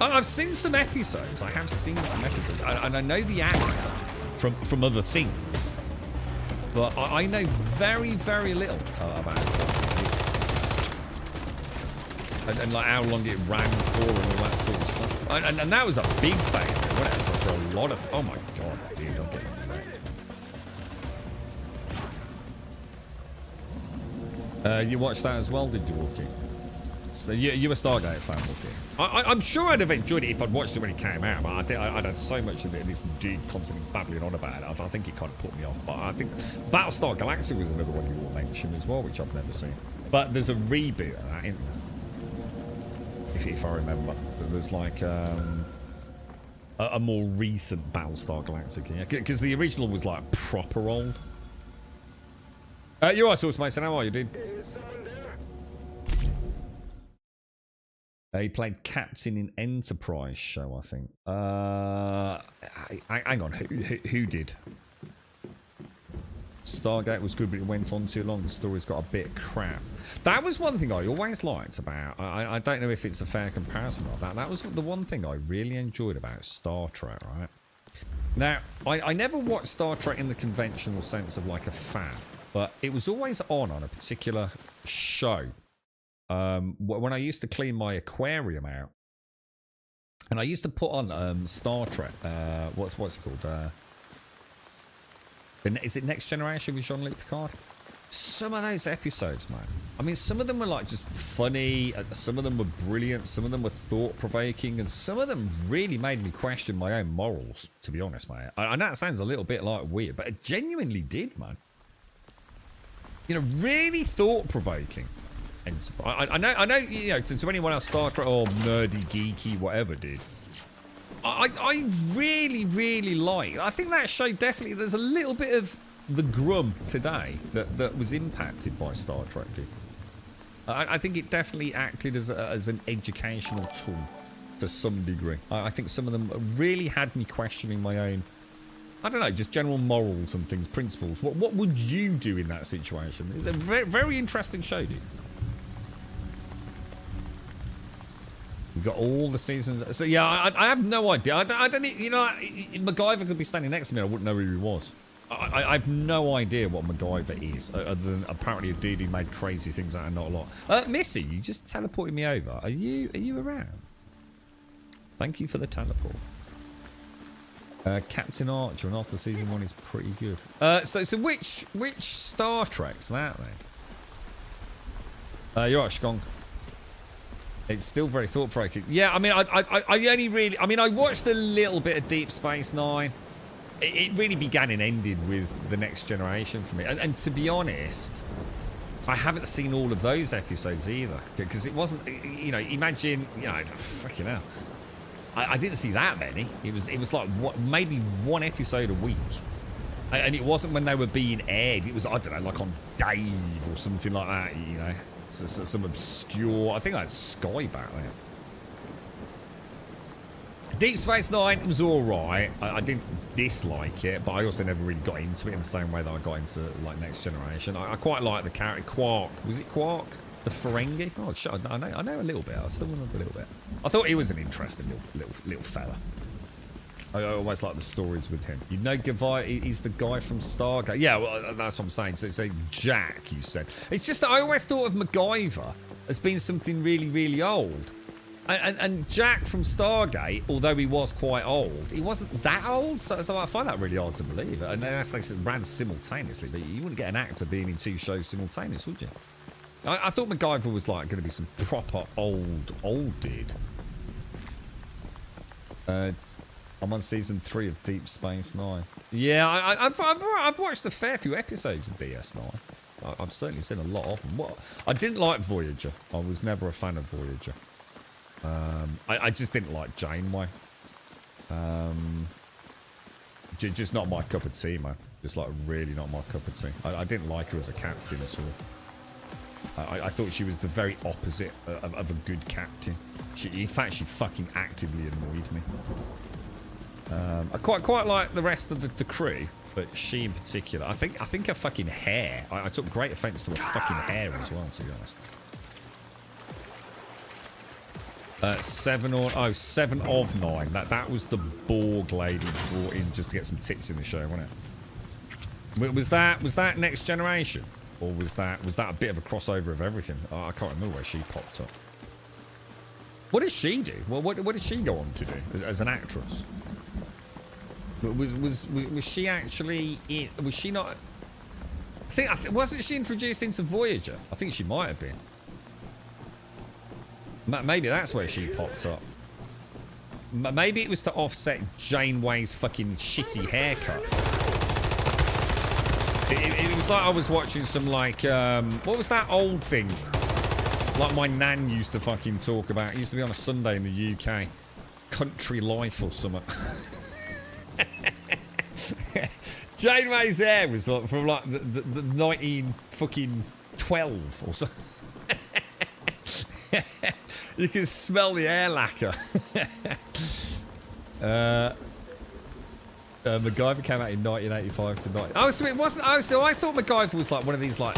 I've seen some episodes. I have seen some episodes. And I know the actor from other things. But I know very, very little about Quantum Leap. And like how long it ran for and all that sort of stuff. And that was a big failure, wasn't it? For a lot of... Oh my god, dude, I'm getting wrecked, man. You watched that as well, did you, Wookie? So you a Stargate fan, Wookie? I'm sure I'd have enjoyed it if I'd watched it when it came out, but I'd had so much of it, this dude constantly babbling on about it. I think it kind of put me off. But I think Battlestar Galactica was another one you all mentioned as well, which I've never seen. But there's a reboot of that, isn't there? If I remember. There's like a more recent Battlestar Galactica, because the original was like proper old. You're right, Source Mason. How are you, dude? He played Captain in Enterprise show, I think. Hang on, who did? Stargate was good, but it went on too long. The story's got a bit crap. That was one thing I always liked about... I don't know if it's a fair comparison or not. That was the one thing I really enjoyed about Star Trek, right? Now, I never watched Star Trek in the conventional sense of like a fan, but it was always on a particular show. When I used to clean my aquarium out, and I used to put on Star Trek. What's it called? Is it Next Generation with Jean-Luc Picard? Some of those episodes, man. I mean, some of them were like just funny. Some of them were brilliant. Some of them were thought-provoking. And some of them really made me question my own morals, to be honest, mate. I know it sounds a little bit like weird, but it genuinely did, man. You know, really thought-provoking. I know, you know, to anyone else, Star Trek or nerdy, geeky, whatever, dude. I really, really like. I think that show definitely. There's a little bit of the grum today that was impacted by Star Trek, dude. I think it definitely acted as an educational tool to some degree. I think some of them really had me questioning my own. I don't know, just general morals and things, principles. What would you do in that situation? It's a very, very interesting show, dude. We've got all the seasons. So yeah, I have no idea. I don't. You know, MacGyver could be standing next to me. I wouldn't know who he was. I have no idea what MacGyver is, other than apparently a dude who made crazy things out of not a lot. Missy, you just teleported me over. Are you around? Thank you for the teleport. Captain Archer and after season 1 is pretty good. So which Star Trek's that then? You're right, Skunk. It's still very thought-provoking. Yeah, I mean, I only really... I mean, I watched a little bit of Deep Space Nine. It really began and ended with The Next Generation for me. And to be honest, I haven't seen all of those episodes either. Because it wasn't... You know, imagine... You know, fucking hell. I didn't see that many. It was like maybe one episode a week. And it wasn't when they were being aired. It was, I don't know, like on Dave or something like that, you know. Some obscure... I think I had Sky back then. Deep Space Nine was alright. I didn't dislike it, but I also never really got into it in the same way that I got into like Next Generation. I quite like the character Quark. Was it Quark? The Ferengi? Oh, shit, I know a little bit. I still remember a little bit. I thought he was an interesting little fella. I always like the stories with him. You know, Gavai, he's the guy from Stargate. Yeah, well, that's what I'm saying. So it's a Jack, you said. It's just that I always thought of MacGyver as being something really, really old. And Jack from Stargate, although he was quite old, he wasn't that old. So I find that really hard to believe. And that's like it ran simultaneously, but you wouldn't get an actor being in 2 shows simultaneous, would you? I thought MacGyver was like going to be some proper old dude. I'm on season 3 of Deep Space Nine. Yeah, I've watched a fair few episodes of DS9. I've certainly seen a lot of them. I didn't like Voyager. I was never a fan of Voyager. I just didn't like Janeway. Just not my cup of tea, man. Just like really not my cup of tea. I didn't like her as a captain at all. I thought she was the very opposite of a good captain. In fact, she fucking actively annoyed me. I quite like the rest of the crew, but she in particular. I think her fucking hair. I took great offence to her fucking hair as well, to be honest. 7 of 9. That was the Borg lady brought in just to get some tits in the show, wasn't it? Was that Next Generation, or was that a bit of a crossover of everything? Oh, I can't remember where she popped up. What did she do? Well, what did she go on to do as an actress? Was she actually in? Was she not? I think wasn't she introduced into Voyager? I think she might have been. Maybe that's where she popped up. Maybe it was to offset Janeway's fucking shitty haircut. It was like I was watching some, like, what was that old thing? Like my nan used to fucking talk about. It used to be on a Sunday in the UK. Country Life or something. Janeway's hair was like from like the 1912 or something. You can smell the hair lacquer. MacGyver came out in 1985 to 90. Oh, so it wasn't. Oh, so I thought MacGyver was like one of these like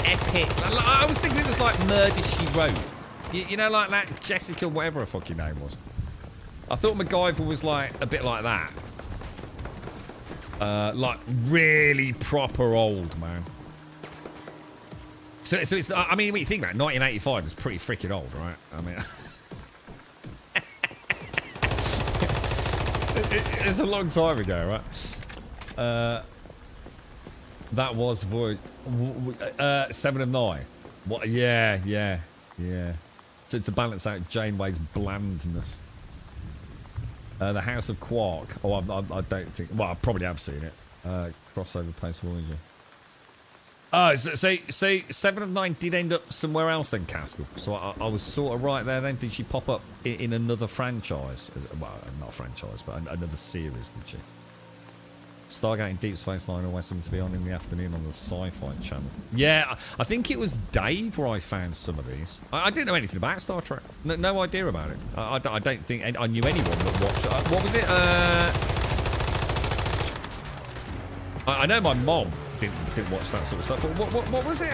epic. I was thinking it was like Murder She Wrote. You know, like that Jessica, whatever her fucking name was. I thought MacGyver was like a bit like that. Like really proper old, man. So it's. I mean, when you think about it, 1985 is pretty freaking old, right? I mean, it's a long time ago, right? That was Void. 7 of 9. What? Yeah. To balance out Janeway's blandness. The House of Quark. Oh, I don't think. Well, I probably have seen it. Crossover post Voyager. Oh, so 7 of 9 did end up somewhere else then, Caskell. So I was sort of right there then. Did she pop up in another franchise? Well, not a franchise, but another series, did she? Stargate and Deep Space Nine always seem to be on in the afternoon on the Sci-Fi Channel. Yeah, I think it was Dave where I found some of these. I didn't know anything about Star Trek. No idea about it. I don't think I knew anyone that watched it. What was it? I know my mom didn't watch that sort of stuff. What was it?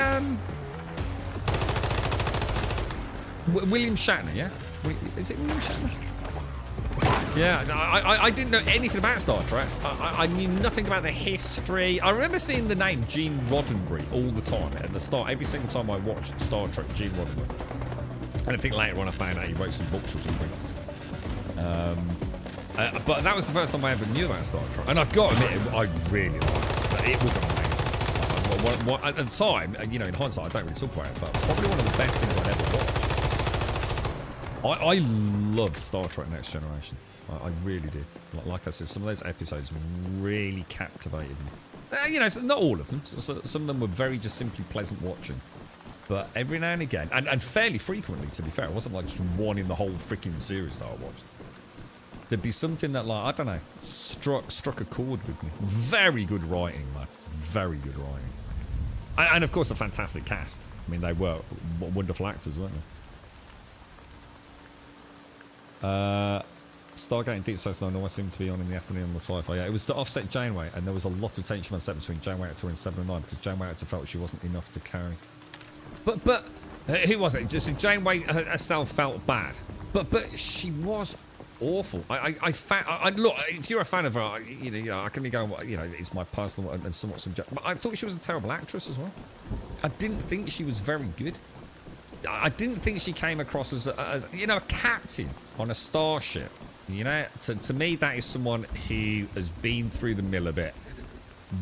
William Shatner, yeah? Is it William Shatner? Yeah, I didn't know anything about Star Trek. I knew nothing about the history. I remember seeing the name Gene Roddenberry all the time at the start. Every single time I watched Star Trek, Gene Roddenberry. And I think later on I found out he wrote some books or something. But that was the first time I ever knew about Star Trek. And I've got to admit, I really liked it. It was amazing. At the time, you know, in hindsight, I don't really talk about it, but probably one of the best things I'd ever watched. I loved Star Trek Next Generation. I really did. Like I said, some of those episodes really captivated me. You know, not all of them. Some of them were very just simply pleasant watching. But every now and again, and fairly frequently, to be fair, it wasn't like just one in the whole freaking series that I watched. There'd be something that, like, I don't know, struck a chord with me. Very good writing, man. Very good writing. And of course, a fantastic cast. I mean, they were wonderful actors, weren't they? Stargate and Deep Space Nine always seemed to be on in the afternoon on the Sci-Fi. Yeah, it was to offset Janeway, and there was a lot of tension on set between Janeway Actor and 7 and 9 because Janeway Actor felt she wasn't enough to carry. But who was it? Just Janeway herself felt bad, but she was awful. I look, if you're a fan of her, you know, I can go, you know, it's my personal and somewhat subjective. But I thought she was a terrible actress as well. I didn't think she was very good. I didn't think she came across as you know, a captain on a starship. You know, to me, that is someone who has been through the mill a bit.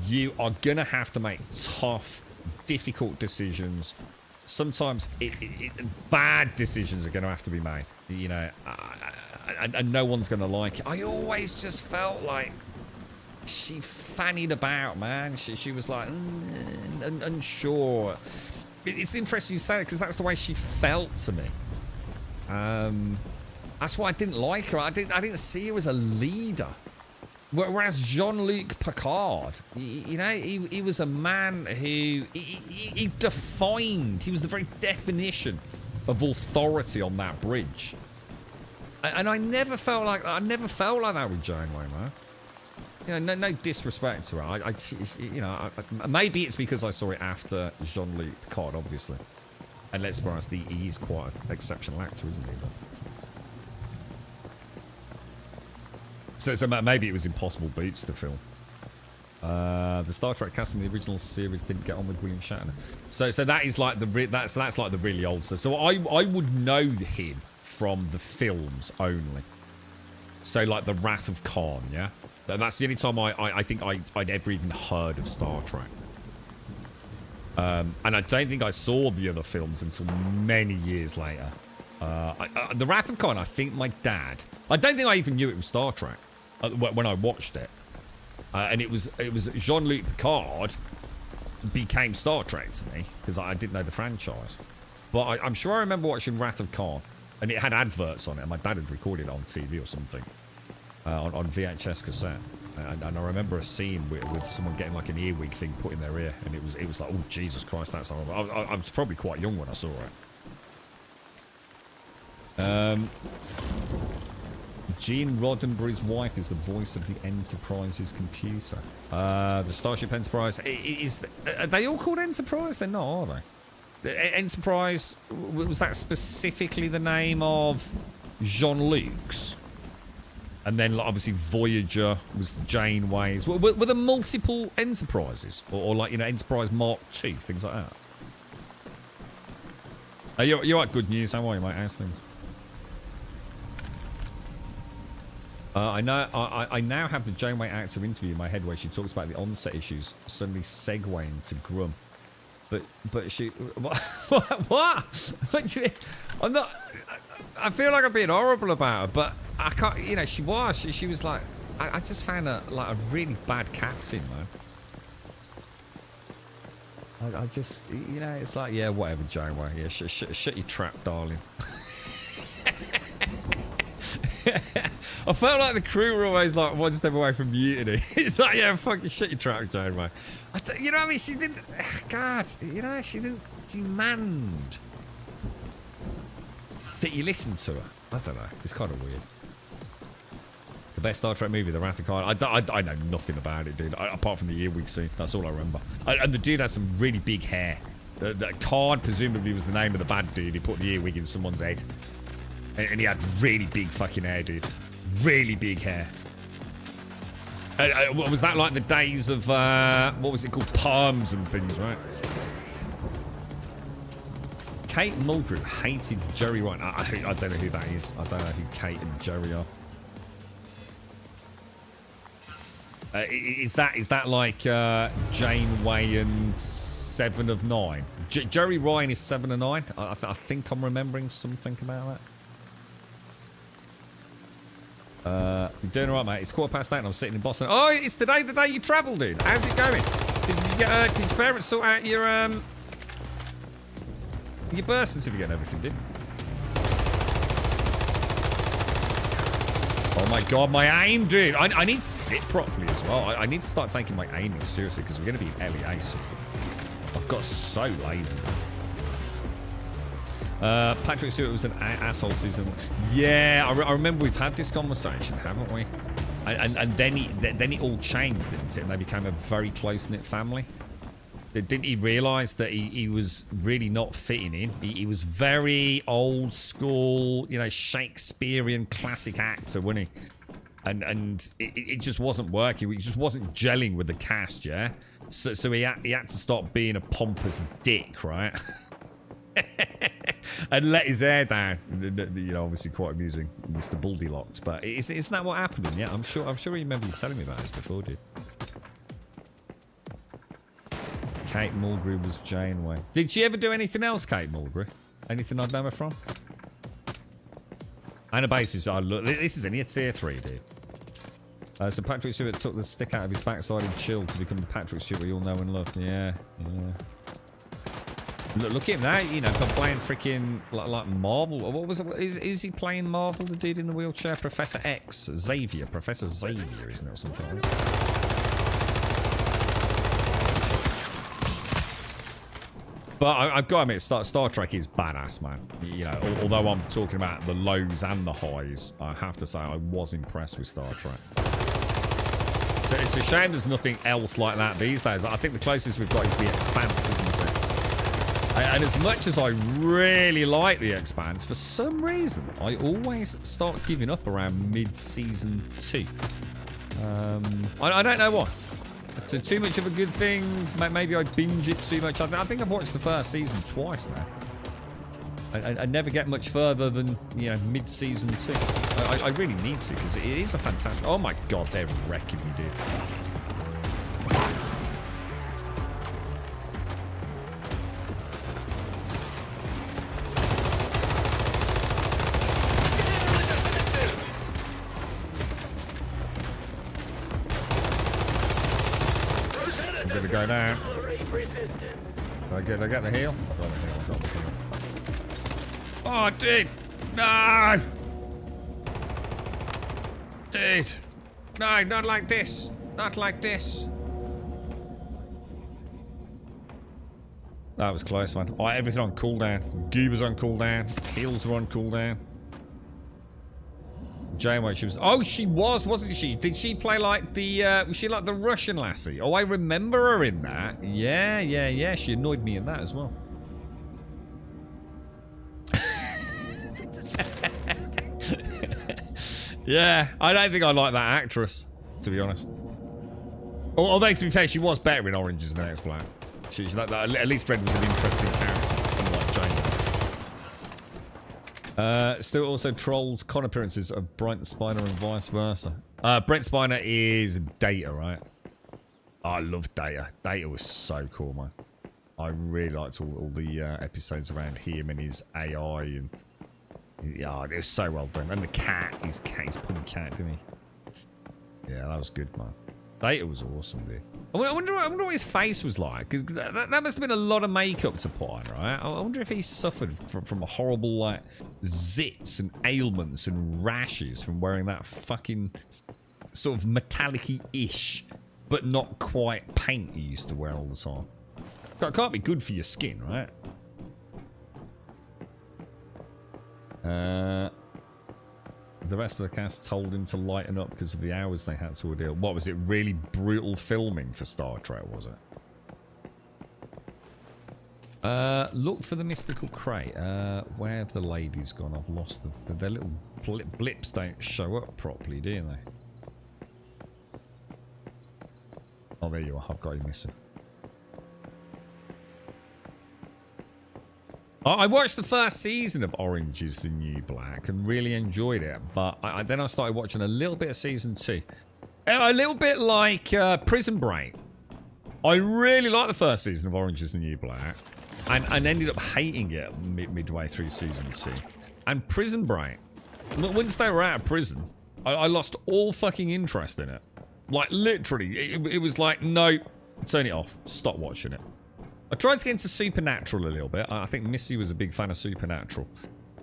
You are gonna have to make tough, difficult decisions. Sometimes bad decisions are gonna have to be made. You know, and no one's gonna like it. I always just felt like she fannied about, man. She was like unsure. It's interesting you say it because that's the way she felt to me. That's why I didn't like her. I didn't see her as a leader. Whereas Jean-Luc Picard, you know, he was a man who he defined. He was the very definition of authority on that bridge. And I never felt like that with Janeway, man. You know, no disrespect to her. You know, maybe it's because I saw it after Jean-Luc Picard, obviously. And let's be honest, he's quite an exceptional actor, isn't he? So maybe it was impossible boots to film. The Star Trek cast in the original series didn't get on with William Shatner. So that is like that's like the really old stuff. So I would know him from the films only. So like the Wrath of Khan, yeah. That's the only time I think I'd ever even heard of Star Trek. And I don't think I saw the other films until many years later. The Wrath of Khan, I think my dad. I don't think I even knew it was Star Trek when I watched it. And it was Jean-Luc Picard became Star Trek to me because I didn't know the franchise. But I'm sure I remember watching Wrath of Khan, and it had adverts on it. And my dad had recorded it on TV or something on VHS cassette. And I remember a scene with someone getting like an earwig thing put in their ear, and it was like, oh Jesus Christ, that's horrible. I was probably quite young when I saw it. Gene Roddenberry's wife is the voice of the Enterprise's computer. The Starship Enterprise are they all called Enterprise? They're not, are they? The Enterprise, was that specifically the name of Jean-Luc's? And then obviously Voyager was Janeway's. Were there multiple Enterprises, or like, you know, Enterprise Mark II, things like that? You're right. Good news. How are you, mate? How's things? I now have the Janeway actor interview in my head where she talks about the onset issues, suddenly segueing to Grum. But she what? I'm not. I feel like I'm being horrible about her, but I can't. You know, she was like. I just found her like a really bad captain, man. I just, you know, it's like, yeah, whatever, Janeway. Yeah, shut your trap, darling. I felt like the crew were always like one step away from mutiny. It's like, yeah, fucking shut your trap, Janeway. You know what I mean? She didn't. God, you know, she didn't demand that you listen to her. I don't know. It's kind of weird. The best Star Trek movie, The Wrath of Khan. I know nothing about it, dude. Apart from the earwig scene. That's all I remember. And the dude had some really big hair. The Khan presumably was the name of the bad dude. He put the earwig in someone's head. And he had really big fucking hair, dude. Really big hair. Was that like the days of, what was it called? Perms and things, right? Kate Mulgrew hated Jerry Ryan. I don't know who that is. I don't know who Kate and Jerry are. Is that like Janeway and 7 of 9? Jerry Ryan is 7 of 9? I think I'm remembering something about that. You're doing alright, mate. It's 8:15 and I'm sitting in Boston. Oh, it's today the day you travelled, dude. How's it going? Did your parents sort out your birth certificate and everything, dude? Oh my god, my aim, dude. I need to sit properly as well. I need to start taking my aiming seriously because we're going to be in LEA soon. I've got so lazy. Patrick Stewart was an asshole season 1. Yeah, I remember we've had this conversation, haven't we? And then it all changed, didn't it? And they became a very close-knit family. Didn't he realise that he was really not fitting in? He was very old school, you know, Shakespearean classic actor, wasn't he? And it just wasn't working. He just wasn't gelling with the cast, yeah? So he had to stop being a pompous dick, right? And let his hair down. You know, obviously quite amusing, Mr. Buldylocks. But isn't that what happened? Yeah, I'm sure you remember you telling me about this before, dude. Kate Mulgrew was Janeway. Did she ever do anything else, Kate Mulgrew? Anything I'd know her from? Anabasis, look, this is only a tier 3, dude. So Patrick Stewart took the stick out of his backside and chilled to become the Patrick Stewart we all know and love. Yeah, yeah. Look at him now, you know, playing freaking like Marvel. What was it? Is he playing Marvel, the dude in the wheelchair? Professor X, Xavier, Professor Xavier, isn't it, or something like that? But I've got to admit, Star Trek is badass, man. You know, although I'm talking about the lows and the highs, I have to say I was impressed with Star Trek. So it's a shame there's nothing else like that these days. I think the closest we've got is The Expanse, isn't it? And as much as I really like The Expanse, for some reason, I always start giving up around mid-season 2. I don't know why. So too much of a good thing. Maybe I binge it too much. I think I've watched the first season twice now. I never get much further than, you know, mid-season 2. I really need to, because it is a fantastic... Oh my god, they're wrecking me, dude. Go down. Did I get the heal? I got the heal. Oh, dude! No! Dude! No, not like this. Not like this. That was close, man. Oh, everything on cooldown. Goober's on cooldown. Heals are on cooldown. Janeway, she was... Oh, she was, wasn't she? Did she play like the... was she like the Russian lassie? Oh, I remember her in that. Yeah. She annoyed me in that as well. Yeah, I don't think I like that actress, to be honest. Although, to be fair, she was better in Orange is the Next Black. At least Red was an interesting character, unlike Janeway. Still also trolls con appearances of Brent Spiner and vice versa. Brent Spiner is Data, right? Oh, I love Data. Data was so cool, man. I really liked all the episodes around him and his AI, and yeah, it was so well done. And the cat, his putty cat, didn't he? Yeah, that was good, man. Data was awesome, dude. I wonder what his face was like, because that must have been a lot of makeup to put on, right? I wonder if he suffered from horrible, like, zits and ailments and rashes from wearing that fucking sort of metallic-y-ish, but not quite paint he used to wear all the time. It can't be good for your skin, right? The rest of the cast told him to lighten up because of the hours they had to ordeal. What was it? Really brutal filming for Star Trek, was it? Look for the mystical crate. Where have the ladies gone? I've lost them. Their little blips don't show up properly, do they? Oh, there you are. I've got you missing. I watched the first season of Orange is the New Black and really enjoyed it, but then I started watching a little bit of season 2. A little bit like Prison Break. I really liked the first season of Orange is the New Black and ended up hating it midway through season 2. And Prison Break, once they were out of prison, I lost all fucking interest in it. Like, literally, it was like, no, turn it off, stop watching it. I tried to get into Supernatural a little bit. I think Missy was a big fan of Supernatural.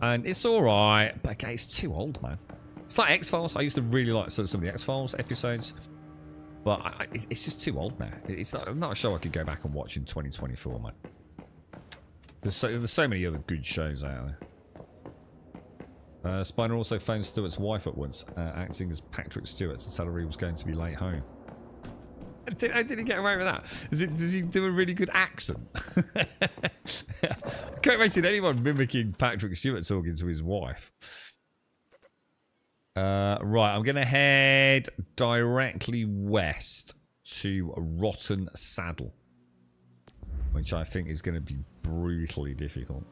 And it's alright, but okay, it's too old, man. It's like X-Files. I used to really like some of the X-Files episodes. But it's just too old now. It's not a show I could go back and watch in 2024, man. There's so many other good shows out there. Spiner also phoned Stewart's wife at once, acting as Patrick Stewart, to tell her he was going to be late home. How did he get away with that? Does he do a really good accent? I can't imagine anyone mimicking Patrick Stewart talking to his wife. Right, I'm going to head directly west to Rotten Saddle, which I think is going to be brutally difficult.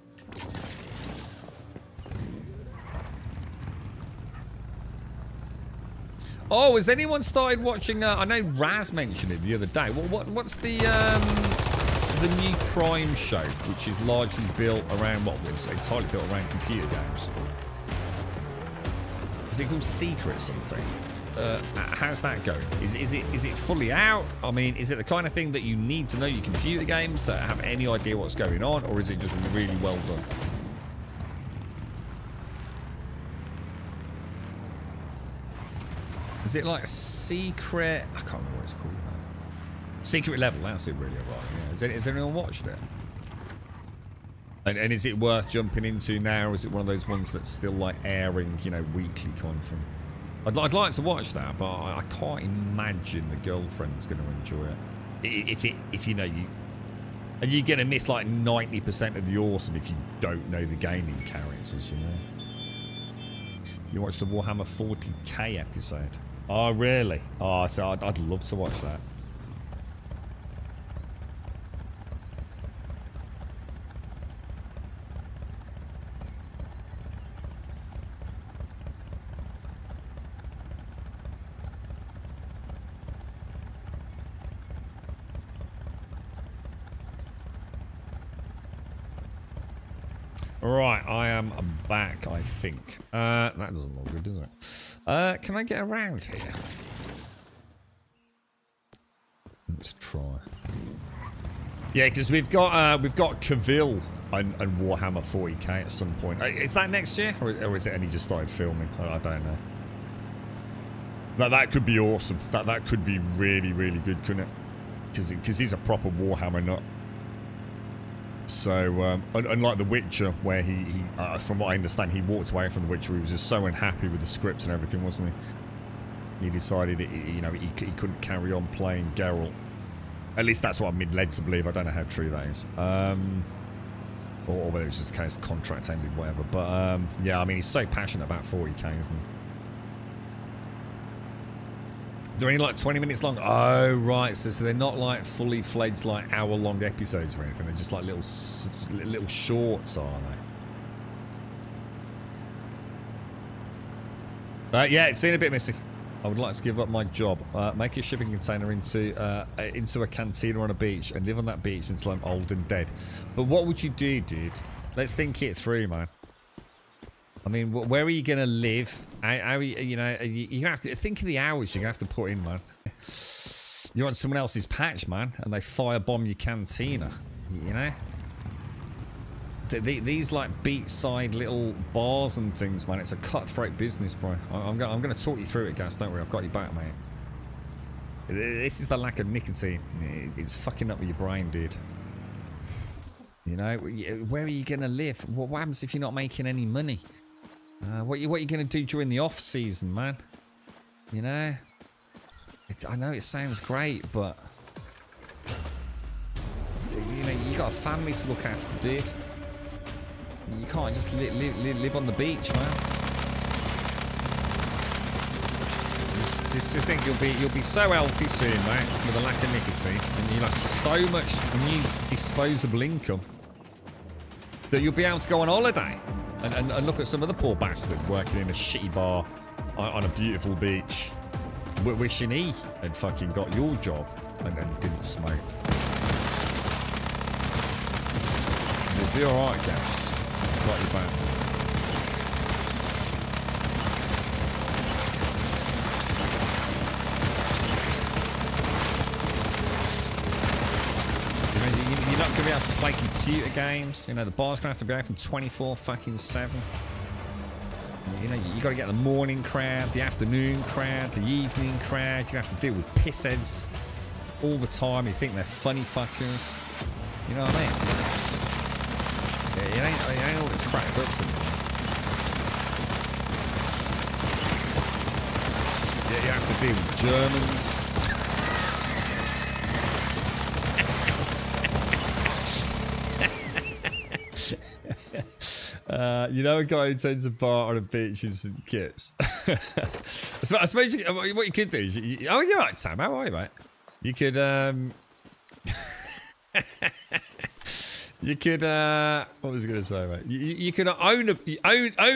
Oh, has anyone started watching? I know Raz mentioned it the other day. What's the new crime show, which is largely built around it's entirely built around computer games? Is it called Secret something? how's that going? Is it fully out? I mean, is it the kind of thing that you need to know your computer games to have any idea what's going on, or is it just really well done? Is it like secret? I can't remember what it's called now. Secret level. That's it, really. Right? Yeah. Has anyone watched it? And is it worth jumping into now, or is it one of those ones that's still like airing, you know, weekly kind of thing? I'd like to watch that, but I can't imagine the girlfriend's going to enjoy it. If you know you, and you're going to miss like 90% of the awesome if you don't know the gaming characters, you know. You watched the Warhammer 40k episode. Oh really? Oh, so I'd love to watch that. Right, I am back, I think. That doesn't look good, does it? Can I get around here? Let's try. Yeah, because we've got Cavill and Warhammer 40k at some point. Is that next year, or is it only just started filming? I don't know. But that could be awesome. That could be really, really good, couldn't it? Because he's a proper Warhammer nut. So, unlike The Witcher, where he from what I understand, he walked away from The Witcher. He was just so unhappy with the scripts and everything, wasn't he? He decided, you know, he couldn't carry on playing Geralt. At least that's what I'm led to believe. I don't know how true that is. Or whether it's just the case contract ended, whatever. But, yeah, I mean, he's so passionate about 40k, isn't he? They're only like 20 minutes long. Oh, right. So they're not like fully fledged, like hour-long episodes or anything. They're just like little shorts, are they? Yeah, it's seen a bit messy. I would like to give up my job. Make a shipping container into a cantina on a beach and live on that beach until I'm old and dead. But what would you do, dude? Let's think it through, man. I mean, where are you going to live? How you know, you have to think of the hours you're going to have to put in, man. You're on someone else's patch, man, and they firebomb your cantina, you know? These, like, beachside little bars and things, man, it's a cutthroat business, bro. I'm going to talk you through it, guys. Don't worry, I've got your back, mate. This is the lack of nicotine. It's fucking up with your brain, dude. You know, where are you going to live? What happens if you're not making any money? What are you going to do during the off season, man? You know, I know it sounds great, but you know you got a family to look after, dude. You can't just live on the beach, man. Just think you'll be so healthy soon, mate, with a lack of nicotine, and you'll have so much new disposable income that you'll be able to go on holiday. And look at some of the poor bastard working in a shitty bar on a beautiful beach, wishing he had fucking got your job and didn't smoke. You'll be alright, guys. Got your back. You're not going to be able to play computer games. You know, the bar's going to have to be open 24/7. You know, you got to get the morning crowd, the afternoon crowd, the evening crowd. You have to deal with pissheads all the time. You think they're funny fuckers. You know what I mean? Yeah, it ain't all it's cracked up to. Yeah, you have to deal with Germans. You know a guy who tends a bar on a beach in St. Kitts. I suppose what you could do is... oh, you're right, Sam. How are you, mate? You could... you could... what was I going to say, mate? You could own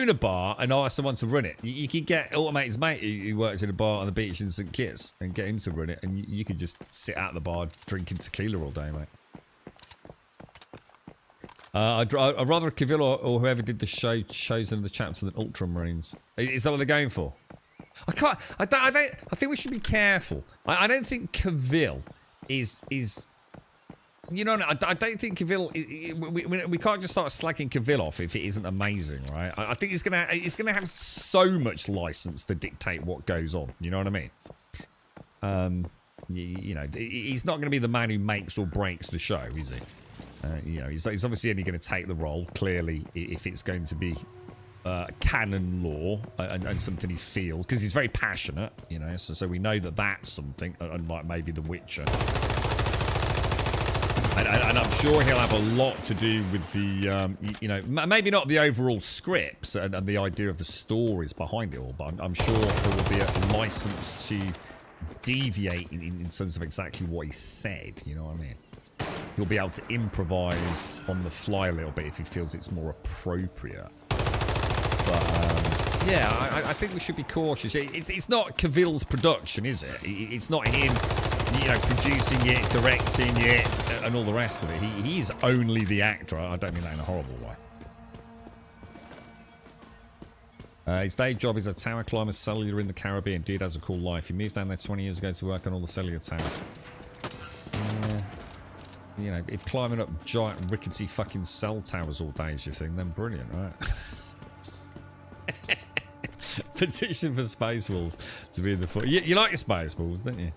a bar and ask someone to run it. You could get Automate's mate who works in a bar on the beach in St. Kitts and get him to run it, and you could just sit at the bar drinking tequila all day, mate. I'd rather Cavill or whoever did the shows in the chapter than Ultramarines. Is that what they're going for? I think we should be careful. I don't think Cavill is. You know, I don't think Cavill. We can't just start slacking Cavill off if it isn't amazing, right? I think it's gonna have so much license to dictate what goes on. You know what I mean? You know, he's not going to be the man who makes or breaks the show, is he? You know, he's obviously only going to take the role, clearly, if it's going to be canon law and something he feels, because he's very passionate, you know, so we know that that's something, unlike maybe The Witcher. And I'm sure he'll have a lot to do with the, you know, maybe not the overall scripts and the idea of the stories behind it all, but I'm sure there will be a license to deviate in terms of exactly what he said, you know what I mean? He'll be able to improvise on the fly a little bit if he feels it's more appropriate. But, yeah, I think we should be cautious. It's not Cavill's production, is it? It's not him, you know, producing it, directing it, and all the rest of it. He's only the actor. I don't mean that in a horrible way. His day job is a tower climber cellular in the Caribbean. Dude has a cool life. He moved down there 20 years ago to work on all the cellular towers. You know, if climbing up giant rickety fucking cell towers all day is your thing, then brilliant, right? Petition for Spaceballs to be in the foot. You like your Spaceballs, don't you?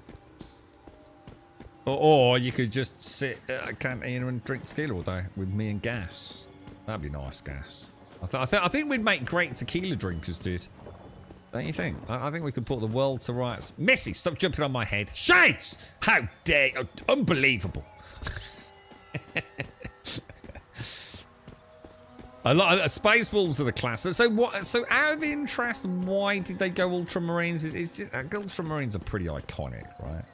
Or you could just sit at a canteen and drink tequila all day with me and Gas. That'd be nice, Gas. I think we'd make great tequila drinkers, dude. Don't you think? I think we could put the world to rights. Missy, stop jumping on my head. Shades! How dare you? Unbelievable. Spaceballs are the class. So what? So out of interest, why did they go Ultramarines? It's just Ultramarines are pretty iconic, right?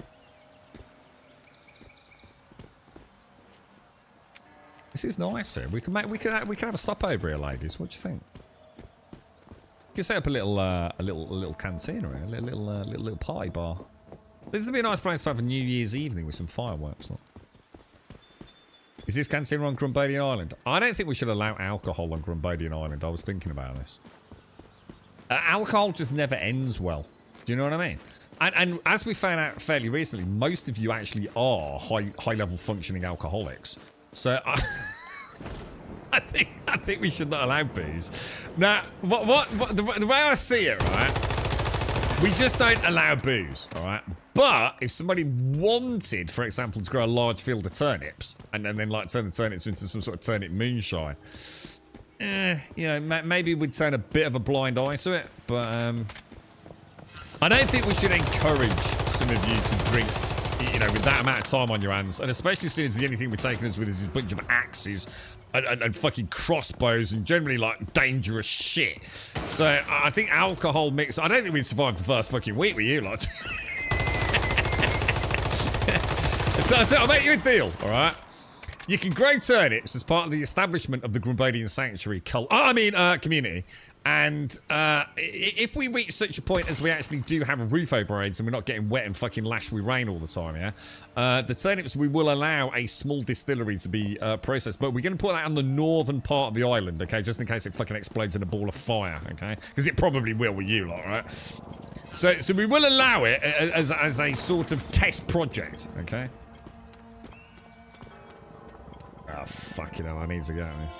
This is nice here. We can have a stopover here, ladies. What do you think? You can set up a little canteen or a little party bar. This would be a nice place to have a New Year's evening with some fireworks. Look. Is this canteen on Grumbadian Island? I don't think we should allow alcohol on Grumbadian Island. I was thinking about this. Alcohol just never ends well. Do you know what I mean? And as we found out fairly recently, most of you actually are high level functioning alcoholics. So I think we should not allow booze. Now, the way I see it, right? We just don't allow booze, all right? But if somebody wanted, for example, to grow a large field of turnips and then like turn the turnips into some sort of turnip moonshine, you know, maybe we'd turn a bit of a blind eye to it. But I don't think we should encourage some of you to drink, you know, with that amount of time on your hands, and especially since the only thing we're taking us with is this bunch of axes and fucking crossbows and generally like dangerous shit. So I think alcohol mix. I don't think we'd survive the first fucking week with you lot. So I'll make you a deal, all right? You can grow turnips as part of the establishment of the Grumbadian Sanctuary community. And if we reach such a point as we actually do have a roof over our heads and we're not getting wet and fucking lashed with rain all the time, yeah? The turnips, we will allow a small distillery to be processed, but we're going to put that on the northern part of the island, okay? Just in case it fucking explodes in a ball of fire, okay? Because it probably will with you lot, right? So we will allow it as a sort of test project, okay? Oh, fucking hell, I need to get this.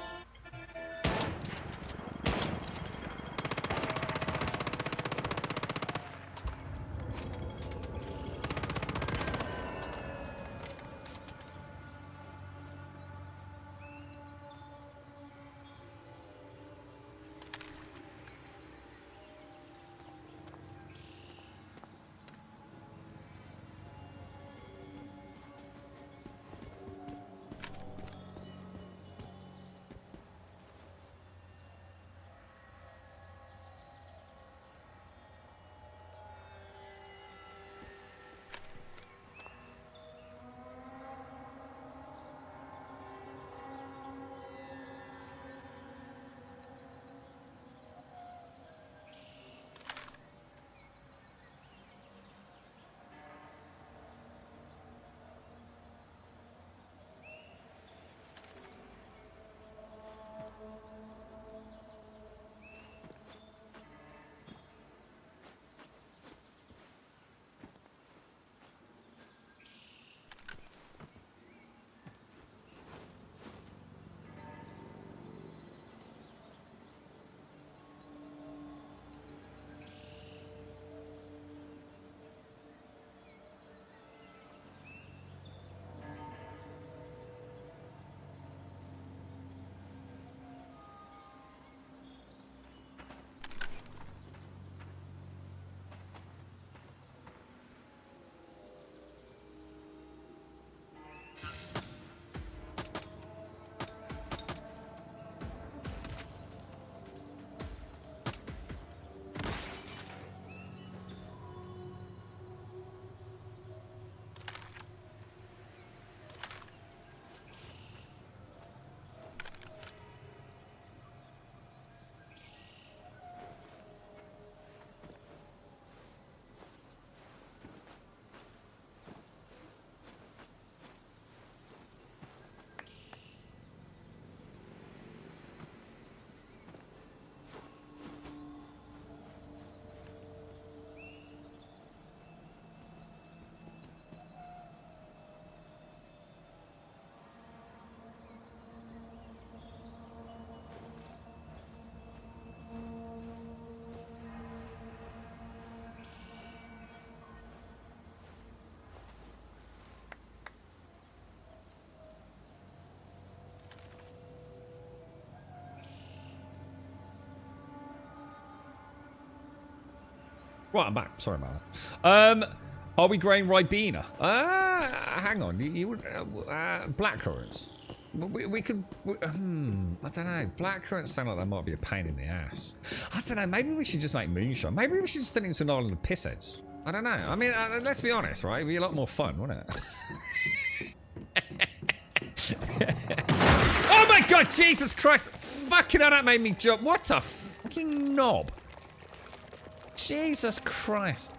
Right, I'm back. Sorry about that. Are we growing Ribena? Hang on. Blackcurrants. We could... I don't know. Blackcurrants sound like they might be a pain in the ass. I don't know. Maybe we should just make moonshine. Maybe we should just turn it into an island of pissheads. I don't know. I mean, let's be honest, right? It'd be a lot more fun, wouldn't it? Oh my god, Jesus Christ! Fucking hell, that made me jump. What a fucking knob. Jesus Christ.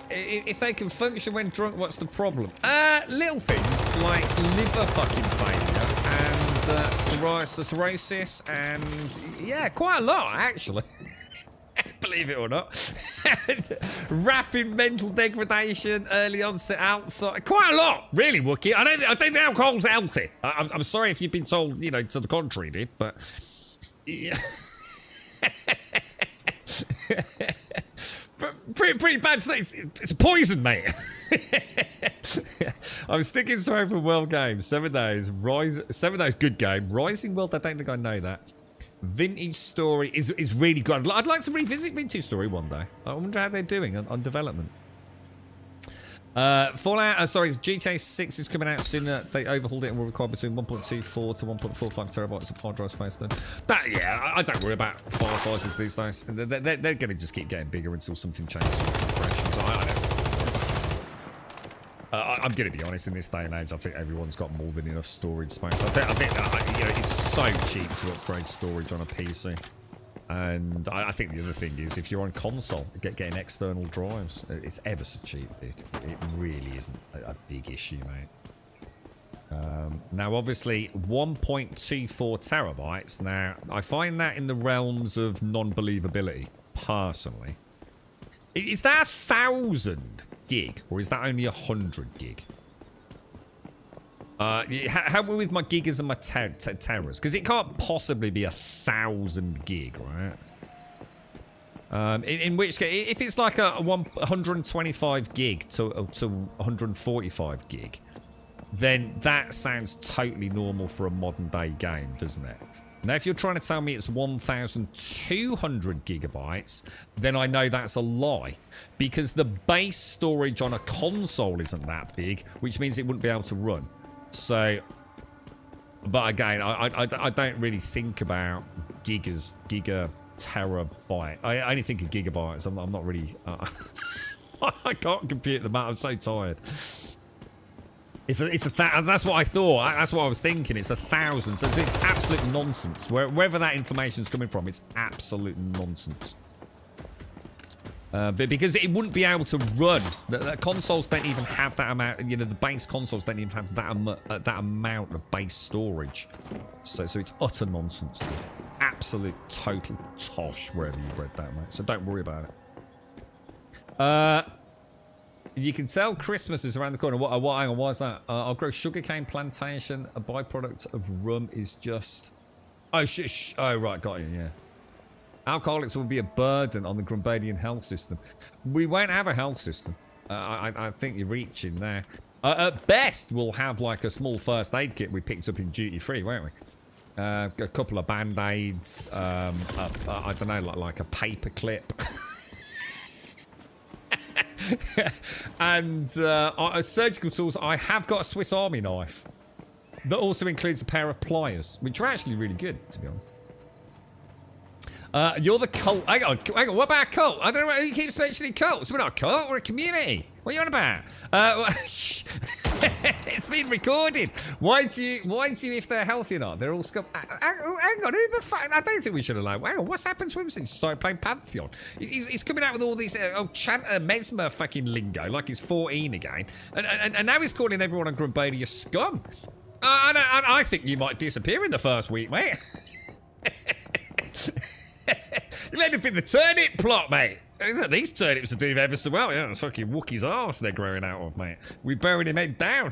If they can function when drunk, what's the problem? Little things like liver fucking failure and cirrhosis and yeah, quite a lot actually. Believe it or not. Rapid mental degradation, early onset outside. Quite a lot, really, Wookie. I think the alcohol's healthy. I'm sorry if you've been told, you know, to the contrary, dude, but yeah. Pretty bad. It's poison, mate. I'm sticking sorry for World Games. 7 days. 7 days. Good game. Rising World. I don't think I know that. Vintage Story is really good. I'd like to revisit Vintage Story one day. I wonder how they're doing on development. Fallout, sorry, GTA 6 is coming out soon. They overhauled it and will require between 1.24 to 1.45 terabytes of hard drive space. Then that, yeah, I don't worry about file sizes these days. They're going to just keep getting bigger until something changes. I'm going to be honest. In this day and age, I think everyone's got more than enough storage space. I think you know, it's so cheap to upgrade storage on a PC. And I think the other thing is, if you're on console, getting external drives, it's ever so cheap, dude. It really isn't a big issue, mate. Now, obviously, 1.24 terabytes. Now, I find that in the realms of non-believability, personally. Is that 1,000 gig, or is that only 100 gig? Help me with my gigas and my terras, because it can't possibly be 1,000 gig, right? In which case, if it's like a 125 gig to 145 gig, then that sounds totally normal for a modern day game, doesn't it? Now, if you're trying to tell me it's 1,200 gigabytes, then I know that's a lie, because the base storage on a console isn't that big, which means it wouldn't be able to run. So, but again, I don't really think about giga terabyte. I only think of gigabytes. I'm not really. I can't compute them out. I'm so tired. It's that's what I thought. That's what I was thinking. It's 1,000. So it's absolute nonsense. Wherever that information's coming from, it's absolute nonsense. But because it wouldn't be able to run, the consoles don't even have that amount. You know, the base consoles don't even have that amount of base storage. So it's utter nonsense. Absolute total tosh wherever you've read that, mate. So don't worry about it. You can tell Christmas is around the corner. Hang on, why is that? I'll grow sugarcane plantation. A byproduct of rum is just. Oh right, got you. Yeah. Alcoholics will be a burden on the Grumbadian health system. We won't have a health system. I think you're reaching there. At best, we'll have like a small first aid kit we picked up in duty free, won't we? A couple of band-aids. I don't know, like a paper clip. And surgical tools. I have got a Swiss Army knife. That also includes a pair of pliers, which are actually really good, to be honest. You're the cult. Hang on. What about a cult? I don't know why he keeps mentioning cults. We're not a cult. We're a community. What are you on about? It's been recorded. Why do you, if they're healthy or not? They're all scum. Hang on. Who the fuck? I don't think we should allow. Hang on. What's happened to him since he started playing Pantheon? He's coming out with all these chanter mesmer fucking lingo like he's 14 again. And now he's calling everyone on Grumbadia scum. I think you might disappear in the first week, mate. You let it be the turnip plot, mate. These turnips are doing ever so well. Yeah, it's fucking Wookie's arse they're growing out of, mate. We buried him head down.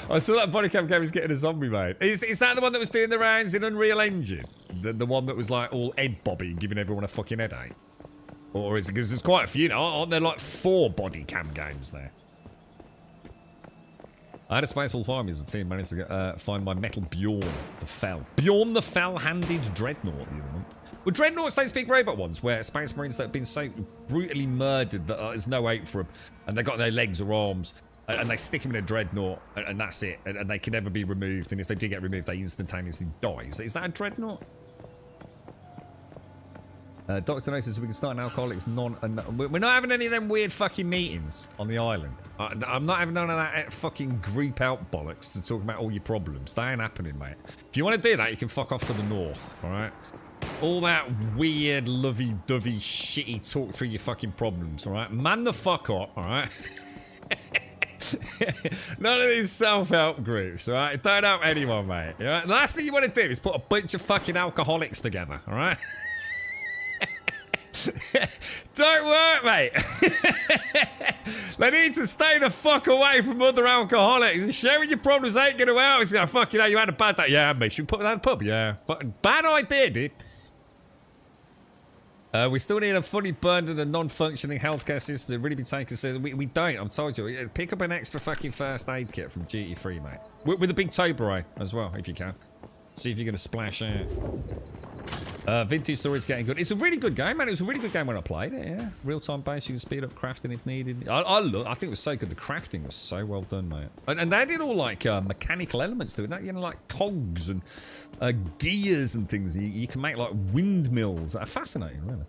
I saw that body cam game was getting a zombie, mate. Is that the one that was doing the rounds in Unreal Engine? The one that was like all head bobbing, giving everyone a fucking headache? Or is it? Because there's quite a few now. Aren't there like 4 body cam games there? I had a Spaceball Farm as a team, managed to find my metal Bjorn the Fell. Bjorn the Fell-handed Dreadnought the other month. Well, dreadnoughts don't speak robot ones, where space marines that have been so brutally murdered that there's no hope for them, and they've got no legs or arms, and they stick them in a dreadnought, and that's it, and they can never be removed, and if they do get removed, they instantaneously die. Is that a dreadnought? Dr. No says we can start an alcoholics we're not having any of them weird fucking meetings on the island. I'm not having none of that fucking group out bollocks to talk about all your problems. That ain't happening, mate. If you want to do that, you can fuck off to the north, alright? All that weird, lovey-dovey, shitty talk through your fucking problems, alright? Man the fuck up, alright? None of these self-help groups, alright? Don't help anyone, mate. Alright? The last thing you want to do is put a bunch of fucking alcoholics together, alright? Don't work, mate. They need to stay the fuck away from other alcoholics. And sharing your problems ain't gonna help. It's like, fucking hell, you had a bad day. Yeah, mate. Should we put that in the pub? Yeah. Fucking bad idea, dude. We still need a fully burned and non-functioning healthcare system to really be taken seriously. We don't, I'm told you. Pick up an extra fucking first aid kit from Duty Free, mate. With a big tow beret as well, if you can. See if you're gonna splash out. Vintage Story's getting good. It's a really good game, man. It was a really good game when I played it, yeah. Real-time base, you can speed up crafting if needed. I think it was so good. The crafting was so well done, mate. And they did all, like, mechanical elements to it. You know, like cogs and gears and things. You can make, like, windmills. Fascinating, really.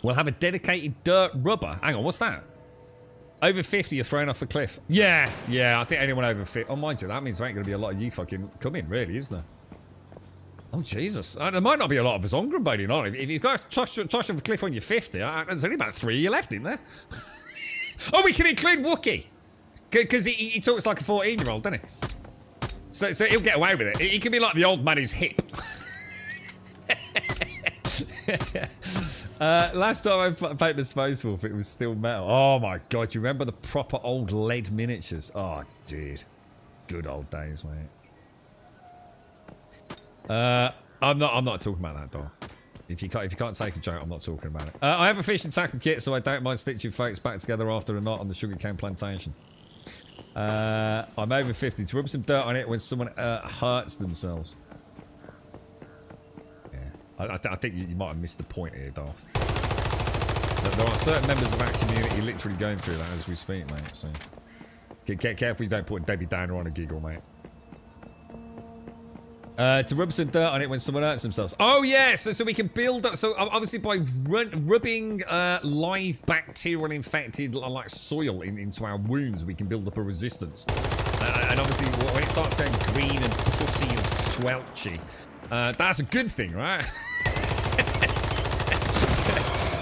We'll have a dedicated dirt rubber. Hang on, what's that? Over 50, you're thrown off a cliff. Yeah, I think anyone over 50. Oh, mind you, that means there ain't going to be a lot of you fucking coming, really, isn't there? Oh, Jesus. There might not be a lot of us on Grumbody, not if you've got to touch off a cliff when you're 50, there's only about 3 of you left in there. Oh, we can include Wookiee. Because he talks like a 14-year-old, doesn't he? So he'll get away with it. He can be like the old man who's hip. Last time I played the Space Wolf, it was still metal. Oh, my God. Do you remember the proper old lead miniatures? Oh, dude. Good old days, mate. I'm not talking about that, doll. If you can't take a joke, I'm not talking about it. I have a fishing tackle kit, so I don't mind stitching folks back together after a night on the sugarcane plantation. I'm over 50. To rub some dirt on it when someone hurts themselves. Yeah, I think you might have missed the point here, Darth. There are certain members of our community literally going through that as we speak, mate. So get careful you don't put a Debbie Downer on a giggle, mate. To rub some dirt on it when someone hurts themselves. Oh, yeah, so we can build up. So, obviously, by rubbing live bacterial infected like soil into our wounds, we can build up a resistance. And obviously, when it starts going green and pussy and squelchy, that's a good thing, right?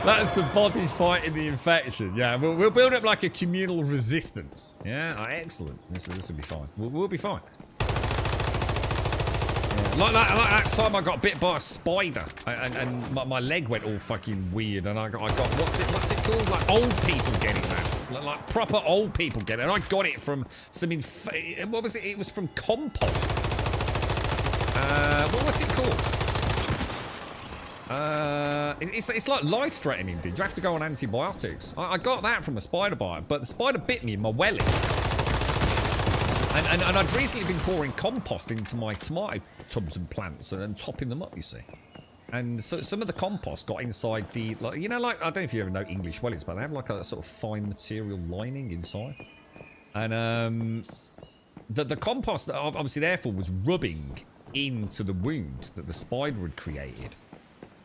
That's the body fighting the infection. Yeah, we'll build up like a communal resistance. Yeah, excellent. This will be fine. We'll be fine. Like that time I got bit by a spider and my leg went all fucking weird and I got what's it called? Like old people getting that. Like proper old people get it. And I got it from some what was it? It was from compost. What was it called? It's like life-threatening, dude. You have to go on antibiotics. I got that from a spider bite, but the spider bit me in my welly. And I'd recently been pouring compost into my tomato tubs and plants and topping them up, you see. And so some of the compost got inside the, like, you know, like, I don't know if you ever know English wellies, but they have like a sort of fine material lining inside. And the compost, obviously, therefore, was rubbing into the wound that the spider had created.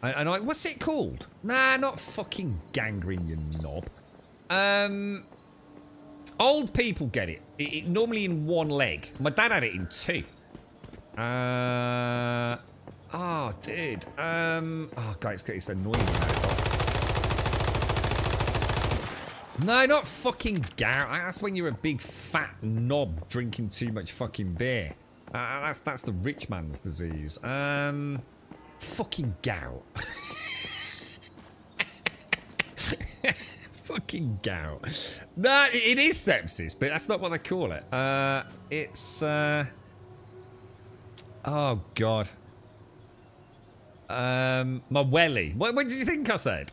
And I, what's it called? Nah, not fucking gangrene, you knob. Old people get it. Normally in one leg. My dad had it in 2. Oh, dude. Oh, God, it's annoying now. No, not fucking gout. That's when you're a big fat knob drinking too much fucking beer. That's the rich man's disease. Fucking gout. Fucking gout. No, it is sepsis, but that's not what they call it. It's oh God. My welly. What did you think I said?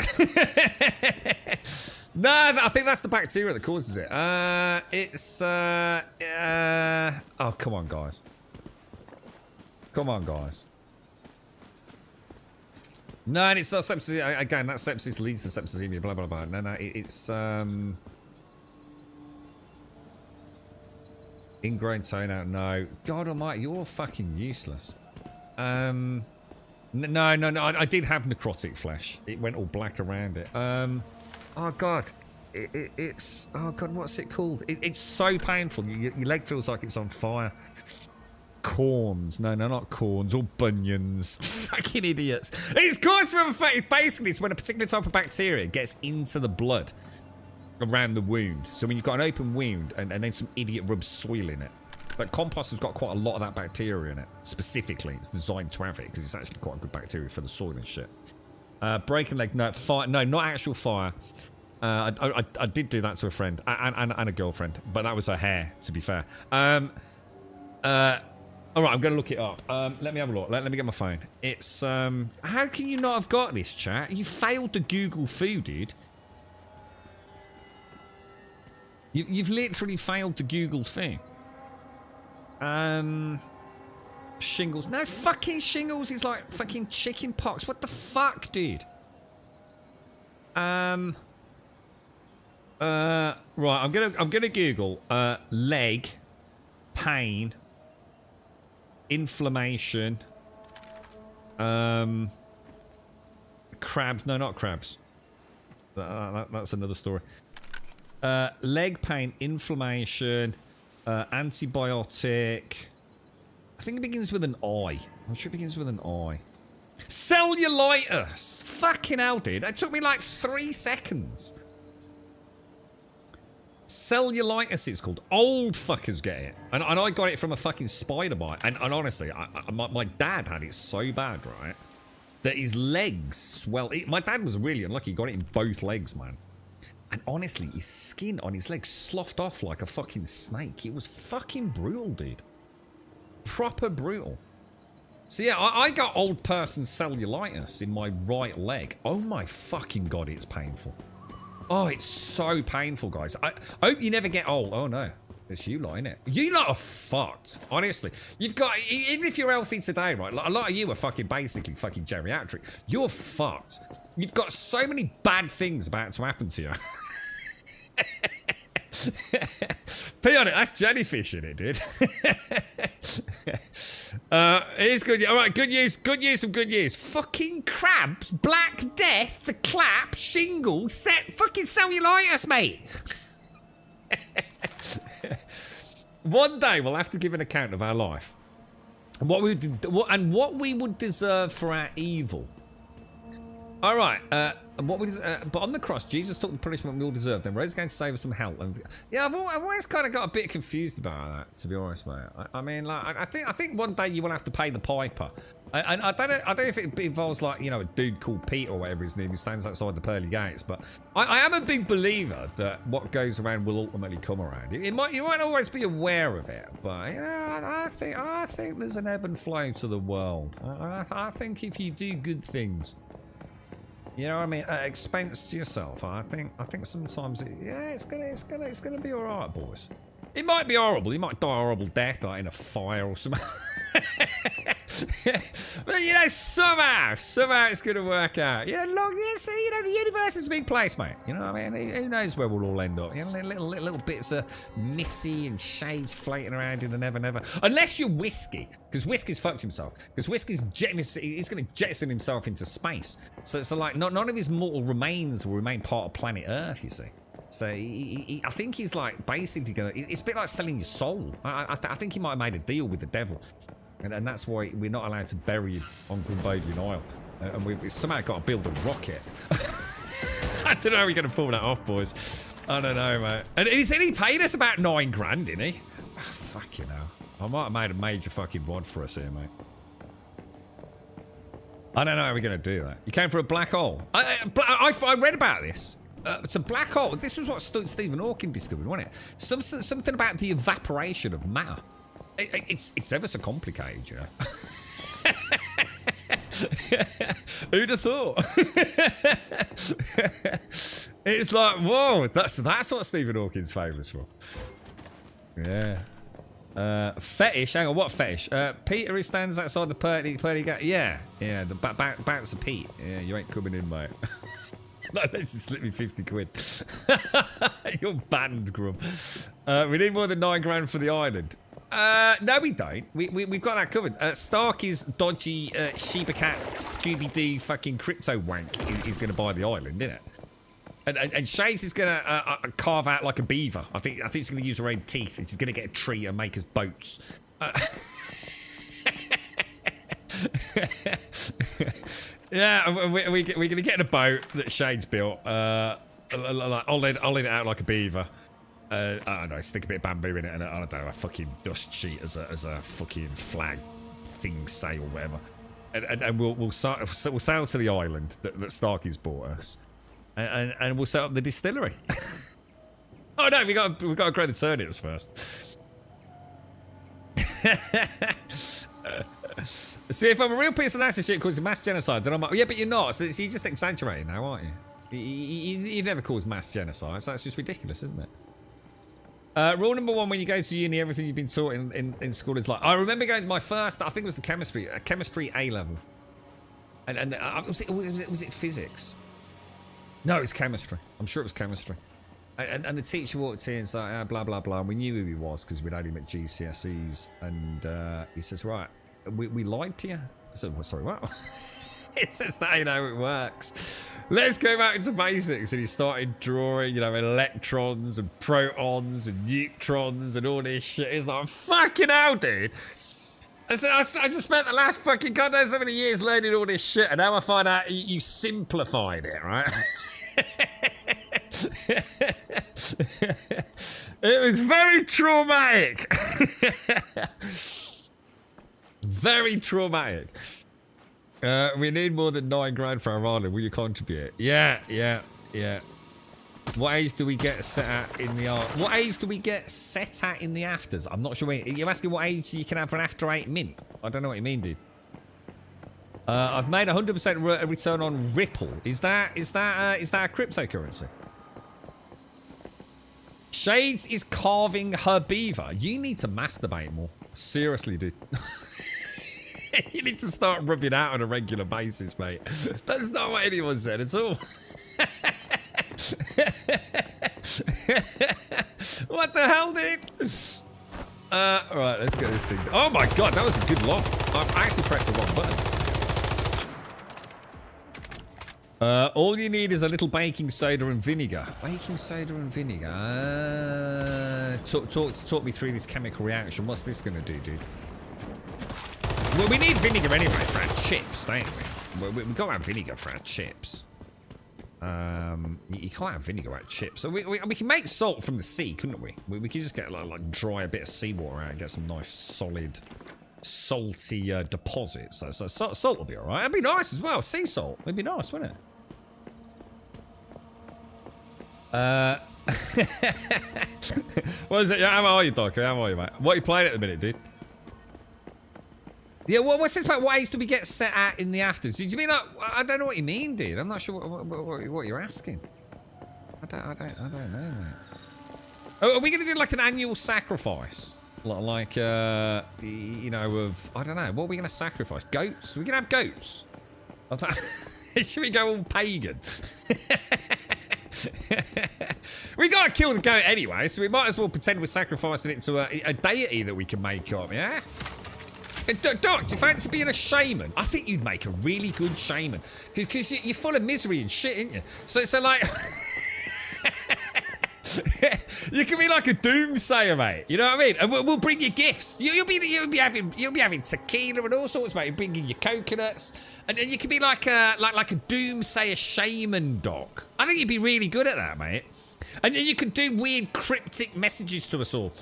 No, I think that's the bacteria that causes it. It's oh, come on, guys. Come on, guys. No, and it's not sepsis. Again, that sepsis leads to septicemia, blah, blah, blah. No, it's, ingrown toenail, no. God almighty, you're fucking useless. No, I did have necrotic flesh. It went all black around it. Oh, God. It's, oh, God, what's it called? It's so painful. Your leg feels like it's on fire. Corns. No, not corns. Or bunions. Fucking idiots. It's caused from basically it's when a particular type of bacteria gets into the blood around the wound. So when you've got an open wound and then some idiot rubs soil in it. But compost has got quite a lot of that bacteria in it. Specifically, it's designed to have it because it's actually quite a good bacteria for the soil and shit. Breaking leg, no, fire, no, not actual fire. I did do that to a friend and a girlfriend, but that was her hair, to be fair. All right, I'm going to look it up. Let me have a look. Let me get my phone. It's, how can you not have got this, chat? You failed to Google food, dude. You've literally failed to Google thing. Shingles. No, fucking shingles is like fucking chicken pox. What the fuck, dude? Right, I'm gonna Google leg pain, inflammation, crabs. No, not crabs. That's another story. Leg pain, inflammation, antibiotic. I think it begins with an I. I'm sure it begins with an I. Cellulitis. Fucking hell, dude. It took me like 3 seconds. Cellulitis, it's called. Old fuckers get it. And I got it from a fucking spider bite. And honestly, my dad had it so bad, right, that his legs swell. My dad was really unlucky. He got it in both legs, man. And honestly, his skin on his legs sloughed off like a fucking snake. It was fucking brutal, dude. Proper brutal. So yeah, I got old person cellulitis in my right leg. Oh my fucking God, it's painful. Oh, it's so painful, guys. I hope you never get old. Oh no, it's you lot, innit? You lot are fucked. Honestly, you've got, even if you're healthy today, right? A lot of you are fucking basically fucking geriatric. You're fucked. You've got so many bad things about to happen to you. Pee on it, that's jellyfish in it, dude. Here's good. All right, good news, some good news. Fucking crabs, Black Death, the clap, shingles, fucking cellulitis, mate. One day we'll have to give an account of our life and what we would deserve for our evil. All right, but on the cross, Jesus took the punishment we all deserved, and rose again to save us from hell. And yeah, I've always kind of got a bit confused about that, to be honest, mate. I mean, like, I think one day you will have to pay the piper. And I don't know if it involves, like, you know, a dude called Pete or whatever his name, who stands outside the pearly gates. But I am a big believer that what goes around will ultimately come around. You might always be aware of it, but you know, I think there's an ebb and flow to the world. I think if you do good things, you know what I mean, at expense to yourself, I think sometimes it's gonna be all right, boys. It might be horrible. You might die a horrible death, like in a fire or something. But you know, somehow it's gonna work out. You know, the universe is a big place, mate. You know what I mean? Who knows where we'll all end up? You know, little bits of Missy and shades floating around in the never. Unless you're Whiskey, because Whiskey's fucked himself. Because Whiskey's he's gonna jettison himself into space. So like, none of his mortal remains will remain part of planet Earth. You see. So I think he's like basically gonna. It's a bit like selling your soul. I think he might have made a deal with the devil, and that's why we're not allowed to bury him on Grumbodian Isle, and we've somehow got to build a rocket. I don't know how we're gonna pull that off, boys. I don't know, mate. And he said he paid us about $9 grand, didn't he? Oh, fuck you know. I might have made a major fucking rod for us here, mate. I don't know how we're gonna do that. You came for a black hole. I read about this. It's a black hole. This was what Stephen Hawking discovered, wasn't it? Something about the evaporation of matter. It's ever so complicated, you know. Who'd have thought? It's like, whoa, that's what Stephen Hawking's famous for. Yeah. Fetish? Hang on, what fetish? Peter who stands outside the pearly gate. Yeah, the bouncer Pete. Yeah, you ain't coming in, mate. No, let's just slip me 50 quid. You're banned, Grub. We need more than 9 grand for the island. No, we don't. We've got that covered. Starky's dodgy Shiba Cat Scooby-Doo fucking crypto wank is going to buy the island, isn't it? And Shades is going to carve out like a beaver. I think she's going to use her own teeth. And she's going to get a tree and make us boats. Yeah, we're going to get in a boat that Shades built. I'll let it out like a beaver. I don't know, stick a bit of bamboo in it and I don't know, a fucking dust sheet as a fucking flag thing sail, whatever. And we'll sail to the island that Starky's bought us. And we'll set up the distillery. Oh no, we've got to grow the turnips first. See, if I'm a real piece of nasty shit causing mass genocide, then I'm like, yeah, but you're not. So you're just exaggerating now, aren't you? You never cause mass genocide, so that's just ridiculous, isn't it? Rule number 1 when you go to uni, everything you've been taught in school is like... I remember going to my first, I think it was the chemistry A level. And was it physics? No, it was chemistry. I'm sure it was chemistry. And the teacher walked in and said, blah, blah, blah. And we knew who he was because we'd had him at GCSEs. And he says, right, we lied to you. I said, well, sorry, what? It says that ain't how it works. Let's go back into basics. And he started drawing, you know, electrons and protons and neutrons and all this shit. He's like, fucking hell, dude. I said, I just spent the last fucking god knows how many years learning all this shit. And now I find out you simplified it, right? It was very traumatic. Very traumatic. We need more than 9 grand for our island. Will you contribute? Yeah. What age do we get set at in the art? What age do we get set at in the afters? I'm not sure. You're asking what age you can have for an after 8 mint? I don't know what you mean, dude. I've made 100% return on Ripple. Is that a cryptocurrency? Shades is carving her beaver. You need to masturbate more. Seriously, dude. You need to start rubbing out on a regular basis, mate. That's not what anyone said at all. What the hell, dude? Alright, let's get this thing. Oh my god, that was a good lob. I actually pressed the wrong button. All you need is a little baking soda and vinegar. Baking soda and vinegar. Talk me through this chemical reaction. What's this going to do, dude? Well, we need vinegar anyway for our chips, don't we? We've got to have vinegar for our chips. You can't have vinegar out chips. So we can make salt from the sea, couldn't we? We could just get like dry a bit of seawater out and get some nice solid, salty deposits. So salt will be all right. It'd be nice as well. Sea salt. It'd be nice, wouldn't it? What is it? How are you, Doc? How are you, mate? What are you playing at the minute, dude? Yeah, what's this about? What age do we get set at in the afters? Do you mean like, I don't know what you mean, dude. I'm not sure what you're asking. I don't know, mate. Oh, are we going to do like an annual sacrifice? Like, you know, of, I don't know. What are we going to sacrifice? Goats? We can have goats. Should we go all pagan? We got to kill the goat anyway, so we might as well pretend we're sacrificing it to a deity that we can make up, yeah? Doc, do you fancy being a shaman? I think you'd make a really good shaman. Because you're full of misery and shit, aren't you? So like... You can be like a doomsayer, mate. You know what I mean? And we'll bring you gifts. You'll be having tequila and all sorts, mate. You'll bring you coconuts, and you can be like a doomsayer shaman, Doc. I think you'd be really good at that, mate. And then you could do weird cryptic messages to us all.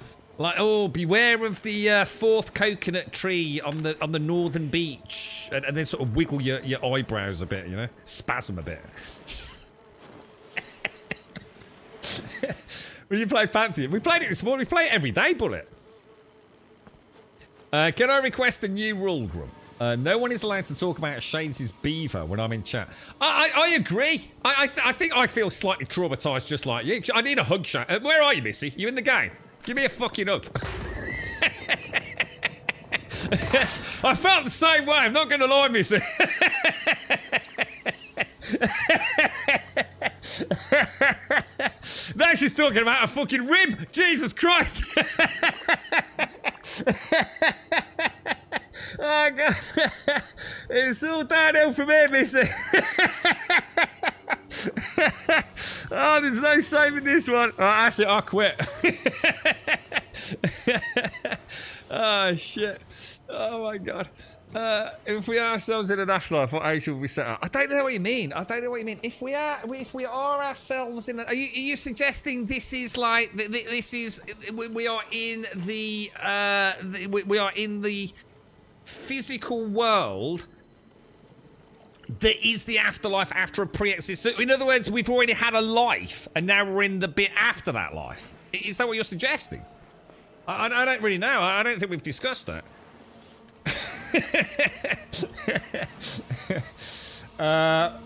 Like, oh, beware of the 4th coconut tree on the northern beach, and then sort of wiggle your eyebrows a bit, you know, spasm a bit. When you play Pantheon, we played it this morning. We play it every day, Bullet. Can I request a new rule, Grum? No one is allowed to talk about Shades' beaver when I'm in chat. I agree. I think I feel slightly traumatized, just like you. I need a hug, Shades. Where are you, Missy? You in the game? Give me a fucking hug. I felt the same way. I'm not going to lie, Missy. Now she's talking about a fucking rib. Jesus Christ. Oh, God. It's all downhill from here, Missy. Oh, there's no saving this one. Oh, that's it. I quit. Oh, shit. Oh, my God. If we are ourselves in an afterlife, what age will we set up? I don't know what you mean. I don't know what you mean. If we are ourselves in, are you suggesting this is like this is we are in the we are in the physical world that is the afterlife after a pre-existence? So in other words, we've already had a life, and now we're in the bit after that life. Is that what you're suggesting? I don't really know. I don't think we've discussed that.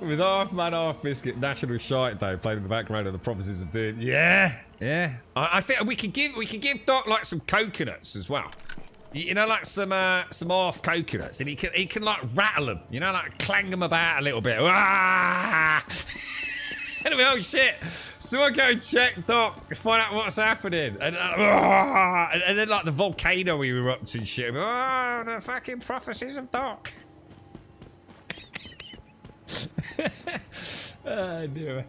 With half man, half biscuit, National Shite Day played in the background of the Prophecies of Doom. Yeah. I think we could give Doc like some coconuts as well. You know, like some half coconuts, and he can like rattle them. You know, like clang them about a little bit. Ah! Anyway, oh shit! Someone go and check Doc, find out what's happening, and then like the volcano erupts and shit. Oh, the fucking Prophecies of Doc. Oh dear.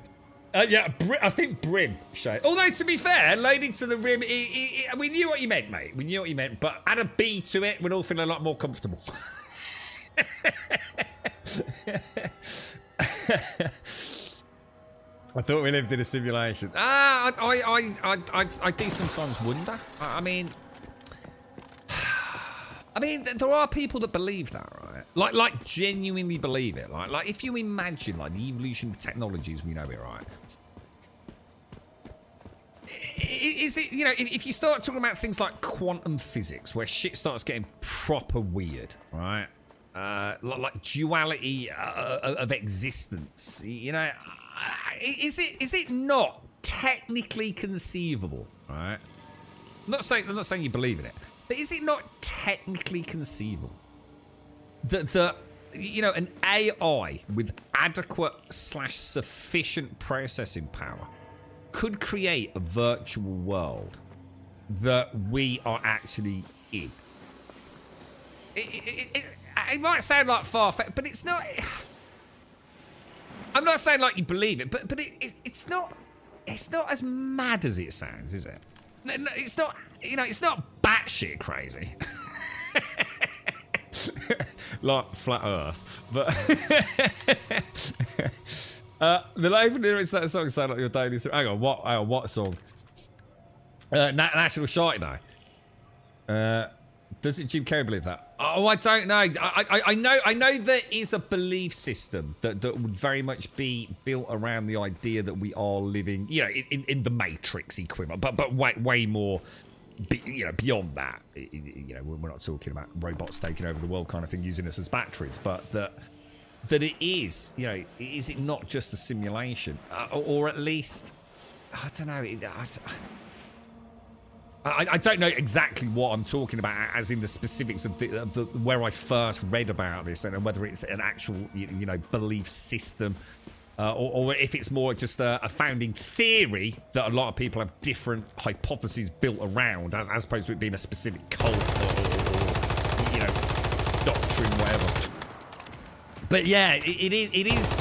Yeah, I think Brim, Shay. Although, to be fair, Lady to the Rim, we knew what you meant, mate. We knew what you meant, but add a B to it, we'd all feel a lot more comfortable. I thought we lived in a simulation. I do sometimes wonder. I mean, there are people that believe that, right? Like genuinely believe it. Like if you imagine like the evolution of technology as we know it, right? Is it, you know, if you start talking about things like quantum physics, where shit starts getting proper weird, right? Like duality of existence, you know, is it not technically conceivable, right? I'm not saying you believe in it, but is it not technically conceivable that you know, an AI with adequate / sufficient processing power could create a virtual world that we are actually in? It might sound like far-fetched, but it's not. I'm not saying like you believe it, but it's not as mad as it sounds, is it? No, it's not. You know, it's not batshit crazy. Like flat Earth, but the live lyrics that song sound like your daily. Hang on, what song? National Shite Day. Doesn't Jim Carrey believe that? Oh, I don't know. I know there is a belief system that would very much be built around the idea that we are living, you know, in the Matrix equivalent, but way more. You know, beyond that, you know, we're not talking about robots taking over the world kind of thing, using us as batteries, but that it is, you know, is it not just a simulation, or at least, I don't know. I don't know exactly what I'm talking about, as in the specifics of the where I first read about this, and whether it's an actual, you know, belief system. Or if it's more just a founding theory that a lot of people have different hypotheses built around, as opposed to it being a specific cult or you know, doctrine, whatever. But yeah, it is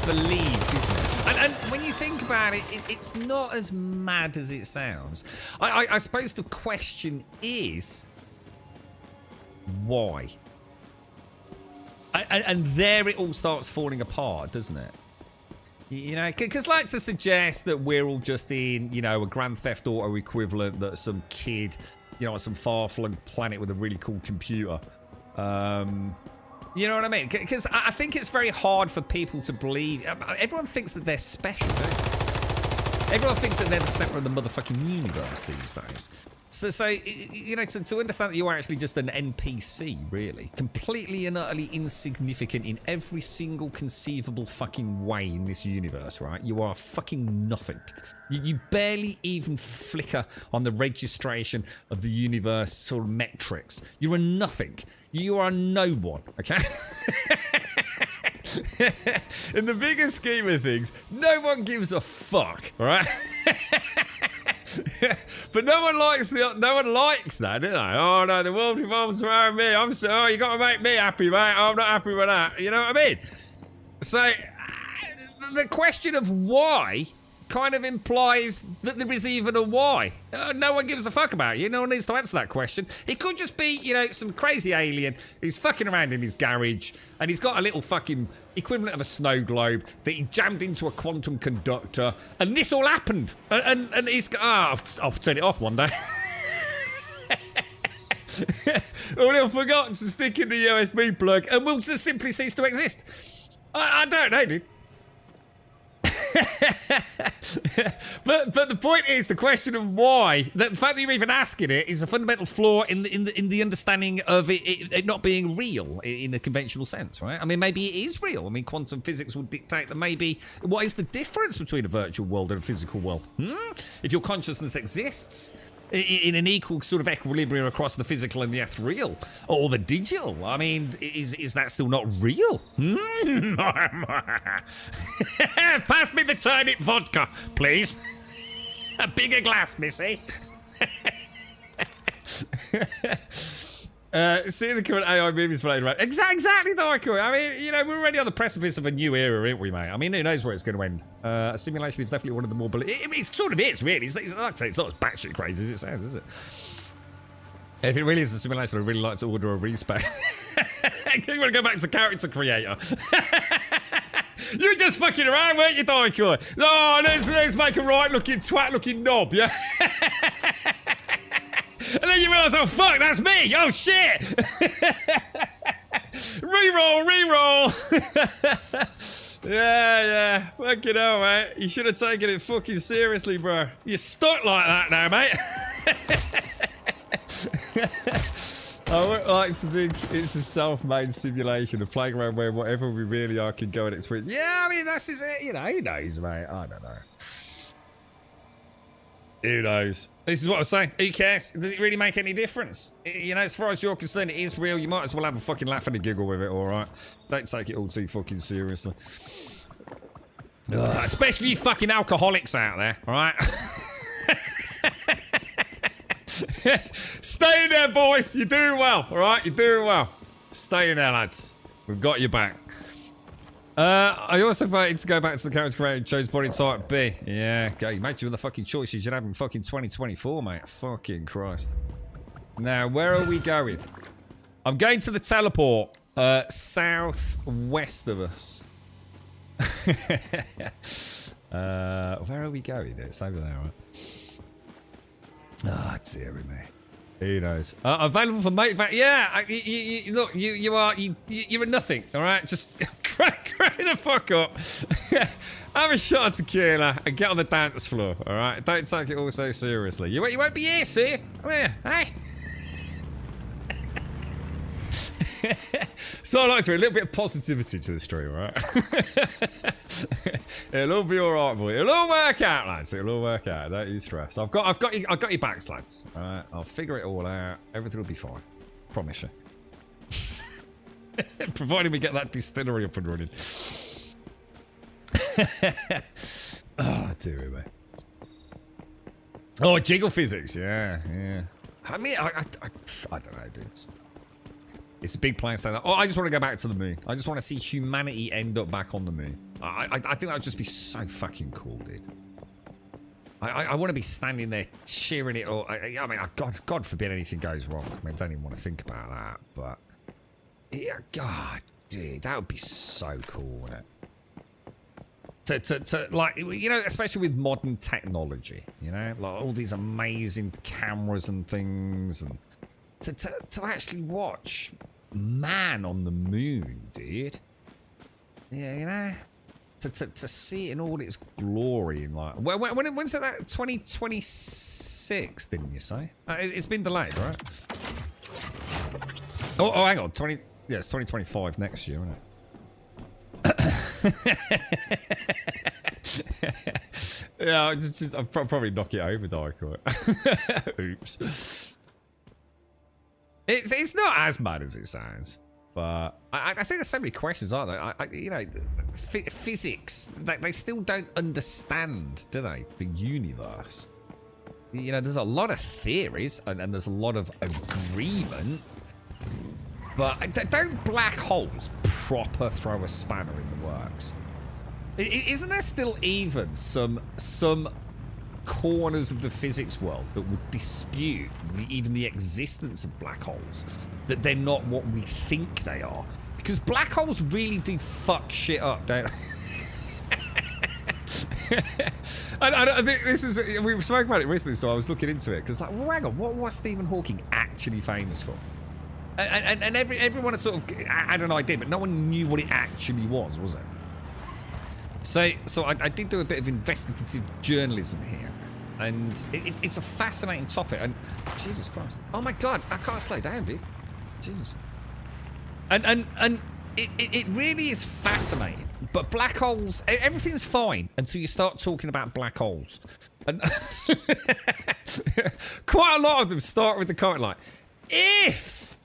believed, isn't it? And when you think about it, it's not as mad as it sounds. I suppose the question is, why? And there it all starts falling apart, doesn't it? You know, because like to suggest that we're all just in, you know, a Grand Theft Auto equivalent, that some kid, you know, on some far-flung planet with a really cool computer. You know what I mean? Because I think it's very hard for people to believe. Everyone thinks that they're special, don't they? Everyone thinks that they're the center of the motherfucking universe these days. So you know, to understand that you are actually just an NPC, really, completely and utterly insignificant in every single conceivable fucking way in this universe, right? You are fucking nothing. You barely even flicker on the registration of the universe sort of metrics. You're a nothing. You are no one, okay? In the bigger scheme of things, no one gives a fuck, all right? But no one likes that, do they? Oh no, the world revolves around me. Oh, you got to make me happy, mate. I'm not happy with that. You know what I mean? So the question of why kind of implies that there is even a why. No one gives a fuck about you. No one needs to answer that question. It could just be, you know, some crazy alien who's fucking around in his garage and he's got a little fucking equivalent of a snow globe that he jammed into a quantum conductor and this all happened. And he's... I'll turn it off one day. Or he'll forgot to stick in the USB plug and will just simply cease to exist. I don't know, dude. but the point is, the question of why, the fact that you're even asking it is a fundamental flaw in the understanding of it not being real in a conventional sense, right? I mean, maybe it is real. I mean, quantum physics will dictate that maybe what is the difference between a virtual world and a physical world? If your consciousness exists in an equal sort of equilibrium across the physical and the ethereal, or the digital, I mean, is that still not real? Pass me the turnip vodka, please. A bigger glass, missy. Seeing the current AI movies floating around. Exactly, Darko. I mean, you know, we're already on the precipice of a new era, aren't we, mate? I mean, who knows where it's going to end? Simulation is definitely one of the more... It sort of is, really. It's like I say, it's not as batshit crazy as it sounds, is it? If it really is a simulation, I'd really like to order a respec. You want to go back to character creator. You were just fucking around, weren't you, Darko? Oh, let's make a right-looking, twat-looking knob, yeah? And then you realise, oh fuck, that's me! Oh shit! Reroll! Yeah, fucking hell, mate. You should have taken it fucking seriously, bro. You're stuck like that now, mate. I would like to think it's a self-made simulation, a playing around where whatever we really are can go and experience. Yeah, I mean, that's just it. You know, who knows, mate? I don't know. Who knows? This is what I'm saying. Who cares? Does it really make any difference? You know, as far as you're concerned, it is real. You might as well have a fucking laugh and a giggle with it, alright? Don't take it all too fucking seriously. Especially you fucking alcoholics out there, alright? Stay in there, boys. You're doing well, alright? You're doing well. Stay in there, lads. We've got you back. I also voted to go back to the character creator and chose body type B. Yeah, go. You made you with the fucking choice you should have in fucking 2024, mate. Fucking Christ. Now, where are we going? I'm going to the teleport, southwest of us. Where are we going? It's over there, right? Ah, dear me. Who knows? Available for motivate. Yeah, look, you're a nothing. All right, just crack the fuck up. Have a shot of tequila and get on the dance floor. All right, don't take it all so seriously. You won't be here, see? Come here, hey. So I like to a little bit of positivity to the stream, right? It'll all be all right, boy. It'll all work out, lads. It'll all work out. Don't you stress. I've got your backs, lads. All right, I'll figure it all out. Everything will be fine. Promise you. Providing we get that distillery up and running. Oh, dear me. Oh, jiggle physics. Yeah. I mean, I don't know, dudes. It's a big plan saying that. Oh, I just want to go back to the moon. I just want to see humanity end up back on the moon. I think that would just be so fucking cool, dude. I want to be standing there cheering it all. I mean, God forbid anything goes wrong. I mean, I don't even want to think about that. But, yeah, God, dude, that would be so cool, wouldn't it? To like, you know, especially with modern technology, you know, like all these amazing cameras and things, and to actually watch man on the moon, dude. Yeah, you know, to see it in all its glory. In like, when's it? That 2026? Didn't you say? It's been delayed, right? Oh, hang on. Yeah, it's 2025 next year, isn't it? Yeah, I'll probably knock it over, Dyke. Oops. It's not as bad as it sounds, but I think there's so many questions, aren't there? You know, physics. They still don't understand, do they? The universe. You know, there's a lot of theories and there's a lot of agreement. But don't black holes proper throw a spanner in the works? Isn't there still even some corners of the physics world that would dispute even the existence of black holes? That they're not what we think they are? Because black holes really do fuck shit up, don't they? I think this is... We were spoken about it recently, so I was looking into it. Because, like, well, hang on, what was Stephen Hawking actually famous for? And everyone sort of had an idea, but no one knew what it actually was it? So I did do a bit of investigative journalism here, and it's a fascinating topic. And Jesus Christ, oh my God, I can't slow down, dude. Jesus. And it really is fascinating. But black holes, everything's fine until you start talking about black holes, and quite a lot of them start with the comment like, if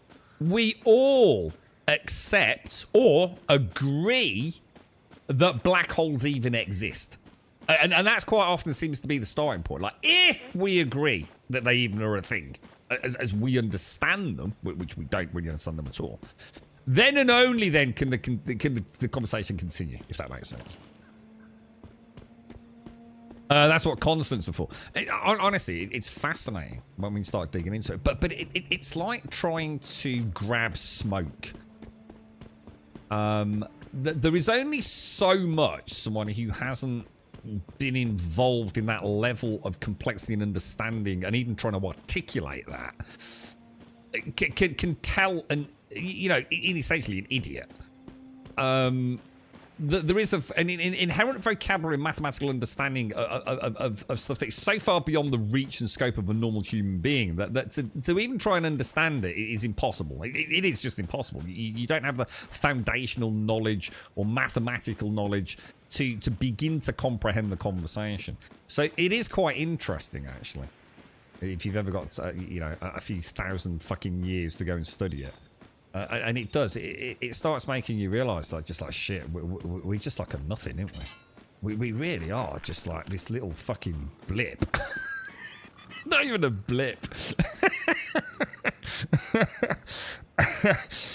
we all accept or agree that black holes even exist. And that's quite often seems to be the starting point. Like, if we agree that they even are a thing, as we understand them, which we don't really understand them at all, then and only then can the conversation continue, if that makes sense. That's what constants are for. Honestly, it's fascinating when we start digging into it. But it's like trying to grab smoke. There is only so much someone who hasn't been involved in that level of complexity and understanding, and even trying to articulate that, can tell, and you know, essentially an idiot. There is an inherent vocabulary and mathematical understanding of stuff that is so far beyond the reach and scope of a normal human being that to even try and understand it is impossible. It is just impossible. You don't have the foundational knowledge or mathematical knowledge to begin to comprehend the conversation. So it is quite interesting, actually, if you've ever got you know, a few thousand fucking years to go and study it. And it does. It starts making you realise, like, just like, shit, we're just like a nothing, aren't we? We really are just like this little fucking blip. Not even a blip.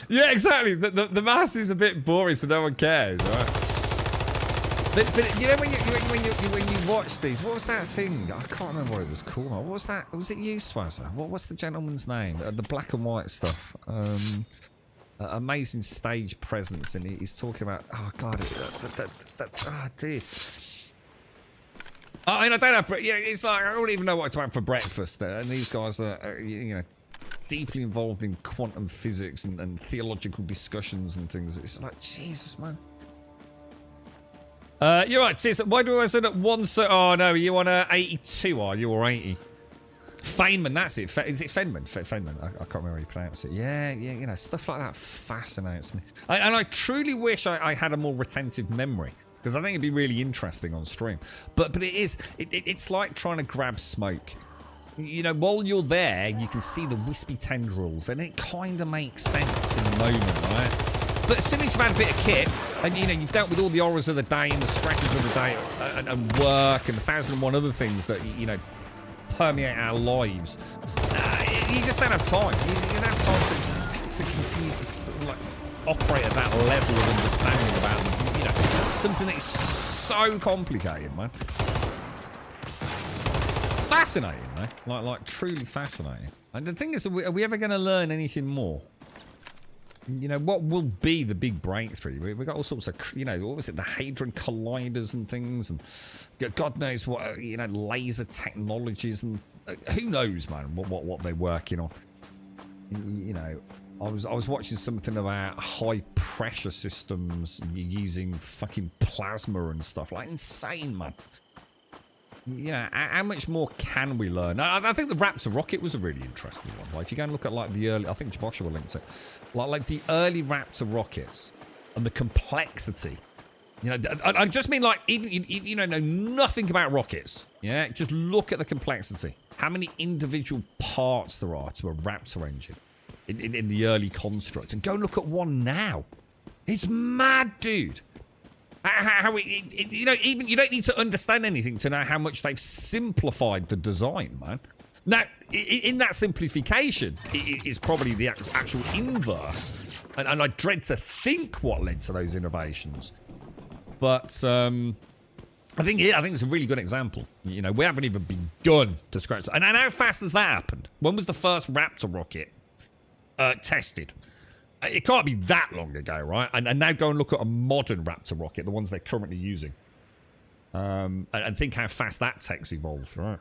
Yeah, exactly. The mass is a bit boring, so no one cares, right? But you know, when you watch these, what was that thing? I can't remember what it was called. What was that? Was it you, Swazza? What's the gentleman's name? The black and white stuff. Amazing stage presence, and he's talking about. Oh God, dude. I mean, I don't know. Yeah, it's like I don't even know what to have for breakfast. And these guys are, you know, deeply involved in quantum physics and theological discussions and things. It's like, Jesus, man. You're right, sis. Why do I say that one? Oh no, you on 82? Are you or 80? Feynman, that's it. Is it Feynman? Feynman. I can't remember how you pronounce it. Yeah. You know, stuff like that fascinates me. And I truly wish I had a more retentive memory, because I think it'd be really interesting on stream. But it's like trying to grab smoke. You know, while you're there, you can see the wispy tendrils, and it kind of makes sense in the moment, right? But as soon as you've had a bit of kit, and you know, you've dealt with all the horrors of the day and the stresses of the day, and work and 1,001 other things that, you know, permeate our lives, you just don't have time. You don't have time to continue to like operate at that level of understanding about, you know, something that is so complicated, man. Fascinating, man. Like truly fascinating. And the thing is, are we ever going to learn anything more? You know, what will be the big breakthrough? We've got all sorts of, you know, what was it, the Hadron Colliders and things, and God knows what, you know, laser technologies, and who knows, man, what they're working on. You know, I was watching something about high pressure systems, you're using fucking plasma and stuff. Like, insane, man. Yeah, how much more can we learn? I think the Raptor rocket was a really interesting one. Like, if you go and look at like the early, I think Joshua linked it, like the early Raptor rockets and the complexity. You know, I just mean like even if you know nothing about rockets. Yeah, just look at the complexity. How many individual parts there are to a Raptor engine in the early construct, and go look at one now. It's mad, dude. You know, even you don't need to understand anything to know how much they've simplified the design, man. Now, in that simplification, it is probably the actual inverse, and I dread to think what led to those innovations. But I think it's a really good example. You know, we haven't even begun to scratch. And how fast has that happened? When was the first Raptor rocket tested? It can't be that long ago, right? And now go and look at a modern Raptor rocket, the ones they're currently using. And think how fast that tech's evolved, right?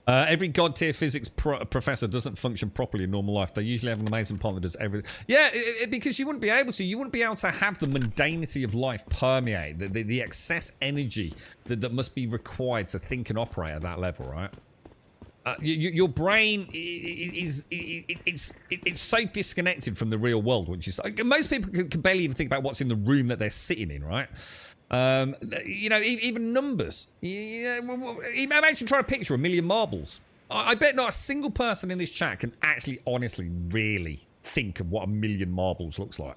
Every god-tier physics professor doesn't function properly in normal life. They usually have an amazing partner that does everything. Yeah, because you wouldn't be able to. You wouldn't be able to have the mundanity of life permeate, the excess energy that must be required to think and operate at that level, right? Your brain it's so disconnected from the real world, which is like, most people can barely even think about what's in the room that they're sitting in, right? You know, even numbers. Yeah, imagine trying to picture 1 million marbles. I bet not a single person in this chat can actually, honestly, really think of what 1 million marbles looks like.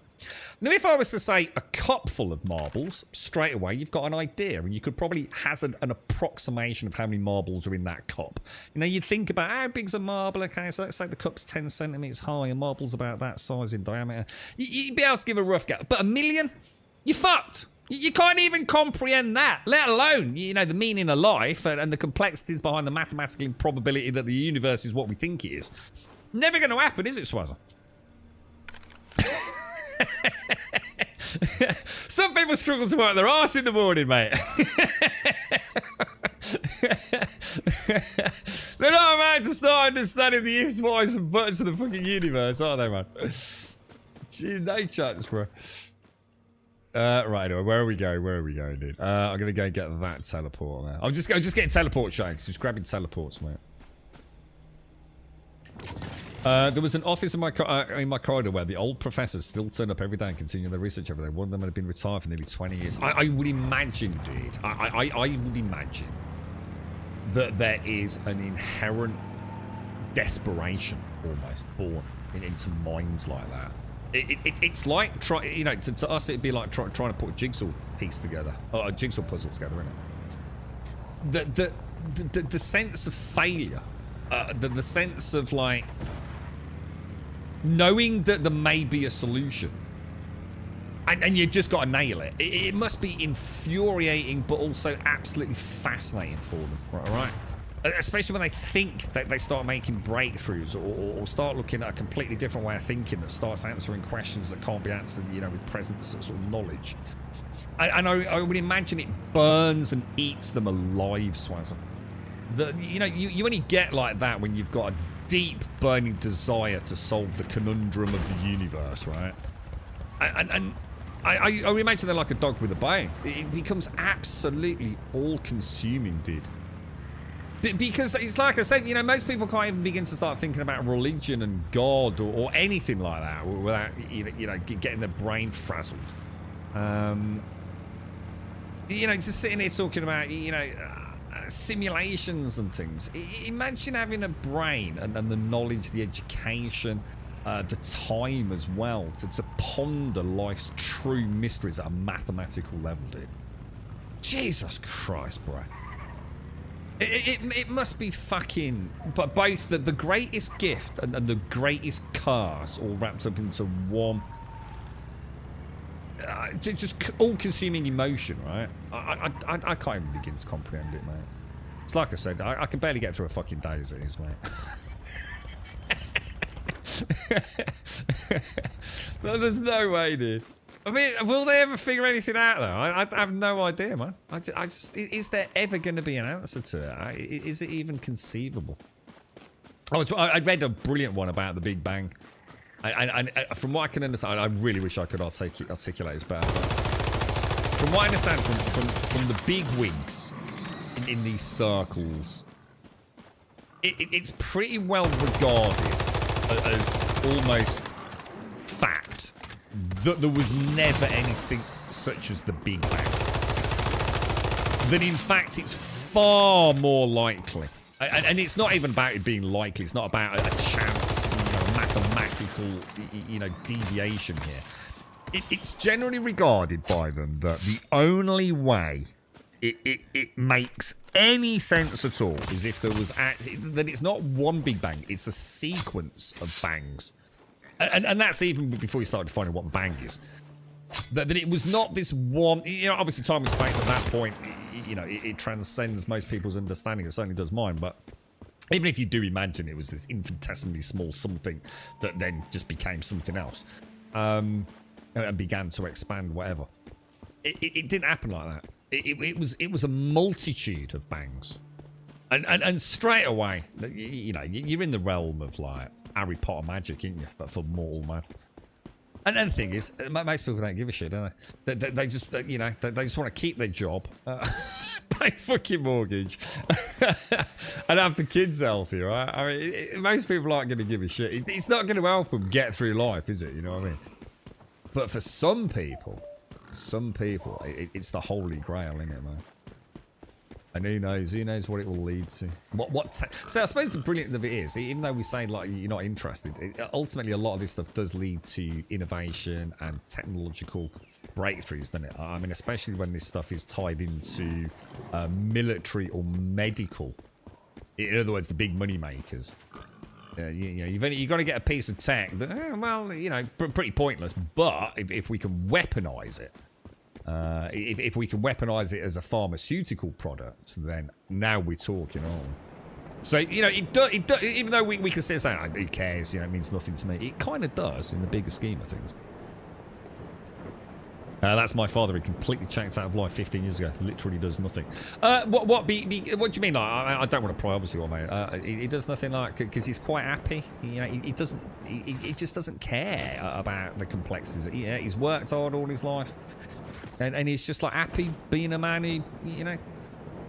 Now, if I was to say a cup full of marbles, straight away you've got an idea, and you could probably hazard an approximation of how many marbles are in that cup. You know, you'd think about how big's a marble. Okay, so let's say the cup's 10 centimeters high, and marble's about that size in diameter. You'd be able to give a rough guess, but 1 million, you're fucked. You can't even comprehend that, let alone, you know, the meaning of life and the complexities behind the mathematical improbability that the universe is what we think it is. Never going to happen, is it, Swazza? Some people struggle to work their arse in the morning, mate. They're not about to start understanding the ifs, whys, and buts of the fucking universe, are they, man? Gee, no chance, bro. Right, anyway, where are we going? Where are we going, dude? I'm gonna go get that teleport there. I'm just getting teleport shades. Just grabbing teleports, mate. There was an office in my corridor where the old professors still turn up every day and continue their research every day. One of them had been retired for nearly 20 years. I would imagine, dude. I would imagine that there is an inherent desperation almost born into minds like that. It's like you know, to us it'd be like trying to put a jigsaw piece together, or a jigsaw puzzle together, isn't it? The sense of failure, the sense of like knowing that there may be a solution, and you've just got to nail it. It must be infuriating, but also absolutely fascinating for them, right? Especially when they think that they start making breakthroughs or start looking at a completely different way of thinking that starts answering questions that can't be answered, you know, with present sort of knowledge. And I would imagine it burns and eats them alive, Swazza. You know, you only get like that when you've got a deep burning desire to solve the conundrum of the universe, right? And I would imagine they're like a dog with a bone. It becomes absolutely all-consuming, dude. Because it's like I said, you know, most people can't even begin to start thinking about religion and God or anything like that without, you know, getting their brain frazzled. You know, just sitting here talking about, you know, simulations and things. Imagine having a brain and the knowledge, the education, the time as well to ponder life's true mysteries at a mathematical level, dude. Jesus Christ, bro. It must be fucking, but both the greatest gift and the greatest curse all wrapped up into one, just all-consuming emotion, right? I can't even begin to comprehend it, mate. It's like I said, I can barely get through a fucking day as it is, mate. There's no way, dude. I mean, will they ever figure anything out, though? I have no idea, man. I just is there ever going to be an answer to it? Is it even conceivable? I read a brilliant one about the Big Bang. And from what I can understand, I really wish I could articulate this better. But from what I understand from the big wigs in these circles, it's pretty well regarded as almost fact that there was never anything such as the Big Bang. That in fact it's far more likely, and it's not even about it being likely, it's not about a chance, a mathematical, deviation here. It's generally regarded by them that the only way it makes any sense at all is if there was that it's not one Big Bang, it's a sequence of bangs. And that's even before you start defining what bang is. That it was not this one, obviously time and space at that point, it transcends most people's understanding. It certainly does mine, but even if you do imagine it was this infinitesimally small something that then just became something else, and began to expand, whatever. It didn't happen like that. It was a multitude of bangs. And straight away, you're in the realm of like Harry Potter magic, ain't you? But for mortal man. And the thing is, most people don't give a shit, don't they? They just, they just want to keep their job, pay fucking mortgage, and have the kids healthy, right? I mean, most people aren't going to give a shit. It's not going to help them get through life, is it? You know what I mean? But for some people, it's the holy grail, isn't it, man? And who knows what it will lead to. So I suppose the brilliant of it is, even though we say like you're not interested, ultimately a lot of this stuff does lead to innovation and technological breakthroughs, doesn't it? I mean, especially when this stuff is tied into military or medical. In other words, the big money makers. You've got to get a piece of tech that, pretty pointless. But if we can weaponize it, if we can weaponize it as a pharmaceutical product, then now we're talking on. So, it does, even though we can sit saying, who cares, it means nothing to me. It kind of does in the bigger scheme of things. That's my father. He completely checked out of life 15 years ago. Literally does nothing. What do you mean? I don't want to pry, obviously, mate. He does nothing, like, because he's quite happy. He doesn't. He just doesn't care about the complexities. He's worked hard all his life, and he's just like happy being a man who,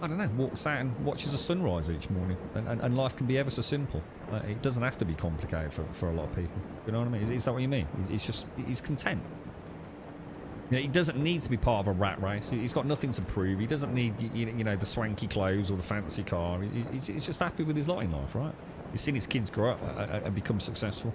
I don't know, walks out and watches the sunrise each morning, and life can be ever so simple. It doesn't have to be complicated for a lot of people. You know what I mean? Is that what you mean? He's content. He doesn't need to be part of a rat race. He's got nothing to prove. He doesn't need, the swanky clothes or the fancy car. He's just happy with his lot in life, right? He's seen his kids grow up and become successful.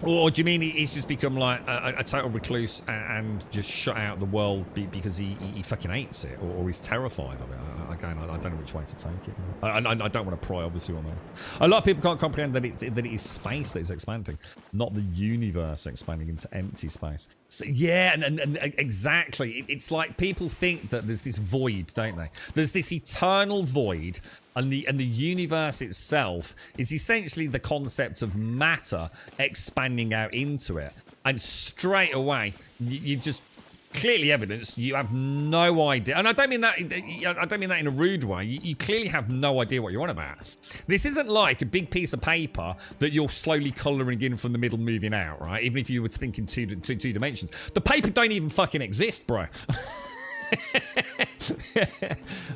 Or do you mean he's just become like a total recluse and just shut out of the world because he fucking hates it, or he's terrified of it? Again, I don't know which way to take it. I don't want to pry, obviously, on that. A lot of people can't comprehend that it is space that is expanding, not the universe expanding into empty space. So, yeah, and exactly. It's like people think that there's this void, don't they? There's this eternal void. And the universe itself is essentially the concept of matter expanding out into it. And straight away, you've just clearly evidenced you have no idea. And I don't mean that in a rude way. You clearly have no idea what you're on about. This isn't like a big piece of paper that you're slowly colouring in from the middle, moving out, right? Even if you were to think in two dimensions. The paper don't even fucking exist, bro.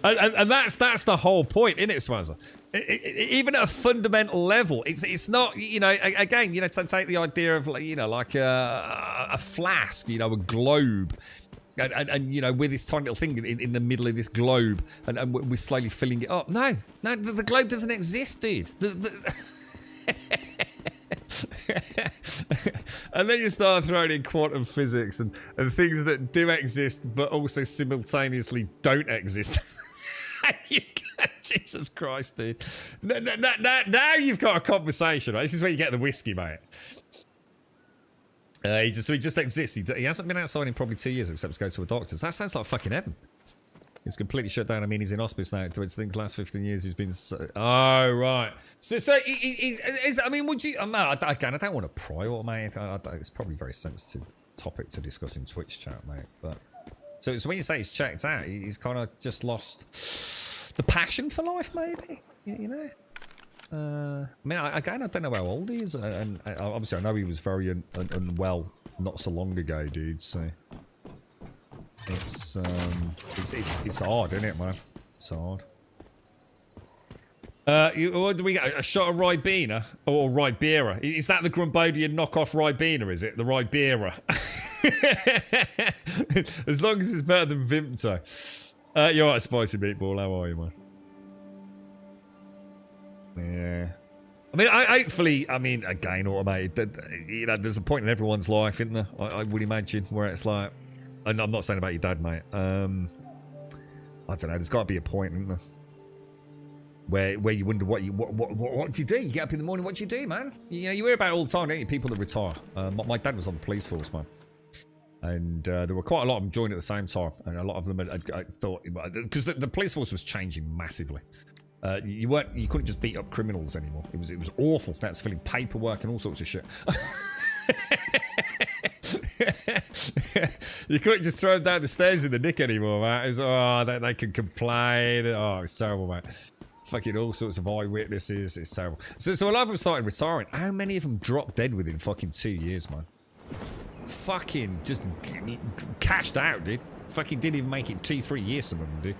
and that's the whole point, isn't it, Swazza? Even at a fundamental level, it's not, again, to take the idea of, like a flask, a globe, and with this tiny little thing in the middle of this globe, and we're slowly filling it up. No, the globe doesn't exist, dude. And then you start throwing in quantum physics and things that do exist but also simultaneously don't exist. Jesus Christ, dude. Now you've got a conversation, right? This is where you get the whiskey, mate. He just exists. He hasn't been outside in probably 2 years except to go to a doctor's. That sounds like fucking heaven. He's completely shut down. I mean, he's in hospice now. I think the last 15 years he's been... Oh, right. So he's... I mean, would you... Again, I don't want to pry on, mate. It's probably a very sensitive topic to discuss in Twitch chat, mate. But so when you say he's checked out, he's kind of just lost the passion for life, maybe? I mean, again, I don't know how old he is, and obviously I know he was very unwell not so long ago, dude. So it's hard, isn't it, man? It's hard. What do we get? A shot of Ribena or Ribera? Is that the Grumbodian knockoff Ribena? Is it the Ribera? As long as it's better than Vimto. You're right, Spicy Meatball. How are you, man? Yeah. I mean, hopefully, I mean, again, automated. You know, there's a point in everyone's life, isn't there? I would imagine where it's like, and I'm not saying about your dad, mate. I don't know. There's got to be a point, isn't there? Where you wonder what do you do? You get up in the morning, what do you do, man? You know, you hear about it all the time, don't you? People that retire. My dad was on the police force, man. And there were quite a lot of them joined at the same time. And a lot of them had thought, because the police force was changing massively. You couldn't just beat up criminals anymore. It was awful. That's filling paperwork and all sorts of shit. You couldn't just throw them down the stairs in the nick anymore, man. It was, they can complain. Oh, it's terrible, man. Fucking all sorts of eyewitnesses. It's terrible. So a lot of them started retiring. How many of them dropped dead within fucking 2 years, man? Fucking just cashed out, dude. Fucking didn't even make it 2-3 years, some of them, dude.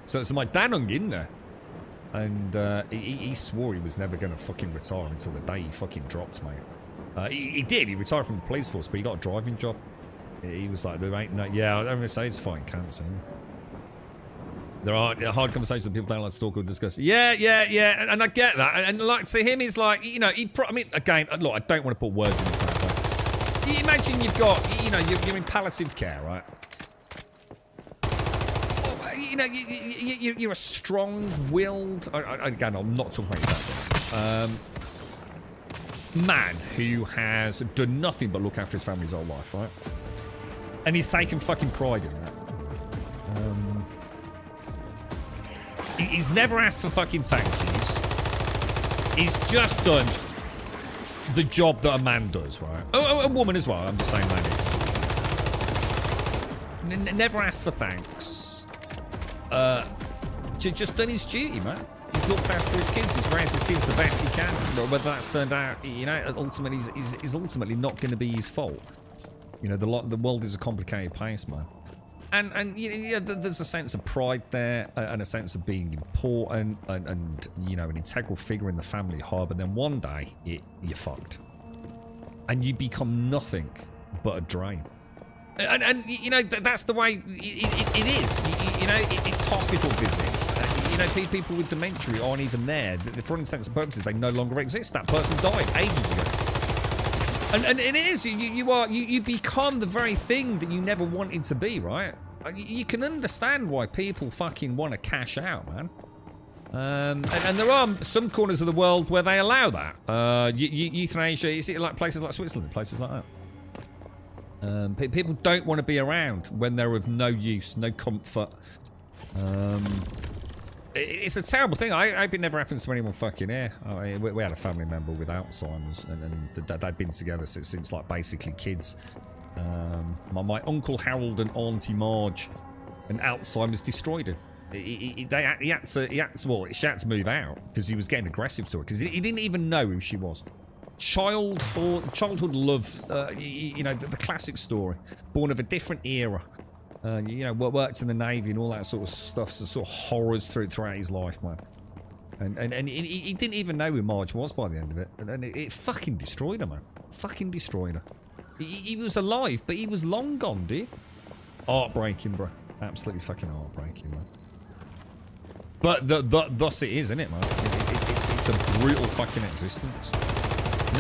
So my dad hung in there. And he swore he was never going to fucking retire until the day he fucking dropped, mate. He did. He retired from the police force, but he got a driving job. He was like, there ain't no... Yeah, I'm going to say it's fighting cancer. There are hard conversations that people don't like to talk or discuss. Yeah, and I get that. And like, to him, he's like, you know, I mean, again, look, I don't want to put words in his mouth. Right? Imagine you've got, you know, you're in palliative care, right? You know, you're a strong-willed... Again, I'm not talking about that. Man who has done nothing but look after his family's whole life, right? And he's taken fucking pride in that. He's never asked for fucking thank yous. He's just done the job that a man does, right? Oh, a woman as well. I'm just saying man is. Never asked for thanks. Just done his duty, man. He's looked after his kids. He's raised his kids the best he can. Whether that's turned out, you know, ultimately is ultimately not going to be his fault. You know, the world is a complicated place, man. And you know, there's a sense of pride there, and a sense of being important, and you know, an integral figure in the family hub. And then one day, you're fucked, and you become nothing but a drain. And you know, that's the way it is. You know, it's hospital visits. You know, people with dementia aren't even there. For all intents and purposes, they no longer exist. That person died ages ago. And it is, you become the very thing that you never wanted to be, right? You can understand why people fucking want to cash out, man. And there are some corners of the world where they allow that. Euthanasia, you see like places like Switzerland, places like that. People don't want to be around when they're of no use, no comfort. It's a terrible thing. I hope it never happens to anyone fucking here. I mean, we had a family member with Alzheimer's, and they'd been together since like basically kids. My Uncle Harold and Auntie Marge, and Alzheimer's destroyed him. She had to move out because he was getting aggressive to her because he didn't even know who she was. Childhood love, you know, the classic story, born of a different era. You know, worked in the Navy and all that sort of stuff, so sort of horrors throughout his life, man. And he didn't even know who Marge was by the end of it. And it fucking destroyed her, man. Fucking destroyed her. He was alive, but he was long gone, dude. Heartbreaking, bro. Absolutely fucking heartbreaking, man. But thus it is, isn't it, man? It's a brutal fucking existence.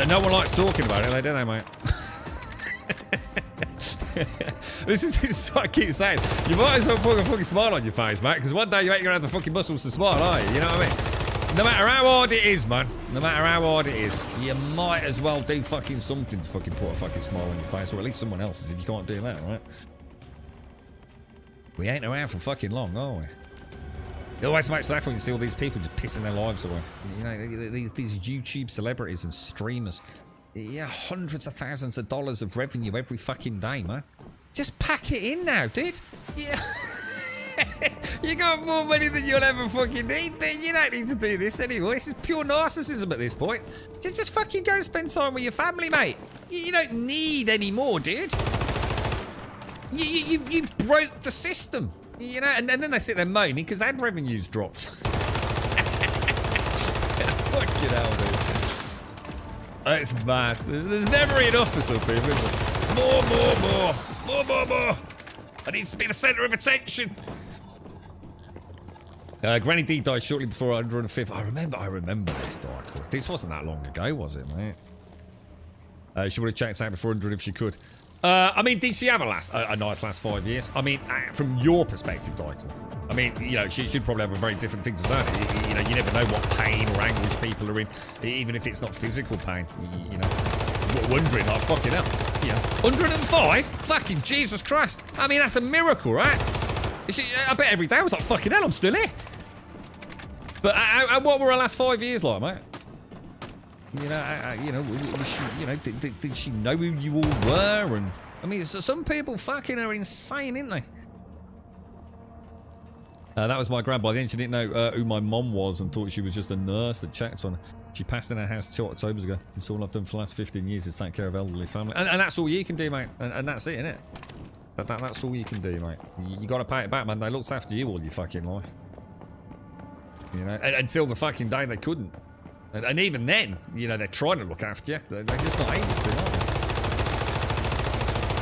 No one likes talking about it, do they, mate? This is what I keep saying. You might as well put a fucking smile on your face, mate, because one day you ain't gonna have the fucking muscles to smile, are you? You know what I mean? No matter how hard it is, man. No matter how hard it is, you might as well do fucking something to fucking put a fucking smile on your face, or at least someone else's if you can't do that, right? We ain't around for fucking long, are we? It always makes me laugh when you see all these people just pissing their lives away. You know, these YouTube celebrities and streamers. Yeah, hundreds of thousands of dollars of revenue every fucking day, man. Just pack it in now, dude. Yeah. You got more money than you'll ever fucking need, then you don't need to do this anymore. This is pure narcissism at this point. Just fucking go and spend time with your family, mate. You don't need any more, dude. You broke the system. You know, and then they sit there moaning because ad revenue's dropped. Fucking hell, dude. That's mad. There's never enough for some people, is there? More. I need to be the centre of attention. Granny D died shortly before 105th. I remember this, Darkle. This wasn't that long ago, was it, mate? She would have checked out before 100 if she could. I mean, did she have a nice last 5 years? I mean, from your perspective, Darkle. I mean, you know, she'd probably have a very different thing to say. You know, you never know what pain or anguish people are in, even if it's not physical pain. You know, wondering, like, fucking hell. You know, 105? Fucking Jesus Christ. I mean, that's a miracle, right? I bet every day I was like, fucking hell, I'm still here. But what were her last 5 years like, mate? You know, was she, you know, did she know who you all were? And I mean, some people fucking are insane, isn't they? That was my grandma. Then she didn't know who my mom was and thought she was just a nurse that checked on her. She passed in her house 2 Octobers ago. It's all I've done for the last 15 years is take care of elderly family. And that's all you can do, mate. And that's it, innit? That's all you can do, mate. You got to pay it back, man. They looked after you all your fucking life. You know, until the fucking day they couldn't. And even then, you know, they're trying to look after you. They're just not able to, are they?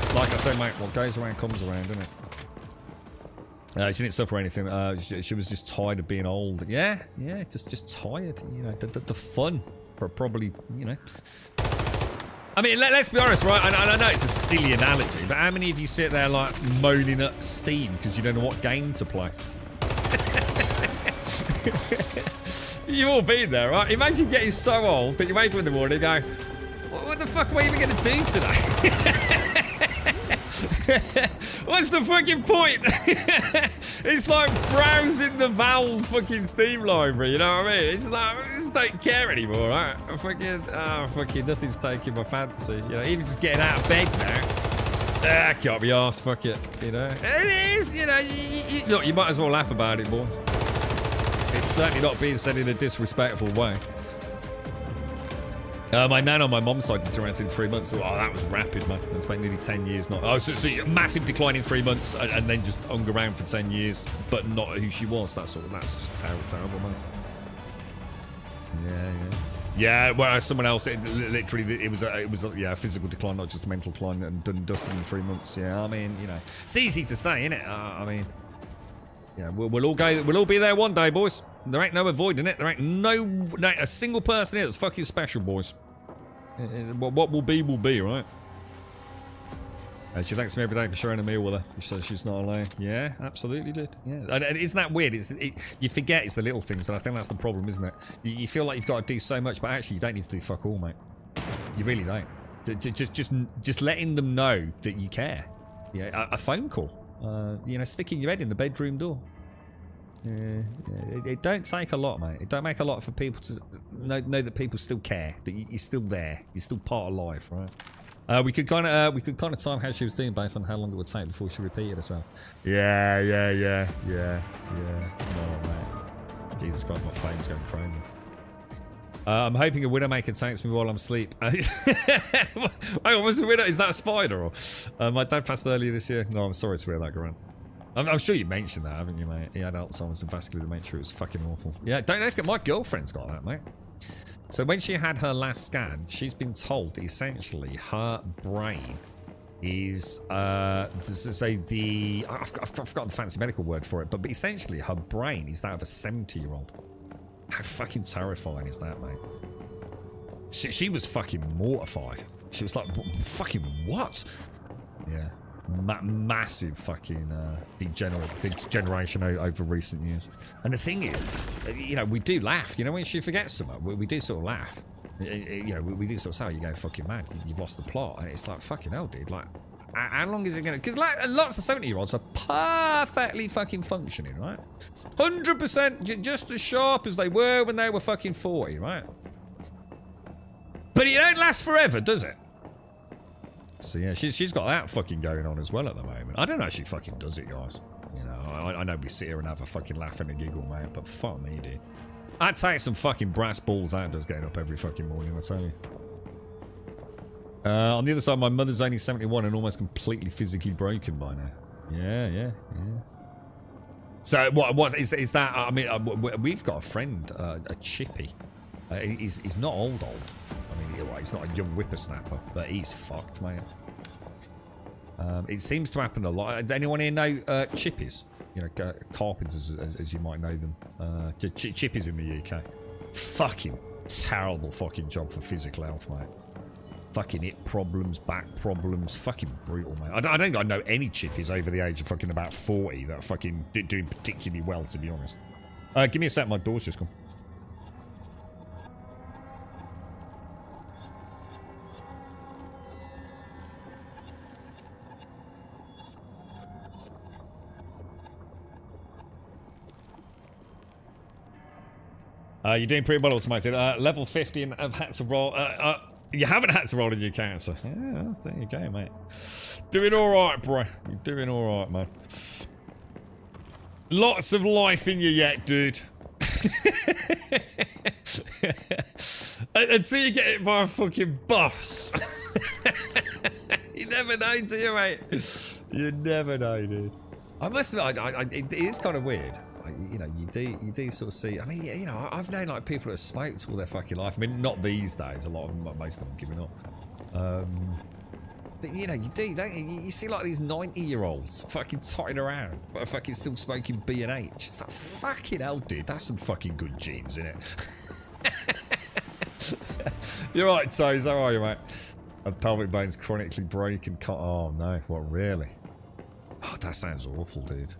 It's like I say, mate, what goes around comes around, isn't it? She didn't suffer anything. She was just tired of being old. Yeah, just tired. You know, the fun, probably, you know. I mean, let's be honest, right? I know it's a silly analogy, but how many of you sit there like moaning at Steam because you don't know what game to play? You've all been there, right? Imagine getting so old that you wake up in the morning and go, what the fuck am I even going to do today? What's the fucking point? It's like browsing the Valve fucking Steam library, you know what I mean? It's like, I just don't care anymore, right? Fucking nothing's taking my fancy. You know, even just getting out of bed now. Can't be arsed, fuck it, you know? It is, you know, look, you might as well laugh about it, boys. It's certainly not being said in a disrespectful way. My nan on my mom's side did around in 3 months. Oh, that was rapid, man. It's been nearly 10 years not. Oh, so massive decline in 3 months, and then just hung around for 10 years, but not who she was. That's just terrible, man. Yeah. Whereas someone else, it was a physical decline, not just a mental decline, and done and dusted in 3 months. Yeah, I mean, you know, it's easy to say, isn't it? I mean, yeah, we'll all be there one day, boys. There ain't no avoiding it. There ain't a single person here that's fucking special, boys. What will be, right? She thanks me every day for sharing a meal with her. She says she's not alone. Yeah, absolutely, dude. Yeah, and isn't that weird? You forget it's the little things, and I think that's the problem, isn't it? You feel like you've got to do so much, but actually you don't need to do fuck all, mate. You really don't. Just letting them know that you care. Yeah, a phone call. You know, sticking your head in the bedroom door. It don't take a lot, mate. It don't make a lot for people to know that people still care, that you're still there, you're still part of life, right? We could kind of time how she was doing based on how long it would take before she repeated herself. Yeah. No, mate. Jesus Christ, my phone's going crazy. I'm hoping a Widowmaker takes me while I'm asleep. Hang on, what's a widow? Is that a spider? Or my dad passed earlier this year. No, I'm sorry to hear that, Grant. I'm sure you mentioned that, haven't you, mate? He had Alzheimer's and vascular dementia. It was fucking awful. Yeah, don't forget, my girlfriend's got that, mate. So when she had her last scan, she's been told that essentially her brain is, I've forgotten the fancy medical word for it, but essentially her brain is that of a 70-year-old. How fucking terrifying is that, mate? She was fucking mortified. She was like, fucking what? Yeah. Massive fucking degeneration over recent years. And the thing is, you know, we do laugh. You know, when she forgets something, we do sort of laugh. You know, we do sort of say, oh, you're going fucking mad. You've lost the plot. And it's like, fucking hell, dude. Like, how long is it going to... Because like, lots of 70-year-olds are perfectly fucking functioning, right? 100% just as sharp as they were when they were fucking 40, right? But it don't last forever, does it? So yeah, she's got that fucking going on as well at the moment. I don't know if she fucking does it, guys. You know, I know we sit here and have a fucking laugh and a giggle, mate, but fuck me, dude. I'd take some fucking brass balls out just getting up every fucking morning, I tell you. On the other side, my mother's only 71 and almost completely physically broken by now. Yeah. So what is that? I mean, we've got a friend, a chippy. He's not old. I mean, he's not a young whippersnapper, but he's fucked, mate. It seems to happen a lot. Anyone here know chippies? You know, carpenters, as you might know them. Chippies in the UK. Fucking terrible fucking job for physical health, mate. Fucking hip problems, back problems. Fucking brutal, mate. I don't think I know any chippies over the age of fucking about 40 that are fucking doing particularly well, to be honest. Give me a sec, my door's just gone. You're doing pretty well, automated. Level 50 and I've had to roll. You haven't had to roll a new cancer. Yeah, there you go, mate. Doing alright, bro. You're doing alright, man. Lots of life in you yet, dude. Until you get hit by a fucking bus. You never know, do you, mate? You never know, dude. I must admit, it is kind of weird. You know, you do sort of see. I mean, you know, I've known like people that have smoked all their fucking life. I mean, not these days. A lot of them, most of them, are giving up. But you know, you do, don't you? You see like these 90-year-olds fucking totting around, but are fucking still smoking B&H. It's like fucking hell, dude. That's some fucking good genes, isn't it? You're right, Toes. How are you, mate? A pelvic bone's chronically broken. Oh no, what really? Oh, that sounds awful, dude.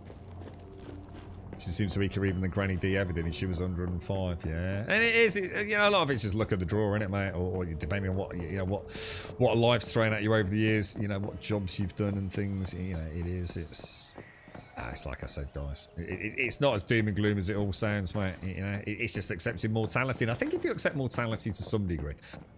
She seems weaker even than Granny D ever did, and she was 105. Yeah, and it is. You know, a lot of it's just luck of the draw, innit, mate? Or depending on what what life's thrown at you over the years. You know, what jobs you've done and things. You know, it is. It's like I said, guys. It's not as doom and gloom as it all sounds, mate. You know, it's just accepting mortality, and I think if you accept mortality to some degree,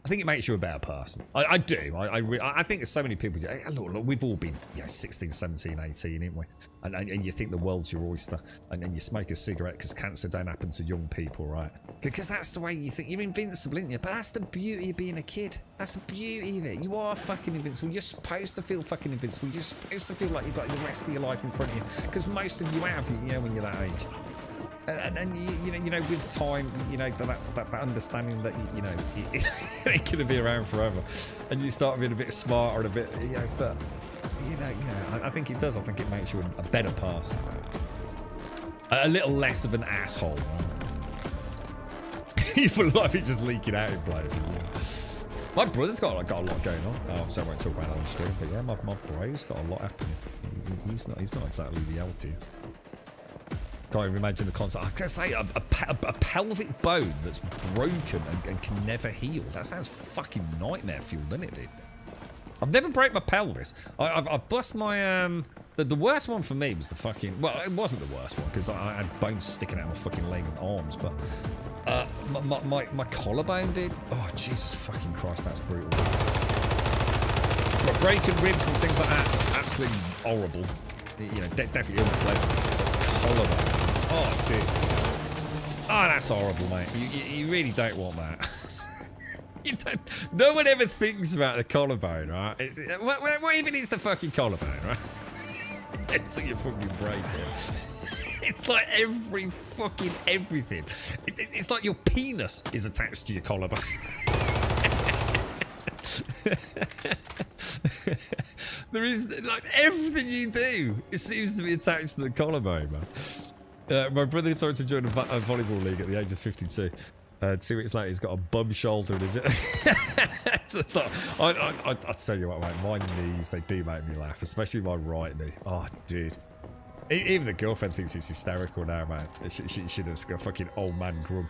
I think it makes you a better person. I do. I think there's so many people. Hey, look, we've all been 16, 17, 18, ain't we? And you think the world's your oyster, and then you smoke a cigarette because cancer don't happen to young people, right? Because that's the way you think. You're invincible, aren't you? But that's the beauty of being a kid. That's the beauty of it. You are fucking invincible. You're supposed to feel fucking invincible. You're supposed to feel like you've got the rest of your life in front of you. Because most of you have, you know, when you're that age. And you know, with time, you know, that understanding that, you know, it ain't gonna be around forever. And you start being a bit smarter and a bit, you know, but... You know, I think it does. I think it makes you a better person. A little less of an asshole. You feel like it's just leaking out in places. Yeah. My brother's got a lot going on. Oh, so I won't talk about that on the stream. But yeah, my bro's got a lot happening. He's not exactly the healthiest. Can't even imagine the concept. I was going to say a pelvic bone that's broken and can never heal. That sounds fucking nightmare fuel, doesn't it, dude? I've never broke my pelvis. I've bust my the worst one for me was the fucking, well, it wasn't the worst one because I had bones sticking out of my fucking leg and arms, but my collarbone, dude. Oh Jesus fucking Christ, that's brutal. But breaking ribs and things like that, absolutely horrible. You know, definitely unpleasant. Collarbone. Oh dude. Oh, that's horrible, mate. You really don't want that. You don't. No one ever thinks about the collarbone, right? What even is the fucking collarbone, right? It's like your fucking brain. It's like every fucking everything. It's like your penis is attached to your collarbone. There is like everything you do. It seems to be attached to the collarbone, man. My brother started to join a volleyball league at the age of 52. 2 weeks later, he's got a bum shoulder, is it? So, I tell you what, mate, my knees, they do make me laugh, especially my right knee. Oh, dude. Even the girlfriend thinks it's hysterical now, man. She does got fucking old man grub.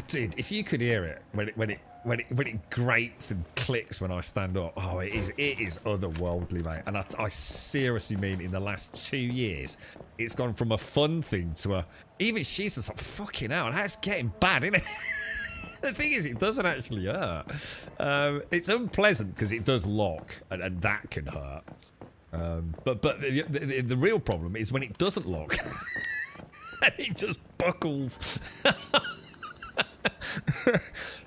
Dude, if you could hear it when it grates and clicks when I stand up, oh, it is otherworldly, mate. And I seriously mean, in the last 2 years, it's gone from a fun thing to a. Even she's just like, fucking hell, that's getting bad, isn't it? The thing is, it doesn't actually hurt. It's unpleasant because it does lock, and that can hurt. But the real problem is when it doesn't lock. And it just buckles.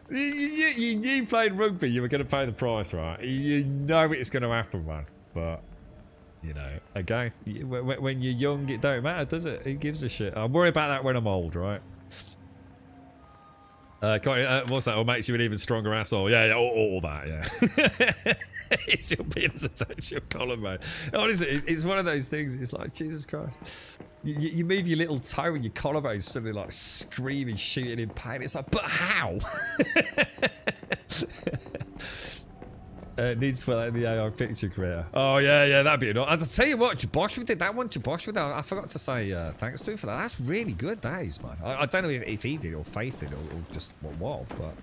you played rugby, you were going to pay the price, right? You know it's going to happen, man. But, you know, again, when you're young, it don't matter, does it? Who gives a shit? I'll worry about that when I'm old, right? What's that? Or makes you an even stronger asshole. Yeah, all that, yeah. It's your penis attached to your column, mate. Honestly, it's one of those things. It's like, Jesus Christ. You move your little toe and your collarbone suddenly like screaming, shooting in pain. It's like, but how? Needs for that in the AI picture creator. Oh, yeah, that'd be enough. I'll tell you what, Jabosh, we did that one. Jabosh with that. I forgot to say thanks to him for that. That's really good, that is, man. I don't know if he did or Faith did or just what, but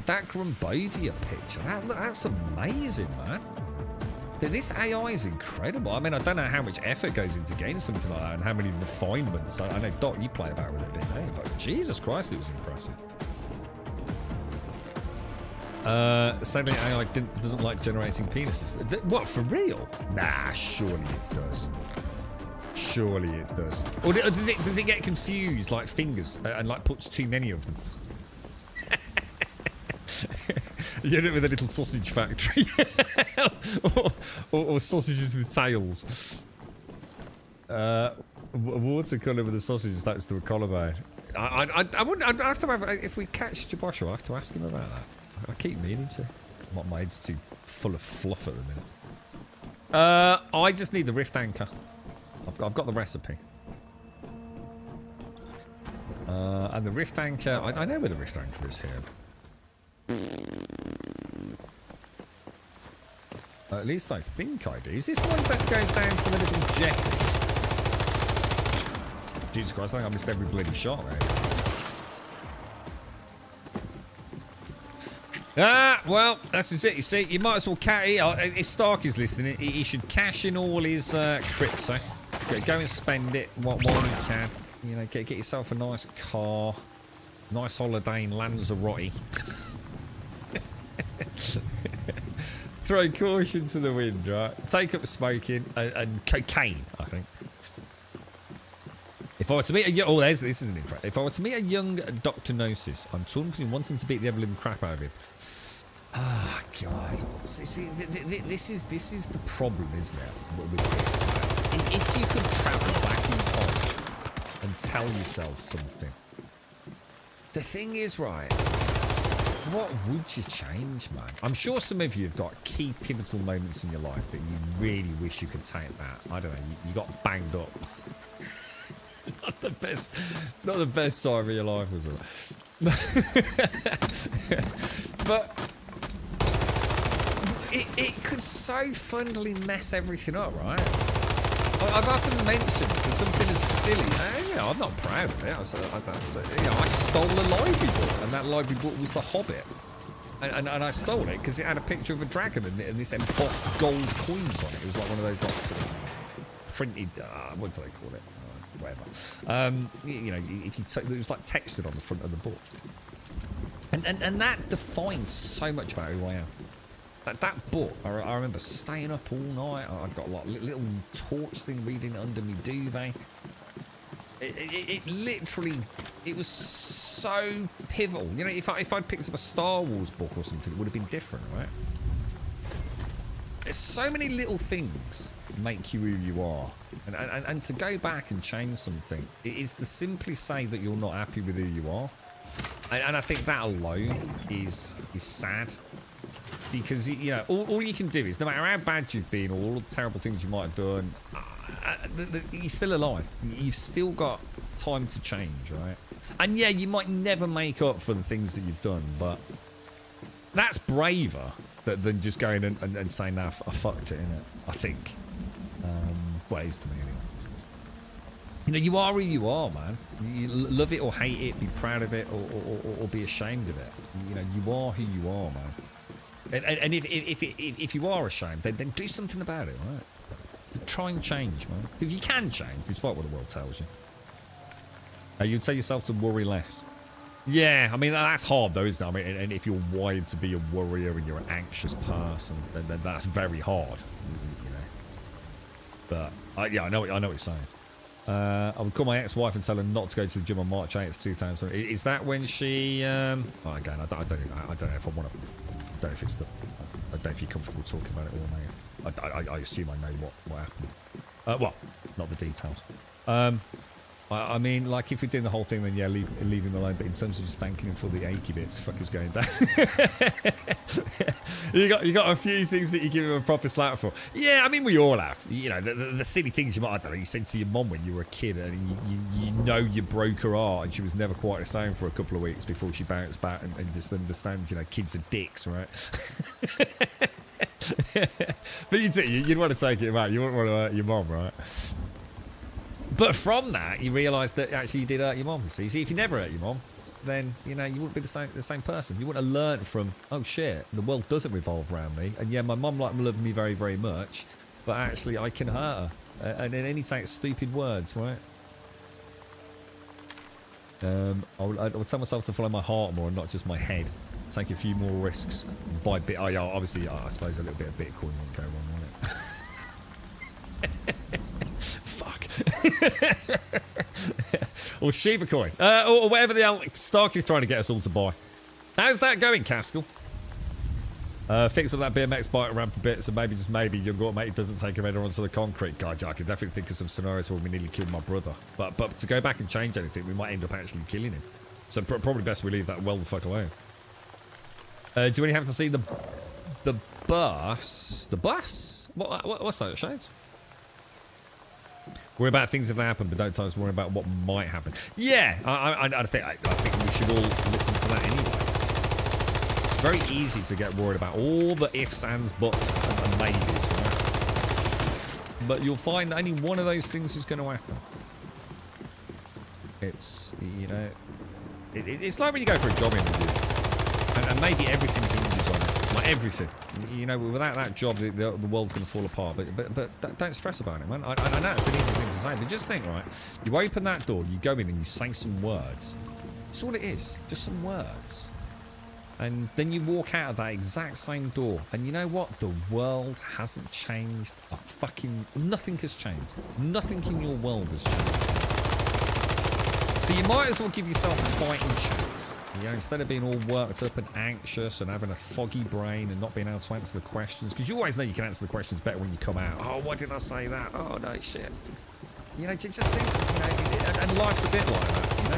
that Grumbodia picture, that's amazing, man. This AI is incredible. I mean, I don't know how much effort goes into getting something like that and how many refinements. I know, Doc, you play about with it a bit, hey, but Jesus Christ, it was impressive. Sadly, AI doesn't like generating penises. What, for real? Nah, surely it does. Surely it does. Or does it get confused like fingers and like puts too many of them? You end up with a little sausage factory. or sausages with tails. Watercolour with the sausages attached to a collarbone. I'd have to have, if we catch Jabosh, I'll have to ask him about that. I keep meaning to. My head's too full of fluff at the minute. I just need the rift anchor. I've got the recipe. And the rift anchor, I know where the rift anchor is here. At least I think I do. Is this the one that goes down to the little jetty? Jesus Christ, I think I missed every bloody shot there. Well, that's just it. You see, you might as well cash. If Stark is listening, he should cash in all his crypto. Go and spend it while you can. You know, get yourself a nice car, nice holiday in Lanzarote. Throw caution to the wind, right? Take up smoking and cocaine, I think. If I were to meet a this is an intro. If I were to meet a young Dr. Gnosis, I'm torn between wanting to beat the ever-living crap out of him. Ah, God. See, this is the problem, isn't it? With this. If you could travel back in time and tell yourself something. The thing is, right, what would you change, man? I'm sure some of you have got key pivotal moments in your life that you really wish you could take that. I don't know, you got banged up. Not the best time of your life, was it? But it could so fundamentally mess everything up, right? I've often mentioned something as silly. I'm not proud of it. I stole a library book, and that library book was The Hobbit. And I stole it because it had a picture of a dragon and this embossed gold coins on it. It was like one of those like sort of printed. What do they call it? Whatever. You know, if you it was like textured on the front of the book. And that defines so much about who I am. That book, I remember staying up all night. I'd got like little torch thing reading under me duvet. It literally, it was so pivotal. You know, if I'd picked up a Star Wars book or something, it would have been different, right? There's so many little things make you who you are. And to go back and change something, it is to simply say that you're not happy with who you are. And I think that alone is sad. Because, you know, all you can do is, no matter how bad you've been or all the terrible things you might have done, you're still alive. You've still got time to change, right? And yeah, you might never make up for the things that you've done, but that's braver than just going and saying, nah, I fucked it, innit? I think. Well, it is to me, anyway. You know, you are who you are, man. You love it or hate it, be proud of it or be ashamed of it. You know, you are who you are, man. And if you are ashamed, then do something about it, right? Try and change, man. Because you can change, despite what the world tells you. You'd tell yourself to worry less. Yeah, I mean, that's hard, though, isn't it? I mean, and if you're wired to be a worrier and you're an anxious person, then that's very hard, you know. But yeah, I know what you're saying. I would call my ex-wife and tell her not to go to the gym on March 8th, 2000. Is that when she? Again, I don't know if I want to. I don't know if it's the. I don't know if you're comfortable talking about it all, mate. I assume I know what happened. Well, not the details. I mean, like, if we're doing the whole thing, then yeah, leave him alone. But in terms of just thanking him for the achy bits, fucker's going down. you got a few things that you give him a proper slap for. Yeah, I mean, we all have. You know, the silly things you might, I don't know, you said to your mum when you were a kid, and you know you broke her heart, and she was never quite the same for a couple of weeks before she bounced back and just understands, you know, kids are dicks, right? But you'd want to take it back. You wouldn't want to hurt your mum, right? But from that, you realise that actually you did hurt your mum. See, if you never hurt your mum, then you know you wouldn't be the same person. You wouldn't have learned from, oh shit, the world doesn't revolve around me, and yeah, my mum loved me very, very much, but actually I can hurt her, and then any take stupid words, right? I would tell myself to follow my heart more and not just my head. Take a few more risks. Buy bit. Oh yeah, obviously, I suppose a little bit of Bitcoin wouldn't go wrong, wouldn't it? Fuck. Or Shiba coin, or whatever the hell Stark is trying to get us all to buy. How's that going, Caskell? Fix up that BMX bike ramp a bit, so maybe your automate doesn't take him header onto the concrete. God, I could definitely think of some scenarios where we nearly killed my brother. But to go back and change anything, we might end up actually killing him. So probably best we leave that well the fuck alone. Do we have to see the bus? The bus? What's that, Shades? Worry about things if they happen, but don't tell us worry about what might happen. Yeah, I think we should all listen to that anyway. It's very easy to get worried about all the ifs, ands, buts, and maybes, right? But you'll find that only one of those things is going to happen. It's, you know, it's like when you go for a job interview, and maybe everything hinges on it, like everything. You know, without that job, the world's going to fall apart. But don't stress about it, man. I know it's an easy thing to say, but just think, right? You open that door, you go in, and you say some words. That's all it is, just some words. And then you walk out of that exact same door, and you know what? The world hasn't changed a fucking... Nothing has changed. Nothing in your world has changed. So you might as well give yourself a fighting chance. You know, instead of being all worked up and anxious and having a foggy brain and not being able to answer the questions, because you always know you can answer the questions better when you come out. Oh, why did I say that? Oh, no, shit. You know, just think, you know, and life's a bit like that, you know?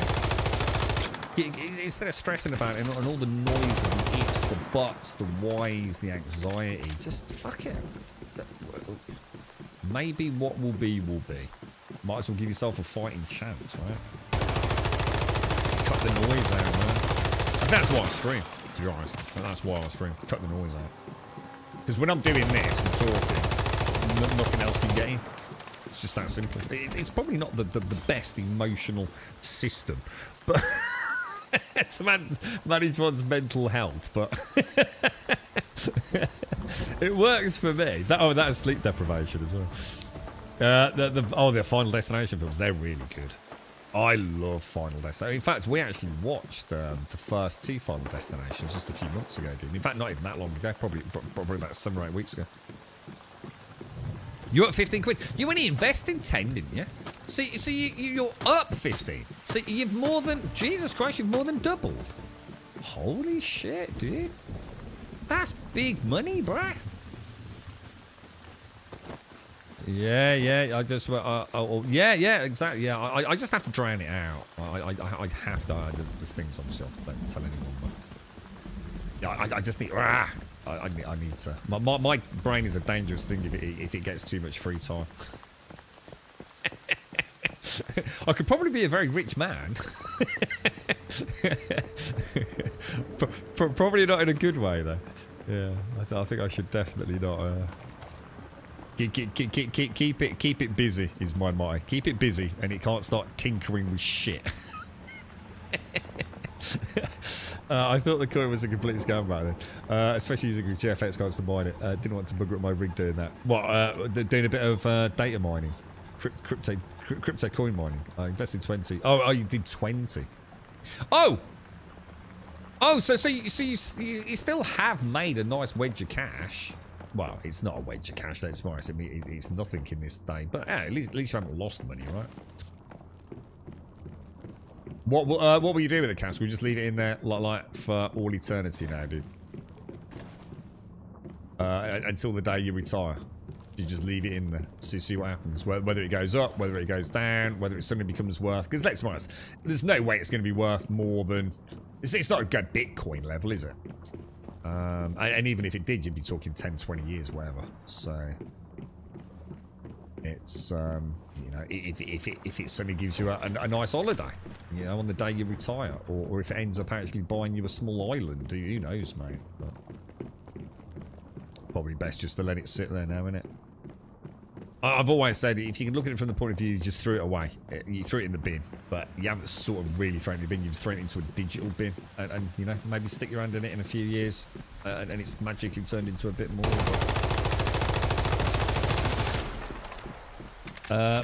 Instead of stressing about it and all the noise and the ifs, the buts, the whys, the anxiety, just fuck it. Maybe what will be, will be. Might as well give yourself a fighting chance, right? Cut the noise out, man. And that's why I stream, to be honest. And that's why I stream. Cut the noise out. Because when I'm doing this and talking, nothing else can get in. It's just that simple. It's probably not the best emotional system, but to manage one's mental health, but it works for me. That is sleep deprivation as well. The Final Destination films, they're really good. I love Final Destination. In fact, we actually watched the first two Final Destinations just a few months ago, dude. In fact, not even that long ago. Probably about 7 or 8 weeks ago. You're up 15 quid. You only invested 10, didn't you? So you're up 15. So you've more than... Jesus Christ, you've more than doubled. Holy shit, dude. That's big money, bruh. Yeah, I just... yeah, exactly, yeah. I just have to drown it out. I have to... There's things obviously I don't tell anyone, but... Yeah, I just need... I need to... My brain is a dangerous thing if it gets too much free time. I could probably be a very rich man. Probably not in a good way, though. Yeah, I think I should definitely not... Keep it busy is my motto. Keep it busy, and it can't start tinkering with shit. I thought the coin was a complete scam back then, especially using GFX cards to mine it. Didn't want to bugger up my rig doing that. What? Doing a bit of data mining, crypto coin mining. I invested 20. Oh, you did 20. Oh, so you still have made a nice wedge of cash. Well, it's not a wedge of cash, let's be honest. I mean, it's nothing in this day. But yeah, at least you haven't lost money, right? What will you do with the cash? Will you just leave it in there like for all eternity now, dude? Until the day you retire. You just leave it in there, see what happens. Whether it goes up, whether it goes down, whether it suddenly becomes worth. Because let's be honest, there's no way it's going to be worth more than. It's not a good Bitcoin level, is it? And even if it did, you'd be talking 10, 20 years, whatever. So it's you know, if it suddenly gives you a nice holiday, you know, on the day you retire, or if it ends up actually buying you a small island, who knows, mate? But probably best just to let it sit there now, innit? I've always said, if you can look at it from the point of view, you just threw it away. You threw it in the bin, but you haven't sort of really thrown it in the bin. You've thrown it into a digital bin, and you know, maybe stick your hand in it in a few years, and it's magically turned into a bit more.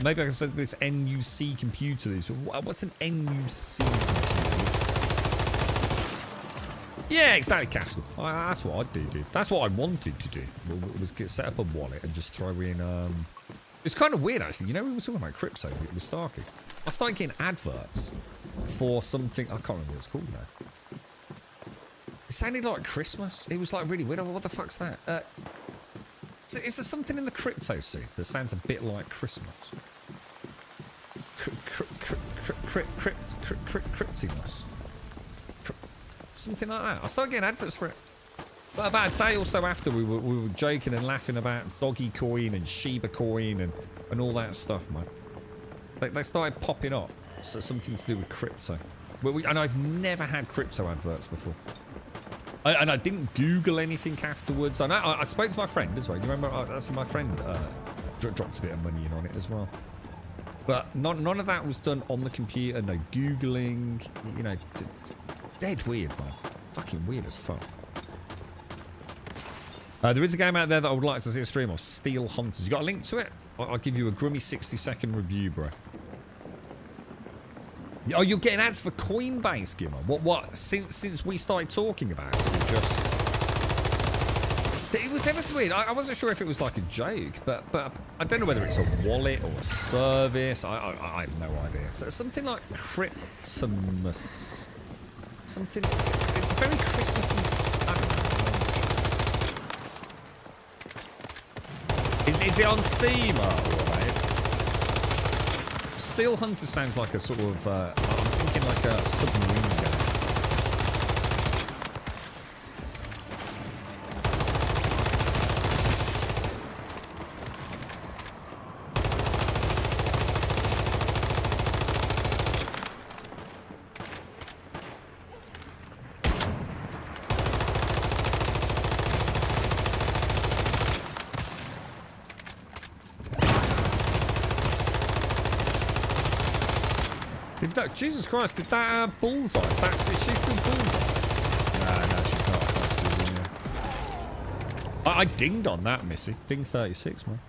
Maybe I can say this NUC computer. What's an NUC computer? Yeah, exactly, Castle. That's what I'd do, dude. That's what I wanted to do. Was set up a wallet and just throw in. It's kind of weird, actually. You know, we were talking about crypto with Starkey. I started getting adverts for something. I can't remember what it's called now. It sounded like Christmas. It was like really weird. What the fuck's that? Is there something in the crypto scene that sounds a bit like Christmas? Cryptiness. Something like that. I started getting adverts for it. But about a day or so after, we were joking and laughing about Doggy Coin and Shiba Coin and all that stuff, man. They started popping up. So something to do with crypto. And I've never had crypto adverts before. And I didn't Google anything afterwards. I spoke to my friend as well. You remember? My friend dropped a bit of money in on it as well. But none of that was done on the computer. No Googling. You know, dead weird, man. Fucking weird as fuck. There is a game out there that I would like to see a stream of. Steel Hunters. You got a link to it? I'll give you a grummy 60-second review, bro. Oh, you're getting ads for Coinbase, Gimmer? What? Since we started talking about it, it was ever so weird. I wasn't sure if it was like a joke, but I don't know whether it's a wallet or a service. I have no idea. So something like Cryptimus. Something very Christmassy. I don't know. Is it on Steam? Steel Hunter sounds like a sort of, I'm thinking like a submarine game. Jesus Christ, did that bullseye? Is she still bullseye? No, she's not. I can't see her. I dinged on that, Missy. Ding 36, man.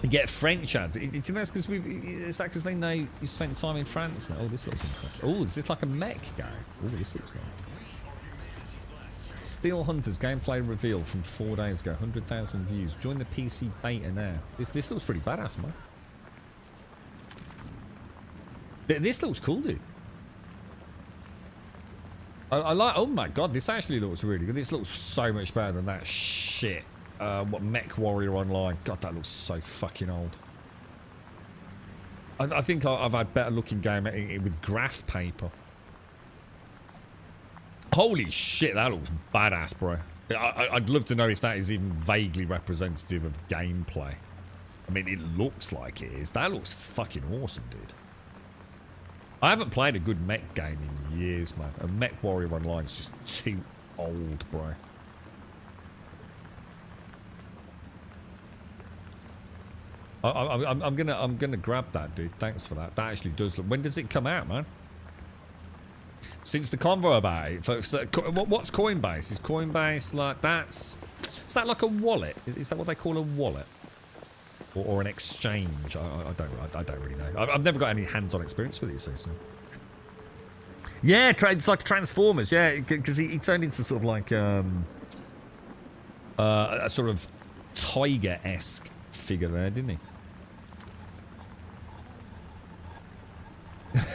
You get French ads. It's because they know you spent time in France now. Oh, this looks interesting. Oh, is this like a mech game? Oh, this looks like. Steel Hunters gameplay reveal from 4 days ago. 100,000 views. Join the PC beta now. This looks pretty badass, man. This looks cool, dude. I like. Oh my god, this actually looks really good. This looks so much better than that shit. What Mech Warrior Online? God, that looks so fucking old. I think I've had better looking game with graph paper. Holy shit, that looks badass, bro. I'd love to know if that is even vaguely representative of gameplay. I mean, it looks like it is. That looks fucking awesome, dude. I haven't played a good mech game in years, man. And Mech Warrior Online is just too old, bro. I'm gonna grab that, dude. Thanks for that. That actually does look. When does it come out, man? Since the convo about it. What's Coinbase? Is Coinbase like that's? Is that like a wallet? Is that what they call a wallet? Or an exchange? I don't really know. I've never got any hands-on experience with these things. So. Yeah, it's like Transformers. Yeah, because he turned into sort of like a sort of tiger-esque figure there, didn't he?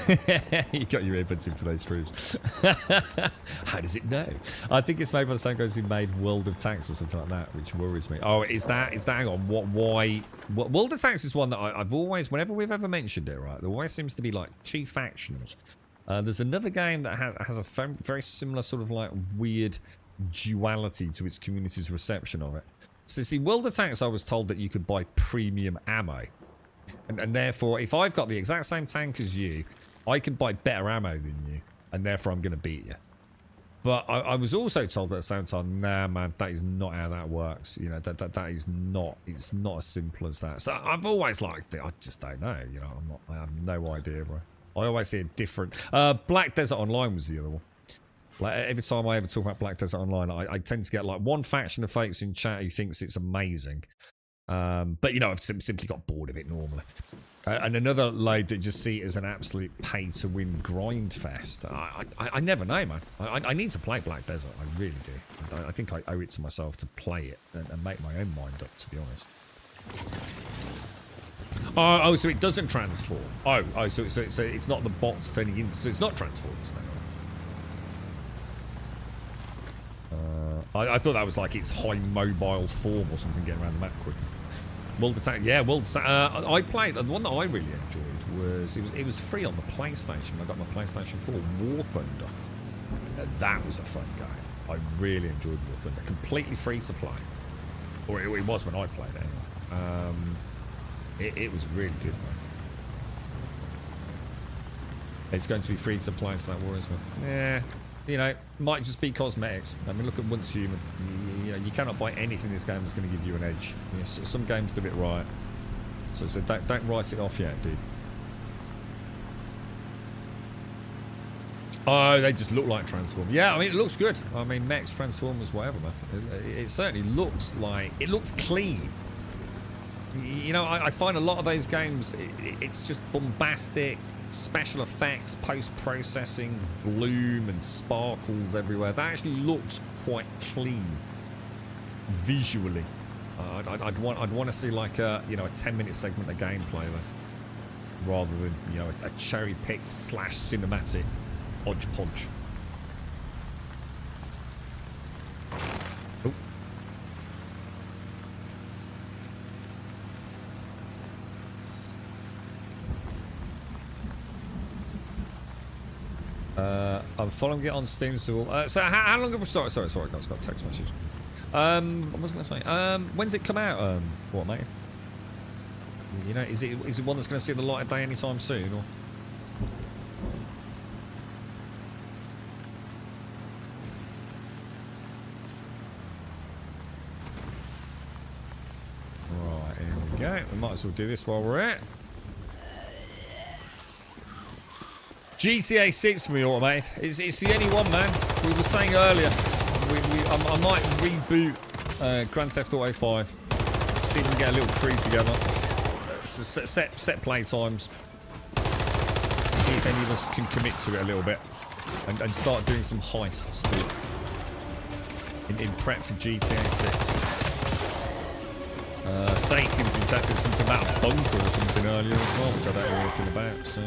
You got your earbuds in for those troops. How does it know? I think it's made by the same guys who made World of Tanks or something like that, which worries me. Oh, is that? Hang on. Why? World of Tanks is one that I've always, whenever we've ever mentioned it, right, there always seems to be like two factions. There's another game that has a very similar sort of like weird duality to its community's reception of it. So see, World of Tanks, I was told that you could buy premium ammo. And therefore, if I've got the exact same tank as you, I can buy better ammo than you, and therefore I'm going to beat you. But I was also told at the same time, nah, man, that is not how that works. You know, that is not. It's not as simple as that. So I've always liked it. I just don't know. You know, I have no idea, bro. I always see a different. Black Desert Online was the other one. Like every time I ever talk about Black Desert Online, I tend to get like one faction of fakes in chat who thinks it's amazing. But you know, I've simply got bored of it normally. And another load that just see it as an absolute pay-to-win grind fest. I never know, man. I need to play Black Desert. I really do. I think I owe it to myself to play it and make my own mind up, to be honest. Oh, so it doesn't transform. Oh, so it's not the bots turning into. So it's not Transformers then. I thought that was like its high mobile form or something, getting around the map quicker. World Attack, yeah, World Attack. I played, the one that I really enjoyed was, it was free on the PlayStation. I got my PlayStation 4, War Thunder. That was a fun game. I really enjoyed War Thunder. Completely free to play. Or it was when I played it anyway. It was really good, man. It's going to be free to play, so that worries me. Yeah. You know, might just be cosmetics. I mean, look at Once Human. You know, you cannot buy anything in this game that's going to give you an edge. You know, some games do it right. So don't write it off yet, dude. Oh, they just look like Transformers. Yeah, I mean, it looks good. I mean, mechs, Transformers, whatever, man. It certainly looks like... It looks clean. You know, I find a lot of those games, it's just bombastic. Special effects, post-processing, bloom and sparkles everywhere. That actually looks quite clean visually. I'd want to see like a 10-minute segment of gameplay there, rather than a cherry-picked / cinematic hodgepodge. I'm following it on Steam. So how long have we... Sorry, I got a text message. What was I going to say? When's it come out? What, mate? You know, is it one that's going to see the light of day anytime soon, or? Right, here we go. We might as well do this while we're at. GTA 6 for me, mate. It's the only one, man. We were saying earlier, I might reboot Grand Theft Auto 5. See if we can get a little tree together. Set play times. See if any of us can commit to it a little bit. And start doing some heists, dude. In prep for GTA 6. Safety was interested something about a bunker or something earlier as well, which I don't know anything about, so...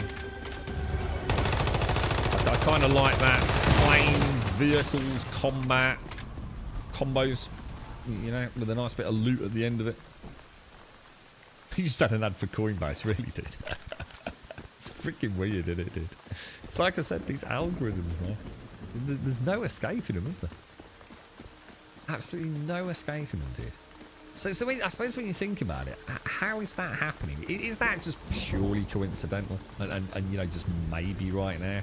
I kind of like that. Planes, vehicles, combat, combos, you know, with a nice bit of loot at the end of it. You just had an ad for Coinbase, really did. It's freaking weird, isn't it, dude? It's like I said, these algorithms, man. There's no escaping them, is there? Absolutely no escaping them, dude. So I suppose when you think about it, how is that happening? Is that just purely coincidental? And just maybe right now?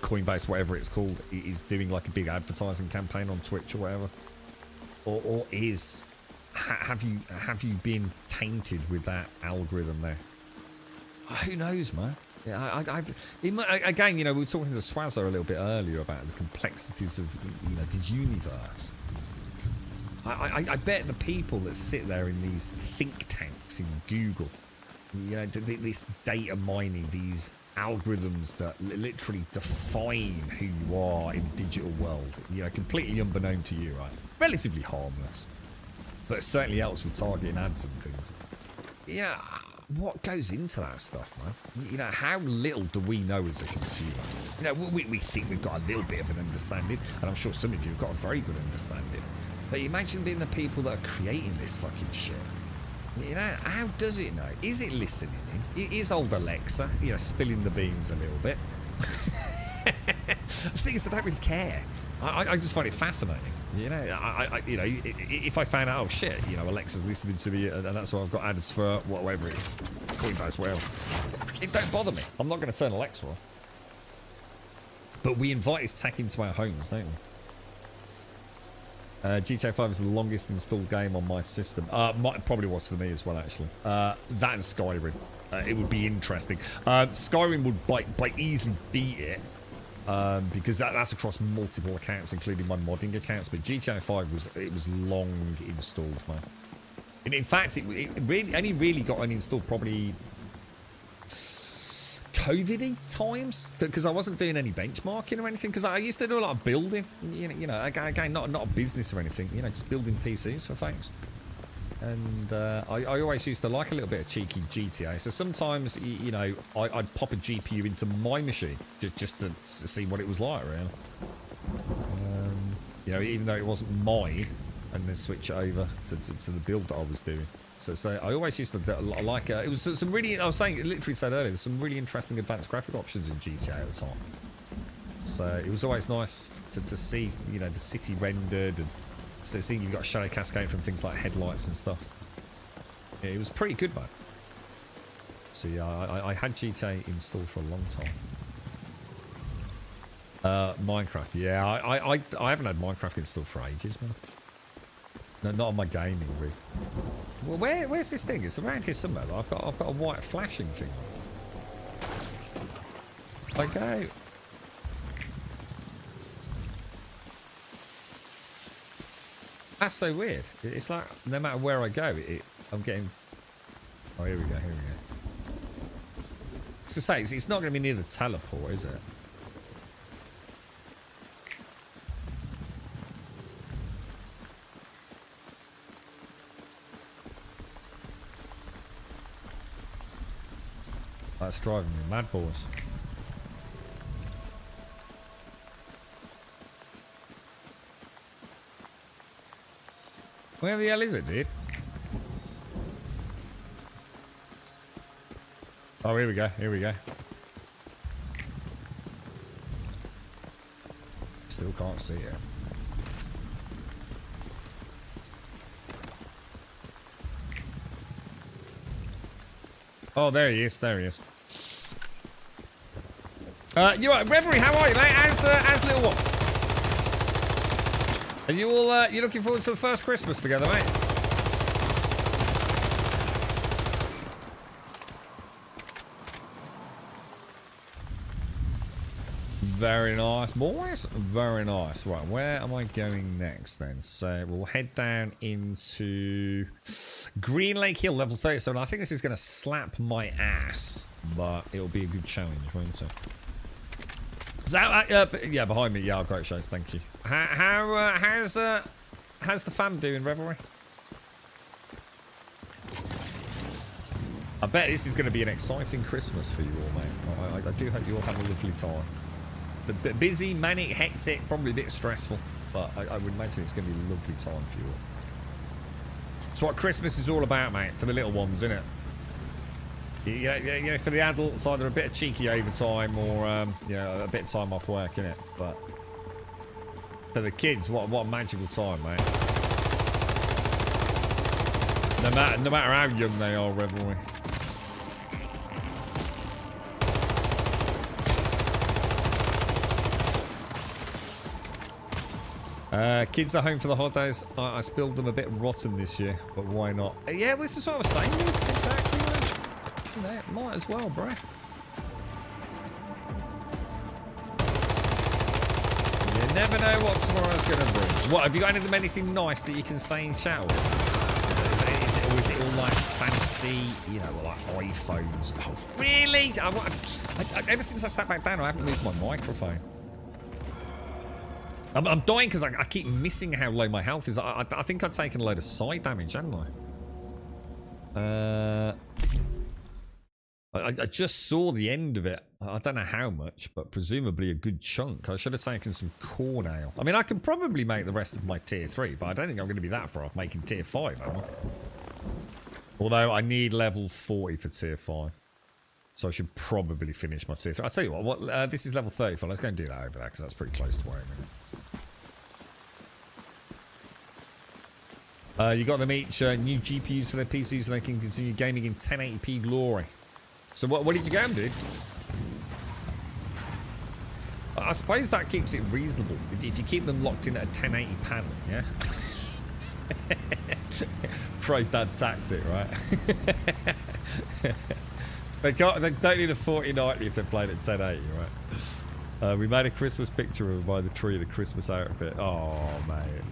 Coinbase, whatever it's called, is doing like a big advertising campaign on Twitch or whatever, or have you been tainted with that algorithm there? Who knows, man? Yeah, again, we were talking to Swazzer a little bit earlier about the complexities of the universe. I bet the people that sit there in these think tanks in Google You know, this data mining, these algorithms that literally define who you are in the digital world. You know, completely unbeknown to you, right? Relatively harmless, but it certainly helps with targeting ads and things. Yeah, what goes into that stuff, man? You know, how little do we know as a consumer? You know, we think we've got a little bit of an understanding, and I'm sure some of you have got a very good understanding. But imagine being the people that are creating this fucking shit. You know, how does it know? Is it listening in? Is old Alexa, you know, spilling the beans a little bit? The thing is, I don't really care. I just find it fascinating. You know, you know, if I found out, oh shit, you know, Alexa's listening to me, and that's why I've got ads for whatever it is, Coinbase, whatever. It don't bother me. I'm not going to turn Alexa off. But we invite his tech into our homes, don't we? GTA 5 is the longest installed game on my system. Probably was for me as well, actually. That and Skyrim. It would be interesting. Skyrim would by easily beat it. Because that's across multiple accounts, including my modding accounts. But GTA 5 was long installed, man. And in fact, it really only really got uninstalled probably COVID-y times, because I wasn't doing any benchmarking or anything. Because I used to do a lot of building. You know, again, not a business or anything. You know, just building PCs for folks. And I always used to like a little bit of cheeky GTA. So sometimes, you know, I'd pop a GPU into my machine just to see what it was like, really. You know, even though it wasn't mine, and then switch it over to the build that I was doing. So I always used to like it was some really. I was saying, it literally said earlier, there's some really interesting advanced graphic options in GTA at the time. So it was always nice to see, you know, the city rendered, and so seeing you've got shadow cascade from things like headlights and stuff. Yeah, it was pretty good, man. So yeah, I had GTA installed for a long time. Minecraft, yeah, I haven't had Minecraft installed for ages, man. No, not on my gaming rig. Well, where's this thing? It's around here somewhere. I've got a white flashing thing. Okay. That's so weird. It's like no matter where I go, I'm getting. Oh, here we go. Here we go. To say it's not going to be near the teleport, is it? That's driving me mad, boys. Where the hell is it, dude? Oh, here we go. Here we go. Still can't see it. Oh, there he is. There he is. You right, Reverie? How are you, mate? How's little one? Are you all? You looking forward to the first Christmas together, mate? Very nice, boys. Very nice. Right, where am I going next then? So we'll head down into Green Lake Hill, level 37. I think this is going to slap my ass, but it'll be a good challenge, won't it? So, yeah, behind me. Yeah, great shows. Thank you. How's the fam doing, Revelry? I bet this is going to be an exciting Christmas for you all, mate. I do hope you all have a lovely time. But busy, manic, hectic, probably a bit stressful, but I would imagine it's going to be a lovely time for you all. It's what Christmas is all about, mate, for the little ones, isn't it? Yeah, for the adults, either a bit of cheeky overtime or a bit of time off work, innit? But for the kids, what a magical time, mate. No matter how young they are, Revelry. Kids are home for the holidays. I spilled them a bit rotten this year, but why not? Yeah, well, this is what I was saying, dude. Exactly, man. You know, might as well, bro. You never know what tomorrow's going to bring. What, have you got anything nice that you can say in chat? Or is it all like fancy, you know, like iPhones. Oh, really? Ever since I sat back down, I haven't moved my microphone. I'm dying because I keep missing how low my health is. I think I've taken a load of side damage, haven't I? I just saw the end of it. I don't know how much, but presumably a good chunk. I should have taken some corn ale. I mean, I can probably make the rest of my tier 3, but I don't think I'm going to be that far off making tier 5, am I? Although I need level 40 for tier 5. So I should probably finish my tier 3. I'll tell you what this is level 35. Let's go and do that over there, because that's pretty close to where I'm in. You got them each new GPUs for their PCs so they can continue gaming in 1080p glory. So what did you go and do? I suppose that keeps it reasonable if you keep them locked in at a 1080 panel, yeah? Pro dad tactic, right? They don't need a 4090 if they're playing at 1080, right? We made a Christmas picture of her by the tree in a Christmas outfit. Oh, mate.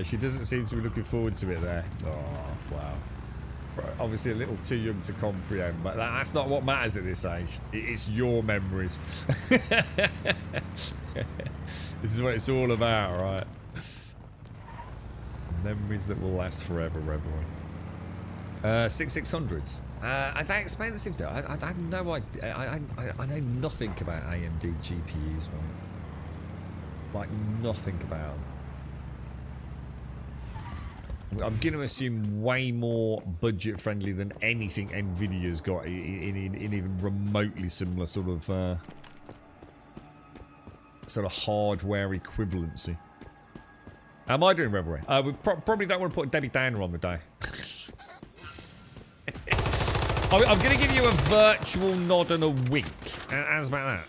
She doesn't seem to be looking forward to it there. Oh, wow. Obviously a little too young to comprehend, but that's not what matters at this age. It's your memories. This is what it's all about, right? Memories that will last forever, everyone. 6600s. Are they expensive though? I have no idea. I know nothing about AMD GPUs, mate. Like nothing about them. I'm going to assume way more budget friendly than anything Nvidia's got in even remotely similar sort of hardware equivalency. How am I doing, Revelry? We probably don't want to put Debbie Downer on the day. I'm going to give you a virtual nod and a wink. How's about that?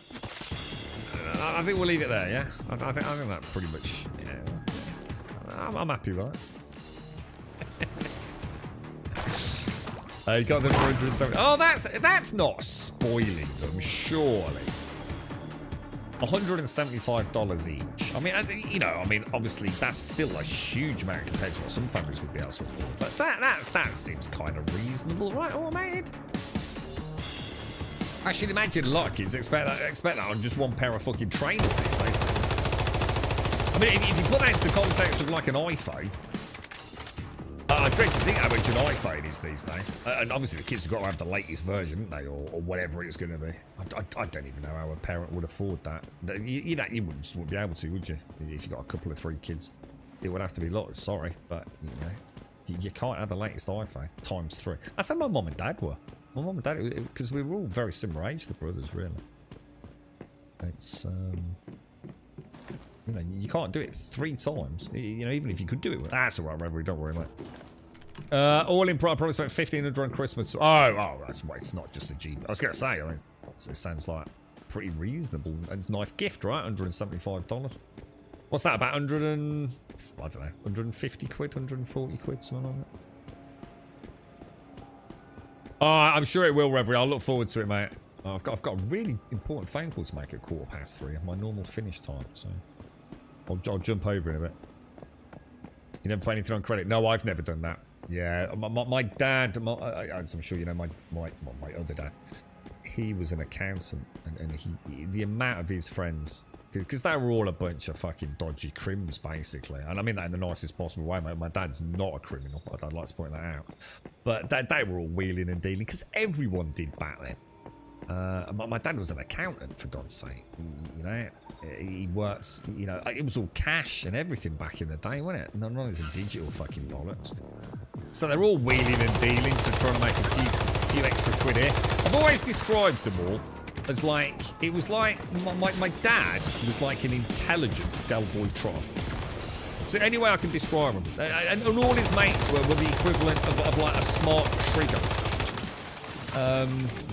I think we'll leave it there, yeah? I think that pretty much, yeah. I'm happy with that. You got them for 170. Oh, that's not spoiling them, surely. $175 each. I mean, you know, obviously that's still a huge amount compared to what some families would be able to afford. But that seems kind of reasonable, right, automated? I should imagine a lot of kids expect that on just one pair of fucking trainers these days. I mean, if you put that into context with like an iPhone. I dread to think how much an iPhone is these days. And obviously the kids have got to have the latest version, haven't they? Or whatever it's going to be. I don't even know how a parent would afford that. You wouldn't be able to, would you? If you've got a couple of 3 kids. It would have to be lots, sorry. But, you know, you can't have the latest iPhone times 3. That's how my mum and dad were. My mum and dad, because we were all very similar age, the brothers, really. It's, you know, you can't do it 3 times. You know, even if you could do it. That's all right, Reverie, don't worry, mate. All in price, probably spent $1,500 on Christmas. Oh, that's why it's not just the G. I was going to say, I mean, it sounds like pretty reasonable. And it's a nice gift, right? $175. What's that, about 100 and... I don't know, 150 quid, 140 quid, something like that? Oh, I'm sure it will, Reverie. I'll look forward to it, mate. I've got a really important phone call to make at 3:15, my normal finish time, so... I'll jump over in a bit. You never play anything on credit? No, I've never done that. Yeah, my dad, I'm sure you know my other dad. He was an accountant, and the amount of his friends, because they were all a bunch of fucking dodgy crims, basically. And I mean that in the nicest possible way. My dad's not a criminal. I'd like to point that out. But they were all wheeling and dealing, because everyone did back then. My dad was an accountant, for God's sake. You know, he works, you know, it was all cash and everything back in the day, wasn't it? None of this digital fucking bollocks. So they're all wheeling and dealing to try and make a few extra quid here. I've always described them all as like, it was like, my dad was like an intelligent Del Boy Tron. So any way I can describe him. And all his mates were the equivalent of like a smart trigger.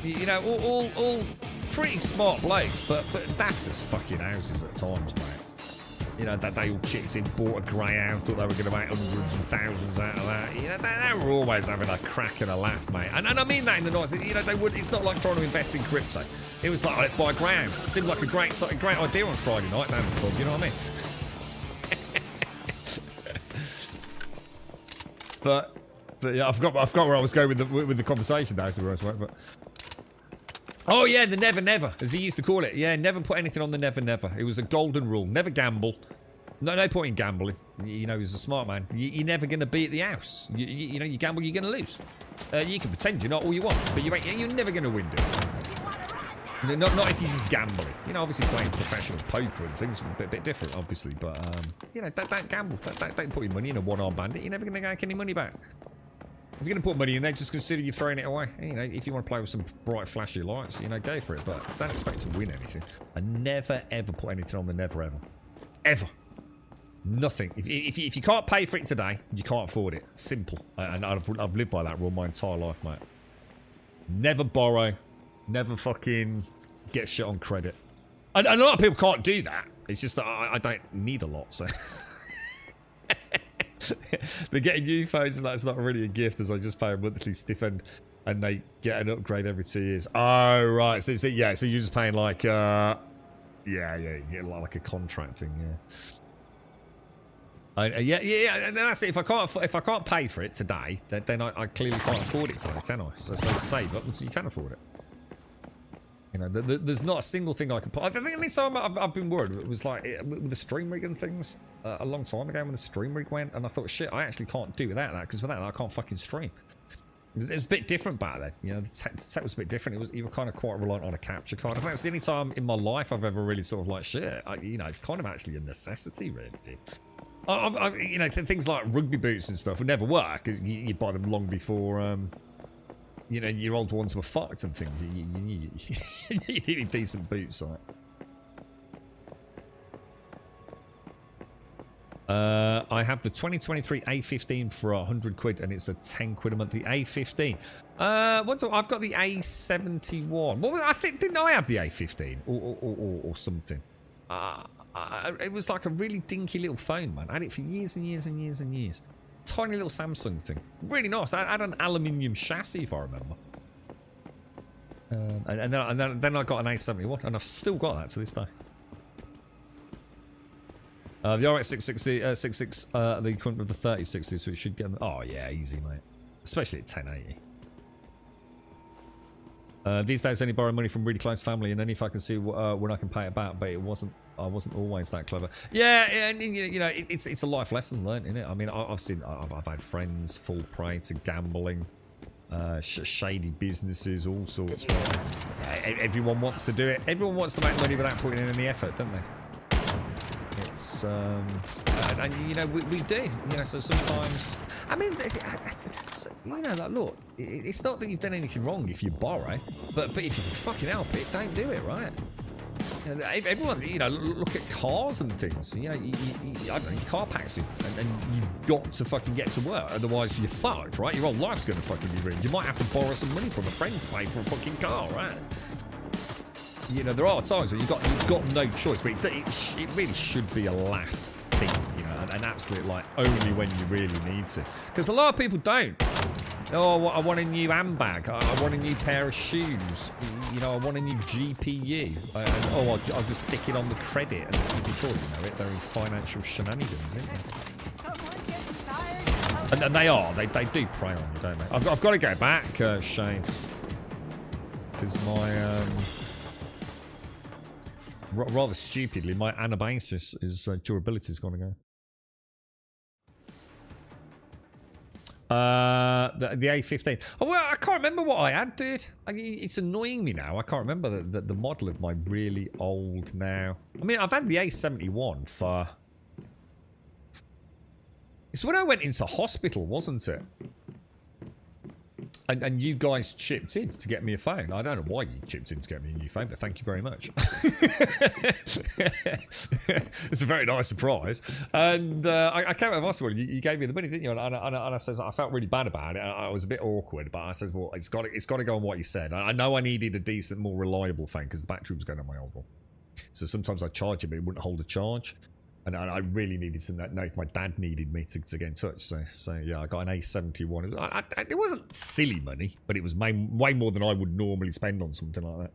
You know, all pretty smart blokes, but daft as fucking houses at times, mate. You know, they all chipped in, bought a greyhound, thought they were going to make hundreds and thousands out of that. You know, they were always having a crack and a laugh, mate. And I mean that in the nice. You know, it's not like trying to invest in crypto. It was like, oh, let's buy a greyhound. It seemed like a great idea on Friday night down at the pub. You know what I mean? but yeah, I've got where I was going with the conversation now, to be honest, right? But oh yeah, the never never, as he used to call it. Yeah, never put anything on the never never. It was a golden rule. Never gamble. No point in gambling. You know, he's a smart man. You're never going to be at the house. You know, you gamble, you're going to lose. You can pretend you're not all you want, but you're never going to win, dude. Not if you're just gambling. You know, obviously playing professional poker and things are a bit different, obviously. But, you know, don't gamble. Don't put your money in a one-arm bandit. You're never going to make any money back. If you're going to put money in there, just consider you throwing it away. You know, if you want to play with some bright, flashy lights, you know, go for it. But don't expect to win anything. And never, ever put anything on the never, ever. Ever. Nothing. If you can't pay for it today, you can't afford it. Simple. And I've lived by that rule my entire life, mate. Never borrow. Never fucking get shit on credit. And a lot of people can't do that. It's just that I don't need a lot, so... They're getting new phones and that's not really a gift, as I just pay a monthly stipend and they get an upgrade every 2 years. Oh, right. So you're just paying like, yeah, you get like a contract thing, yeah. Yeah, and that's it. If I can't pay for it today, then I clearly can't afford it today, can I? So save up until you can afford it. You know, there's not a single thing I can put. I think any time I've been worried, it was like with the stream rig and things a long time ago when the stream rig went, and I thought, shit, I actually can't do without that, because without that I can't fucking stream. It was a bit different back then, you know. The tech was a bit different. You were kind of quite reliant on a capture card. I think that's the only time in my life I've ever really sort of like, shit, you know, it's kind of actually a necessity, really, dude. You know, things like rugby boots and stuff would never work, because you'd buy them long before, you know, your old ones were fucked and things. You needed decent boots, like. I have the 2023 A15 for 100 quid, and it's a 10 quid a month. The A15. I've got the A71. What was, I think, didn't I have the A15 or something? It was like a really dinky little phone, man. I had it for years and years and years and years. Tiny little Samsung thing. Really nice. I had an aluminium chassis, if I remember. And then I got an A71, and I've still got that to this day. The RX 660, 66, the equivalent of the 3060, so it should get them. Oh yeah, easy, mate. Especially at 1080. These days, I only borrow money from really close family, and only if I can see when I can pay it back. But I wasn't always that clever. Yeah, and you know, it's a life lesson learned, isn't it? I mean, I've had friends fall prey to gambling, shady businesses, all sorts. But everyone wants to do it. Everyone wants to make money without putting in any effort, don't they? It's and you know, we do, you know. So sometimes, I mean, you know, like, look, it's not that you've done anything wrong if you borrow, but if you can fucking help it, don't do it, right? You know, everyone, you know, look at cars and things. You know, I don't know, your car packs in, and you've got to fucking get to work, otherwise you're fucked, right? Your whole life's going to fucking be ruined. You might have to borrow some money from a friend to pay for a fucking car, right? You know, there are times where you've got no choice, but it really should be a last thing, you know, an absolute, like, only when you really need to. Because a lot of people don't. Oh, I want a new handbag. I want a new pair of shoes. You know, I want a new GPU. I'll just stick it on the credit. And before you know it, they're in financial shenanigans, isn't they? And they are. They do prey on you, don't they? I've got to go back, Shades. Because my... rather stupidly, my anabasis is durability is going to go. The A15. Oh well, I can't remember what I had, dude. It's annoying me now. I can't remember the model of my really old now. I mean, I've had the A71 for. It's when I went into hospital, wasn't it? And you guys chipped in to get me a phone. I don't know why you chipped in to get me a new phone, but thank you very much. It's a very nice surprise. And I came out of hospital. You gave me the money, didn't you? And I says I felt really bad about it. I was a bit awkward, but I says, well, it's got to go on what you said. I know I needed a decent, more reliable phone because the battery was going on my old one. So sometimes I charge it, but it wouldn't hold a charge. And I really needed to know if my dad needed me to get in touch. So yeah, I got an A71. It wasn't silly money, but it was way more than I would normally spend on something like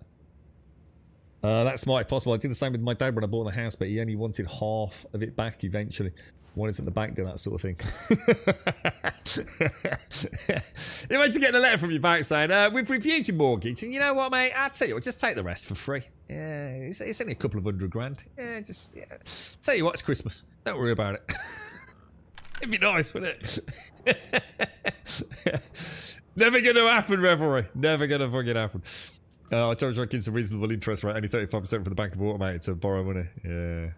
that. That's smart if possible. I did the same with my dad when I bought the house, but he only wanted half of it back eventually. Wanted at the bank, do that sort of thing. Imagine getting a letter from your bank saying, we've reviewed your mortgage, and you know what, mate? I'll tell you what, just take the rest for free. Yeah, it's only a couple of $100,000. Yeah, just, yeah. Tell you what, it's Christmas. Don't worry about it. It'd be nice, wouldn't it? Never gonna happen, Revelry. Never gonna fucking happen. I charge my kids a reasonable interest rate, only 35% for the bank of automated to borrow money. Yeah.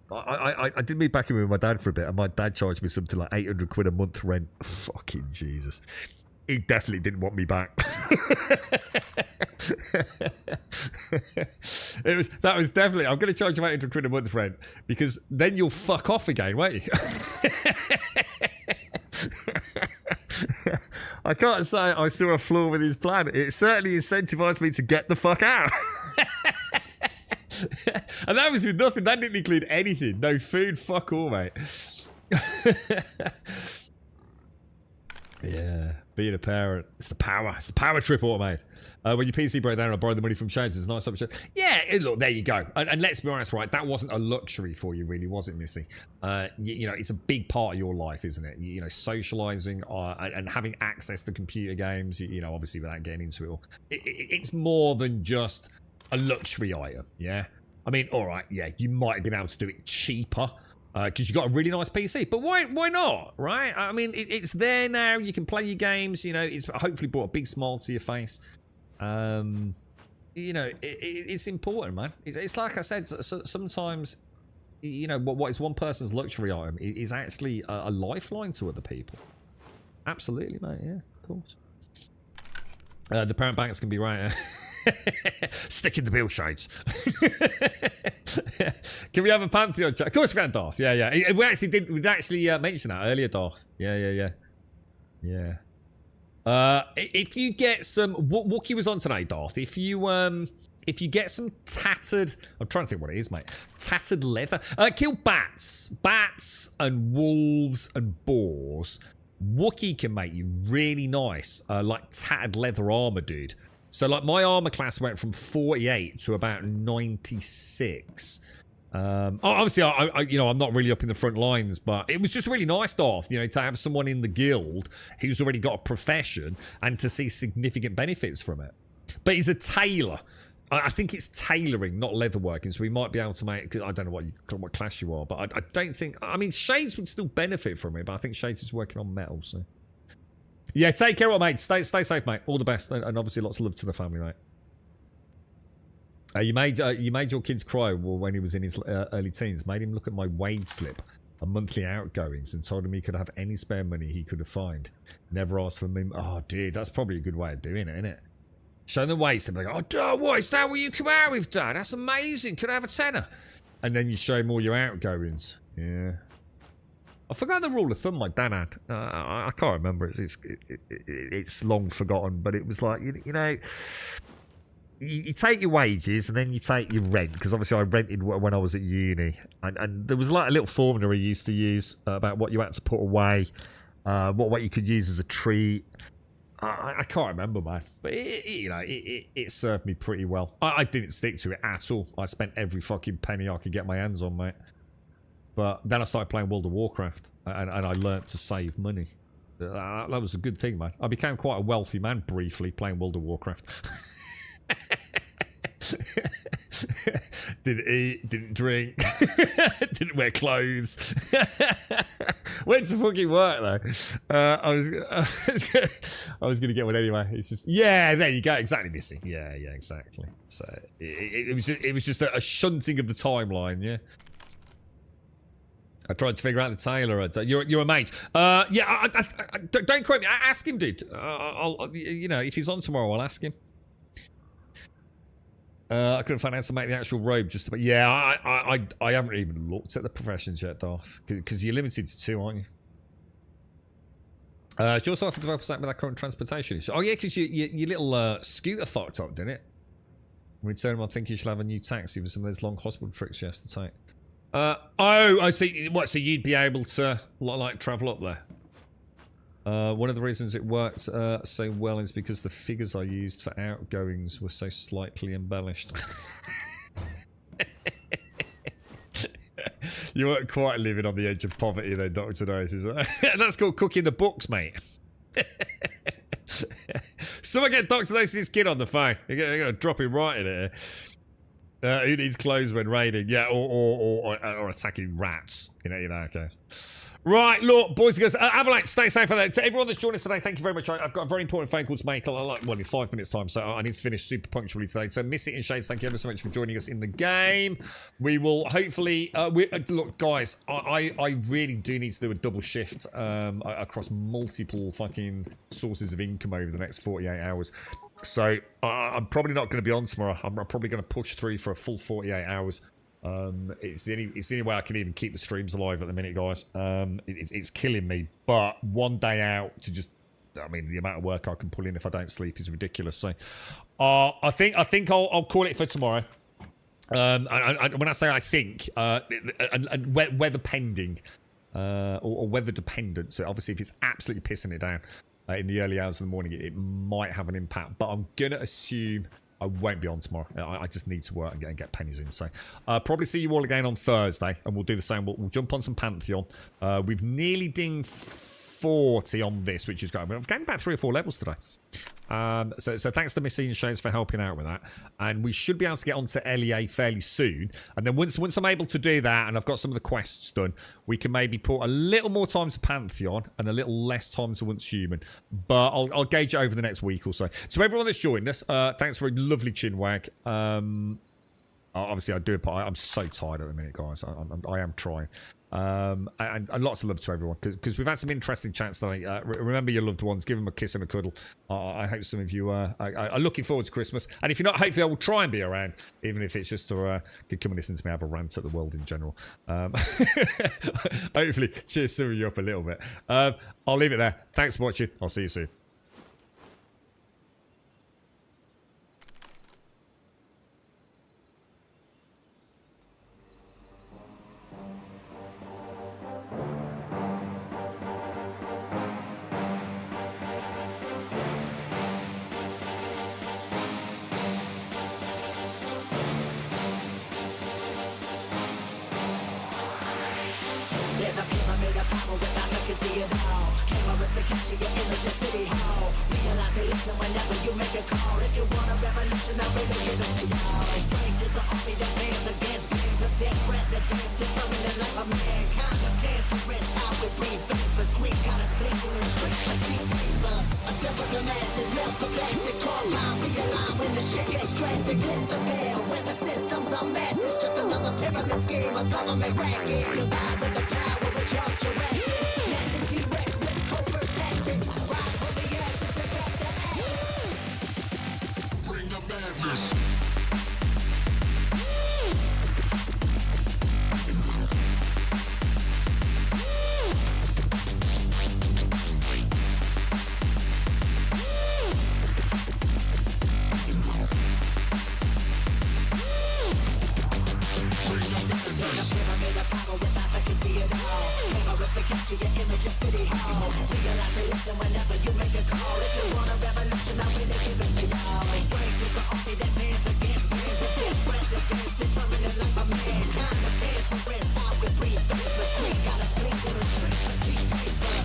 I did meet back in with my dad for a bit, and my dad charged me something like 800 quid a month rent. Fucking Jesus. He definitely didn't want me back. That was definitely, I'm going to charge you 800 quid a month rent, because then you'll fuck off again, won't you? I can't say I saw a flaw with his plan. It certainly incentivized me to get the fuck out. And that was with nothing. That didn't include anything. No food, fuck all, mate. Yeah, being a parent. It's the power. It's the power trip, automated. When your PC broke down, I borrowed the money from Shades. It's a nice option. Yeah, look, there you go. And let's be honest, right? That wasn't a luxury for you, really, was it, Missy? You know, it's a big part of your life, isn't it? You know, socializing and having access to computer games, you know, obviously without getting into it all. It's more than just a luxury item, yeah? I mean, all right, yeah, you might have been able to do it cheaper because you got a really nice PC, but why not, right? I mean, it's there now. You can play your games, you know, it's hopefully brought a big smile to your face. You know, it's important, man. It's like I said, sometimes, you know, what is one person's luxury item is actually a lifeline to other people. Absolutely, mate, yeah, of course. The parent banks can be right. Stick in the bill, Shades. Can we have a Pantheon chat? Of course we can, Darth. Yeah. We actually mention that earlier, Darth. Yeah. If you get some, Wookie was on today, Darth. If you get some tattered, I'm trying to think what it is, mate. Tattered leather. Kill bats and wolves and boars. Wookie can make you really nice, like tattered leather armor, dude. So, like, my armor class went from 48 to about 96. Obviously, you know, I'm not really up in the front lines, but it was just really nice, Darth, you know, to have someone in the guild who's already got a profession and to see significant benefits from it. But he's a tailor. I think it's tailoring, not leatherworking, so we might be able to make, I don't know what class you are, but I don't think, I mean, Shades would still benefit from it, but I think Shades is working on metal, so. Yeah, take care of it, mate. Stay safe, mate. All the best, and obviously lots of love to the family, mate. You made your kids cry when he was in his early teens. Made him look at my wage slip and monthly outgoings and told him he could have any spare money he could find. Never asked for me. Oh, dude, that's probably a good way of doing it, isn't it? Show them the wage slip. They go, oh, Dad, what is that? What you come out with, Dad? That's amazing. Could I have a tenner? And then you show him all your outgoings. Yeah. I forgot the rule of thumb my dad had. I can't remember. It's long forgotten, but it was like, you know, you take your wages and then you take your rent, because obviously I rented when I was at uni, and there was like a little formula he used to use about what you had to put away, what you could use as a treat. I can't remember, man, but you know, it served me pretty well. I didn't stick to it at all. I spent every fucking penny I could get my hands on, mate. But then I started playing World of Warcraft, and I learnt to save money. That was a good thing, man. I became quite a wealthy man briefly playing World of Warcraft. Didn't eat, didn't drink, didn't wear clothes. Went to fucking work though. I was gonna get one anyway. It's just, yeah, there you go, exactly, Missy. Yeah, exactly. So it was just a shunting of the timeline, yeah. I tried to figure out the tailor. You're a mage. Yeah, don't quote me. Ask him, dude. You know, if he's on tomorrow, I'll ask him. I couldn't find out how to make the actual robe just about. Yeah, I haven't even looked at the professions yet, Darth, because you're limited to 2, aren't you? She also offered to help us out with that current transportation issue. Oh yeah, because your little scooter fucked up, didn't it? In return, I think you should have a new taxi for some of those long hospital trips she has to take. I see. What? So you'd be able to like travel up there? One of the reasons it worked so well is because the figures I used for outgoings were so slightly embellished. You weren't quite living on the edge of poverty there, Dr. Nice. That's called cooking the books, mate. Someone get Dr. Nice's kid on the phone. You're going to drop him right in here. Who needs clothes when raiding? Yeah, or attacking rats. In that case. Right, look, boys and girls, Avalanche, stay safe out there. To everyone that's joined us today, thank you very much. I've got a very important phone call to make, well, in 5 minutes' time, so I need to finish super punctually today. So, Miss It in Shades, thank you ever so much for joining us in the game. We will hopefully, look, guys, I really do need to do a double shift across multiple fucking sources of income over the next 48 hours. So, I'm probably not going to be on tomorrow. I'm probably going to push through for a full 48 hours. It's the only way I can even keep the streams alive at the minute, guys. It's killing me, but one day out to just, I mean, the amount of work I can pull in if I don't sleep is ridiculous. So, I think I'll call it for tomorrow. When I say I think, and weather pending, or weather dependent. So obviously, if it's absolutely pissing it down in the early hours of the morning, it might have an impact. But I'm gonna assume I won't be on tomorrow. I just need to work and get pennies in. So probably see you all again on Thursday, and we'll do the same. We'll jump on some Pantheon. We've nearly dinged 40 on this, which is great. We've gained about 3 or 4 levels today. So thanks to Missy and Shades for helping out with that. And we should be able to get onto LEA fairly soon. And then once I'm able to do that and I've got some of the quests done, we can maybe put a little more time to Pantheon and a little less time to Once Human. But I'll gauge it over the next week or so. To everyone that's joined us, thanks for a lovely chin wag. Obviously, I do. I'm so tired at the minute, guys. I am trying. And lots of love to everyone because we've had some interesting chats today. Remember your loved ones, give them a kiss and a cuddle. I hope some of you are looking forward to Christmas, and if you're not, hopefully I will try and be around, even if it's just to come and listen to me have a rant at the world in general. Hopefully cheer some of you up a little bit. I'll leave it there. Thanks for watching. I'll see you soon. There's a pyramid of power with eyes that can see it all. Cameras to capture your image in City Hall. Realize they listen whenever you make a call. If you want a revolution, I really give it to y'all. Strength is the army that bands against bands of dead presidents, determining life of mankind. Of cancerous, how we breathe vapors. Greek got us blinking in streets like cheap paper. Assemble the masses, melt the plastic, carbine, realign when the shit gets drastic. Lift the veil when the systems are masked. It's just another pyramid scheme, a government racket. Combined with the power with Charles Jurassic. Nation T-Rex with covert tactics. Rise from the ashes to back the ashes. Bring the madness. Capture your image in City Hall. Realize they listen whenever you make a call. If you want a revolution, I really give it to y'all. Strength is the army that bands against bands of dead presidents, determining life of mankind. The cancerous, how we breathe vapors. Greek got us blinking in streets like cheap paper.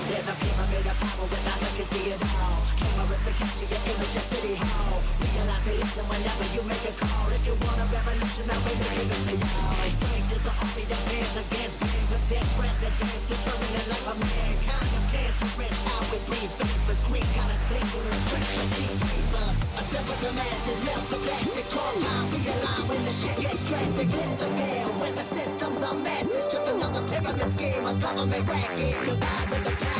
There's a pyramid of power with eyes that can see it all. Cameras to capture your image in City Hall. Realize they listen whenever you make a call. If you want a revolution, I really give it to y'all. Strength is the army that bands against bands of dead presidents, determining life of mankind. Of cancerous, how we breathe vapors. Greek got us blinking in streets like cheap paper. Assemble the masses, melt the plastic, carbine, realign when the shit gets drastic. Lift the veil when the systems are masked. It's just another pyramid scheme, a government racket. Combined with the power